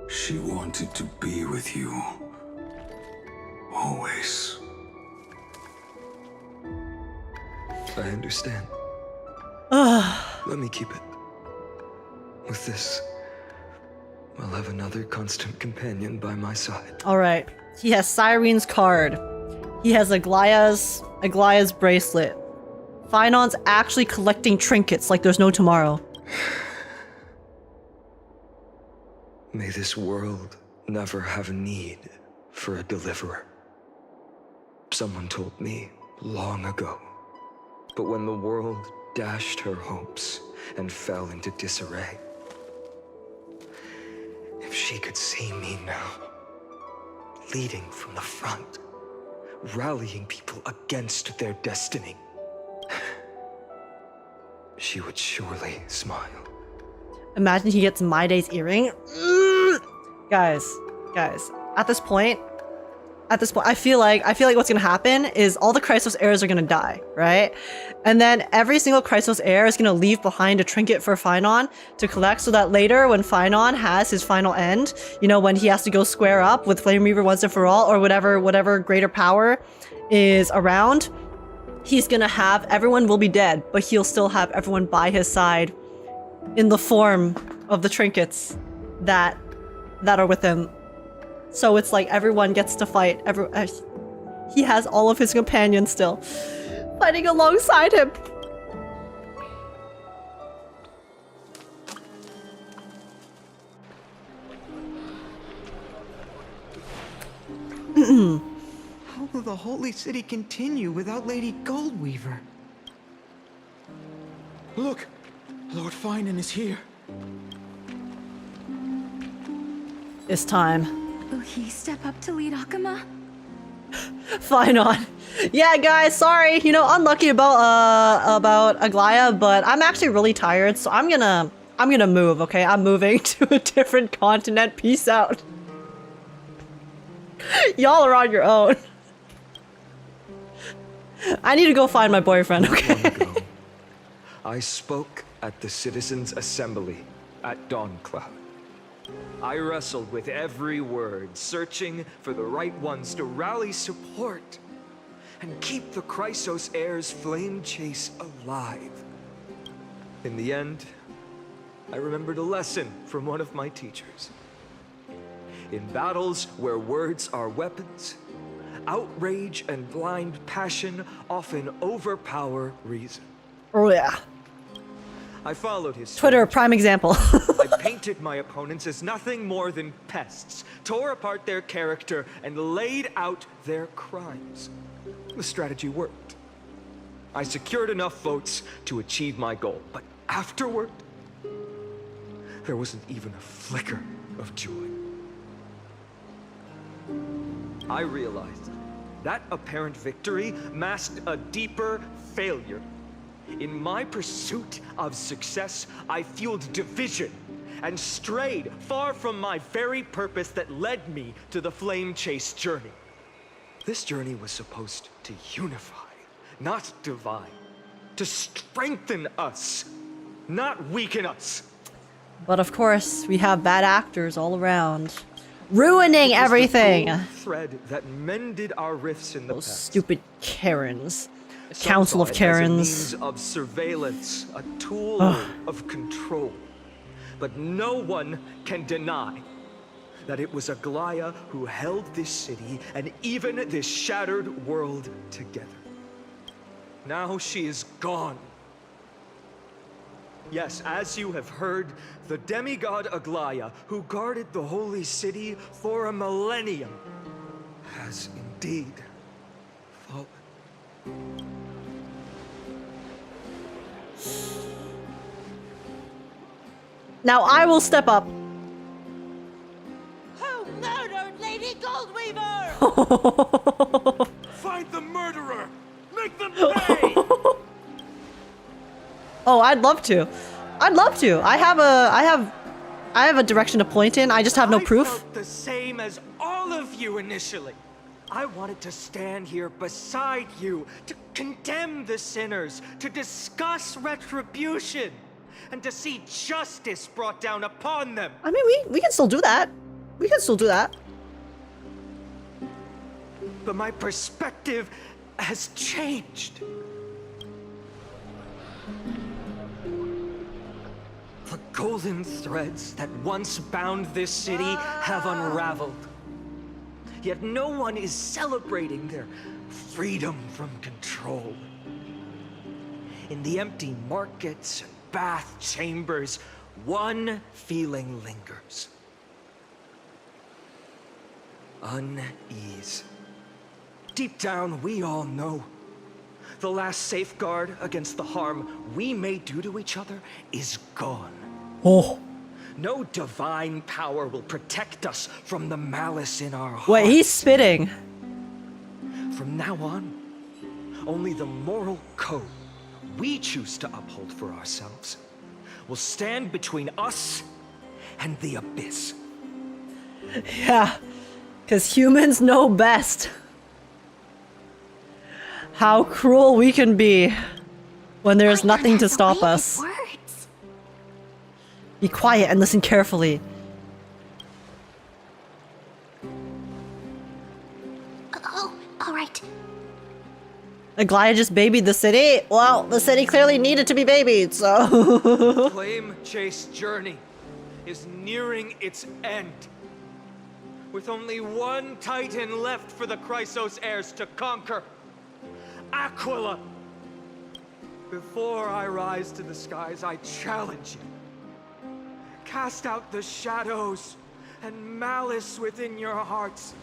she wanted to be with you. Always. I understand. Let me keep it. With this, I'll have another constant companion by my side. Alright. He has Cyrene's card. He has Aglaya's bracelet. Phainon's actually collecting trinkets like there's no tomorrow. May this world never have a need for a deliverer. Someone told me long ago. But when the world dashed her hopes and fell into disarray, if she could see me now, leading from the front, rallying people against their destiny, she would surely smile. Imagine he gets My Day's earring. Guys, at this point, I feel like what's gonna happen is all the Chrysos heirs are gonna die, right? And then every single Chrysos heir is gonna leave behind a trinket for Phainon to collect, so that later when Phainon has his final end, you know, when he has to go square up with Flame Reaver once and for all, or whatever greater power is around, he's gonna have, everyone will be dead, but he'll still have everyone by his side in the form of the trinkets that are with him. So it's like everyone gets to fight. He has all of his companions still fighting alongside him. How will the Holy City continue without Lady Goldweaver? Look! Lord Phainon is here. It's time. Will he step up to lead Akama? Phainon. Yeah, guys, sorry. You know, unlucky about Aglaya, but I'm actually really tired, so I'm gonna move, okay? I'm moving to a different continent. Peace out. Y'all are on your own. I need to go find my boyfriend, okay? I spoke at the Citizens' Assembly at Dawncloud. I wrestled with every word, searching for the right ones to rally support and keep the Chrysos heirs' flame chase alive. In the end, I remembered a lesson from one of my teachers. In battles where words are weapons, outrage and blind passion often overpower reason. Oh yeah. I followed his Twitter, prime example. I painted my opponents as nothing more than pests, tore apart their character, and laid out their crimes. The strategy worked. I secured enough votes to achieve my goal, but afterward, there wasn't even a flicker of joy. I realized that apparent victory masked a deeper failure. In my pursuit of success, I fueled division and strayed far from my very purpose that led me to the flame chase journey. This journey was supposed to unify, not divide, to strengthen us, not weaken us. But of course, we have bad actors all around, ruining everything. The thread that mended our rifts in the Those past. stupid Karens. Some Council saw of it as a Karens. means of surveillance, a tool of control. But no one can deny that it was Aglaya who held this city and even this shattered world together. Now she is gone. Yes, as you have heard, the demigod Aglaya, who guarded the holy city for a millennium, has indeed fallen. Now I will step up. Who murdered Lady Goldweaver? Find the murderer! Make them pay! Oh, I'd love to. I'd love to. I have a direction to point in. I just have no proof. I felt the same as all of you initially. I wanted to stand here beside you, to condemn the sinners, to discuss retribution, and to see justice brought down upon them. I mean, we can still do that. We can still do that. But my perspective has changed. golden threads that once bound this city have unraveled. Yet no one is celebrating their freedom from control. In the empty markets and bath chambers, one feeling lingers. Unease. Deep down, we all know the last safeguard against the harm we may do to each other is gone. Oh. No divine power will protect us from the malice in our hearts. Wait, he's spitting. From now on, only the moral code we choose to uphold for ourselves will stand between us and the abyss. Yeah, because humans know best how cruel we can be when there's nothing to stop us. Be quiet and listen carefully. Oh, all right. Aglaia just babied the city? Well, the city clearly needed to be babied, so... The flame chase journey is nearing its end. With only one titan left for the Chrysos heirs to conquer. Aquila! Before I rise to the skies, I challenge you. Cast out the shadows and malice within your hearts.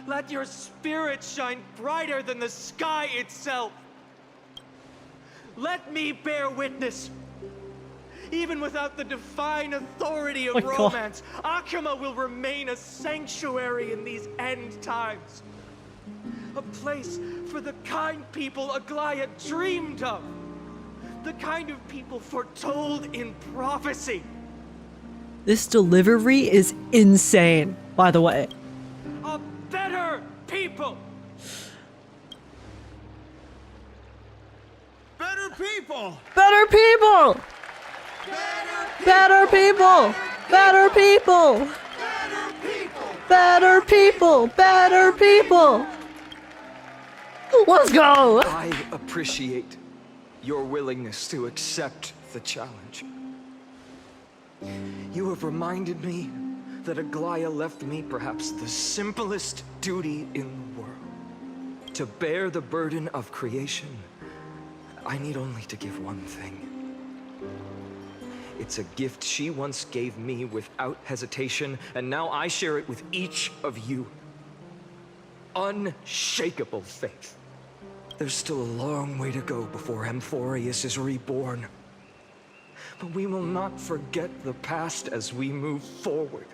Let your spirit shine brighter than the sky itself. Let me bear witness. Even without the divine authority of romance, Akama will remain a sanctuary in these end times. A place for the kind people Aglaia dreamed of. The kind of people foretold in prophecy. This delivery is insane, by the way. A better people! Better people! Better people! Better people! Better people! Better people! Better people! Let's go! I appreciate your willingness to accept the challenge. You have reminded me that Aglaia left me perhaps the simplest duty in the world. To bear the burden of creation, I need only to give one thing. It's a gift she once gave me without hesitation, and now I share it with each of you. Unshakable faith. There's still a long way to go before Amphorius is reborn. But we will not forget the past as we move forward.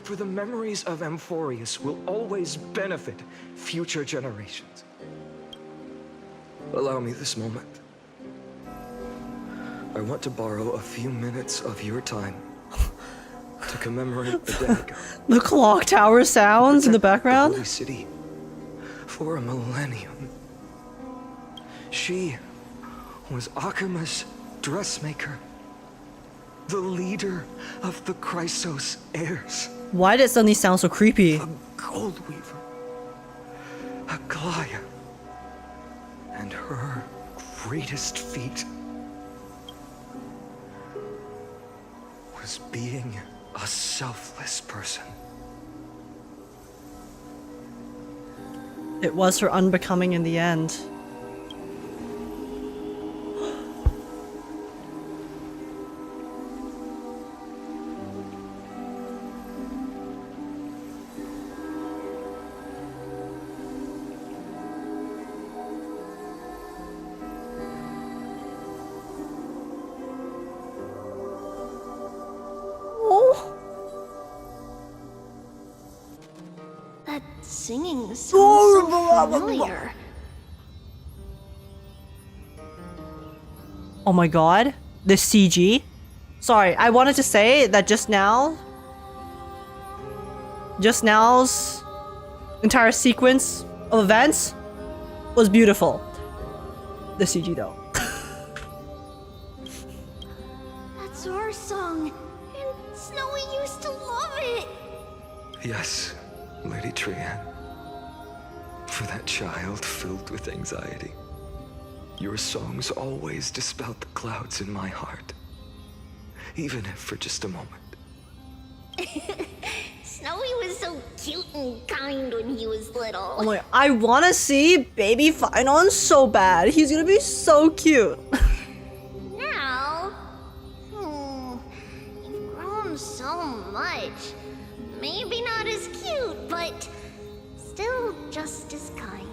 For the memories of Amphorius will always benefit future generations. Allow me this moment. I want to borrow a few minutes of your time to commemorate the demigod. The clock tower sounds in the background. The Holy City for a millennium. She was Akama's dressmaker, the leader of the Chrysos heirs. Why did it suddenly sound so creepy? The Gold Weaver, Aglaia, and her greatest feat was being a selfless person. It was her unbecoming in the end. That singing sounds so familiar. Oh my god, the CG. Sorry, I wanted to say that just now's entire sequence of events was beautiful. The CG though. That's our song, and Snowy used to love it. Yes, Lady Trianne. For that child filled with anxiety, your songs always dispelled the clouds in my heart. even if for just a moment. Snowy was so cute and kind when he was little. Oh my, I want to see baby Phainon so bad. He's gonna be so cute. Now, you've grown so much. Maybe not as cute, but still just as kind.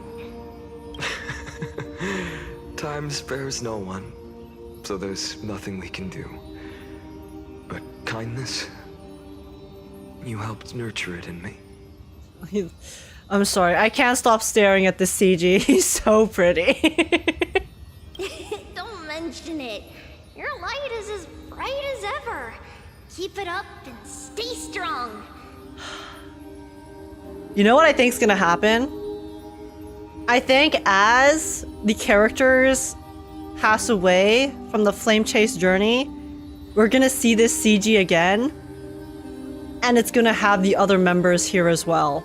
Time spares no one, so there's nothing we can do. But kindness, you helped nurture it in me. I'm sorry, I can't stop staring at this CG. He's so pretty. Don't mention it. Your light is as bright as ever. Keep it up and stay strong. You know what I think's gonna happen? I think as the characters pass away from the flame chase journey, we're gonna see this CG again, and it's gonna have the other members here as well,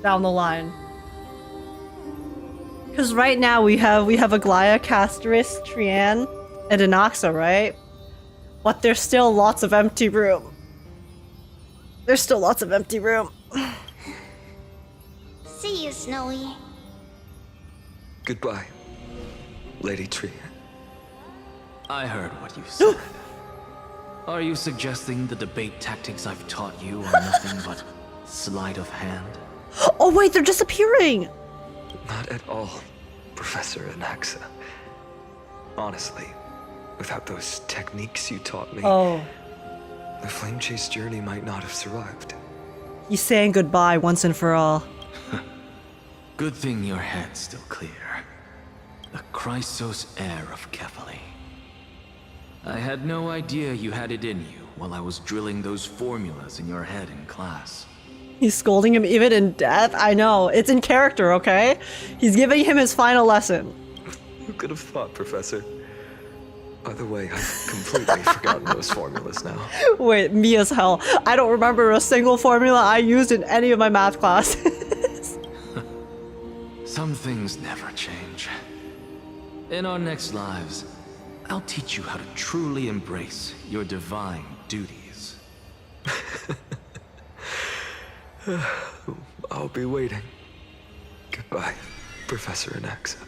down the line. Because right now we have Aglaia, Castorice, Trian, and Anaxa, right? But there's still lots of empty room. There's still lots of empty room. See you, Snowy. Goodbye, Lady Trian. I heard what you said. Are you suggesting the debate tactics I've taught you are nothing but sleight of hand? Oh wait, they're disappearing! Not at all, Professor Anaxa. Honestly, without those techniques you taught me, the flame chase journey might not have survived. He's saying goodbye once and for all. Good thing your head's still clear. The Chrysos heir of Kefali. I had no idea you had it in you while I was drilling those formulas in your head in class. He's scolding him even in death? I know, it's in character, okay? He's giving him his final lesson. Who could have thought, Professor? By the way, I've completely forgotten those formulas now. Wait, me as hell. I don't remember a single formula I used in any of my math classes. Some things never change. In our next lives, I'll teach you how to truly embrace your divine duties. I'll be waiting. Goodbye, Professor Anaxa. ...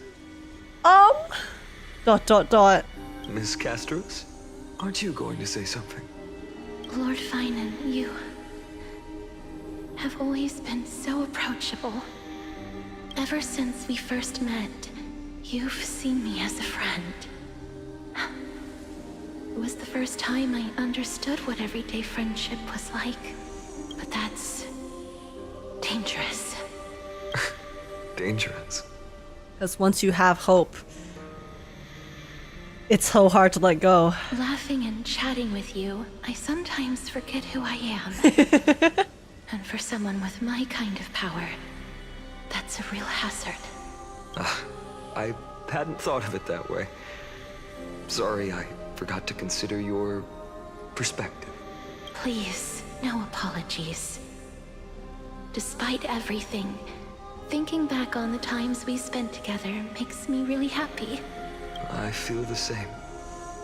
Miss Castorice, aren't you going to say something? Lord Phainon, you have always been so approachable. Ever since we first met, you've seen me as a friend. It was the first time I understood what everyday friendship was like. But that's dangerous. Dangerous? Because once you have hope, it's so hard to let go. Laughing and chatting with you, I sometimes forget who I am. And for someone with my kind of power, that's a real hazard. I hadn't thought of it that way. Sorry, I forgot to consider your perspective. Please, no apologies. Despite everything, thinking back on the times we spent together makes me really happy. I feel the same.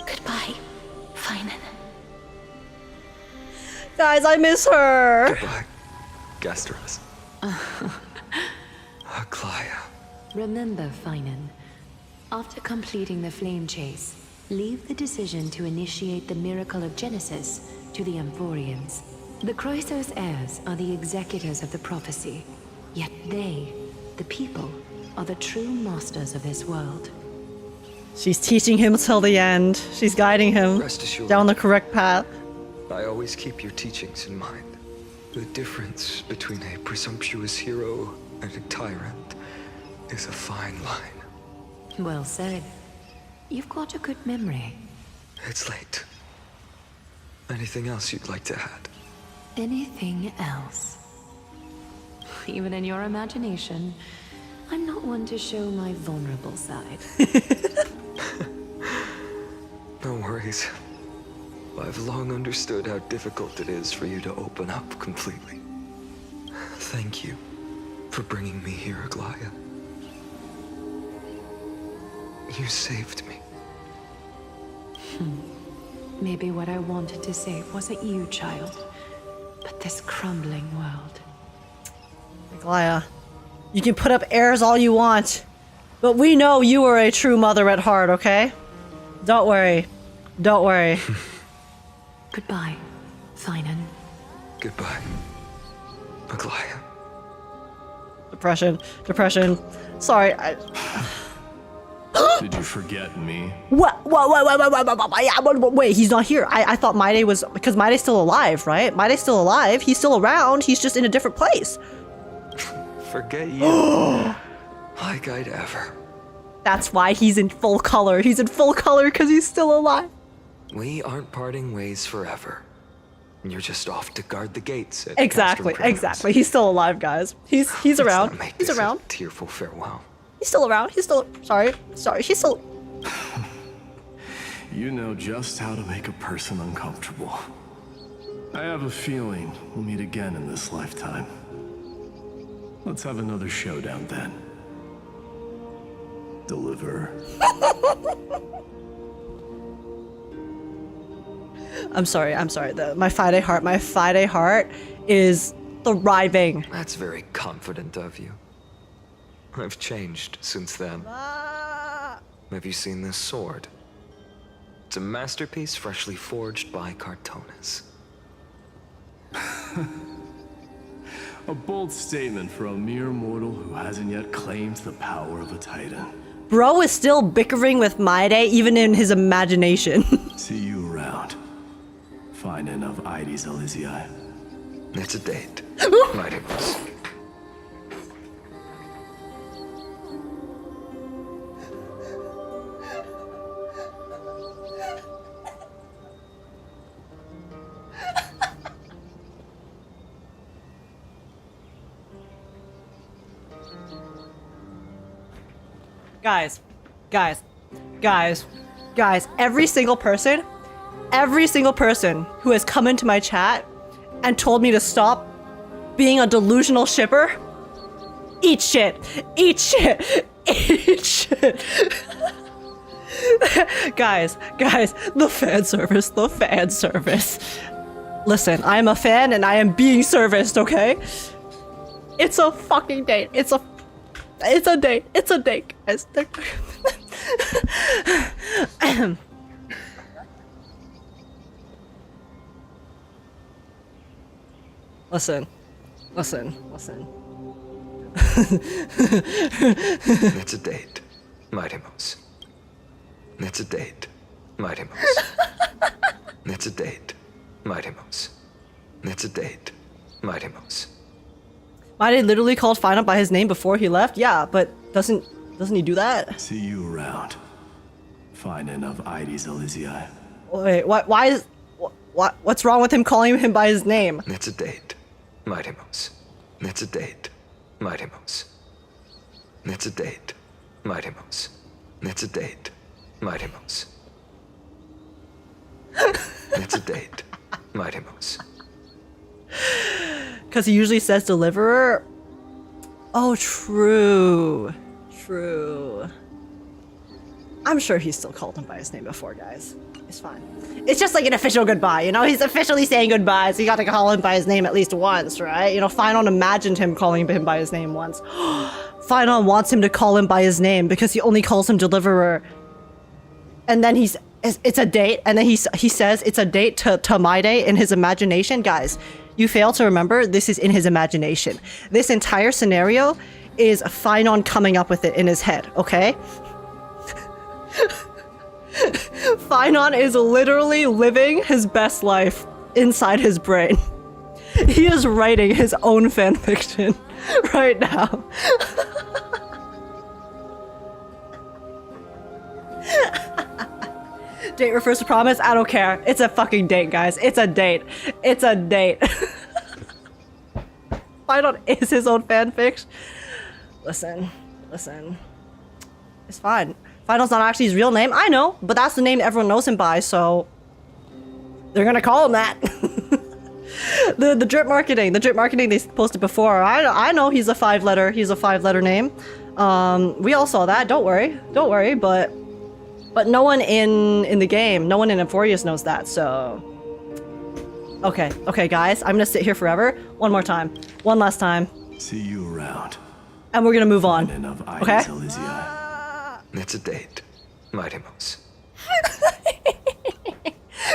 Goodbye, Phainon. Guys, I miss her! Goodbye, Castorice. Aglaia. Remember, Phainon, after completing the flame chase, leave the decision to initiate the miracle of Genesis to the Amphorians. The Chrysos heirs are the executors of the prophecy, yet they, the people, are the true masters of this world. She's teaching him till the end. She's guiding him Rest assured, down the correct path. I always keep your teachings in mind. The difference between a presumptuous hero and a tyrant is a fine line. Well said. You've got a good memory. It's late. Anything else you'd like to add? Anything else? Even in your imagination, I'm not one to show my vulnerable side. No worries. I've long understood how difficult it is for you to open up completely. Thank you for bringing me here, Aglaia. You saved me. Maybe what I wanted to save wasn't you, child, but this crumbling world. Aglaia, you can put up airs all you want, but we know you are a true mother at heart, okay? Don't worry. Don't worry. Goodbye, Phainon. Goodbye, Aglaia. Depression. Depression. Sorry, Did you forget me? What? Wait, he's not here. I thought Maide was... Because Maide's still alive, right? Maide's still alive. He's still around. He's just in a different place. Forget you. Like I'd ever. That's why he's in full color. He's in full color because he's still alive. We aren't parting ways forever. You're just off to guard the gates. At Exactly, Castrum exactly. He's still alive, guys. He's around. Let's not make He's this around. a tearful farewell. He's still around. He's still... Sorry. He's still... You know just how to make a person uncomfortable. I have a feeling we'll meet again in this lifetime. Let's have another showdown then. Deliver. I'm sorry. My Friday heart is thriving. That's very confident of you. I've changed since then. Have you seen this sword? It's a masterpiece freshly forged by Cartonis. A bold statement for a mere mortal who hasn't yet claimed the power of a titan. Bro is still bickering with Maide, even in his imagination. See you around. Phainon of Ides Elysiae. It's a date. Mightiness. Guys, every single person who has come into my chat and told me to stop being a delusional shipper, eat shit. Guys, the fan service. Listen, I am a fan and I am being serviced, okay? It's a fucking date. It's a date, guys. Listen. It's a date, Mightimos. It's a date, Mightimos. It's a date, Mightimos. It's a date, Mightimos. Maide literally called Phainon by his name before he left? Yeah, but doesn't he do that? See you around. Phainon of Ides Elysiae. Wait, what's wrong with him calling him by his name? It's a date, Mightimos. It's a date, Mightimos. It's a date, Mightimos. It's a date, Mightimos. It's a date, Mightimos. Because he usually says deliverer. Oh, true. I'm sure he still called him by his name before, guys. It's fine. It's just like an official goodbye, you know? He's officially saying goodbye, so you gotta call him by his name at least once, right? You know, Phainon imagined him calling him by his name once. Phainon wants him to call him by his name because he only calls him deliverer. And then it's a date, and then he says it's a date to Maide in his imagination. Guys, you fail to remember this is in his imagination. This entire scenario is Phainon coming up with it in his head, okay? Phainon is literally living his best life inside his brain. He is writing his own fanfiction right now. Date refers to promise? I don't care. It's a fucking date, guys. It's a date. Phainon is his own fanfic. Listen. It's fine. Phainon's not actually his real name. I know, but that's the name everyone knows him by, so they're gonna call him that. the drip marketing they posted before. I know he's a five letter name. We all saw that. Don't worry, but But no one in the game, no one in Euphorius knows that, so... Okay, okay, guys, I'm gonna sit here forever. One more time. One last time. See you around. And we're gonna move on. Okay? It's a date. Mighty Mouse.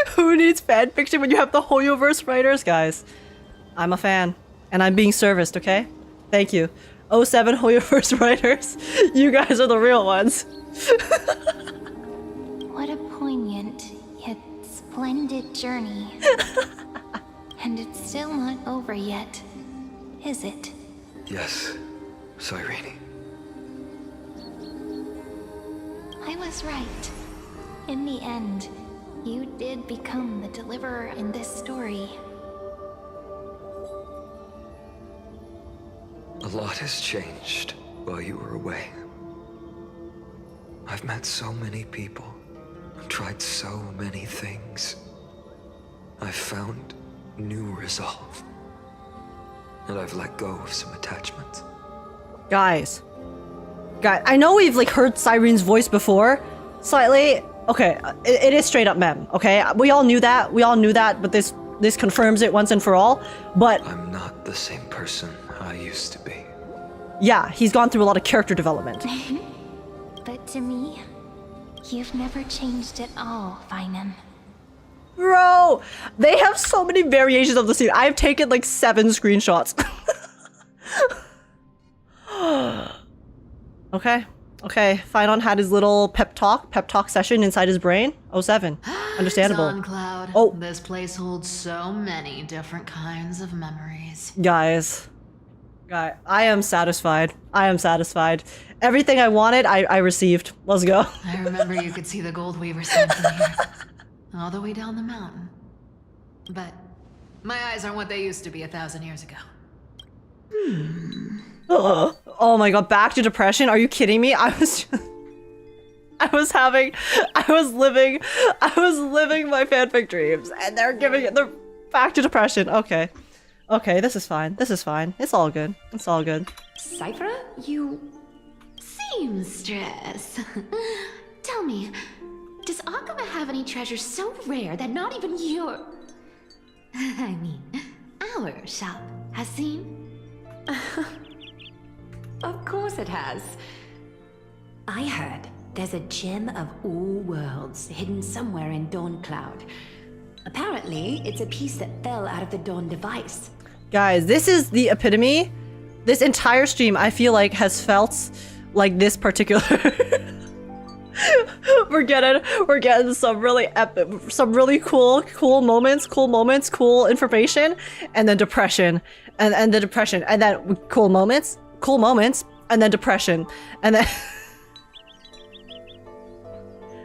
Who needs fanfiction when you have the Hoyoverse writers, guys? I'm a fan. And I'm being serviced, okay? Thank you. 07 Hoyoverse writers. You guys are the real ones. What a poignant, yet splendid journey. And it's still not over yet, is it? Yes, Cyrene. I was right. In the end, you did become the deliverer in this story. A lot has changed while you were away. I've met so many people, I've tried so many things. I've found new resolve. And I've let go of some attachments. Guys, I know we've like heard Cyrene's voice before, slightly. Okay, it is straight up mem. Okay, we all knew that. But this confirms it once and for all. But I'm not the same person I used to be. Yeah, he's gone through a lot of character development. But to me, you've never changed at all, Phainon. Bro, they have so many variations of the scene. I've taken like 7 screenshots. Okay, Phainon had his little pep talk session inside his brain. 07, understandable. Cloud. Oh, This place holds so many different kinds of memories. Guys, I am satisfied. Everything I wanted, I received. Let's go. I remember you could see the Gold Weaver sign from here, all the way down the mountain. But my eyes aren't what they used to be 1,000 years ago. Oh my god, back to depression? Are you kidding me? I was living my fanfic dreams, and they're back to depression. Okay, this is fine. It's all good. Cipher, you seamstress. Tell me, does Akama have any treasures so rare that not even your... I mean, our shop has seen? Of course it has. I heard there's a gem of all worlds hidden somewhere in Dawn Cloud. Apparently, it's a piece that fell out of the Dawn device. Guys, this is the epitome. This entire stream, I feel like, has felt like this particular... We're getting some really epic, some really cool moments, cool information, and then depression, and the depression, and then cool moments, and then depression, and then...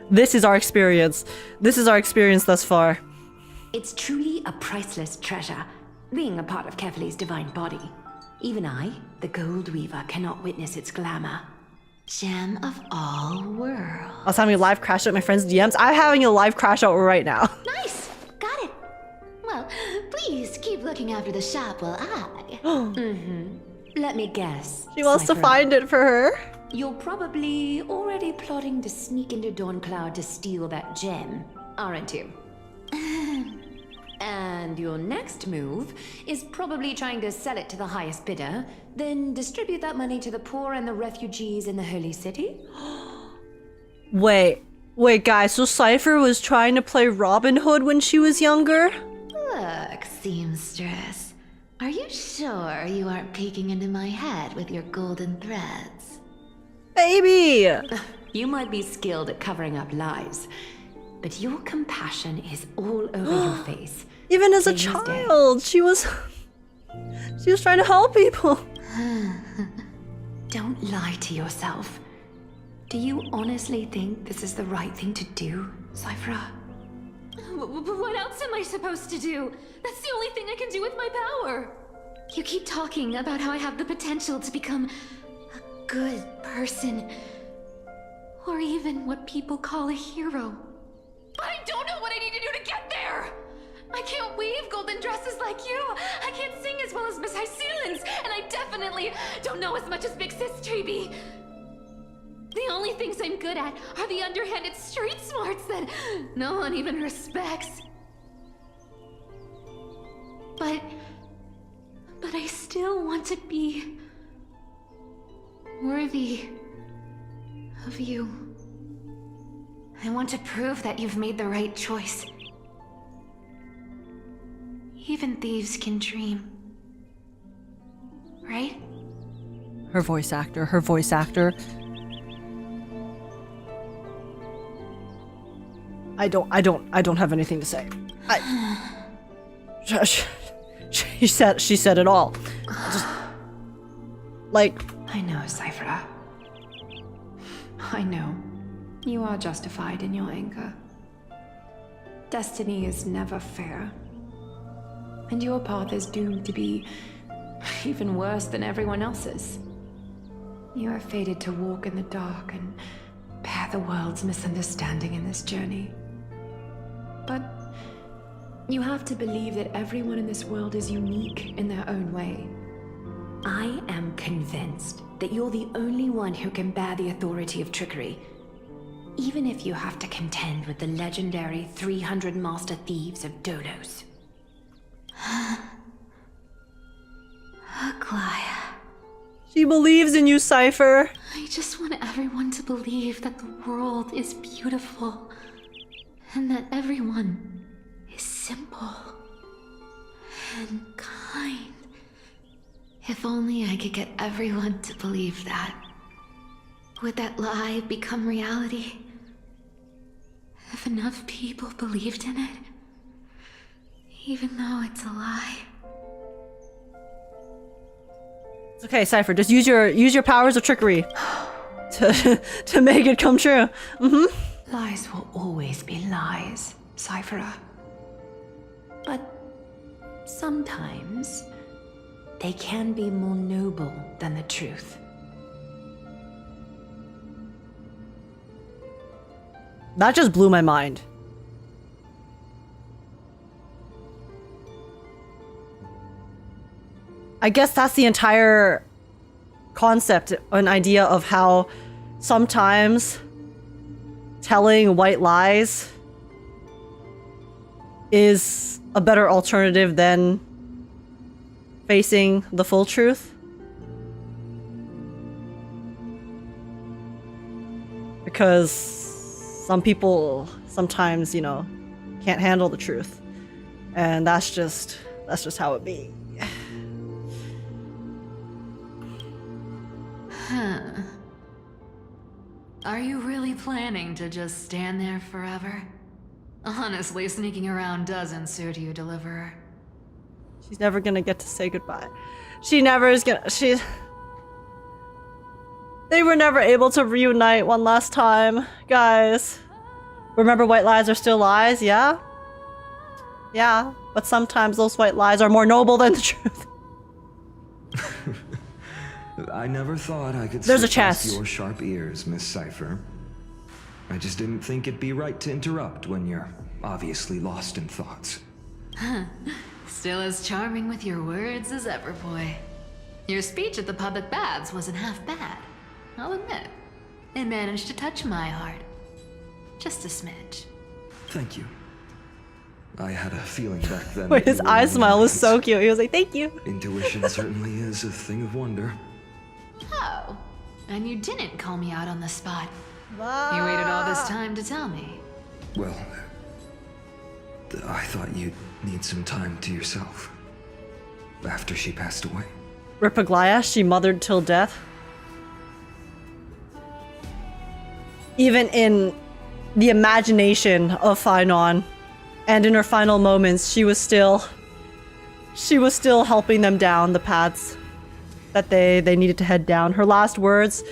This is our experience thus far. It's truly a priceless treasure, being a part of Kefali's divine body. Even I, the Gold Weaver, cannot witness its glamour. Gem of all worlds. I was having a live crash out my friend's DMs. I'm having a live crash out right now. Nice! Got it! Well, please keep looking after the shop while I... Let me guess. She wants to Cipher. find it for her. You're probably already plotting to sneak into Dawn Cloud to steal that gem, aren't you? And your next move is probably trying to sell it to the highest bidder, then distribute that money to the poor and the refugees in the Holy City? Wait, guys, so Cipher was trying to play Robin Hood when she was younger? Look, seamstress. Are you sure you aren't peeking into my head with your golden threads? Baby! You might be skilled at covering up lies, but your compassion is all over your face. Even as a child, she was trying to help people. Don't lie to yourself. Do you honestly think this is the right thing to do, Cipher? What else am I supposed to do? That's the only thing I can do with my power. You keep talking about how I have the potential to become a good person, or even what people call a hero. But I don't know what I need to do to get there! I can't weave golden dresses like you! I can't sing as well as Miss Hyacine, and I definitely don't know as much as Big Sis Treeby! The only things I'm good at are the underhanded street smarts that no one even respects. But I still want to be worthy of you. I want to prove that you've made the right choice. Even thieves can dream. Right? Her voice actor. I don't have anything to say. She said it all. Just, like... I know, Cipher. I know. You are justified in your anger. Destiny is never fair. And your path is doomed to be even worse than everyone else's. You are fated to walk in the dark and bear the world's misunderstanding in this journey. But you have to believe that everyone in this world is unique in their own way. I am convinced that you're the only one who can bear the authority of trickery, even if you have to contend with the legendary 300 master thieves of Dolos. Aglaia. She believes in you, Cipher. I just want everyone to believe that the world is beautiful and that everyone is simple and kind. If only I could get everyone to believe that. Would that lie become reality? If enough people believed in it, even though it's a lie. It's okay, Cipher. Just use your powers of trickery to make it come true. Lies will always be lies, Cipher. But sometimes they can be more noble than the truth. That just blew my mind. I guess that's the entire concept, an idea of how sometimes telling white lies is a better alternative than facing the full truth. Because some people sometimes, you know, can't handle the truth. And that's just how it be. Huh. Are you really planning to just stand there forever? Honestly, sneaking around doesn't suit you, Deliverer. She's never gonna get to say goodbye. She never is gonna. They were never able to reunite one last time, guys. Remember, white lies are still lies, yeah? Yeah, but sometimes those white lies are more noble than the truth. I never thought I could There's a sit past chest. your sharp ears, Miss Cipher. I just didn't think it'd be right to interrupt when you're obviously lost in thoughts. Still as charming with your words as ever, boy. Your speech at the public baths wasn't half bad, I'll admit. It managed to touch my heart. Just a smidge. Thank you. I had a feeling back then. Wait, his that you were eye in the smile was right. so cute. He was like, thank you. Intuition certainly is a thing of wonder. Oh, and you didn't call me out on the spot. You waited all this time to tell me. Well, I thought you'd need some time to yourself. After she passed away. Rip Aglaia, she mothered till death. Even in the imagination of Phainon, and in her final moments, she was still helping them down the paths that they needed to head down. Her last words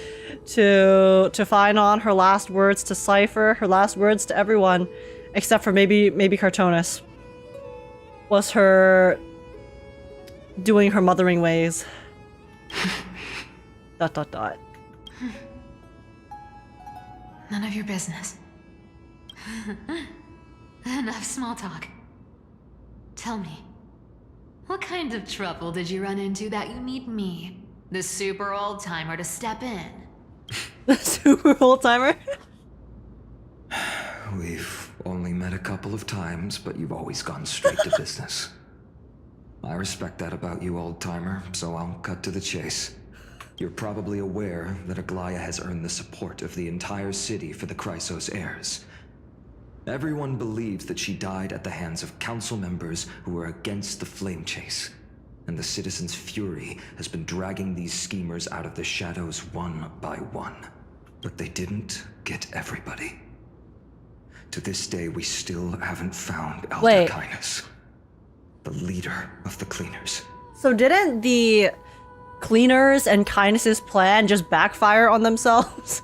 to Phainon, her last words to Cipher, her last words to everyone, except for maybe Cartonis, was her doing her mothering ways. ... None of your business. Enough small talk. Tell me, what kind of trouble did you run into that you need me, the super old-timer, to step in? Super old timer. We've only met a couple of times, but you've always gone straight to business. I respect that about you, old timer, so I'll cut to the chase. You're probably aware that Aglaia has earned the support of the entire city for the Chrysos heirs. Everyone believes that she died at the hands of council members who were against the flame chase. And the citizens' fury has been dragging these schemers out of the shadows one by one. But they didn't get everybody. To this day, we still haven't found Elder Kindness, the leader of the Cleaners. So didn't the Cleaners and Kindness's plan just backfire on themselves?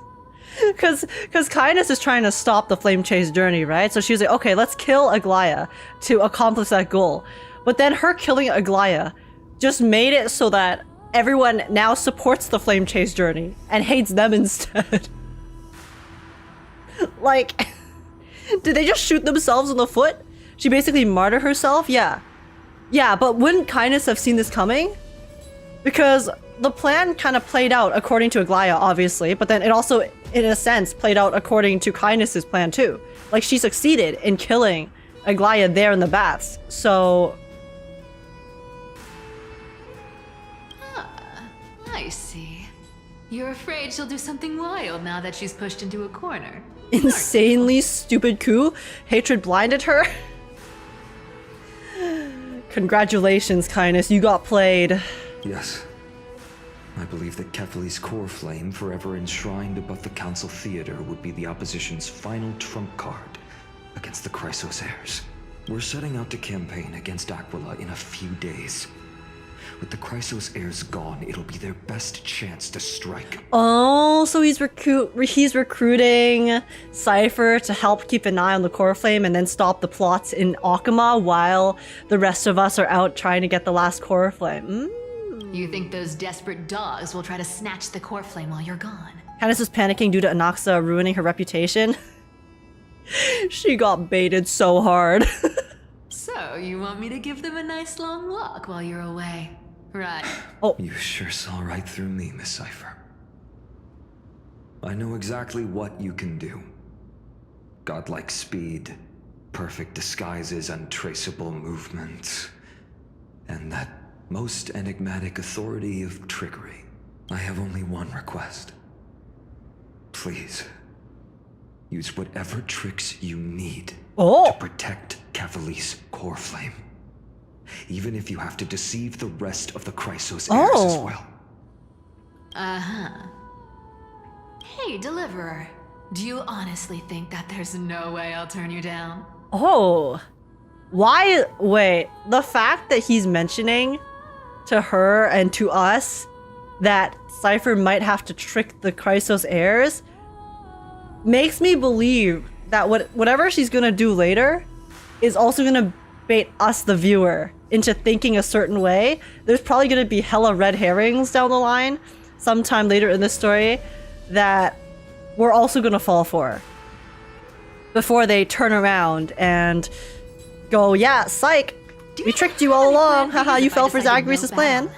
Because Kindness is trying to stop the flame chase journey, right? So she was like, okay, let's kill Aglaia to accomplish that goal. But then her killing Aglaia just made it so that everyone now supports the flame chase journey and hates them instead. Like, did they just shoot themselves in the foot? She basically martyred herself? Yeah. Yeah, but wouldn't Kindness have seen this coming? Because the plan kind of played out according to Aglaia, obviously, but then it also, in a sense, played out according to Kindness's plan too. Like, she succeeded in killing Aglaia there in the baths, so... I see. You're afraid she'll do something wild now that she's pushed into a corner. Insanely stupid coup? Hatred blinded her? Congratulations, Kindness, you got played. Yes. I believe that Kefali's core flame, forever enshrined above the council theater, would be the opposition's final trump card against the Chrysos heirs. We're setting out to campaign against Aquila in a few days. With the Chrysos heirs gone, it'll be their best chance to strike. Oh, so he's recruiting Cipher to help keep an eye on the core flame and then stop the plots in Akama while the rest of us are out trying to get the last core flame. You think those desperate dogs will try to snatch the core flame while you're gone? Candace is panicking due to Anaxa ruining her reputation. She got baited so hard. So, you want me to give them a nice long walk while you're away? Right. Oh. You sure saw right through me, Miss Cipher. I know exactly what you can do. Godlike speed, perfect disguises, untraceable movements, and that most enigmatic authority of trickery. I have only one request. Please, use whatever tricks you need to protect Kefali's core flame. Even if you have to deceive the rest of the Chrysos heirs as well. Uh-huh. Hey, Deliverer. Do you honestly think that there's no way I'll turn you down? Oh. Why? Wait. The fact that he's mentioning to her and to us that Cipher might have to trick the Chrysos heirs makes me believe that whatever she's gonna do later is also gonna bait us, the viewer, into thinking a certain way. There's probably gonna be hella red herrings down the line sometime later in this story that we're also gonna fall for before they turn around and go, yeah, psych, we tricked you all along, haha, you fell for Zagreus' plan.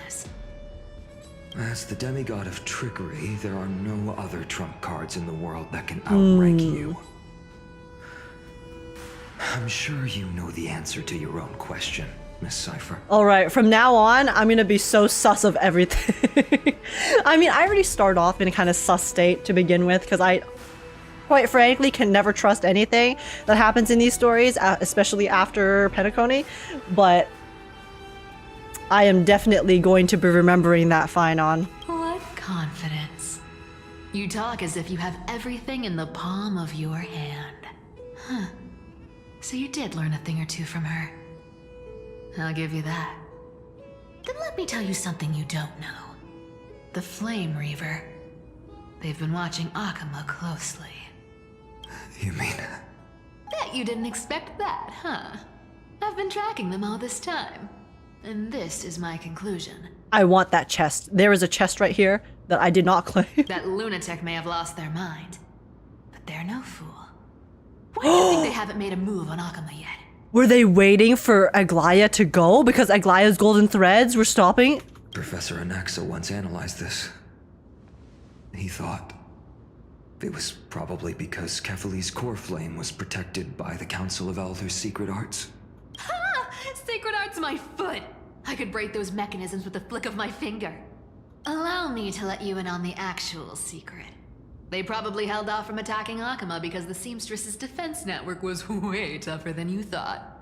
As the demigod of trickery, there are no other trump cards in the world that can outrank you. I'm sure you know the answer to your own question, Miss Cipher. Alright, from now on, I'm gonna be so sus of everything. I mean, I already start off in a kind of sus state to begin with, because I, quite frankly, can never trust anything that happens in these stories, especially after Penacony, but I am definitely going to be remembering that Phainon. What confidence. You talk as if you have everything in the palm of your hand. Huh. So you did learn a thing or two from her. I'll give you that. Then let me tell you something you don't know. The Flame Reaver. They've been watching Akama closely. You mean? Bet you didn't expect that, huh? I've been tracking them all this time. And this is my conclusion. I want that chest. There is a chest right here that I did not claim. That lunatic may have lost their mind, but they're no fool. Why do you think they haven't made a move on Akama yet? Were they waiting for Aglaia to go because Aglaia's golden threads were stopping? Professor Anaxa once analyzed this. He thought, It was probably because Kefali's core flame was protected by the Council of Elders' secret arts. Ha! Sacred art's my foot! I could break those mechanisms with a flick of my finger. Allow me to let you in on the actual secret. They probably held off from attacking Akama because the Seamstress's defense network was way tougher than you thought.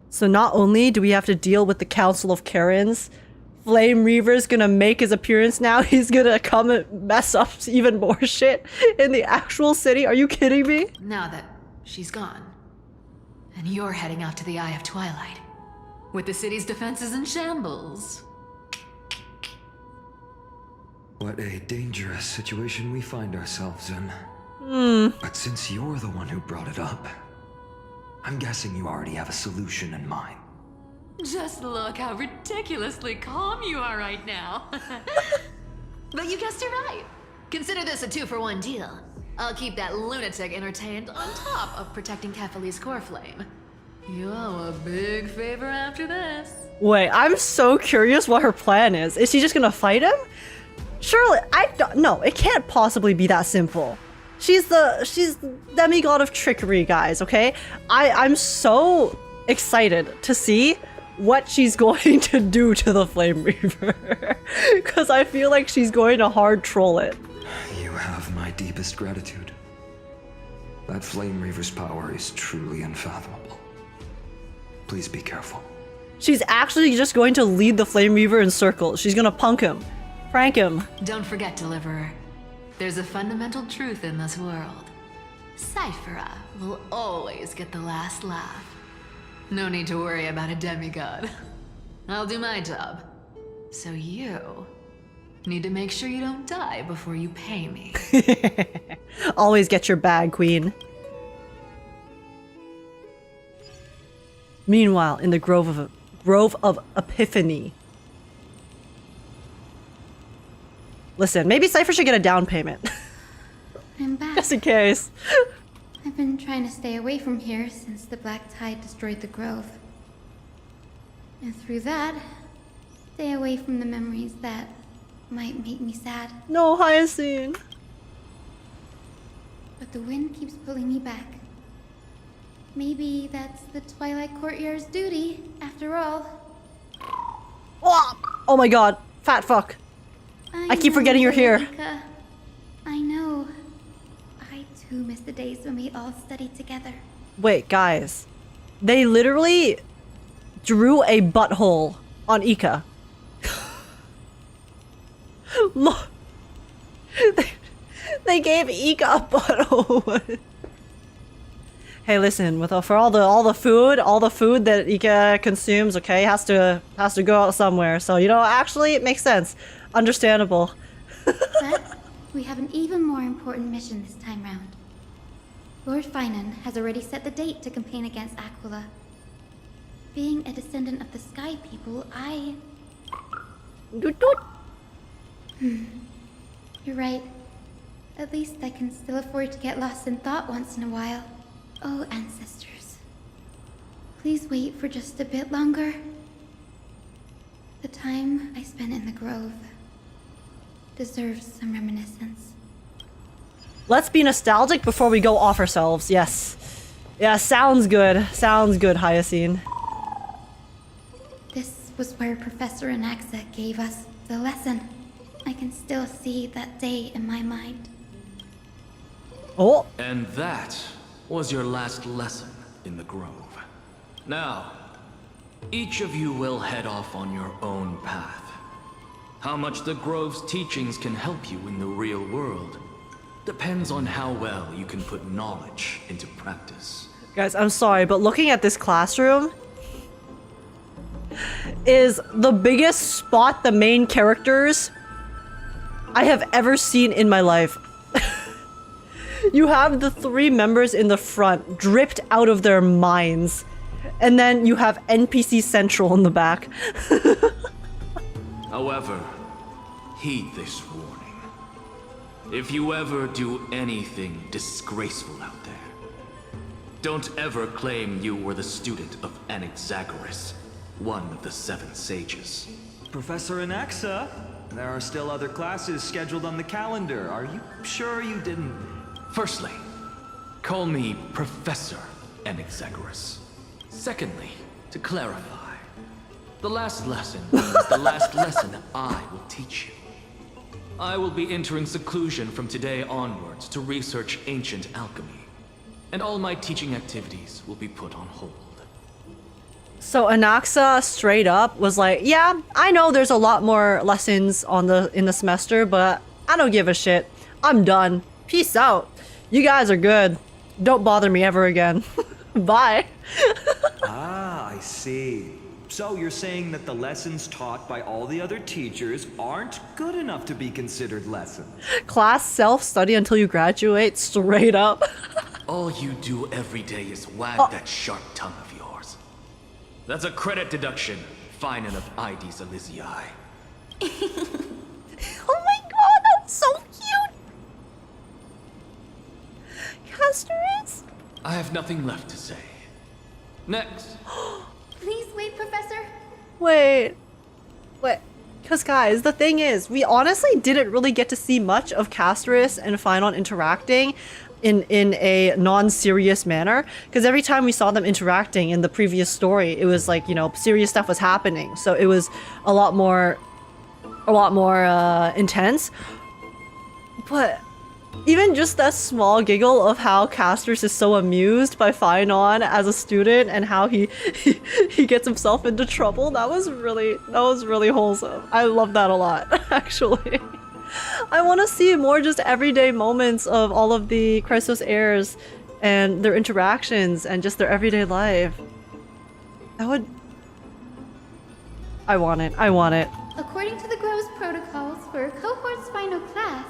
So not only do we have to deal with the Council of Karens, Flame Reaver's gonna make his appearance now. He's gonna come and mess up even more shit in the actual city. Are you kidding me? Now that she's gone, and you're heading out to the Eye of Twilight, with the city's defenses in shambles. What a dangerous situation we find ourselves in. But since you're the one who brought it up, I'm guessing you already have a solution in mind. Just look how ridiculously calm you are right now. But you guessed it right. Consider this a 2-for-1 deal. I'll keep that lunatic entertained on top of protecting Kefali's core flame. You owe a big favor after this. Wait, I'm so curious what her plan is. Is she just gonna fight him? Surely, no, it can't possibly be that simple. She's the demigod of trickery, guys, okay? I'm so excited to see what she's going to do to the Flame Reaver. Because I feel like she's going to hard troll it. You have my deepest gratitude. That Flame Reaver's power is truly unfathomable. Please be careful. She's actually just going to lead the Flame Reaver in circles. She's gonna punk him. Prank him. Don't forget, Deliverer. There's a fundamental truth in this world. Cipher will always get the last laugh. No need to worry about a demigod. I'll do my job. So you need to make sure you don't die before you pay me. Always get your bag, queen. Meanwhile, in the Grove of Epiphany. Listen, maybe Cipher should get a down payment. I'm back. Just in case. I've been trying to stay away from here since the Black Tide destroyed the Grove. And through that, stay away from the memories that might make me sad. No, Hyacine. But the wind keeps pulling me back. Maybe that's the Twilight Courtyard's duty, after all. Oh my god, fat fuck. I keep forgetting you're here. Mika. I know. I too miss the days when we all studied together. Wait, guys. They literally drew a butthole on Ika. Look. They gave Ika a butthole. Hey, listen, for all the food that Ika consumes, okay, has to go out somewhere. So, you know, actually it makes sense. Understandable. But we have an even more important mission this time round. Lord Phainon has already set the date to campaign against Aquila. Being a descendant of the Sky People, You're right. At least I can still afford to get lost in thought once in a while. Oh, ancestors. Please wait for just a bit longer. The time I spent in the Grove deserves some reminiscence. Let's be nostalgic before we go off ourselves. Yes. Yeah, sounds good. Sounds good, Hyacine. This was where Professor Anaxa gave us the lesson. I can still see that day in my mind. Oh. And that was your last lesson in the Grove. Now, each of you will head off on your own path. How much the Grove's teachings can help you in the real world depends on how well you can put knowledge into practice. Guys, I'm sorry, but looking at this classroom is the biggest spot the main characters I have ever seen in my life. You have the 3 members in the front dripped out of their minds. And then you have NPC Central in the back. However, heed this warning. If you ever do anything disgraceful out there, don't ever claim you were the student of Anaxagoras, one of the 7 sages. Professor Anaxa, There are still other classes scheduled on the calendar. Are you sure you didn't... Firstly, call me Professor Anaxagoras. Secondly, to clarify, the last lesson means the last lesson I will teach you. I will be entering seclusion from today onwards to research ancient alchemy, and all my teaching activities will be put on hold. So Anaxa straight up was like, yeah, I know there's a lot more lessons in the semester, but I don't give a shit. I'm done. Peace out. You guys are good. Don't bother me ever again. Bye. Ah, I see. So you're saying that the lessons taught by all the other teachers aren't good enough to be considered lessons? Class self-study until you graduate, straight up. All you do every day is wag that sharp tongue of yours. That's a credit deduction, Phainon of Ides Elysiae. Oh my god, that's so cute! Castorice? I have nothing left to say. Next. Please wait, Professor. Wait. Because guys, the thing is, we honestly didn't really get to see much of Castorice and Phainon interacting in a non-serious manner. Because every time we saw them interacting in the previous story, it was like, you know, serious stuff was happening. So it was a lot more intense. But even just that small giggle of how Castorice is so amused by Phainon as a student and how he gets himself into trouble, that was really wholesome. I love that a lot, actually. I want to see more just everyday moments of all of the Chrysos heirs and their interactions and just their everyday life. That would... I want it. According to the Grove's protocols for a cohort's final class,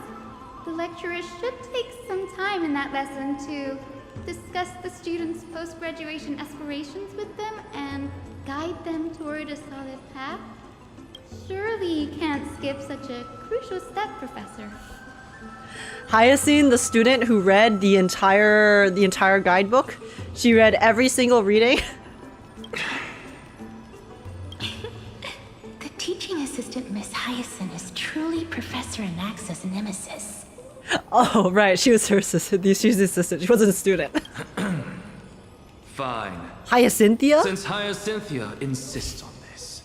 the lecturer should take some time in that lesson to discuss the students' post-graduation aspirations with them and guide them toward a solid path. Surely you can't skip such a crucial step, Professor. Hyacine, the student who read the entire guidebook, she read every single reading. The teaching assistant, Miss Hyacine, is truly Professor Anaxa's nemesis. Oh, right. She was her assistant. She's the assistant. She wasn't a student. Fine. Hyacinthia? Since Hyacinthia insists on this,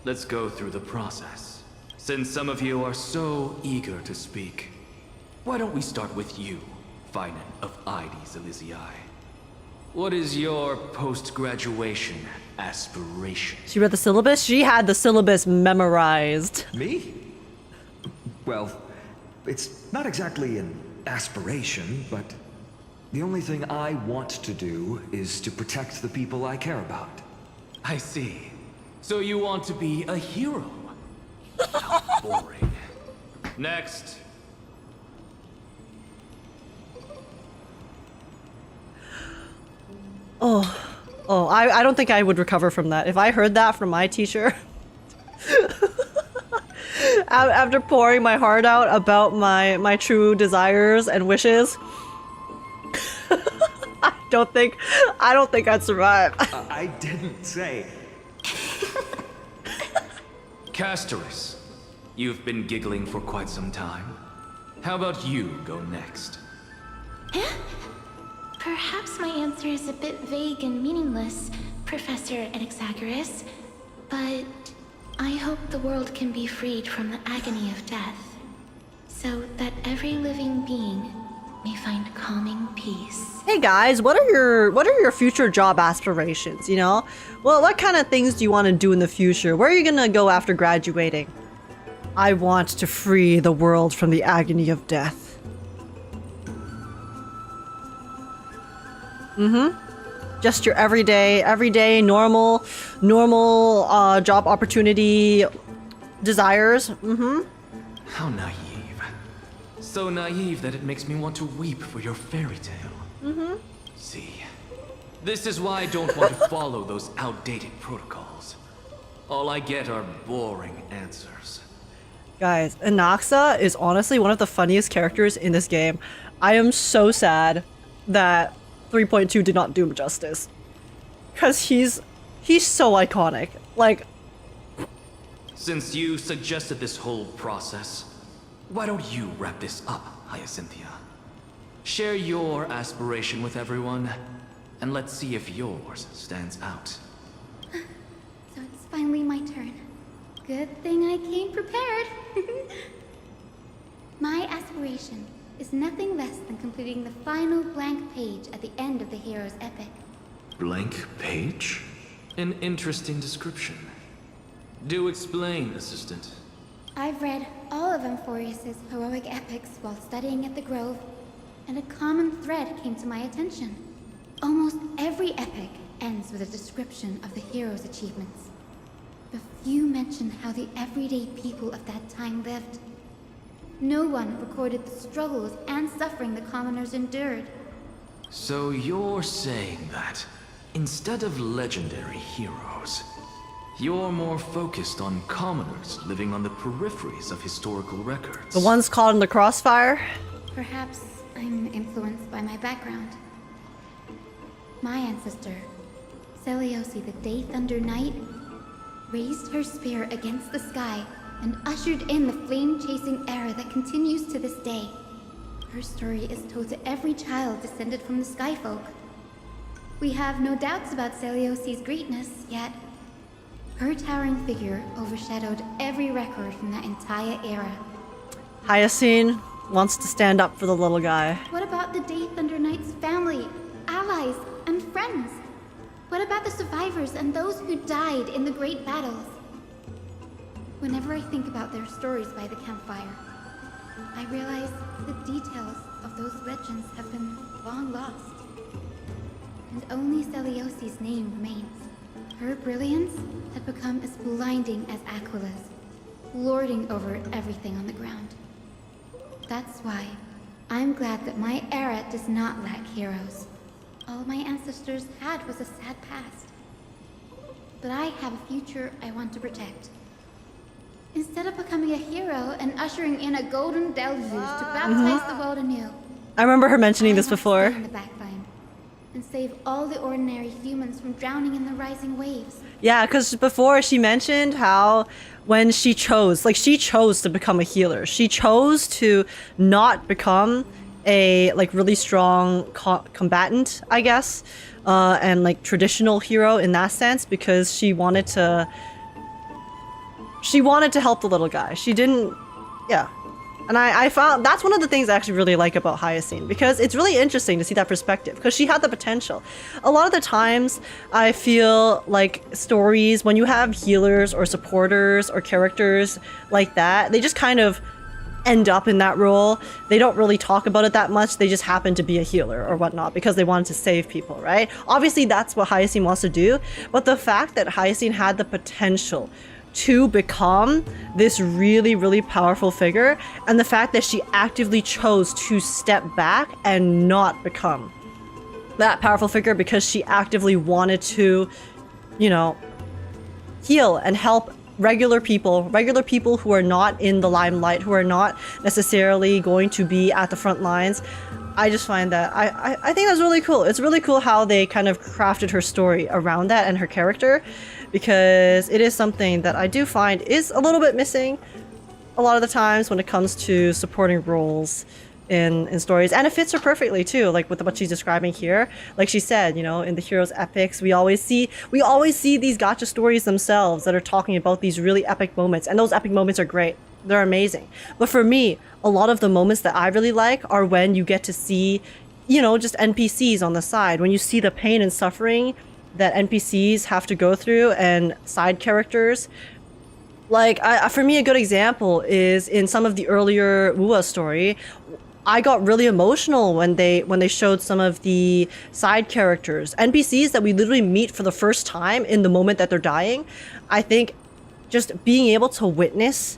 let's go through the process. Since some of you are so eager to speak, why don't we start with you, Phainon of Ides Elysiae? What is your post-graduation aspiration? She read the syllabus? She had the syllabus memorized. Me? Well, it's not exactly an aspiration, but the only thing I want to do is to protect the people I care about. I see. So you want to be a hero? How boring. Next. I don't think I would recover from that. If I heard that from my teacher... After pouring my heart out about my true desires and wishes, I don't think I'd survive. I didn't say. Castorice, you've been giggling for quite some time. How about you go next? Perhaps my answer is a bit vague and meaningless, Professor Anaxagoras, but I hope the world can be freed from the agony of death, so that every living being may find calming peace. Hey guys, what are your future job aspirations, you know? Well, what kind of things do you want to do in the future? Where are you gonna go after graduating? I want to free the world from the agony of death. Just your everyday, normal job opportunity desires. How naive. So naive that it makes me want to weep for your fairy tale. See, this is why I don't want to follow those outdated protocols. All I get are boring answers. Guys, Anaxa is honestly one of the funniest characters in this game. I am so sad that 3.2 did not do him justice. Because he's so iconic. Like... Since you suggested this whole process, why don't you wrap this up, Hyacinthia? Share your aspiration with everyone, and let's see if yours stands out. So it's finally my turn. Good thing I came prepared. My aspiration is nothing less than completing the final blank page at the end of the hero's epic. Blank page? An interesting description. Do explain, assistant. I've read all of Amphorius's heroic epics while studying at the Grove, and a common thread came to my attention. Almost every epic ends with a description of the hero's achievements. But few mention how the everyday people of that time lived. No one recorded the struggles and suffering the commoners endured. So you're saying that, instead of legendary heroes, you're more focused on commoners living on the peripheries of historical records. The ones caught in the crossfire? Perhaps I'm influenced by my background. My ancestor, Selioce the Day Thunder Knight, raised her spear against the sky and ushered in the flame-chasing era that continues to this day. Her story is told to every child descended from the Skyfolk. We have no doubts about Selioce's greatness, yet her towering figure overshadowed every record from that entire era. Hyacine wants to stand up for the little guy. What about the Day Thunder Knight's family, allies, and friends? What about the survivors and those who died in the great battles? Whenever I think about their stories by the campfire, I realize the details of those legends have been long lost. And only Selioce's name remains. Her brilliance had become as blinding as Aquila's, lording over everything on the ground. That's why I'm glad that my era does not lack heroes. All my ancestors had was a sad past. But I have a future I want to protect. Instead of becoming a hero and ushering in a golden deluge to baptize the world anew, I remember her mentioning this before. in the backline and save all the ordinary humans from drowning in the rising waves. Yeah, because before she mentioned how when she chose to become a healer. She chose to not become a really strong combatant, I guess, and traditional hero in that sense, because she wanted to help the little guy. She didn't, yeah. And I found that's one of the things I actually really like about Hyacine, because it's really interesting to see that perspective, because she had the potential. A lot of the times I feel like stories, when you have healers or supporters or characters like that, they just kind of end up in that role. They don't really talk about it that much. They just happen to be a healer or whatnot because they wanted to save people, right? Obviously that's what Hyacine wants to do, but the fact that Hyacine had the potential to become this really, really powerful figure, and the fact that she actively chose to step back and not become that powerful figure because she actively wanted to, heal and help regular people who are not in the limelight, who are not necessarily going to be at the front lines. I just find that I think that's really cool. It's really cool how they kind of crafted her story around that and her character, because it is something that I do find is a little bit missing a lot of the times when it comes to supporting roles in stories. And it fits her perfectly too, like with what she's describing here. Like she said, in the heroes epics, we always see these gacha stories themselves that are talking about these really epic moments, and those epic moments are great. They're amazing. But for me, a lot of the moments that I really like are when you get to see, just NPCs on the side, when you see the pain and suffering that NPCs have to go through, and side characters. For me, a good example is in some of the earlier Wuwa story. I got really emotional when they showed some of the side characters, NPCs that we literally meet for the first time in the moment that they're dying. I think just being able to witness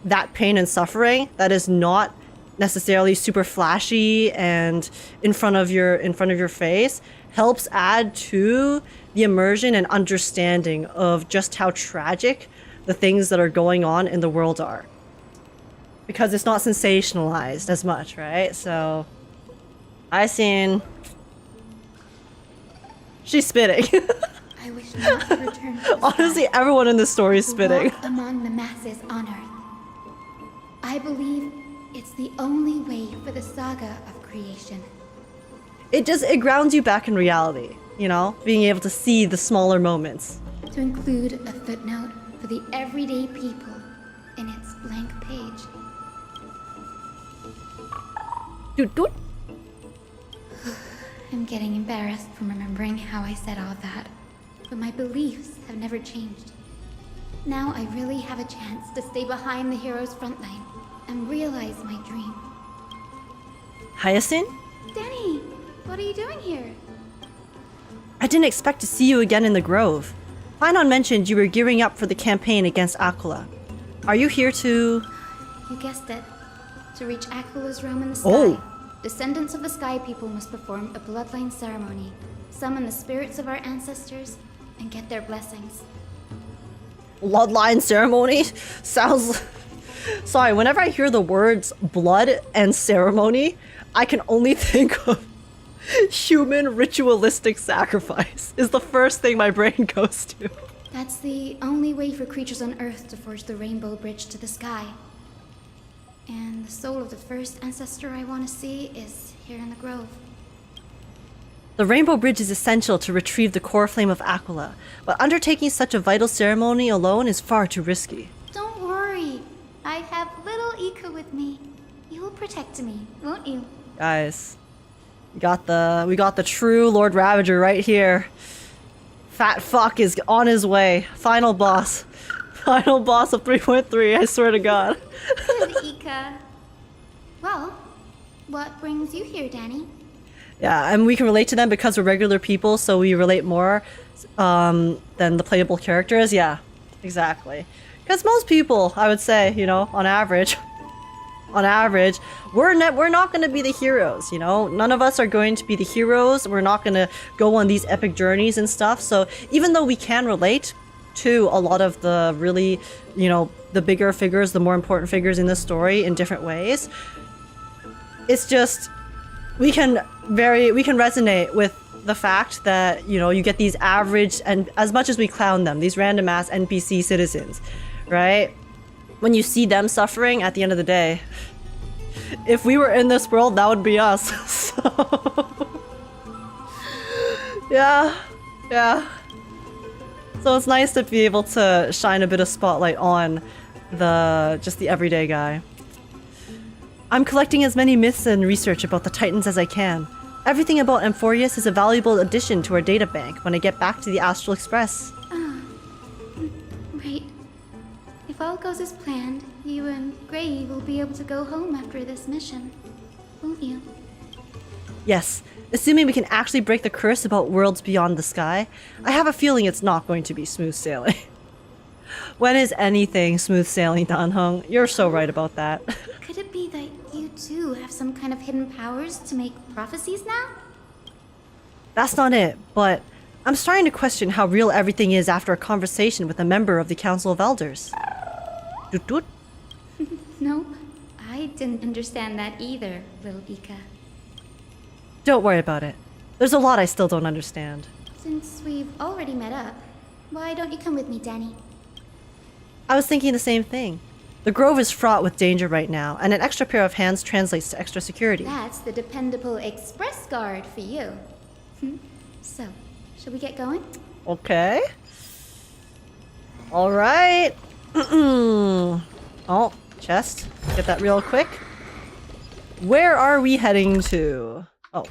that pain and suffering that is not necessarily super flashy and in front of your face helps add to the immersion and understanding of just how tragic the things that are going on in the world are. Because it's not sensationalized as much, right? So, she's spitting. I I wish not to return to the Honestly, sky, everyone in this story is to spitting. walk among the masses on Earth. I believe it's the only way for the saga of creation. It grounds you back in reality, you know? Being able to see the smaller moments. To include a footnote for the everyday people in its blank page. Doot doot. I'm getting embarrassed from remembering how I said all that, but my beliefs have never changed. Now I really have a chance to stay behind the hero's front line and realize my dream. Hyacine? Danny, what are you doing here? I didn't expect to see you again in the Grove. Phainon mentioned you were gearing up for the campaign against Aquila. Are you here to... You guessed it. To reach Aquil's realm in the sky, Oh. descendants of the Sky People must perform a bloodline ceremony, summon the spirits of our ancestors, and get their blessings. Bloodline ceremony? Sounds... Sorry, whenever I hear the words blood and ceremony, I can only think of human ritualistic sacrifice is the first thing my brain goes to. That's the only way for creatures on Earth to forge the rainbow bridge to the sky. And the soul of the first ancestor I want to see is here in the grove. The Rainbow Bridge is essential to retrieve the core flame of Aquila, but undertaking such a vital ceremony alone is far too risky. Don't worry. I have little Ika with me. You will protect me, won't you? Guys, we got the true Lord Ravager right here. Fat fuck is on his way. Final boss. Final boss of 3.3, I swear to God. Good, Ika. Well, what brings you here, Danny? Yeah, and we can relate to them because we're regular people, so we relate more than the playable characters. Yeah, exactly. Because most people, I would say, you know, on average, we're not going to be the heroes, you know? None of us are going to be the heroes. We're not going to go on these epic journeys and stuff. So even though we can relate to a lot of the really, you know, the bigger figures, the more important figures in the story in different ways, it's just... we can resonate with the fact that, you know, you get these average, and as much as we clown them, these random ass NPC citizens, right? When you see them suffering at the end of the day, if we were in this world, that would be us. So yeah. So it's nice to be able to shine a bit of spotlight on just the everyday guy. I'm collecting as many myths and research about the Titans as I can. Everything about Amphorius is a valuable addition to our databank when I get back to the Astral Express. Right. If all goes as planned, you and Gray will be able to go home after this mission, won't you? Yes, assuming we can actually break the curse about worlds beyond the sky. I have a feeling it's not going to be smooth sailing. When is anything smooth sailing, Dan-hung? You're so right about that. Could it be that you too have some kind of hidden powers to make prophecies now? That's not it, but I'm starting to question how real everything is after a conversation with a member of the Council of Elders. Doot doot. Nope. I didn't understand that either, little Ika. Don't worry about it. There's a lot I still don't understand. Since we've already met up, why don't you come with me, Danny? I was thinking the same thing. The Grove is fraught with danger right now, and an extra pair of hands translates to extra security. That's the dependable express guard for you. So, shall we get going? Okay. Alright. Oh, chest. Get that real quick. Where are we heading to? Oh,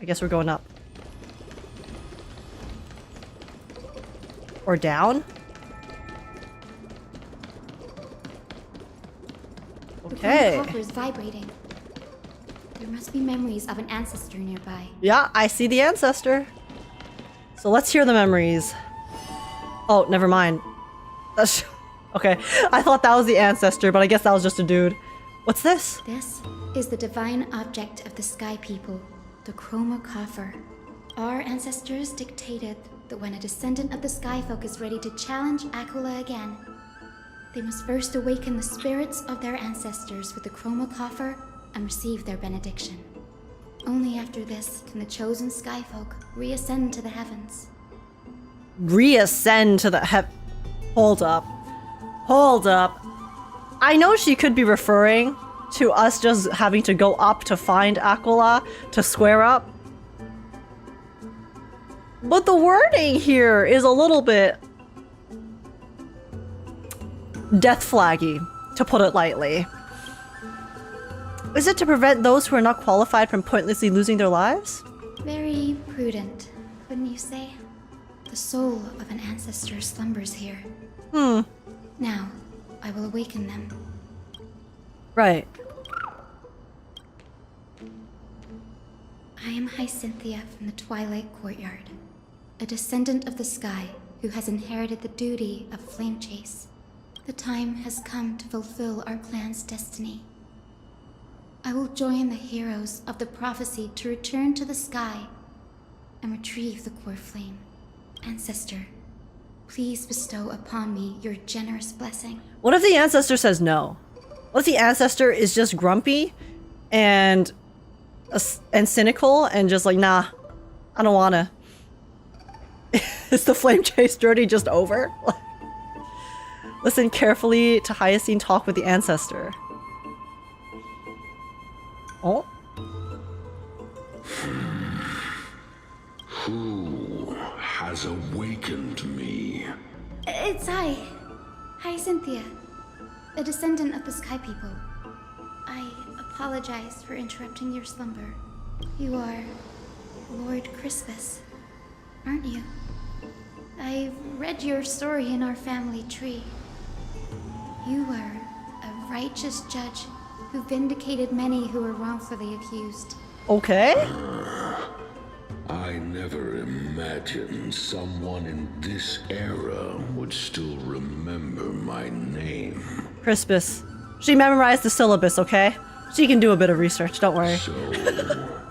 I guess we're going up. Or down? Okay. The coffer is vibrating. There must be memories of an ancestor nearby. Yeah, I see the ancestor. So let's hear the memories. Oh, never mind. That's... okay, I thought that was the ancestor, but I guess that was just a dude. What's this? This is the divine object of the Sky People, the Chroma Coffer. Our ancestors dictated that when a descendant of the Sky Folk is ready to challenge Aquila again, they must first awaken the spirits of their ancestors with the Chroma Coffer and receive their benediction. Only after this can the chosen Sky Folk reascend to the heavens. reascend to the Hold up. Hold up. I know she could be referring to us just having to go up to find Aquila to square up. But the wording here is a little bit death flaggy, to put it lightly. Is it to prevent those who are not qualified from pointlessly losing their lives? Very prudent, wouldn't you say? The soul of an ancestor slumbers here. Now, I will awaken them. Right. I am Hyacine from the Twilight Courtyard, a descendant of the sky who has inherited the duty of flame chase. The time has come to fulfill our clan's destiny. I will join the heroes of the prophecy to return to the sky and retrieve the core flame. Ancestor, please bestow upon me your generous blessing. What if the ancestor says no? What if the ancestor is just grumpy and cynical and just like, nah, I don't wanna. Is the flame chase journey just over? Listen carefully to Hyacine talk with the ancestor. Oh? Who has awakened me? It's Hyacine, a descendant of the Sky People. I apologize for interrupting your slumber. You are Lord Crispus, aren't you? I read your story in our family tree. You were a righteous judge who vindicated many who were wrongfully accused. Okay. I never imagined someone in this era would still remember my name. Crispus. She memorized the syllabus, okay? She can do a bit of research, don't worry. So,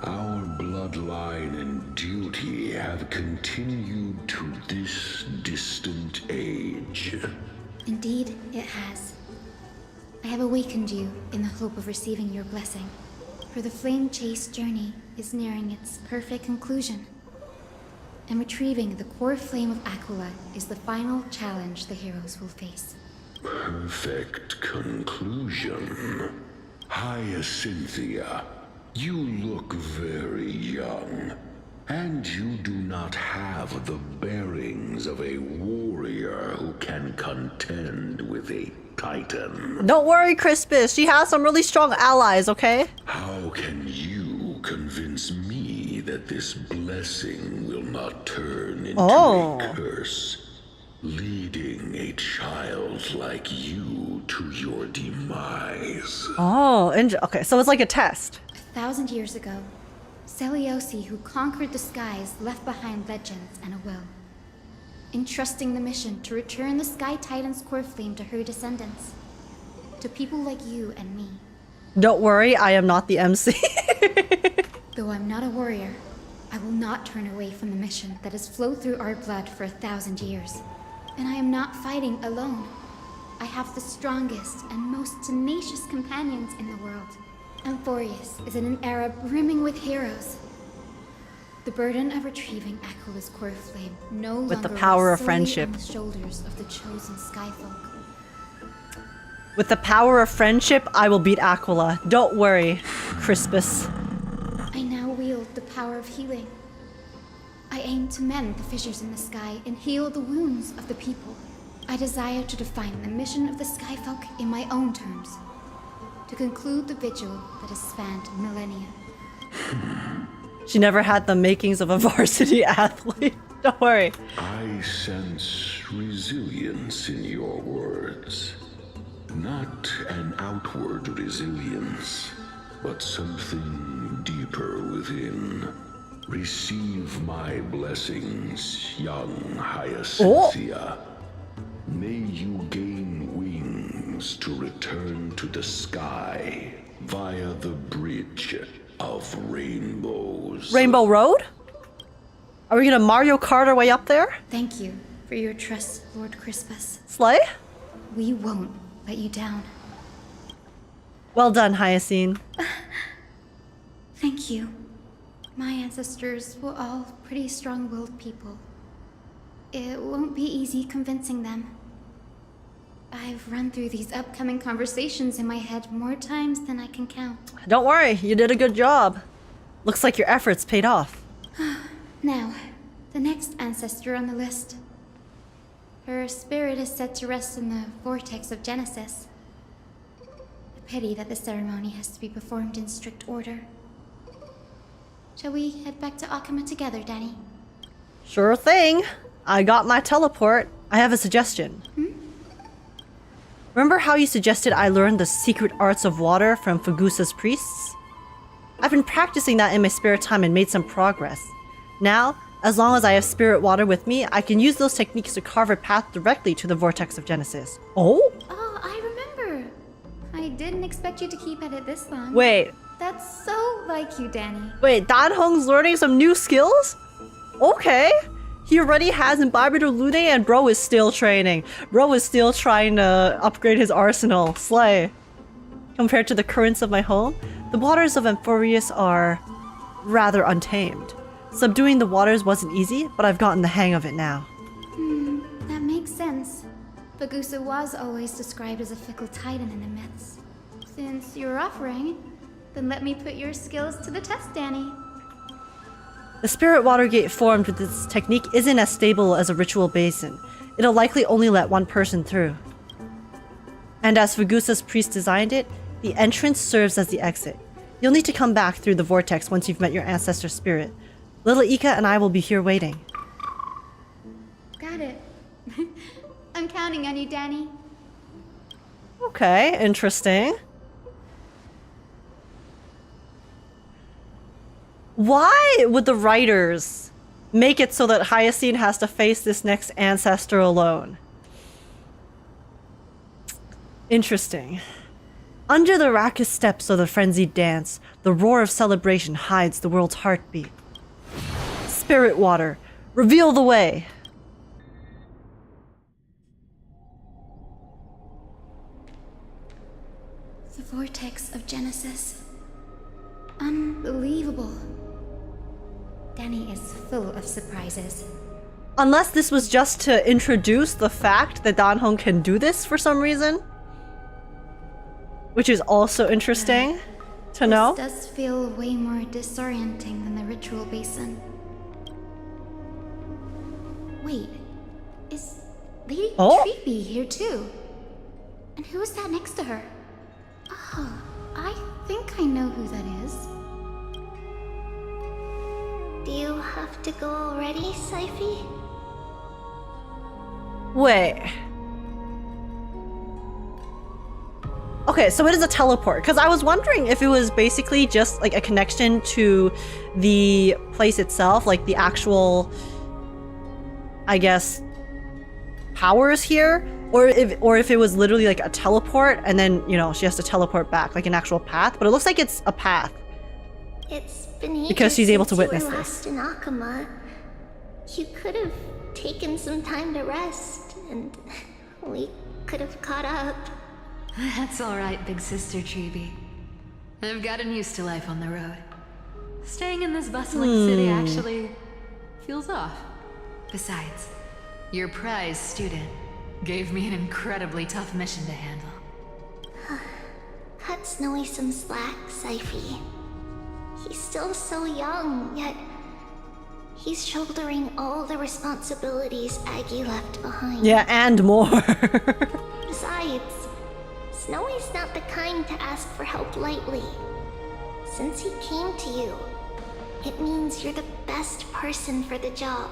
our bloodline and duty have continued to this distant age. Indeed, it has. I have awakened you in the hope of receiving your blessing, for the flame chase journey is nearing its perfect conclusion. And retrieving the core flame of Aquila is the final challenge the heroes will face. Perfect conclusion. Hyacine, you look very young, and you do not have the bearings of a warrior who can contend with a titan. Don't worry, Crispus. She has some really strong allies, okay? How can you convince me that this blessing will not turn into a curse, leading a child like you to your demise? Okay, so it's like a test. 1,000 years ago, Seliosi, who conquered the skies, left behind legends and a will, entrusting the mission to return the Sky Titan's core flame to her descendants, to people like you and me. Don't worry, I am not the MC. Though I'm not a warrior, I will not turn away from the mission that has flowed through our blood for 1,000 years. And I am not fighting alone. I have the strongest and most tenacious companions in the world. Amphorius is in an era brimming with heroes. The burden of retrieving Aquila's core flame no longer with the power of rests solely friendship. on the shoulders of the chosen skyfolk. With the power of friendship, I will beat Aquila. Don't worry, Crispus. I now wield the power of healing. I aim to mend the fissures in the sky and heal the wounds of the people. I desire to define the mission of the skyfolk in my own terms, to conclude the vigil that has spanned millennia. She never had the makings of a varsity athlete. Don't worry. I sense resilience in your words. Not an outward resilience, but something deeper within. Receive my blessings, young Hyacine. May you gain wings to return to the sky via the bridge of rainbows. Rainbow Road? Are we gonna Mario Kart our way up there? Thank you for your trust, Lord Crispus. Slay? We won't let you down. Well done, Hyacine. Thank you. My ancestors were all pretty strong-willed people. it won't be easy convincing them. I've run through these upcoming conversations in my head more times than I can count. Don't worry, you did a good job. Looks like your efforts paid off. Now, the next ancestor on the list. Her spirit is said to rest in the vortex of Genesis. A pity that the ceremony has to be performed in strict order. Shall we head back to Akama together, Danny? Sure thing. I got my teleport. I have a suggestion. Remember how you suggested I learn the secret arts of water from Fagusa's priests? I've been practicing that in my spare time and made some progress. Now, as long as I have spirit water with me, I can use those techniques to carve a path directly to the vortex of Genesis. Oh? Oh, I remember. I didn't expect you to keep at it this long. Wait. That's so like you, Danny. Wait, Dan Hong's learning some new skills? Okay. He already has imbibed Lune and bro is still training. Bro is still trying to upgrade his arsenal. Slay. Compared to the currents of my home, the waters of Amphorius are rather untamed. Subduing the waters wasn't easy, but I've gotten the hang of it now. That makes sense. Fagusa was always described as a fickle titan in the myths. Since you're offering, then let me put your skills to the test, Danny. The spirit water gate formed with this technique isn't as stable as a ritual basin. It'll likely only let one person through. And as Fagusa's priest designed it, the entrance serves as the exit. You'll need to come back through the vortex once you've met your ancestor spirit. Little Ika and I will be here waiting. Got it. I'm counting on you, Danny. Okay, interesting. Why would the writers make it so that Hyacine has to face this next ancestor alone? Interesting. Under the raucous steps of the frenzied dance, the roar of celebration hides the world's heartbeat. Spirit water, reveal the way! The vortex of Genesis. Unbelievable. Danny is full of surprises. Unless this was just to introduce the fact that Dan Hong can do this for some reason. Which is also interesting to know. This does feel way more disorienting than the ritual basin. Wait, is Lady Treeby here too? And who is that next to her? Oh, I think I know who that is. Do you have to go already, Cypher? Wait. Okay, so it is a teleport, because I was wondering if it was basically just like a connection to the place itself, like the actual, I guess, powers here, or if it was literally like a teleport and then, you know, she has to teleport back, like an actual path, but it looks like it's a path. It's been ages because she's able to since witness you were this. last in Akama. You could have taken some time to rest, and we could have caught up. That's alright, big sister Treeby. I've gotten used to life on the road. Staying in this bustling city actually feels off. Besides, your prize student gave me an incredibly tough mission to handle. Cut Snowy some slack, Cypher. He's still so young, yet he's shouldering all the responsibilities Aggie left behind. Yeah, and more. Besides, Snowy's not the kind to ask for help lightly. Since he came to you, it means you're the best person for the job.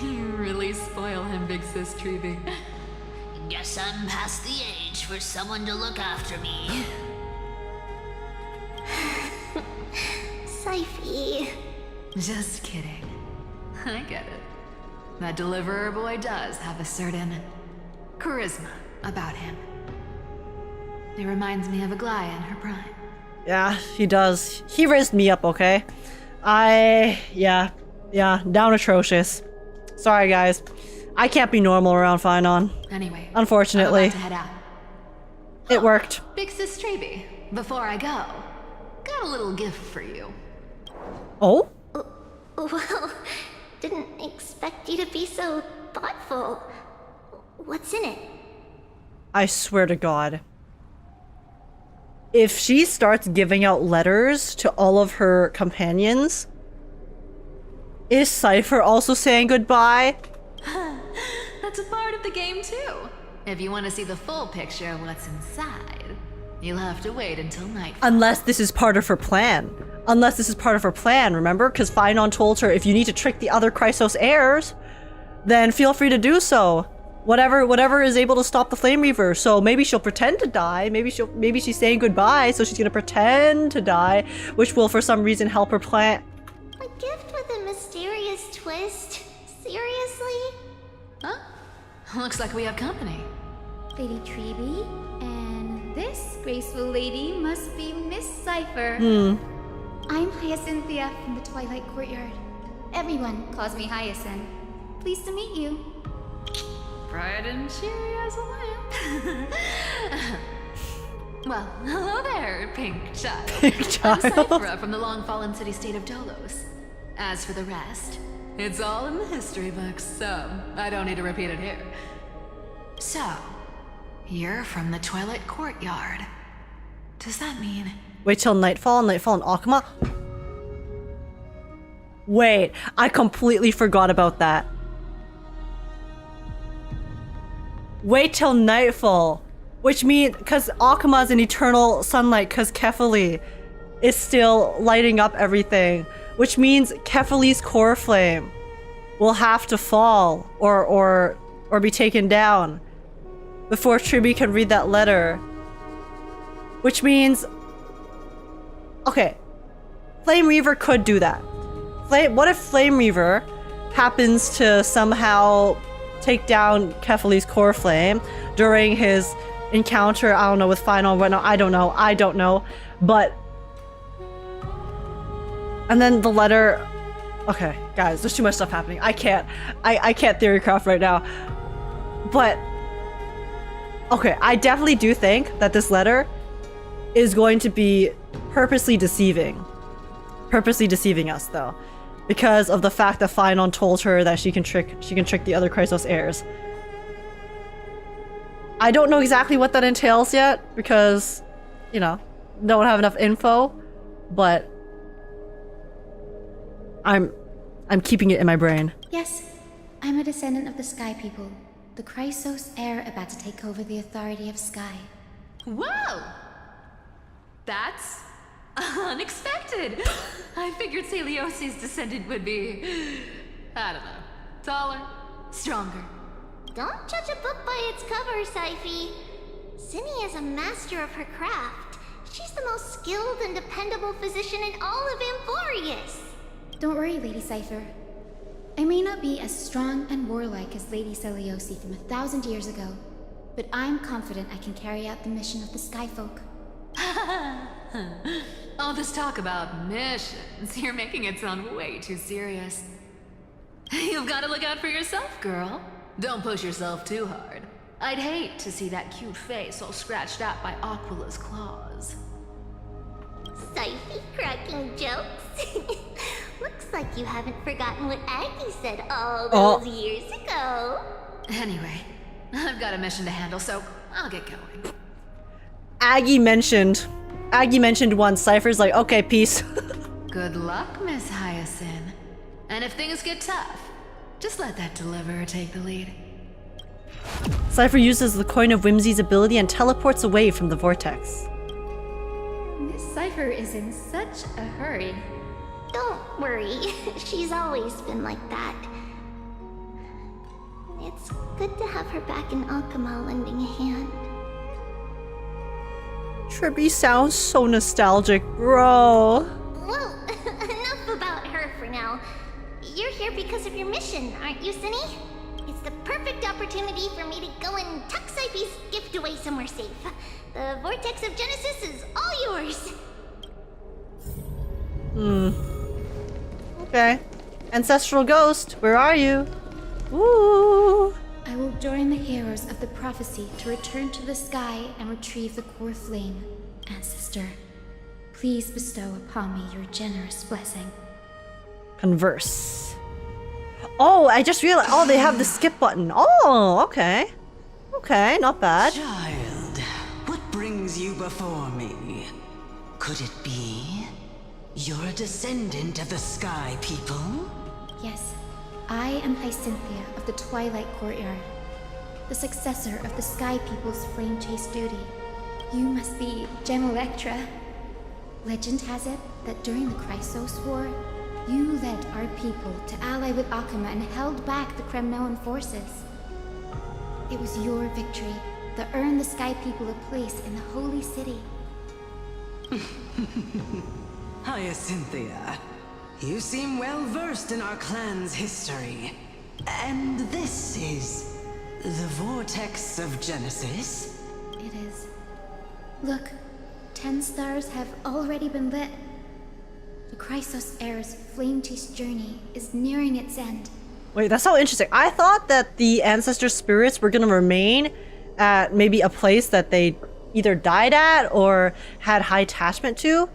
You really spoil him, big sis Treeby. Guess I'm past the age for someone to look after me. Cypher. Just kidding. I get it. That deliverer boy does have a certain charisma about him. It reminds me of Aglaia in her prime. Yeah, he does. He raised me up, okay? Yeah, down atrocious. Sorry, guys. I can't be normal around Phainon. Anyway, unfortunately. I'm about to head out. It worked. Big sis Treeby, before I go, got a little gift for you. Oh? Well, didn't expect expect you to be so thoughtful. What's in it? I swear to God. If she starts giving out letters to all of her companions, is Cipher also saying goodbye? That's a part of the game too. If you want to see the full picture of what's inside, you'll have to wait until night. Unless this is part of her plan. Unless this is part of her plan, remember? Because Phainon told her, if you need to trick the other Chrysos heirs, then feel free to do so. Whatever is able to stop the Flame Reaver. So maybe she'll pretend to die. Maybe she's saying goodbye, so she's gonna pretend to die, which will for some reason help her plan. A gift with a mysterious twist? Seriously? Huh? Looks like we have company. Lady Treeby, and this graceful lady must be Miss Cipher. I'm Hyacinthia from the Twilight Courtyard. Everyone calls me Hyacine. Pleased to meet you. Bright and cheery as a lamp. Well, hello there, Pink Child. Pink Child? I'm Cipher from the long-fallen city-state of Dolos. As for the rest, it's all in the history books, so I don't need to repeat it here. So, you're from the Twilight Courtyard. Does that mean... Wait till Nightfall and Akama? Wait, I completely forgot about that. Wait till Nightfall. Which means, because Akama's in eternal sunlight, because Kefali is still lighting up everything. Which means Kefali's core flame will have to fall or be taken down before Treeby can read that letter. Which means, okay, Flame Reaver could do that. What if Flame Reaver happens to somehow take down Kefali's core flame during his encounter, I don't know, with Phainon, but no, I don't know, but and then the letter, okay, guys, there's too much stuff happening. I can't theorycraft right now, but okay, I definitely do think that this letter is going to be purposely deceiving us though, because of the fact that Phainon told her that she can trick the other Chrysos heirs. I don't know exactly what that entails yet because, you know, don't have enough info, but I'm keeping it in my brain. Yes, I'm a descendant of the Sky People, the Chrysos heir about to take over the authority of Sky. Whoa! That's unexpected. I figured Celiosi's descendant would be, I don't know, taller, stronger. Don't judge a book by its cover, Cyphy. Zinni is a master of her craft. She's the most skilled and dependable physician in all of Amphorius. Don't worry, Lady Cipher. I may not be as strong and warlike as Lady Celiosi from 1,000 years ago, but I'm confident I can carry out the mission of the Skyfolk. All this talk about missions, you're making it sound way too serious. You've got to look out for yourself, girl. Don't push yourself too hard. I'd hate to see that cute face all scratched out by Aquala's claws. Cyphy cracking jokes? Looks like you haven't forgotten what Aggie said all those years ago. Anyway, I've got a mission to handle, so I'll get going. Aggie mentioned once. Cipher's like, okay, peace. Good luck, Miss Hyacine. And if things get tough, just let that deliverer take the lead. Cipher uses the Coin of Whimsy's ability and teleports away from the vortex. Miss Cipher is in such a hurry. Don't worry, she's always been like that. It's good to have her back in Alchema lending a hand. Treeby sounds so nostalgic, bro. Well, enough about her for now. You're here because of your mission, aren't you, Zinni? It's the perfect opportunity for me to go and tuck Cyphy's gift away somewhere safe. The Vortex of Genesis is all yours. Okay. Ancestral Ghost, where are you? Ooh. I will join the heroes of the prophecy to return to the sky and retrieve the core flame. Ancestor, please bestow upon me your generous blessing. Converse. Oh, I just realized. Oh, they have the skip button. Oh, okay. Okay, not bad. Child, what brings you before me? Could it be you're a descendant of the Sky People? Yes, I am Hyacine of the Twilight Courtyard, the successor of the Sky People's flame chase duty. You must be Electra. Legend has it that during the Chrysos War, you led our people to ally with Akama and held back the Kremnoan forces. It was your victory that earned the Sky People a place in the Holy City. Hyacine, you seem well versed in our clan's history. And this is the Vortex of Genesis? It is. Look, 10 stars have already been lit. The Chrysos heir's flame-chase journey is nearing its end. Wait, that's so interesting. I thought that the ancestor spirits were gonna remain at maybe a place that they either died at or had high attachment to.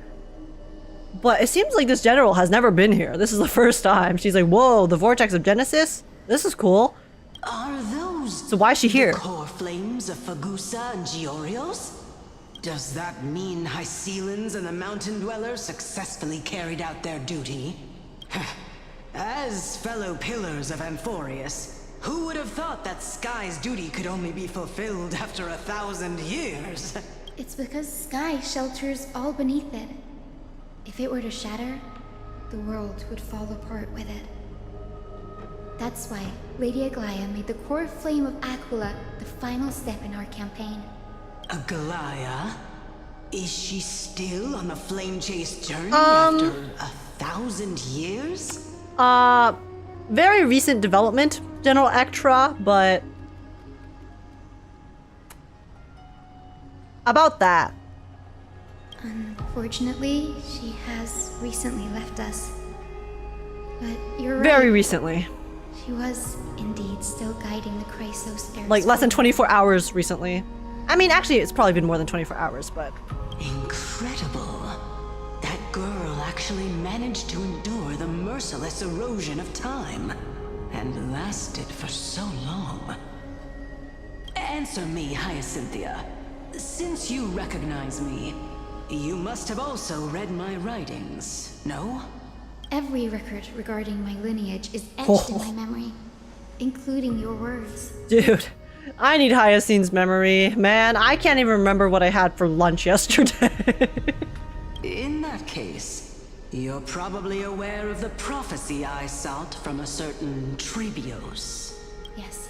But it seems like this general has never been here. This is the first time. She's like, whoa, the Vortex of Genesis? This is cool. Are those so why is she here? The core flames of Fagusa and Giorios? Does that mean Hyacines and the Mountain Dwellers successfully carried out their duty? As fellow pillars of Amphorius, who would have thought that Sky's duty could only be fulfilled after 1,000 years? It's because Sky shelters all beneath it. If it were to shatter, the world would fall apart with it. That's why Lady Aglaia made the core flame of Aquila the final step in our campaign. Aglaia? Is she still on the flame chase journey after 1,000 years? Very recent development, General Ektra, but about that. Unfortunately, she has recently left us. But you're right. Very recently. She was indeed still guiding the Chrysos heir. Like less than 24 hours recently. I mean, actually, it's probably been more than 24 hours, but... Incredible. That girl actually managed to endure the merciless erosion of time. And lasted for so long. Answer me, Hyacine. Since you recognize me, you must have also read my writings, no? Every record regarding my lineage is etched in my memory, including your words. Dude, I need Hyacine's memory. Man, I can't even remember what I had for lunch yesterday. In that case, you're probably aware of the prophecy I sought from a certain Trebios. Yes.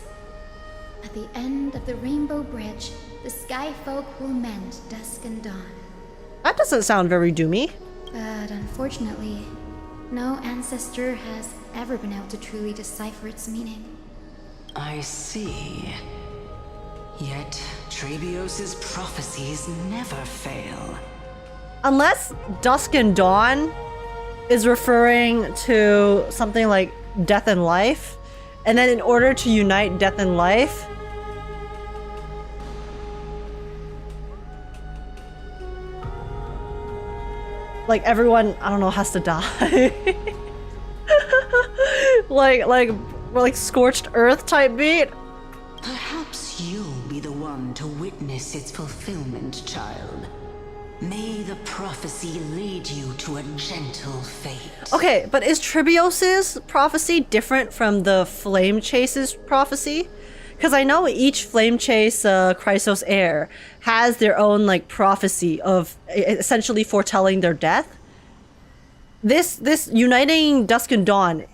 At the end of the Rainbow Bridge, the Sky Folk will mend dusk and dawn. That doesn't sound very doomy. But unfortunately, no ancestor has ever been able to truly decipher its meaning. I see. Yet, Trebios' prophecies never fail. Unless Dusk and Dawn is referring to something like death and life, and then in order to unite death and life, like everyone, I don't know, has to die. like scorched earth type beat. Perhaps you'll be the one to witness its fulfillment, child. May the prophecy lead you to a gentle fate. Okay, but is Trebios' prophecy different from the Flame Chase's prophecy? Because I know each Flame Chase Chrysos heir has their own like prophecy of essentially foretelling their death. This uniting Dusk and Dawn,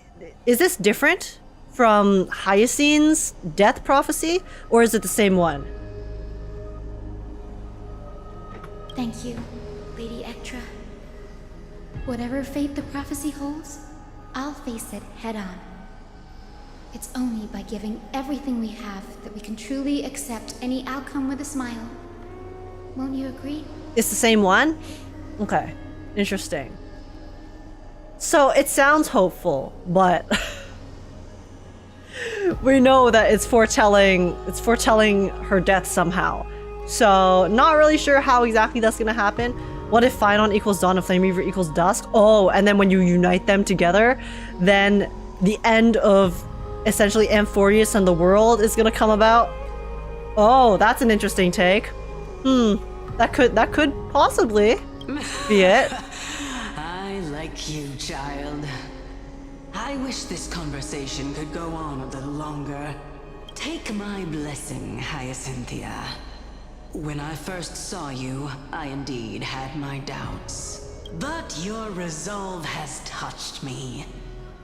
is this different from Hyacine's death prophecy, or is it the same one? Thank you, Lady Ektra. Whatever fate the prophecy holds, I'll face it head on. It's only by giving everything we have that we can truly accept any outcome with a smile. Won't you agree? It's the same one? Okay, interesting. So it sounds hopeful, but we know that it's foretelling her death somehow. So not really sure how exactly that's gonna happen. What if Phainon equals Dawn and Flame Reaver equals Dusk? Oh, and then when you unite them together, then the end of essentially Amphorius and the world is gonna come about. Oh, that's an interesting take. That could possibly be it. I like you, child. I wish this conversation could go on a little longer. Take my blessing, Hyacinthia. When I first saw you, I indeed had my doubts. But your resolve has touched me.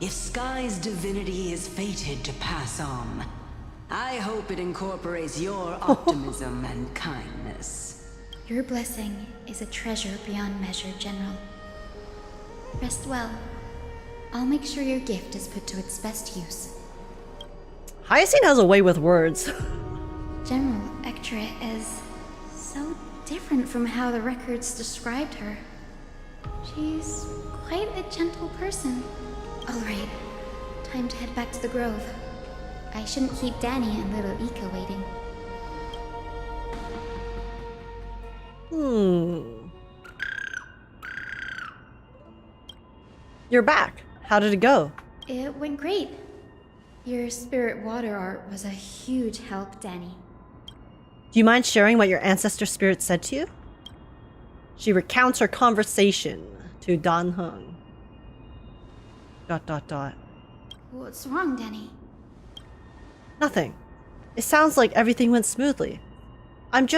If Sky's divinity is fated to pass on, I hope it incorporates your optimism and kindness. Your blessing is a treasure beyond measure, General. Rest well. I'll make sure your gift is put to its best use. Hyacine has a way with words. General Ectra is so different from how the records described her. She's quite a gentle person. Alright, time to head back to the Grove. I shouldn't keep Danny and little Ika waiting. You're back. How did it go? It went great. Your spirit water art was a huge help, Danny. Do you mind sharing what your ancestor spirit said to you? She recounts her conversation to Dan Heng. ... What's wrong, Danny? Nothing. It sounds like everything went smoothly. I'm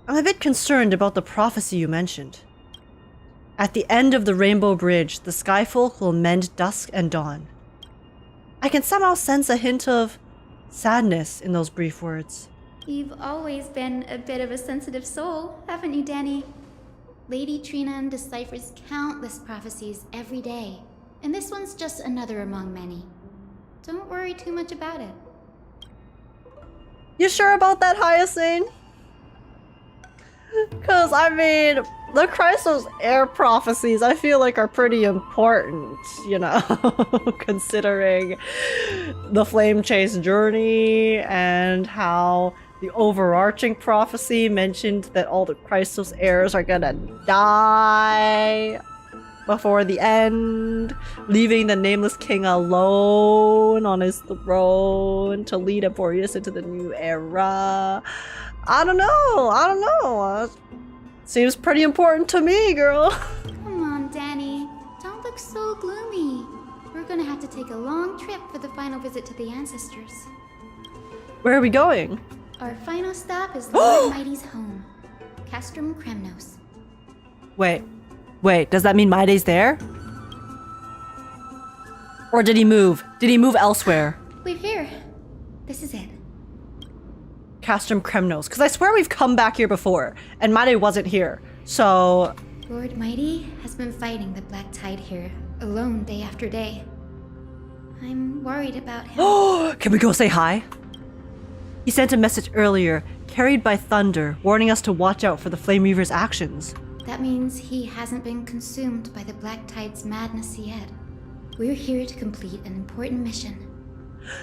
a bit concerned about the prophecy you mentioned. At the end of the Rainbow Bridge, the Skyfolk will mend dusk and dawn. I can somehow sense a hint of sadness in those brief words. You've always been a bit of a sensitive soul, haven't you, Danny? Lady Trina deciphers countless prophecies every day, and this one's just another among many. Don't worry too much about it. You sure about that, Hyacine? Because, I mean, the Chrysos air prophecies I feel like are pretty important, you know, considering the Flame Chase journey and how the overarching prophecy mentioned that all the Chrysos heirs are gonna die before the end, leaving the Nameless King alone on his throne to lead Amphorius into the new era. I don't know. Seems pretty important to me, girl. Come on, Danny. Don't look so gloomy. We're gonna have to take a long trip for the final visit to the ancestors. Where are we going? Our final stop is Lord Mighty's home, Castrum Kremnos. Wait, does that mean Maide's there? Or did he move? Did he move elsewhere? We're here. This is it. Castrum Kremnos. Because I swear we've come back here before, and Maide wasn't here. So... Lord Mighty has been fighting the Black Tide here, alone day after day. I'm worried about him. Can we go say hi? He sent a message earlier, carried by thunder, warning us to watch out for the Flame Reaver's actions. That means he hasn't been consumed by the Black Tide's madness yet. We're here to complete an important mission.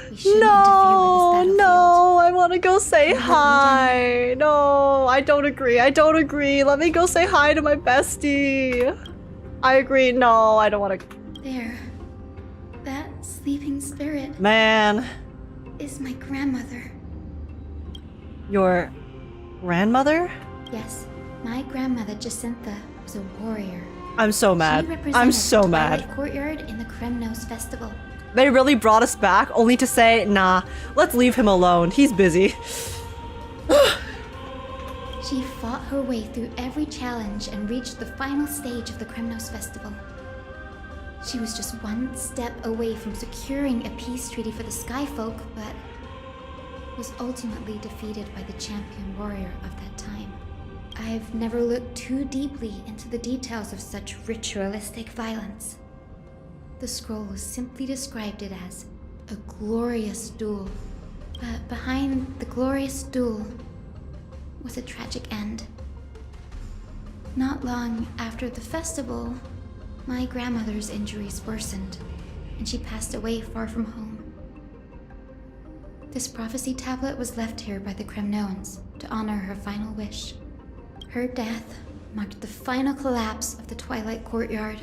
We shouldn't interfere with this battlefield. No, I want to go say hi. No, I don't agree. Let me go say hi to my bestie. I agree. No, I don't want to. There. That sleeping spirit. Man. Is my grandmother. Your grandmother? Yes. My grandmother, Jacintha, was a warrior. I'm so mad. I'm so mad. She represented the Twilight Courtyard in the Kremnos Festival. They really brought us back only to say, nah, let's leave him alone. He's busy. She fought her way through every challenge and reached the final stage of the Kremnos Festival. She was just one step away from securing a peace treaty for the Skyfolk, but was ultimately defeated by the champion warrior of that time. I've never looked too deeply into the details of such ritualistic violence. The scroll simply described it as a glorious duel. But behind the glorious duel was a tragic end. Not long after the festival, my grandmother's injuries worsened, and she passed away far from home. This prophecy tablet was left here by the Kremnoans to honor her final wish. Her death marked the final collapse of the Twilight Courtyard.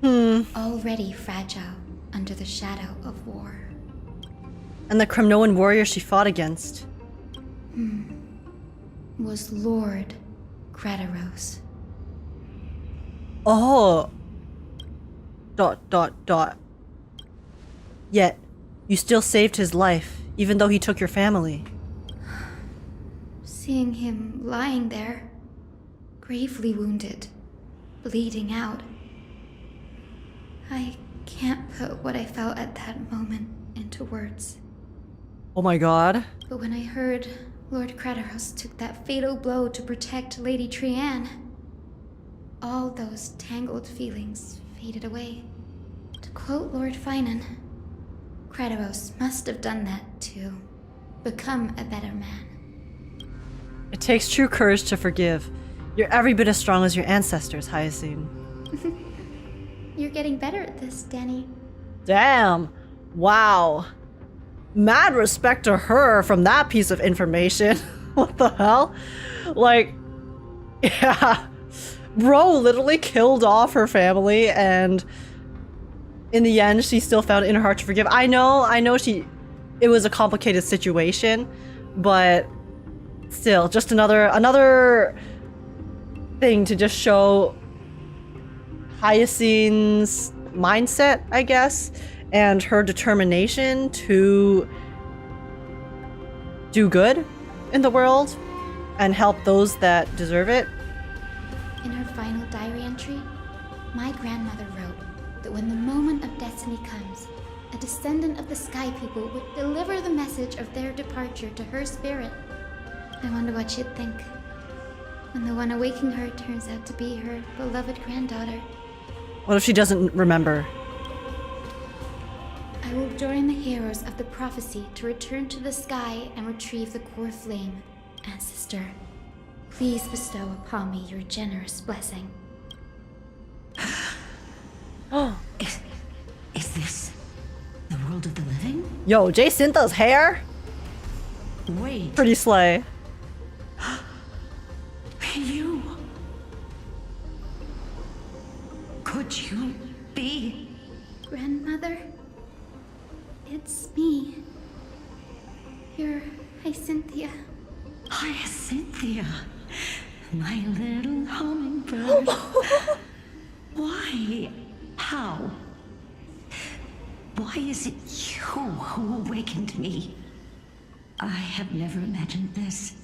Already fragile, under the shadow of war. And the Kremnoan warrior she fought against Was Lord Grataros. Oh. ... Yet, you still saved his life, even though he took your family. Seeing him lying there, gravely wounded, bleeding out. I can't put what I felt at that moment into words. Oh my god. But when I heard Lord Grataros took that fatal blow to protect Lady Trianne, all those tangled feelings faded away. To quote Lord Phainon, Grataros must have done that to become a better man. It takes true courage to forgive. You're every bit as strong as your ancestors, Hyacine. You're getting better at this, Danny. Damn. Wow. Mad respect to her from that piece of information. What the hell? Like, yeah. Bro literally killed off her family, and in the end, she still found it in her heart to forgive. I know it was a complicated situation, but still, just another thing to just show Hyacine's mindset, I guess, and her determination to do good in the world and help those that deserve it. In her final diary entry, my grandmother wrote that when the moment of destiny comes, a descendant of the Sky People would deliver the message of their departure to her spirit. I wonder what she'd think when the one awaking her turns out to be her beloved granddaughter. What if she doesn't remember? I will join the heroes of the prophecy to return to the sky and retrieve the core flame. Ancestor, please bestow upon me your generous blessing. Oh, is this the world of the living? Yo, Jacinta's hair? Wait. Pretty slay. You... Could you be... Grandmother? It's me. You're Hyacynthia. Hyacynthia, my little hummingbird. Why? How? Why is it you who awakened me? I have never imagined this.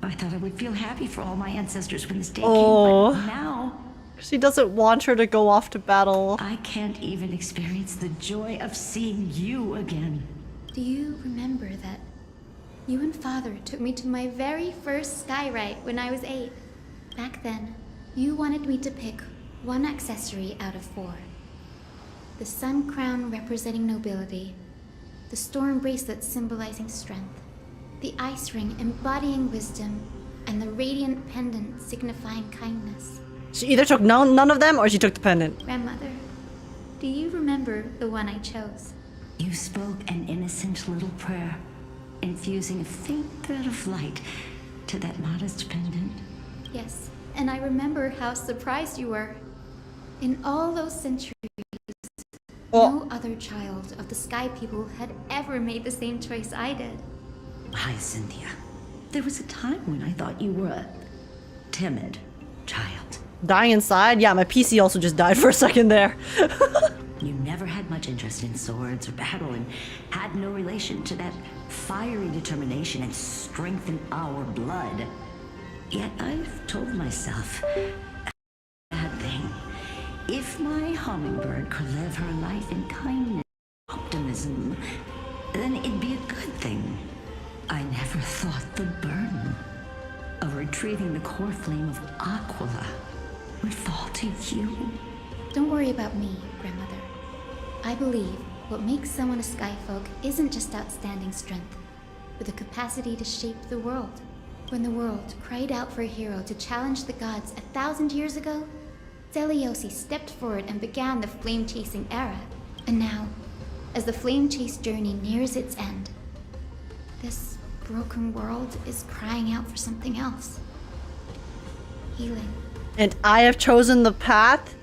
I thought I would feel happy for all my ancestors when this day came, but now... She doesn't want her to go off to battle. I can't even experience the joy of seeing you again. Do you remember that you and Father took me to my very first skyride when I was 8? Back then, you wanted me to pick one accessory out of 4. The sun crown representing nobility, the storm bracelet symbolizing strength, the ice ring embodying wisdom, and the radiant pendant signifying kindness. She either took none of them or she took the pendant. Grandmother, do you remember the one I chose? You spoke an innocent little prayer, infusing a faint thread of light to that modest pendant. Yes, and I remember how surprised you were. In all those centuries, no other child of the Sky People had ever made the same choice I did. Hyacynthia, there was a time when I thought you were a timid child. Dying inside? Yeah, my PC also just died for a second there. You never had much interest in swords or battle and had no relation to that fiery determination and strength in our blood. Yet I've told myself, a bad thing. If my hummingbird could live her life in kindness and optimism, then it'd be a good thing. I never thought the burden of retrieving the core flame of Aquila would fall to you. Don't worry about me, Grandmother. I believe what makes someone a Skyfolk isn't just outstanding strength, but the capacity to shape the world. When the world cried out for a hero to challenge the gods 1,000 years ago, Zeliosi stepped forward and began the flame-chasing era. And now, as the flame-chase journey nears its end, this broken world is crying out for something else. Healing. And I have chosen the path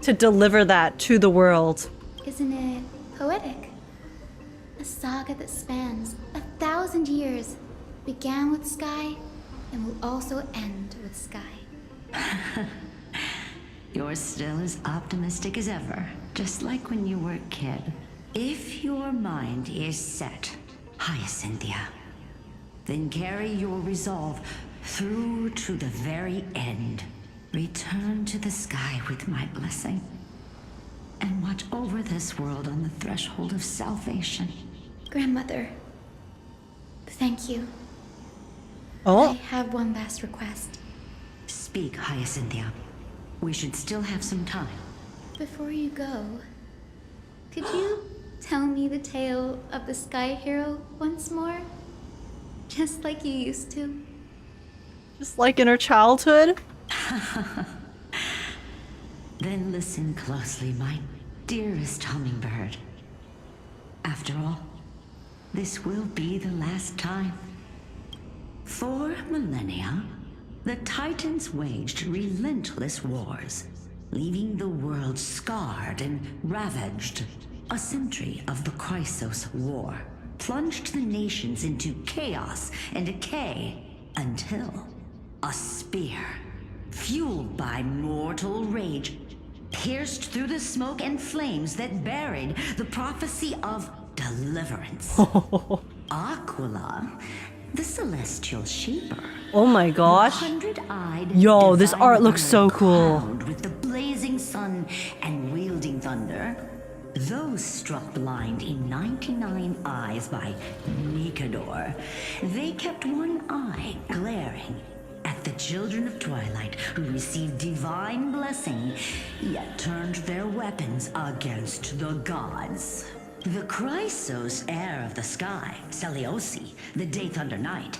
to deliver that to the world. Isn't it poetic? A saga that spans 1,000 years, began with Sky, and will also end with Sky. You're still as optimistic as ever, just like when you were a kid. If your mind is set, Hyacinthia, then carry your resolve through to the very end. Return to the sky with my blessing, and watch over this world on the threshold of salvation. Grandmother, thank you. Oh. I have one last request. Speak, Hyacinthia. We should still have some time. Before you go, could you tell me the tale of the Sky Hero once more? Just like you used to. Just like in her childhood? Then listen closely, my dearest hummingbird. After all, this will be the last time. For millennia, the Titans waged relentless wars, leaving the world scarred and ravaged. A century of the Chrysos War plunged the nations into chaos and decay until a spear, fueled by mortal rage, pierced through the smoke and flames that buried the prophecy of deliverance. Aquila, the celestial sheeper. Oh my gosh. Hundred-eyed Yo, this divine art looks bird so cool. crowned with the blazing sun and wielding thunder. Those struck blind in 99 eyes by Nikador, they kept one eye glaring at the children of Twilight who received divine blessing, yet turned their weapons against the gods. The Chrysos heir of the sky, Seliosi, the Day Thunder Knight,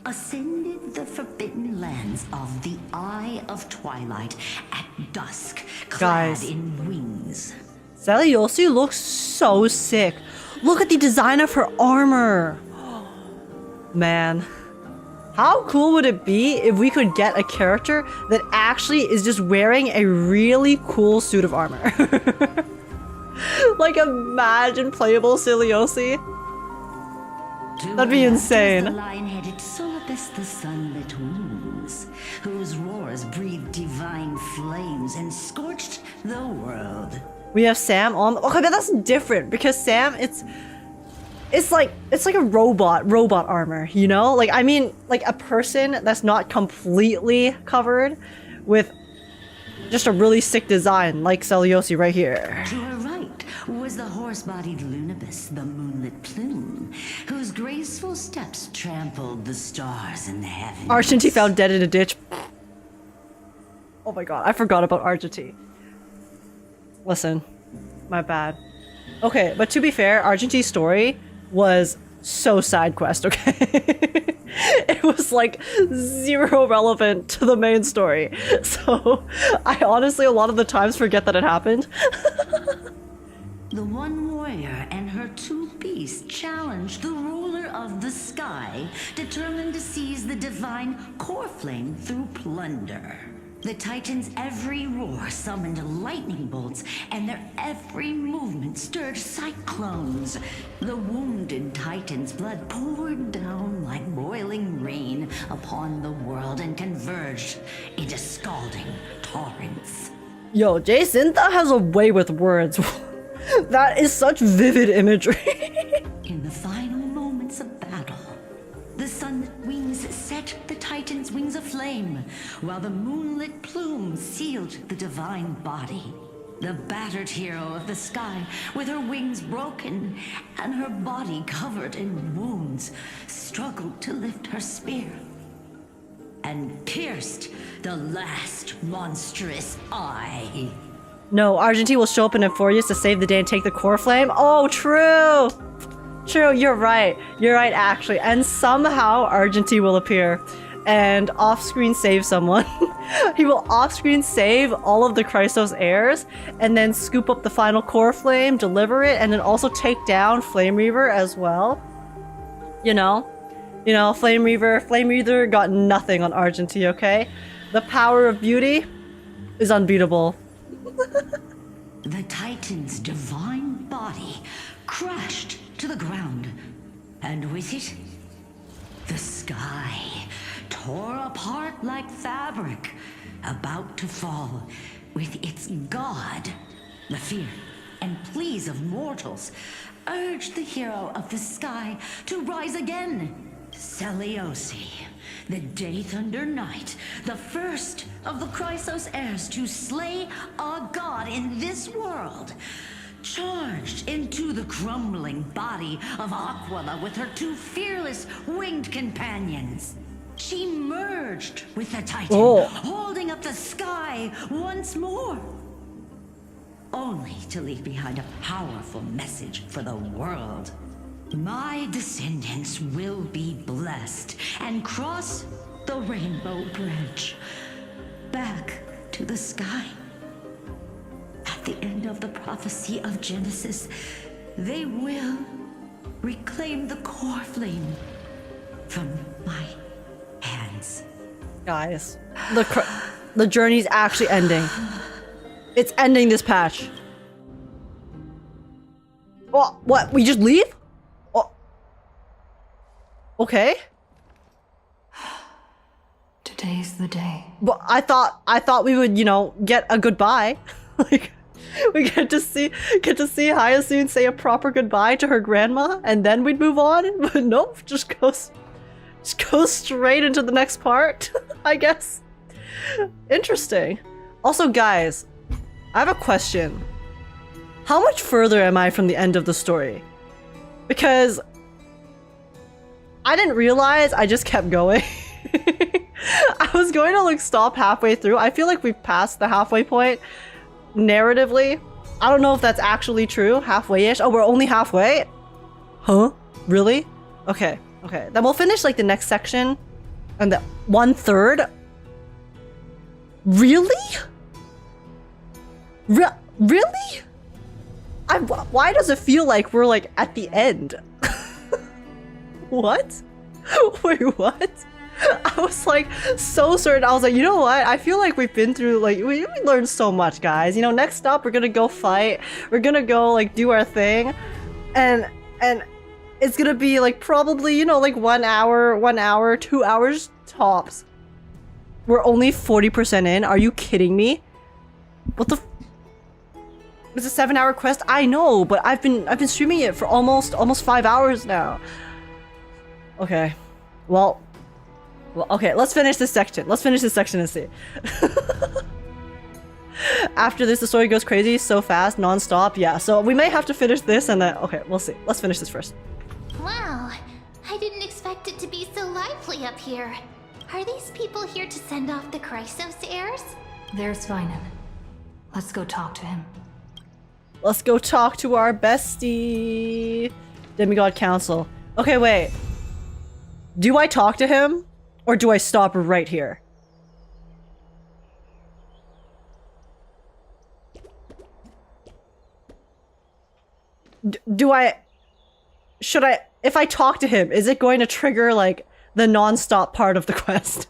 ascended the forbidden lands of the Eye of Twilight at dusk, clad Guys. in wings. Seliosi looks so sick. Look at the design of her armor. Man. How cool would it be if we could get a character that actually is just wearing a really cool suit of armor? Like, imagine playable Seliosi. That'd be insane. The lion-headed Solipus the sunlit wings, whose roars breathed divine flames and scorched the world. We have Sam on. Okay, but that's different because Sam, it's like a robot armor, you know? Like, I mean, like a person that's not completely covered with just a really sick design, like Seliosi right here. To her right was the horse-bodied Lunibus, the moonlit plume, whose graceful steps trampled the stars in the heavens. Argentine found dead in a ditch. Oh my god, I forgot about Argentine. Listen, my bad. Okay, but to be fair, Argentine's story was so side quest, okay? It was like zero relevant to the main story. So I honestly a lot of the times forget that it happened. The one warrior and her two beasts challenged the ruler of the sky, determined to seize the divine core flame through plunder. The Titans' every roar summoned lightning bolts, and their every movement stirred cyclones. The wounded Titan's blood poured down like boiling rain upon the world and converged into scalding torrents. Yo, Jason, that has a way with words. That is such vivid imagery. In the final moments of battle, the sunlit wings set the Titan's wings aflame, while the moonlit plume sealed the divine body. The battered hero of the sky, with her wings broken and her body covered in wounds, struggled to lift her spear and pierced the last monstrous eye. No, Argentine will show up in Euphorius to save the day and take the core flame. Oh, true! True, you're right. You're right, actually. And somehow Argentine will appear and off-screen save someone. He will off-screen save all of the Chrysos heirs and then scoop up the final core flame, deliver it, and then also take down Flame Reaver as well. You know, Flame Reaver got nothing on Argentine, okay? The power of beauty is unbeatable. The Titan's divine body crashed to the ground, and with it, the sky tore apart like fabric, about to fall, with its god. The fear and pleas of mortals urged the hero of the sky to rise again. Celiosi, the Day Thunder Knight, the first of the Chrysos heirs to slay a god in this world, charged into the crumbling body of Aquila with her two fearless winged companions. She merged with the Titan, holding up the sky once more, only to leave behind a powerful message for the world. My descendants will be blessed and cross the Rainbow Bridge back to the sky. At the end of the prophecy of Genesis, they will reclaim the core flame from my hands. Guys, the journey's actually ending. It's ending this patch. What? We just leave? Oh. Okay. Today's the day. But I thought we would, you know, get a goodbye. Like, we get to see Hyacine say a proper goodbye to her grandma, and then we'd move on. But nope, just goes straight into the next part, I guess. Interesting. Also, guys, I have a question. How much further am I from the end of the story? Because I didn't realize I just kept going. I was going to like stop halfway through. I feel like we've passed the halfway point narratively. I don't know if that's actually true. Halfway-ish. Oh, we're only halfway? Huh? Really? Okay. Okay. Then we'll finish like the next section and the 1/3. Really? Really? Why does it feel like we're like at the end? What? Wait, what? I was like so certain. I was like, you know what? I feel like we've been through, like, we learned so much, guys. You know, next up, we're gonna go fight. We're gonna go, like, do our thing. And it's gonna be, like, probably, you know, like 1 hour, 2 hours tops. We're only 40% in. Are you kidding me? What the It's a 7-hour quest? I know, but I've been streaming it for almost 5 hours now. Okay. Well, okay, let's finish this section. Let's finish this section and see. After this, the story goes crazy so fast, non-stop. Yeah, so we may have to finish this and then... Okay, we'll see. Let's finish this first. Wow, I didn't expect it to be so lively up here. Are these people here to send off the Chrysos heirs? There's Phainon. Let's go talk to him. Let's go talk to our bestie. Demigod Council. Okay, wait. Do I talk to him? Or do I stop right here? Should I... If I talk to him, is it going to trigger, like, the non-stop part of the quest?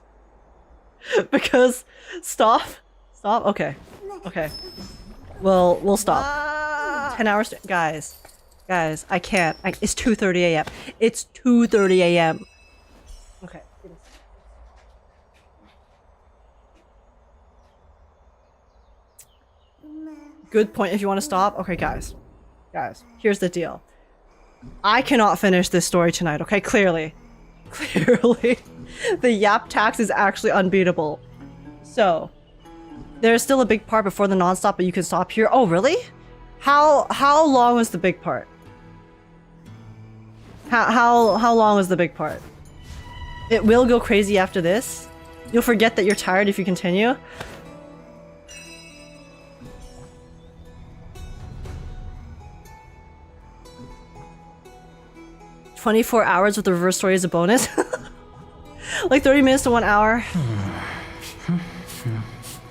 Because... Stop? Stop? Okay. Okay. We'll stop. 10 hours... Guys, I can't. It's 2:30 a.m. It's 2:30 a.m. Okay. Good point if you want to stop. Okay, guys. Guys, here's the deal. I cannot finish this story tonight, okay? Clearly. Clearly. The Yap tax is actually unbeatable. So, there's still a big part before the non-stop, but you can stop here. Oh, really? How long was the big part? How long was the big part? It will go crazy after this. You'll forget that you're tired if you continue. "24 hours with the reverse story as a bonus." Like 30 minutes to 1 hour.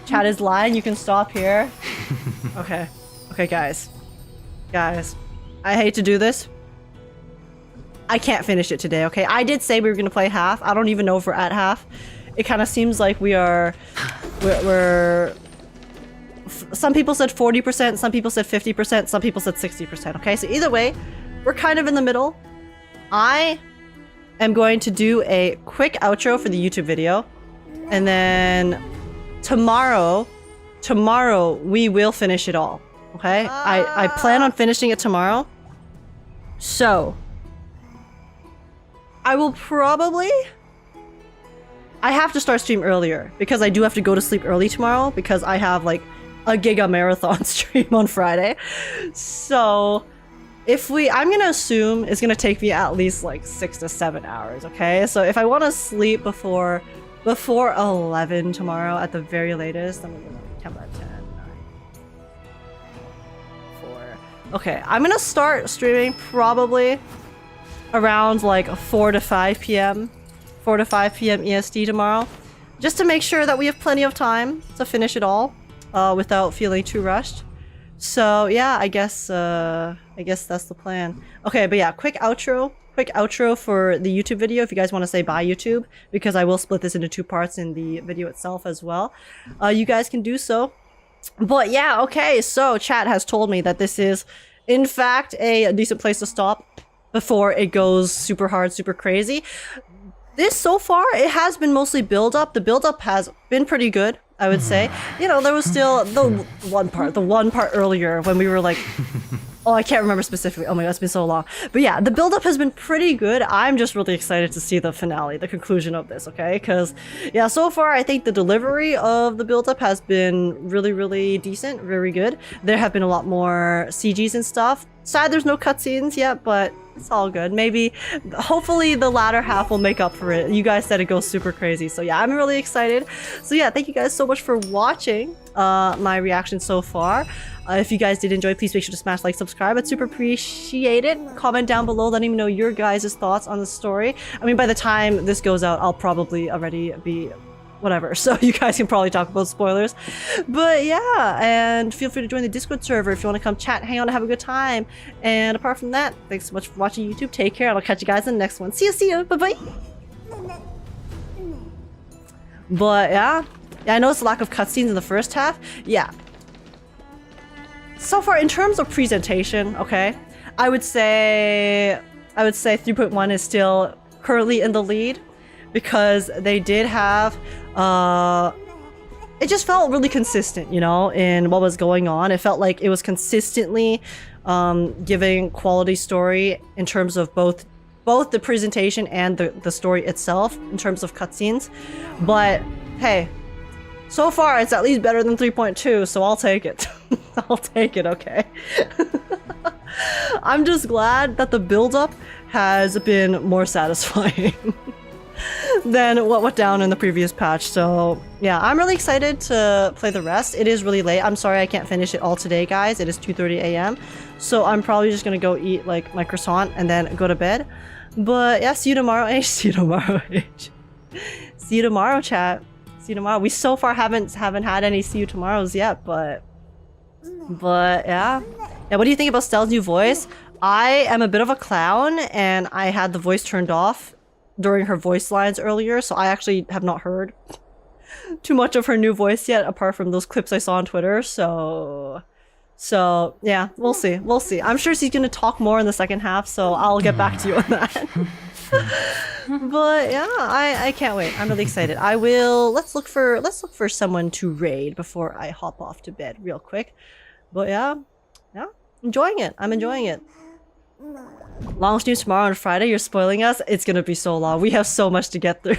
Chat is lying. You can stop here. Okay. Okay, guys. Guys. I hate to do this. I can't finish it today, okay? I did say we were gonna play half. I don't even know if we're at half. It kind of seems like we're some people said 40%, some people said 50%, some people said 60%, okay? So either way, we're kind of in the middle. I am going to do a quick outro for the YouTube video. And then tomorrow we will finish it all, okay? I plan on finishing it tomorrow. So, I will probably... I have to start stream earlier because I do have to go to sleep early tomorrow because I have like a giga marathon stream on Friday. So I'm gonna assume it's gonna take me at least like 6 to 7 hours, okay? So if I want to sleep before 11 tomorrow at the very latest, I'm gonna 10 by 10, 9, 4. Okay, I'm gonna start streaming probably around like 4 to 5 p.m. 4 to 5 p.m. EST tomorrow, just to make sure that we have plenty of time to finish it all without feeling too rushed. So yeah, I guess that's the plan. Okay, but yeah, quick outro for the YouTube video if you guys want to say bye YouTube, because I will split this into 2 parts in the video itself as well. You guys can do so. But yeah, okay, so chat has told me that this is in fact a decent place to stop before it goes super hard, super crazy. This, so far, it has been mostly build-up. The build-up has been pretty good, I would say. You know, there was still the one part earlier when we were like... Oh, I can't remember specifically. Oh my god, it's been so long. But yeah, the build-up has been pretty good. I'm just really excited to see the finale, the conclusion of this, okay? Because, yeah, so far, I think the delivery of the build-up has been really, really decent, very good. There have been a lot more CGs and stuff. Sad there's no cutscenes yet, but it's all good. Maybe, hopefully the latter half will make up for it. You guys said it goes super crazy, so yeah, I'm really excited. So yeah, thank you guys so much for watching my reaction so far. If you guys did enjoy, please make sure to smash like, subscribe. I'd super appreciate it. Comment down below, letting me know your guys' thoughts on the story. I mean, by the time this goes out, I'll probably already be whatever, so you guys can probably talk about spoilers. But yeah, and feel free to join the Discord server if you want to come chat, hang out, and have a good time. And apart from that, thanks so much for watching YouTube. Take care, and I'll catch you guys in the next one. See you, bye-bye. But yeah, I noticed a lack of cutscenes in the first half. Yeah. So far, in terms of presentation, okay, I would say 3.1 is still currently in the lead, because they did have it just felt really consistent, you know, in what was going on. It felt like it was consistently giving quality story in terms of both the presentation and the story itself in terms of cutscenes. But hey, so far it's at least better than 3.2, so I'll take it. I'll take it, okay? I'm just glad that the build-up has been more satisfying than what went down in the previous patch. So yeah, I'm really excited to play the rest. It is really late. I'm sorry I can't finish it all today, guys. It is 2:30 a.m. So I'm probably just gonna go eat like my croissant and then go to bed. But yeah, see you tomorrow, H. See you tomorrow, H. See you tomorrow, chat. See you tomorrow. We so far haven't had any see you tomorrows yet, but yeah. Yeah, what do you think about Stell's new voice? I am a bit of a clown, and I had the voice turned off during her voice lines earlier, so I actually have not heard too much of her new voice yet, apart from those clips I saw on Twitter. So yeah, we'll see. I'm sure she's gonna talk more in the second half, so I'll get back to you on that. But yeah, I can't wait. I'm really excited. I will. Let's look for someone to raid before I hop off to bed real quick. But yeah, enjoying it. I'm enjoying it. Long stream tomorrow on Friday. You're spoiling us. It's gonna be so long. We have so much to get through.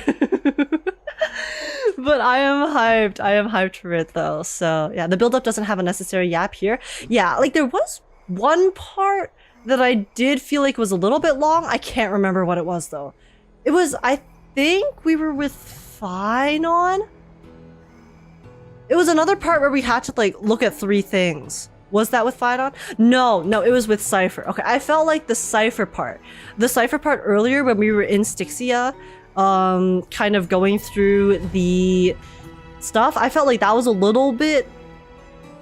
But I am hyped. I am hyped for it though. So yeah, the build-up doesn't have a necessary yap here. Yeah, like there was one part that I did feel like was a little bit long. I can't remember what it was though. It was, I think we were with Phainon. It was another part where we had to like look at 3 things. Was that with Phainon? No, it was with Cipher. Okay, I felt like the Cipher part earlier when we were in Stixia, kind of going through the stuff, I felt like that was a little bit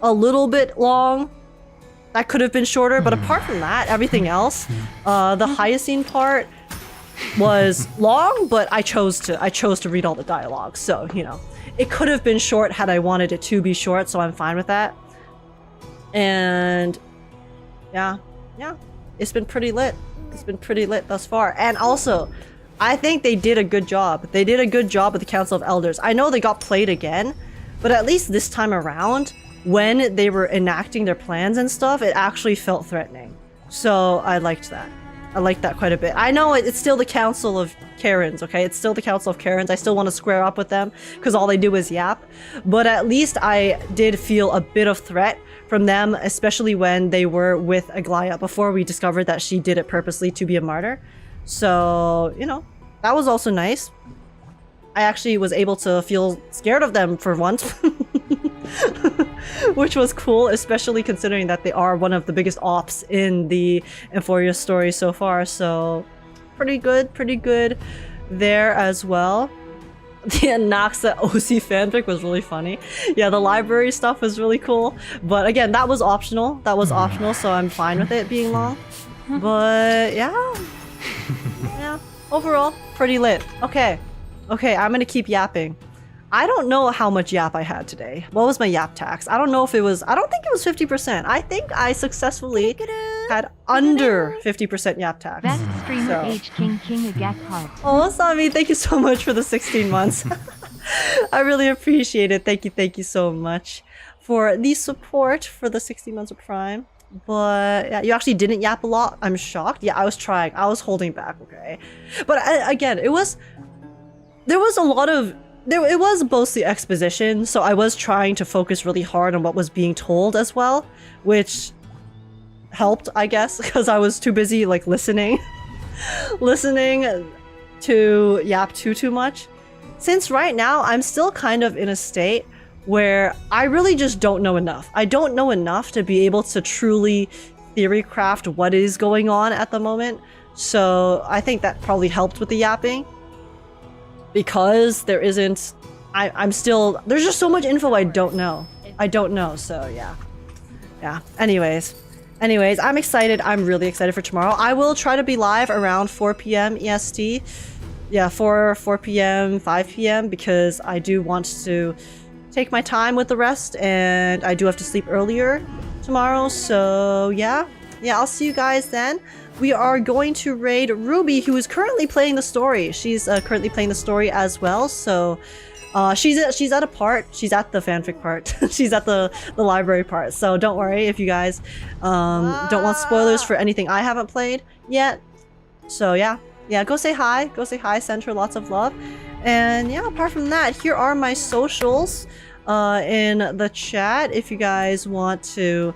long. That could have been shorter, but apart from that, everything else, the Hyacine part was long, but I chose to read all the dialogue, so you know, it could have been short had I wanted it to be short, so I'm fine with that. And yeah, it's been pretty lit. It's been pretty lit thus far. And also, I think they did a good job. They did a good job with the Council of Elders. I know they got played again, but at least this time around, when they were enacting their plans and stuff, it actually felt threatening. So I liked that. I liked that quite a bit. I know it's still the Council of Karens, okay? It's still the Council of Karens. I still want to square up with them because all they do is yap. But at least I did feel a bit of threat from them, especially when they were with Aglaia before we discovered that she did it purposely to be a martyr. So, you know, that was also nice. I actually was able to feel scared of them for once. Which was cool, especially considering that they are one of the biggest ops in the Euphoria story so far. So pretty good there as well. The Anaxa OC fanfic was really funny. Yeah, the library stuff was really cool. But again, that was optional. So I'm fine with it being long. But yeah. Yeah, overall, pretty lit. Okay, I'm gonna keep yapping. I don't know how much yap I had today. What was my yap tax? I don't know if it was... I don't think it was 50%. I think I successfully had under 50% yap tax. Best streamer H King Agekk Heart. Oh, Sami, thank you so much for the 16 months. I really appreciate it. Thank you so much for the support for the 16 months of Prime. But yeah, you actually didn't yap a lot. I'm shocked. Yeah, I was trying. I was holding back, okay? But again, there was a lot of... It was mostly exposition, so I was trying to focus really hard on what was being told as well, which helped, I guess, because I was too busy like listening to yap too much. Since right now I'm still kind of in a state where I really just don't know enough. I don't know enough to be able to truly theory craft what is going on at the moment. So I think that probably helped with the yapping. Because there isn't... I'm still... There's just so much info I don't know. So yeah. Yeah. Anyways, I'm excited. I'm really excited for tomorrow. I will try to be live around 4 p.m. EST. Yeah, 4 p.m., 5 p.m. because I do want to take my time with the rest and I do have to sleep earlier tomorrow. So yeah. Yeah, I'll see you guys then. We are going to raid Ruby, who is currently playing the story. She's currently playing the story as well. So she's at a part. She's at the fanfic part. She's at the library part. So don't worry if you guys don't want spoilers for anything I haven't played yet. So yeah, go say hi. Go say hi. Send her lots of love. And yeah, apart from that, here are my socials in the chat if you guys want to.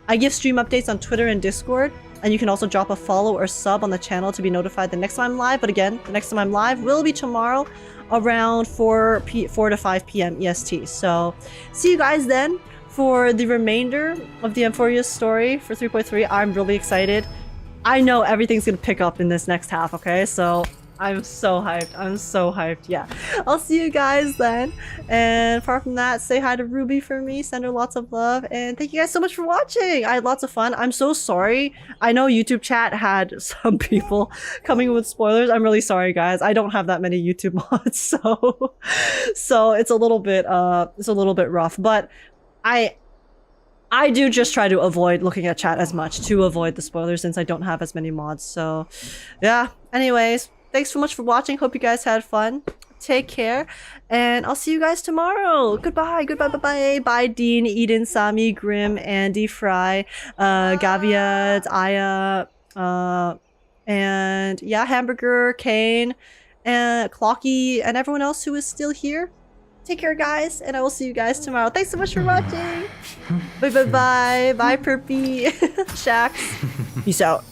I give stream updates on Twitter and Discord. And you can also drop a follow or sub on the channel to be notified the next time I'm live. But again, the next time I'm live will be tomorrow around 4 to 5 p.m. EST. So see you guys then for the remainder of the Euphoria story for 3.3. I'm really excited. I know everything's going to pick up in this next half, okay? So I'm so hyped. Yeah, I'll see you guys then. And apart from that, say hi to Ruby for me, send her lots of love, and thank you guys so much for watching. I had lots of fun. I'm so sorry. I know YouTube chat had some people coming with spoilers. I'm really sorry, guys. I don't have that many YouTube mods, so it's a little bit rough. But I do just try to avoid looking at chat as much to avoid the spoilers since I don't have as many mods. So yeah. Anyways. Thanks so much for watching. Hope you guys had fun. Take care. And I'll see you guys tomorrow. Goodbye. Bye. Bye, Dean, Eden, Sami, Grim, Andy, Fry, Gavia, Aya, and yeah, Hamburger, Kane, and Clocky, and everyone else who is still here. Take care, guys. And I will see you guys tomorrow. Thanks so much for watching. Bye. Bye, Perpy. Shax. Peace out.